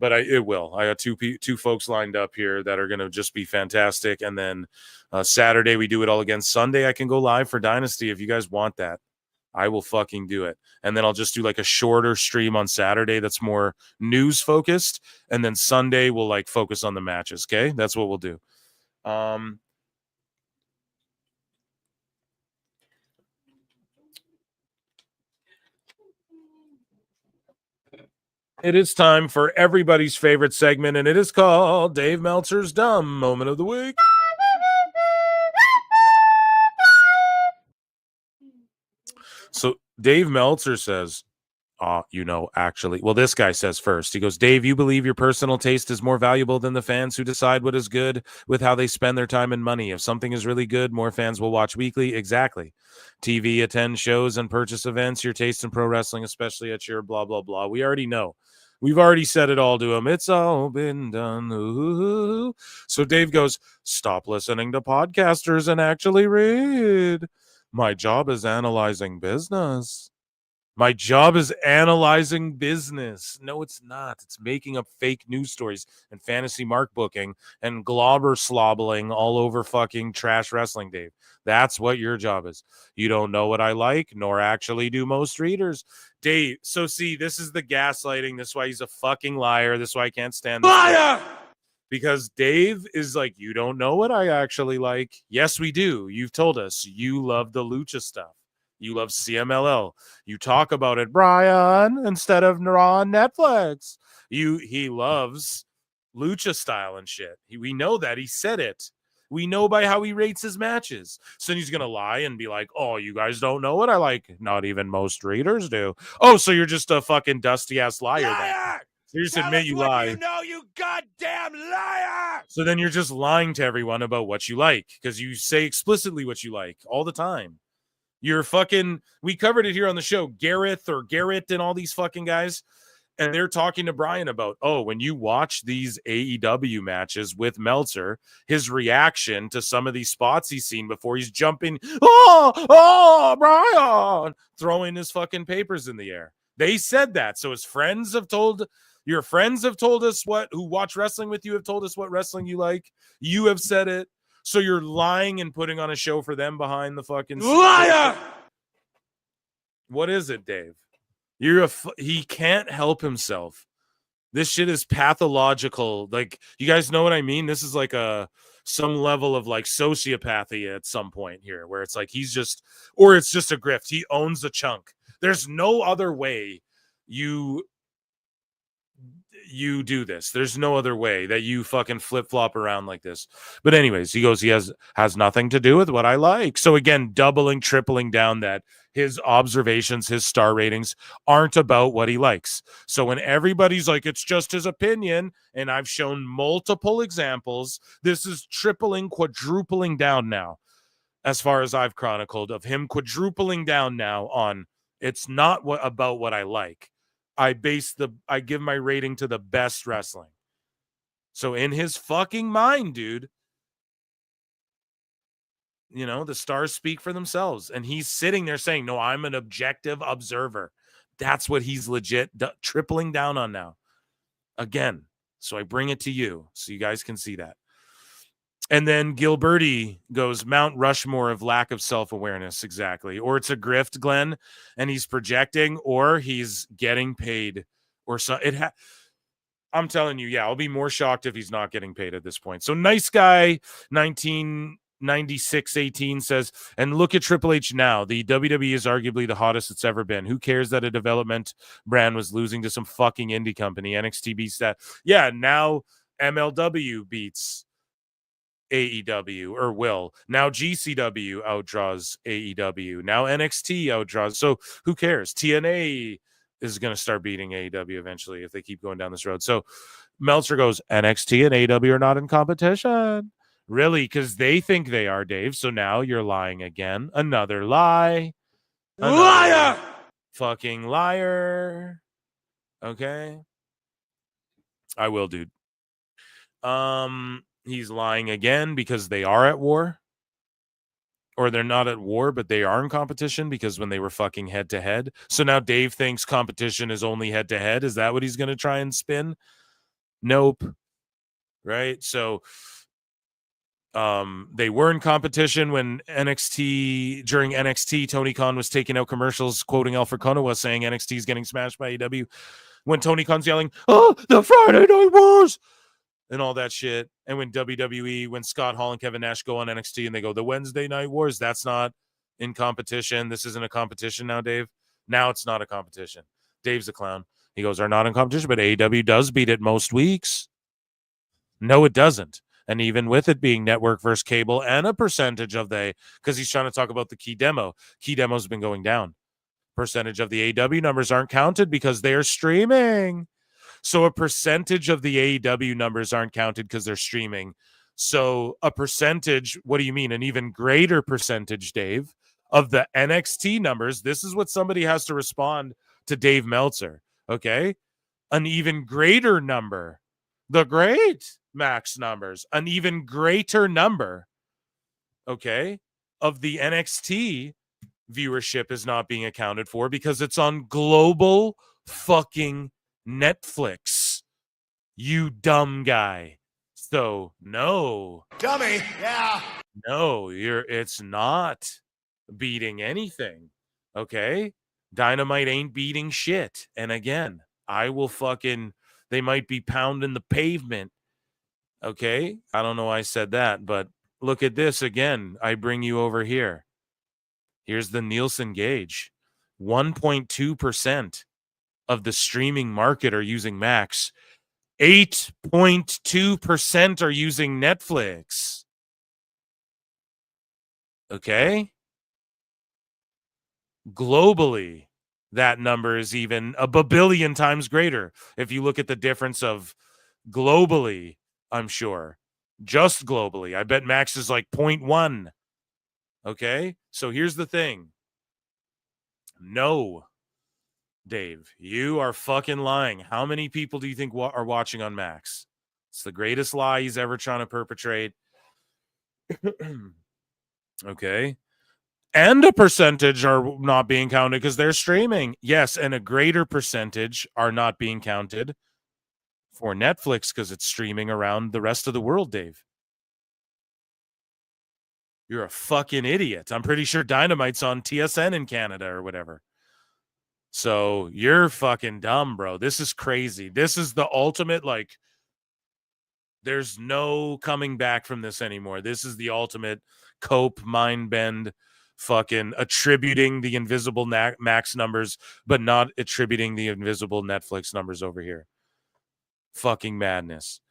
Speaker 1: But it will. I got two folks lined up here that are going to just be fantastic. And then Saturday, we do it all again. Sunday, I can go live for Dynasty if you guys want that. I will fucking do it. And then I'll just do like a shorter stream on Saturday that's more news focused. And then Sunday, we'll like focus on the matches. Okay? That's what we'll do. It is time for everybody's favorite segment, and it is called Dave Meltzer's Dumb Moment of the Week. So Dave Meltzer says, actually, well, this guy says first. He goes, Dave, you believe your personal taste is more valuable than the fans who decide what is good with how they spend their time and money. If something is really good, more fans will watch weekly. Exactly. TV, attend shows, and purchase events. Your taste in pro wrestling, especially at your blah, blah, blah. We already know. We've already said it all to him. It's all been done. Ooh. So Dave goes, stop listening to podcasters and actually read. My job is analyzing business. My job is analyzing business. No, it's not. It's making up fake news stories and fantasy mark booking and globber slobbling all over fucking trash wrestling, Dave. That's what your job is. You don't know what I like, nor actually do most readers. Dave, so see, this is the gaslighting. This is why he's a fucking liar. This is why I can't stand this. Liar! Because Dave is like, you don't know what I actually like. Yes, we do. You've told us you love the lucha stuff. You love CMLL. You talk about it, Brian, instead of Raw on Netflix. He loves lucha style and shit. We know that. He said it. We know by how he rates his matches. So he's going to lie and be like, oh, you guys don't know what I like. Not even most readers do. Oh, so you're just a fucking dusty-ass liar. Then. So you just admit you lie.
Speaker 9: You know, you goddamn liar!
Speaker 1: So then you're just lying to everyone about what you like because you say explicitly what you like all the time. You're fucking, we covered it here on the show, Gareth and all these fucking guys. And they're talking to Brian about, when you watch these AEW matches with Meltzer, his reaction to some of these spots he's seen before he's jumping, Brian, throwing his fucking papers in the air. They said that. So your friends have told us who watch wrestling with you have told us what wrestling you like. You have said it. So you're lying and putting on a show for them behind the fucking liar. What is it, Dave? He can't help himself. This shit is pathological. Like, you guys know what I mean? This is like some level of like sociopathy at some point here, where it's like it's just a grift. He owns a chunk. There's no other way you do this. There's no other way that you fucking flip-flop around like this. But anyways, he goes, he has nothing to do with what I like. So again, tripling down that his observations, his star ratings aren't about what he likes. So when everybody's like, it's just his opinion, and I've shown multiple examples, this is quadrupling down now, as far as I've chronicled, of him quadrupling down now on, it's not about what I like. I give my rating to the best wrestling. So in his fucking mind, dude, the stars speak for themselves. And he's sitting there saying, no, I'm an objective observer. That's what he's legit tripling down on now. Again. So I bring it to you so you guys can see that. And then Gilberti goes, Mount Rushmore of lack of self-awareness. Exactly. Or it's a grift, Glenn, and he's projecting, or he's getting paid, or so. I'm telling you, yeah, I'll be more shocked if he's not getting paid at this point. So nice guy 1996-18 says, and look at Triple H now. The WWE is arguably the hottest it's ever been. Who cares that a development brand was losing to some fucking indie company? NXT beats that. Yeah, now MLW beats AEW, or will. Now GCW outdraws AEW. Now NXT outdraws. So who cares? TNA is going to start beating AEW eventually if they keep going down this road. So Meltzer goes, NXT and AEW are not in competition. Really? Because they think they are, Dave. So now you're lying again. Another lie. Liar! Fucking liar. Okay. I will, dude. He's lying again because they are at war. Or they're not at war, but they are in competition because when they were fucking head to head. So now Dave thinks competition is only head to head. Is that what he's going to try and spin? Nope. Right? So they were in competition when during NXT, Tony Khan was taking out commercials quoting Alfred Konuwa saying NXT is getting smashed by AEW. When Tony Khan's yelling, "Oh, the Friday Night Wars!" and all that shit. And when WWE, when Scott Hall and Kevin Nash go on NXT and they go, the Wednesday Night Wars, that's not in competition. This isn't a competition now, Dave. Now it's not a competition. Dave's a clown. He goes, are not in competition, but AEW does beat it most weeks. No, it doesn't. And even with it being network versus cable and a percentage of because he's trying to talk about the key demo. Key demo's been going down. Percentage of the AEW numbers aren't counted because they're streaming. So a percentage of the AEW numbers aren't counted because they're streaming. So a percentage, what do you mean? An even greater percentage, Dave, of the NXT numbers. This is what somebody has to respond to Dave Meltzer. Okay. An even greater number. The great max numbers. An even greater number. Okay. Of the NXT viewership is not being accounted for because it's on global fucking Netflix, you dumb guy. So no,
Speaker 5: Dummy, yeah.
Speaker 1: No, it's not beating anything. Okay, Dynamite ain't beating shit. And again, I will they might be pounding the pavement. Okay, I don't know why I said that, but look at this again. I bring you over here. Here's the Nielsen gauge. 1.2% of the streaming market are using Max. 8.2% are using Netflix. Okay? Globally, that number is even a billion times greater. If you look at the difference of globally, I'm sure. Just globally. I bet Max is like 0.1. Okay? So here's the thing. No. Dave, you are fucking lying. How many people do you think are watching on Max? It's the greatest lie he's ever trying to perpetrate. Okay. And a percentage are not being counted because they're streaming. Yes, and a greater percentage are not being counted for Netflix because it's streaming around the rest of the world, Dave. You're a fucking idiot. I'm pretty sure Dynamite's on TSN in Canada or whatever. So you're fucking dumb, bro. This is crazy. This is the ultimate, there's no coming back from this anymore. This is the ultimate cope, mind bend, fucking attributing the invisible Max numbers, but not attributing the invisible Netflix numbers over here. Fucking madness.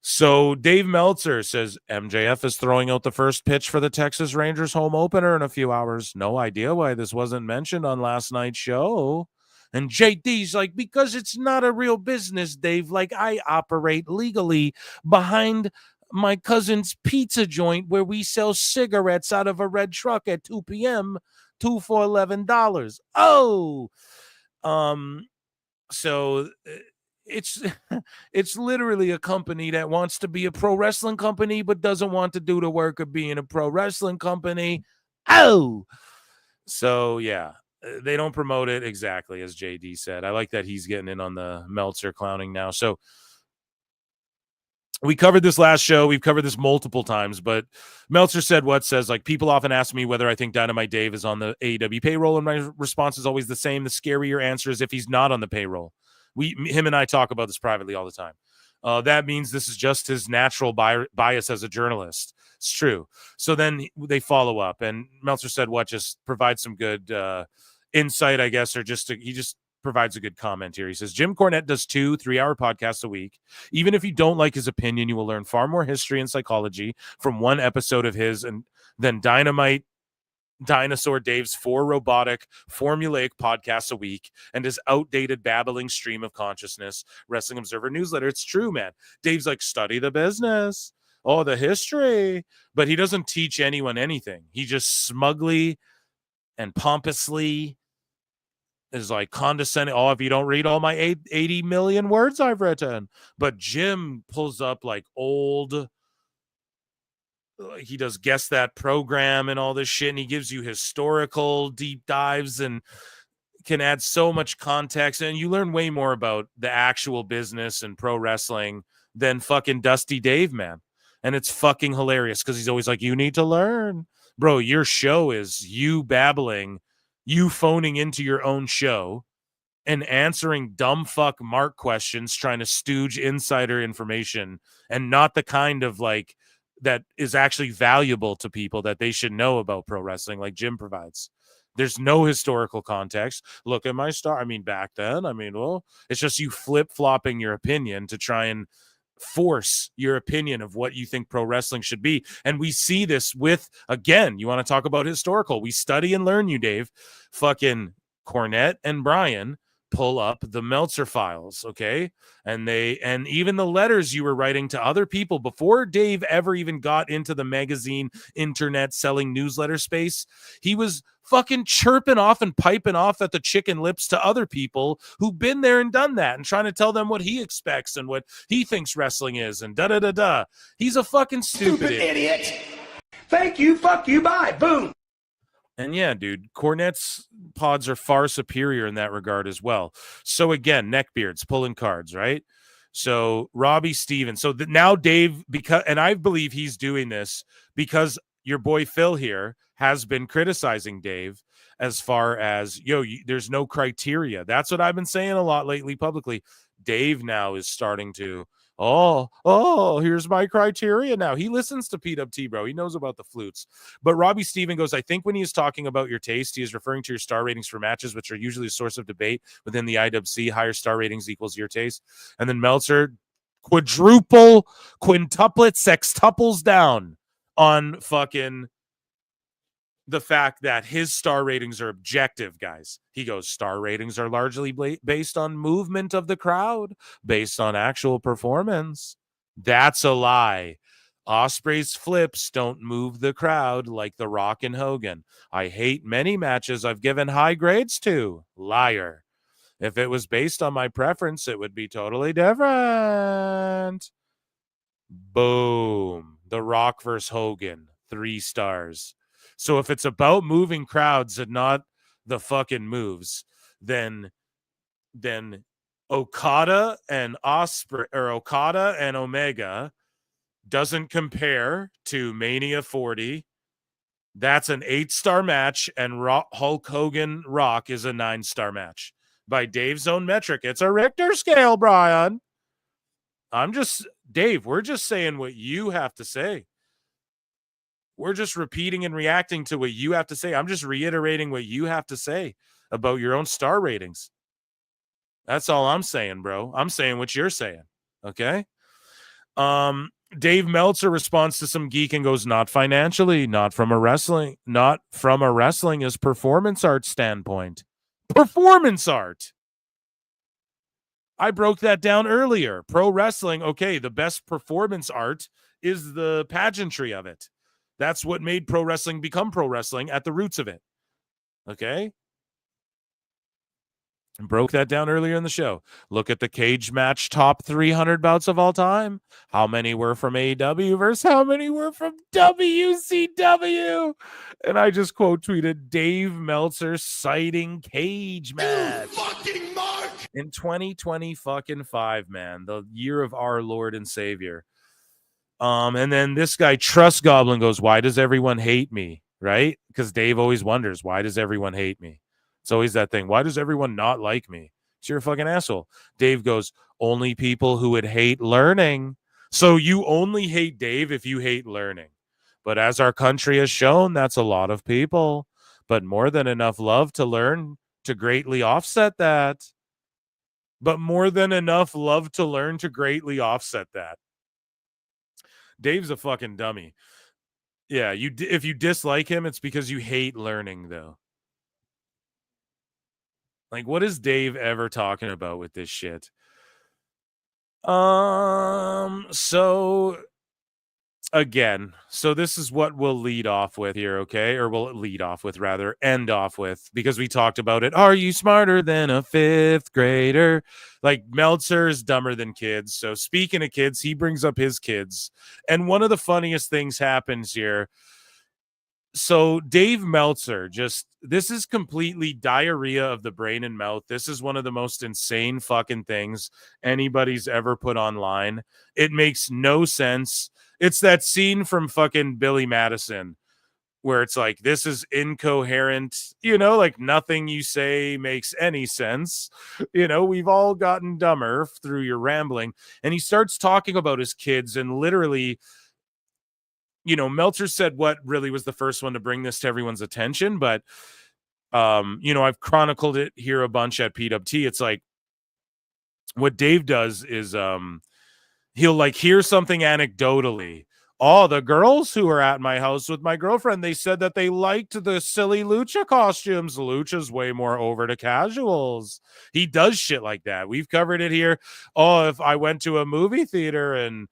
Speaker 1: So Dave Meltzer says MJF is throwing out the first pitch for the Texas Rangers home opener in a few hours. No idea why this wasn't mentioned on last night's show. And JD's like, because it's not a real business, Dave. Like, I operate legally behind my cousin's pizza joint where we sell cigarettes out of a red truck at 2 p.m. 2 for $11. Oh, so it's literally a company that wants to be a pro wrestling company but doesn't want to do the work of being a pro wrestling company. Oh, so yeah, they don't promote it exactly as JD said. I like that he's getting in on the Meltzer clowning now. So we covered this last show. We've covered this multiple times, but Meltzer said people often ask me whether I think Dynamite Dave is on the AEW payroll, and my response is always the same. The scarier answer is if he's not on the payroll. Him and I talk about this privately all the time. That means this is just his natural bias as a journalist. It's true. So then they follow up, and Meltzer said, "What? Just provide some good insight, I guess, or he just provides a good comment here." He says, "Jim Cornette does 2 3-hour podcasts a week. Even if you don't like his opinion, you will learn far more history and psychology from one episode of his than Dynamite Dinosaur Dave's 4 robotic, formulaic podcasts a week and his outdated babbling stream of consciousness Wrestling Observer newsletter." It's true, man. Dave's like, study the business, the history, but he doesn't teach anyone anything. He just smugly and pompously is like condescending. "Oh, if you don't read all my 80 million words I've written." But Jim pulls up like old, he does Guess That Program and all this shit, and he gives you historical deep dives and can add so much context, and you learn way more about the actual business and pro wrestling than fucking Dusty Dave, man. And it's fucking hilarious because he's always like, "You need to learn." Bro, your show is you babbling, you phoning into your own show and answering dumb fuck Mark questions, trying to stooge insider information, and not the kind of like that is actually valuable to people that they should know about pro wrestling like Jim provides. There's no historical context. Look at my star. I mean, back then, well, it's just you flip-flopping your opinion to try and force your opinion of what you think pro wrestling should be. And we see this with, again, you want to talk about historical. We study and learn you, Dave. Fucking Cornette and Brian pull up the Meltzer files, okay? And even the letters you were writing to other people before Dave ever even got into the magazine, internet selling newsletter space, he was fucking chirping off and piping off at the chicken lips to other people who've been there and done that and trying to tell them what he expects and what he thinks wrestling is and da-da-da-da. He's a fucking stupid
Speaker 5: idiot. Thank you, fuck you, bye, boom.
Speaker 1: And yeah, dude, Cornette's pods are far superior in that regard as well. So again, neckbeards pulling cards, right? So Robbie Stevens. So now Dave, and I believe he's doing this because your boy Phil here has been criticizing Dave as far as, there's no criteria. That's what I've been saying a lot lately publicly. Dave now is starting to, here's my criteria now. He listens to PWT, bro. He knows about the flutes. But Robbie Steven goes, "I think when he is talking about your taste, he is referring to your star ratings for matches, which are usually a source of debate within the IWC. Higher star ratings equals your taste." And then Meltzer, quintuplet, sextuples down on fucking the fact that his star ratings are objective, guys. He goes, "Star ratings are largely based on movement of the crowd, based on actual performance." That's a lie. Ospreay's flips don't move the crowd like The Rock and Hogan. I hate many matches I've given high grades to. Liar. If it was based on my preference, it would be totally different. Boom. The Rock versus Hogan, 3 stars. So if it's about moving crowds and not the fucking moves, then Okada and Okada and Omega doesn't compare to Mania 40. That's an 8-star match, and Hulk Hogan Rock is a 9-star match. By Dave's own metric, it's a Richter scale, Brian. Dave, we're just saying what you have to say. We're just repeating and reacting to what you have to say. I'm just reiterating what you have to say about your own star ratings. That's all I'm saying, bro. I'm saying what you're saying. Okay? Dave Meltzer responds to some geek and goes, "Not financially, not from a wrestling is performance art standpoint." Performance art. I broke that down earlier. Pro wrestling, okay, the best performance art is the pageantry of it. That's what made pro wrestling become pro wrestling at the roots of it. Okay? And broke that down earlier in the show. Look at the cage match top 300 bouts of all time. How many were from AEW versus how many were from WCW? And I just quote tweeted Dave Meltzer citing cage match.
Speaker 5: Fucking Mark!
Speaker 1: In 2025, man, the year of our Lord and Savior. And then this guy, Trust Goblin, goes, "Why does everyone hate me?" Right? Because Dave always wonders, why does everyone hate me? It's always that thing. Why does everyone not like me? So you're a fucking asshole. Dave goes, only people who would hate learning. So you only hate Dave if you hate learning. But as our country has shown, that's a lot of people. But more than enough love to learn to greatly offset that. But more than enough love to learn to greatly offset that. Dave's a fucking dummy. Yeah, if you dislike him, it's because you hate learning, though. Like, what is Dave ever talking about with this shit? So again, so this is what we'll lead off with here, okay? Or we'll lead off with, rather, end off with, because we talked about it. Are you smarter than a fifth grader? Like, Meltzer is dumber than kids. So speaking of kids, he brings up his kids. And one of the funniest things happens here. So Dave Meltzer, this is completely diarrhea of the brain and mouth. This is one of the most insane fucking things anybody's ever put online. It makes no sense. It's that scene from fucking Billy Madison where it's like, this is incoherent, like nothing you say makes any sense. We've all gotten dumber through your rambling. And he starts talking about his kids and literally, Meltzer said what really was the first one to bring this to everyone's attention, but I've chronicled it here a bunch at PWT. It's like what Dave does is he'll like hear something anecdotally. Oh, the girls who were at my house with my girlfriend, they said that they liked the silly lucha costumes. Lucha's way more over to casuals. He does shit like that. We've covered it here. Oh, if I went to a movie theater and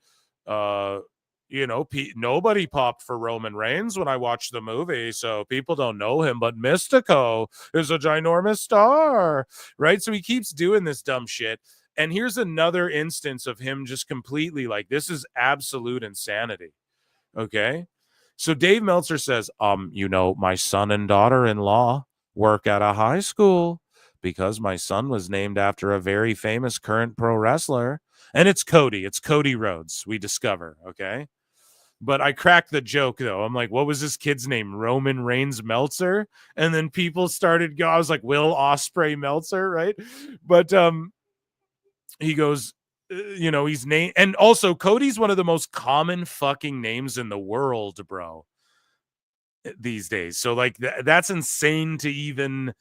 Speaker 1: nobody popped for Roman Reigns when I watched the movie, so people don't know him, but Mystico is a ginormous star, right? So he keeps doing this dumb shit. And here's another instance of him just completely like, this is absolute insanity. Okay. So Dave Meltzer says, my son and daughter-in-law work at a high school because my son was named after a very famous current pro wrestler. And it's Cody Rhodes, we discover. Okay. But I cracked the joke, though. I'm like, what was this kid's name? Roman Reigns Meltzer? And then people started I was like, Will Ospreay Meltzer, right? But he goes, he's named. And also, Cody's one of the most common fucking names in the world, bro, these days. So, like, that's insane to even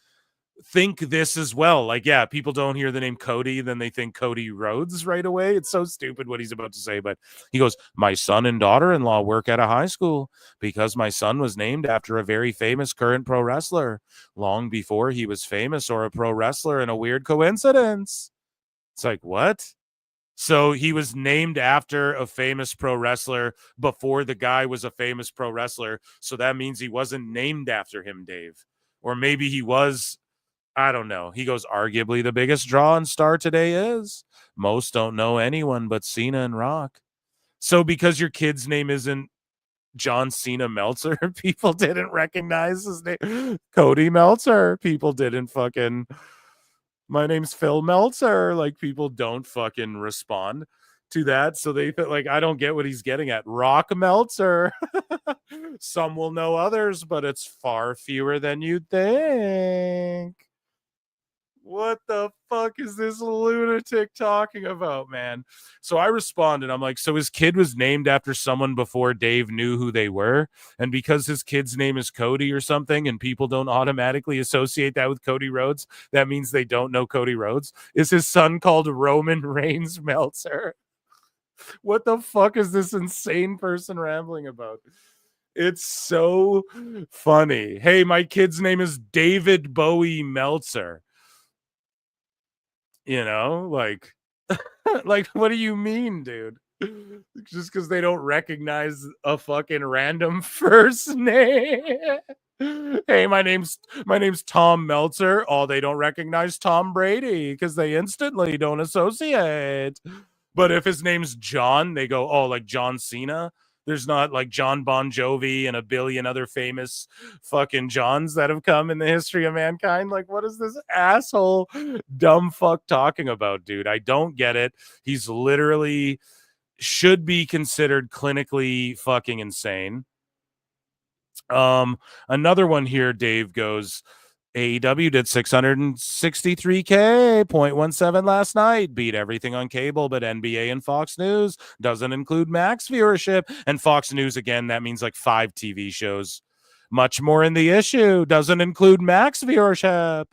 Speaker 1: think this as well. Like, yeah, people don't hear the name Cody, then they think Cody Rhodes right away. It's so stupid what he's about to say, but he goes, my son and daughter-in-law work at a high school because my son was named after a very famous current pro wrestler long before he was famous or a pro wrestler, in a weird coincidence. It's like, what? So he was named after a famous pro wrestler before the guy was a famous pro wrestler, so that means he wasn't named after him, Dave. Or maybe he was. I don't know. He goes, arguably the biggest draw and star today is. Most don't know anyone but Cena and Rock. So because your kid's name isn't John Cena Meltzer, people didn't recognize his name. Cody Meltzer. People didn't fucking... My name's Phil Meltzer. Like, people don't fucking respond to that. So they feel like, I don't get what he's getting at. Rock Meltzer. Some will know others, but it's far fewer than you'd think. What the fuck is this lunatic talking about, man? So I responded. I'm like, so his kid was named after someone before Dave knew who they were. And because his kid's name is Cody or something, and people don't automatically associate that with Cody Rhodes, that means they don't know Cody Rhodes. Is his son called Roman Reigns Meltzer? What the fuck is this insane person rambling about? It's so funny. Hey, my kid's name is David Bowie Meltzer. Like, like, what do you mean, dude? Just because they don't recognize a fucking random first name. Hey, my name's Tom Meltzer. Oh, they don't recognize Tom Brady because they instantly don't associate. But if his name's John, they go, oh, like John Cena. There's not like John Bon Jovi and a billion other famous fucking Johns that have come in the history of mankind. Like, what is this asshole dumb fuck talking about, dude? I don't get it. He's literally should be considered clinically fucking insane. Another one here, Dave goes, AEW did 663K, 0.17 last night. Beat everything on cable, but NBA and Fox News doesn't include Max viewership. And Fox News, again, that means like 5 TV shows. Much more in the issue. Doesn't include Max viewership.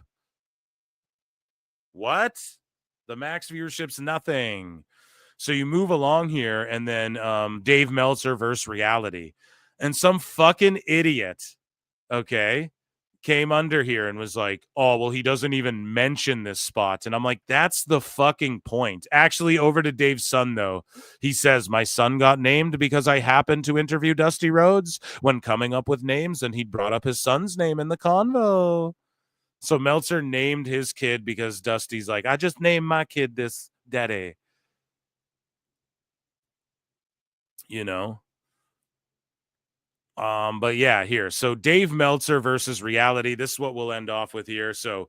Speaker 1: What? The Max viewership's nothing. So you move along here, and then Dave Meltzer versus Reality. And some fucking idiot, okay, came under here and was like, oh, well, he doesn't even mention this spot. And I'm like, that's the fucking point. Actually, over to Dave's son, though. He says, my son got named because I happened to interview Dusty Rhodes when coming up with names, and he brought up his son's name in the convo. So Meltzer named his kid because Dusty's like, I just named my kid this daddy. You know? But yeah, here. So Dave Meltzer versus Reality. This is what we'll end off with here. So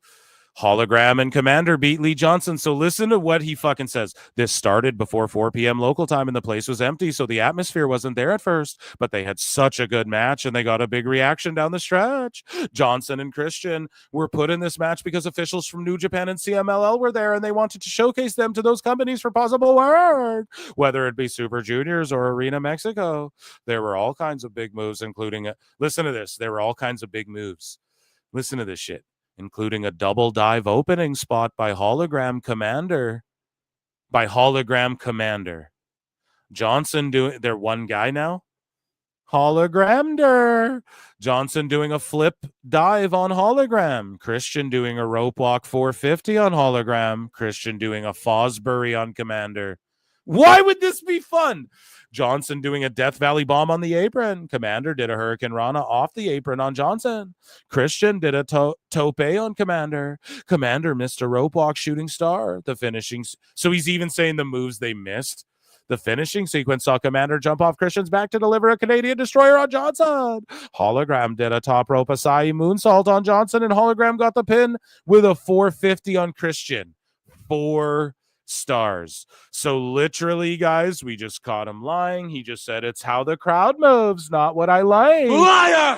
Speaker 1: Hologram and Commander beat Lee Johnson. So listen to what he fucking says. This started before 4 p.m. local time and the place was empty, so the atmosphere wasn't there at first, but they had such a good match and they got a big reaction down the stretch. Johnson and Christian were put in this match because officials from New Japan and CMLL were there and they wanted to showcase them to those companies for possible work, whether it be Super Juniors or Arena Mexico. There were all kinds of big moves, including listen to this. There were all kinds of big moves. Listen to this shit. Including a double dive opening spot by Hologram Commander. Johnson doing, they're one guy now. Hologramder. Johnson doing a flip dive on Hologram. Christian doing a rope walk 450 on Hologram. Christian doing a Fosbury on Commander. Why would this be fun? Johnson doing a Death Valley bomb on the apron. Commander did a Hurricane Rana off the apron on Johnson. Christian did a tope on Commander. Commander missed a rope walk shooting star. The finishing. So he's even saying the moves they missed. The finishing sequence saw Commander jump off Christian's back to deliver a Canadian Destroyer on Johnson. Hologram did a top rope Asai moonsault on Johnson, and Hologram got the pin with a 450 on Christian. 4 stars. So literally, guys, we just caught him lying. He just said it's how the crowd moves, not what I like.
Speaker 5: Liar!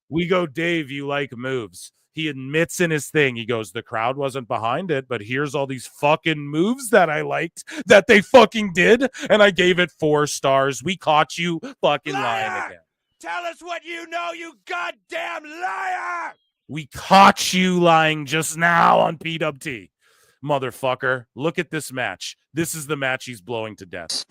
Speaker 1: We go, Dave, you like moves. He admits in his thing, he goes, the crowd wasn't behind it, but here's all these fucking moves that I liked that they fucking did, and I gave it 4 stars. We caught you fucking lying again.
Speaker 5: Tell us what you know, you goddamn liar!
Speaker 1: We caught you lying just now on PWT. Motherfucker, look at this match. This is the match he's blowing to death.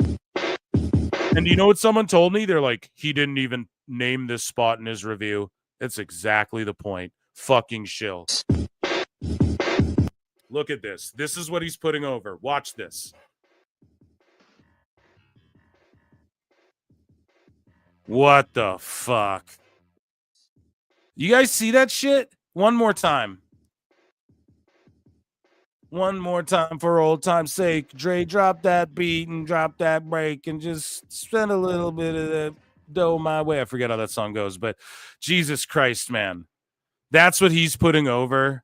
Speaker 1: And you know what someone told me? They're like, he didn't even name this spot in his review. It's exactly the point. Fucking shill. Look at this. This is what he's putting over. Watch this. What the fuck? You guys see that shit? One more time. One more time for old time's sake. Dre, drop that beat and drop that break and just spend a little bit of the dough my way. I forget how that song goes, but Jesus Christ, man. That's what he's putting over.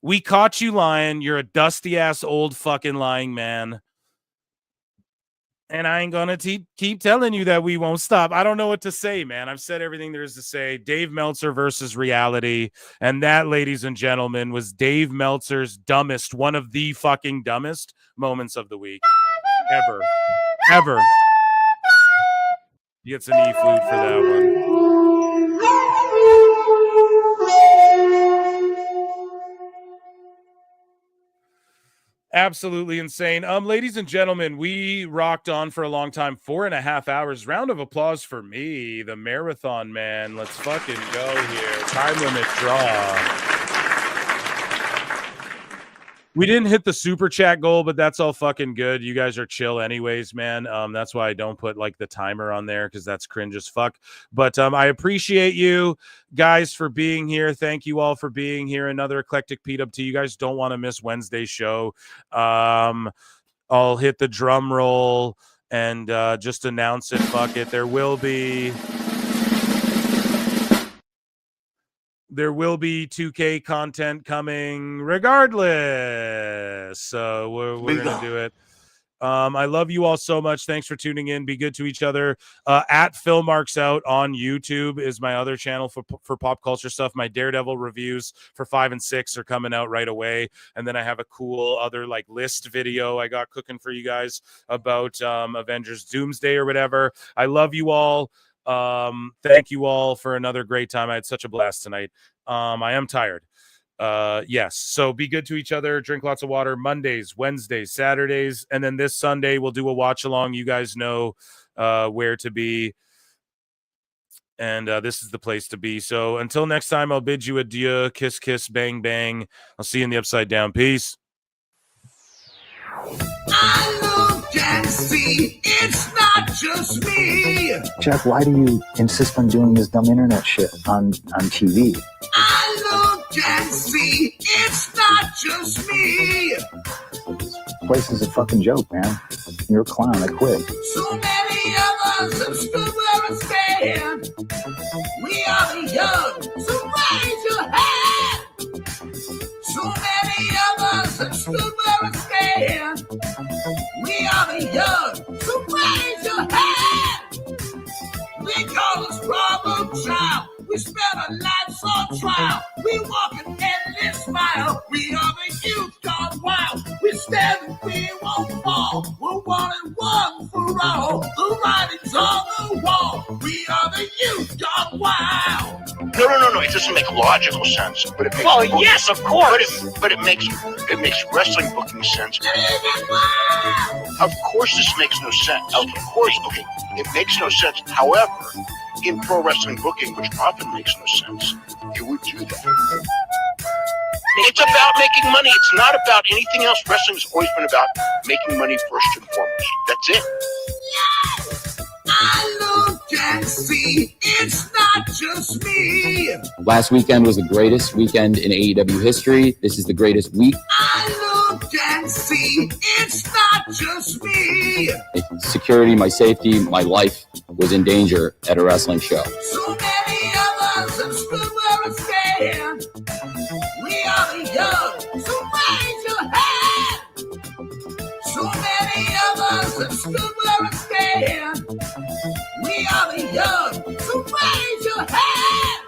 Speaker 1: We caught you lying. You're a dusty-ass old fucking lying man. And I ain't going to keep telling you that we won't stop. I don't know what to say, man. I've said everything there is to say. Dave Meltzer versus Reality. And that, ladies and gentlemen, was Dave Meltzer's dumbest, one of the fucking dumbest moments of the week. Ever. He gets an E flute for that one. Absolutely insane. Ladies and gentlemen, we rocked on for a long time, 4.5 hours. Round of applause for me, the marathon man. Let's fucking go here. Time limit draw. We didn't hit the super chat goal, but that's all fucking good. You guys are chill anyways, man. That's why I don't put like the timer on there because that's cringe as fuck. But I appreciate you guys for being here. Thank you all for being here. Another eclectic PWT. You guys don't want to miss Wednesday's show. I'll hit the drum roll and just announce it. Fuck it. There will be 2K content coming regardless. So we're going to do it. I love you all so much. Thanks for tuning in. Be good to each other. At Phil Marks Out on YouTube is my other channel for pop culture stuff. My Daredevil reviews for 5 and 6 are coming out right away. And then I have a cool other like list video I got cooking for you guys about Avengers Doomsday or whatever. I love you all. Thank you all for another great time. I had such a blast tonight. I am tired. Yes, so be good to each other, drink lots of water. Mondays, Wednesdays, Saturdays, and then this Sunday we'll do a watch along. You guys know where to be, and this is the place to be. So until next time, I'll bid you adieu. Kiss kiss, bang bang. I'll see you in the upside down. Peace.
Speaker 5: I look and see it's not just me.
Speaker 11: Jeff, why do you insist on doing this dumb internet shit on TV?
Speaker 5: I look and see it's not just me.
Speaker 11: This place is a fucking joke, man. You're a clown. I quit.
Speaker 5: So many of us have stood where I stand. We are the young, so raise your hand. So many of us have stood where I stand. We are the young, so raise your hand. They call us problem child. We spend our lives on trial. We walk an endless mile. We are the youth gone wild. We stand and we won't fall. We're one and one for all. The writing's on the wall. We are the youth gone wild.
Speaker 12: No. It doesn't make logical sense. But it makes
Speaker 5: yes, of course.
Speaker 12: But it makes wrestling booking sense. Of course, this makes no sense. Of course, okay, it makes no sense. However, in pro wrestling booking, which often makes no sense, you would do that. It's about making money. It's not about anything else. Wrestling's always been about making money first and foremost. That's it.
Speaker 5: I look and see it's not just me.
Speaker 13: Last weekend was the greatest weekend in AEW history. This is the greatest week.
Speaker 5: I look and see it's not just me.
Speaker 13: Security, my safety, my life was in danger at a wrestling show.
Speaker 5: So many of us have stood where I stand. We are the young, so raise your hand. So many of us have stood where I stand. We are the young, so raise your hand.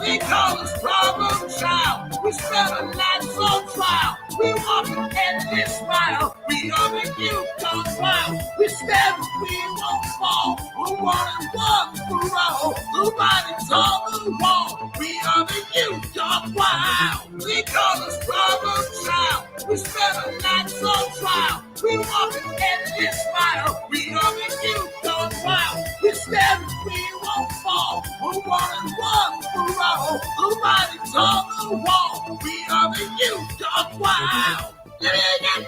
Speaker 5: They call us problem child. We spend our lives on trial. We walk an endless mile. We are the youth gone wild. We stand and we won't fall. We're one and one for all. The writing's on the wall. We are the youth gone wild. They call us problem child. We spend our lives on trial. We walk an endless mile. We are the youth gone wild. We stand and we won't fall. We're one and one for all. The writing's on the wall. We are the youth gone wild.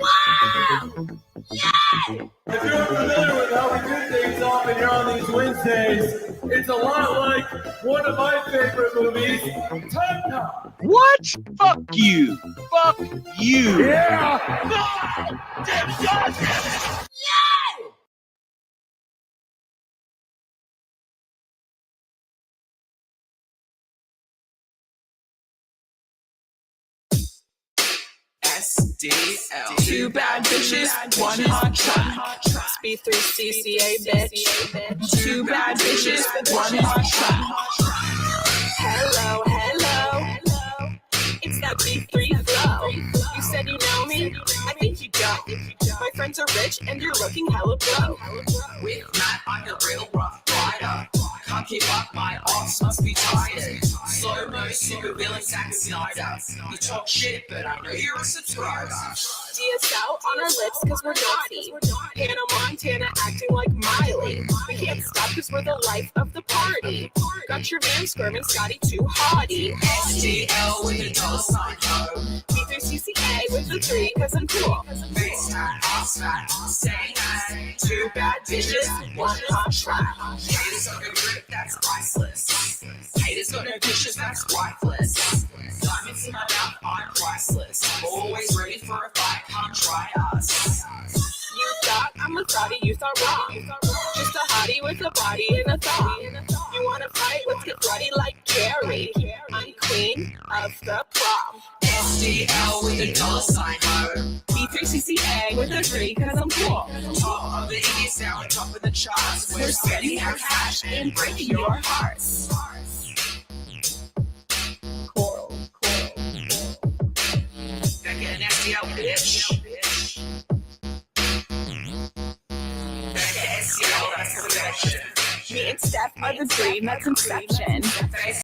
Speaker 5: Wild. Yeah!
Speaker 14: If you're familiar with how we do things often here on these Wednesdays, it's a lot like one of my favorite movies, Time Cop.
Speaker 15: What? Fuck you. Fuck you.
Speaker 14: Yeah! God damn it! Yeah!
Speaker 26: SDL. Two bad bitches, one hot shot. B3 CCA, bitch. Two bad bitches, one hot shot. Hello, hello. It's that B3 flow. You said you know me? I think you don't. My friends are rich and you're looking hella broke. With Matt, I'm a real rough rider. Can't keep up, my arms must be tired. Slow-mo, super villain, Zack Snyder. You talk shit, but I know you're a subscriber. DSL on our lips cause we're naughty. Hannah Montana acting like Miley. We can't stop cause we're the life of the party. Got your man squirming, Scotty too hottie. SDL with a dollar sign, ho. B3CCA with the 3 cause I'm cool. Face fat, ass fat, say that. Two bad bitches, one hot trap. Haters on the grip, that's priceless. Haters on their dishes, that's worthless. Diamonds in my mouth, I'm priceless. Always ready for a fight, come try us. You thought I'm a thotty, you thought wrong. Just a hottie with a body and a thong. You wanna fight? Let's get bloody like Carrie. I'm queen of the prom. SDL with a dollar sign, ho. B3 CCA with a 3 cause I'm cool. Top of the indie sound, top of the charts. We're spending our cash and breaking your hearts. Coral. That get nasty out, bitch. That get nasty out, that's the bitch. Me and Steph are the dream that's inception.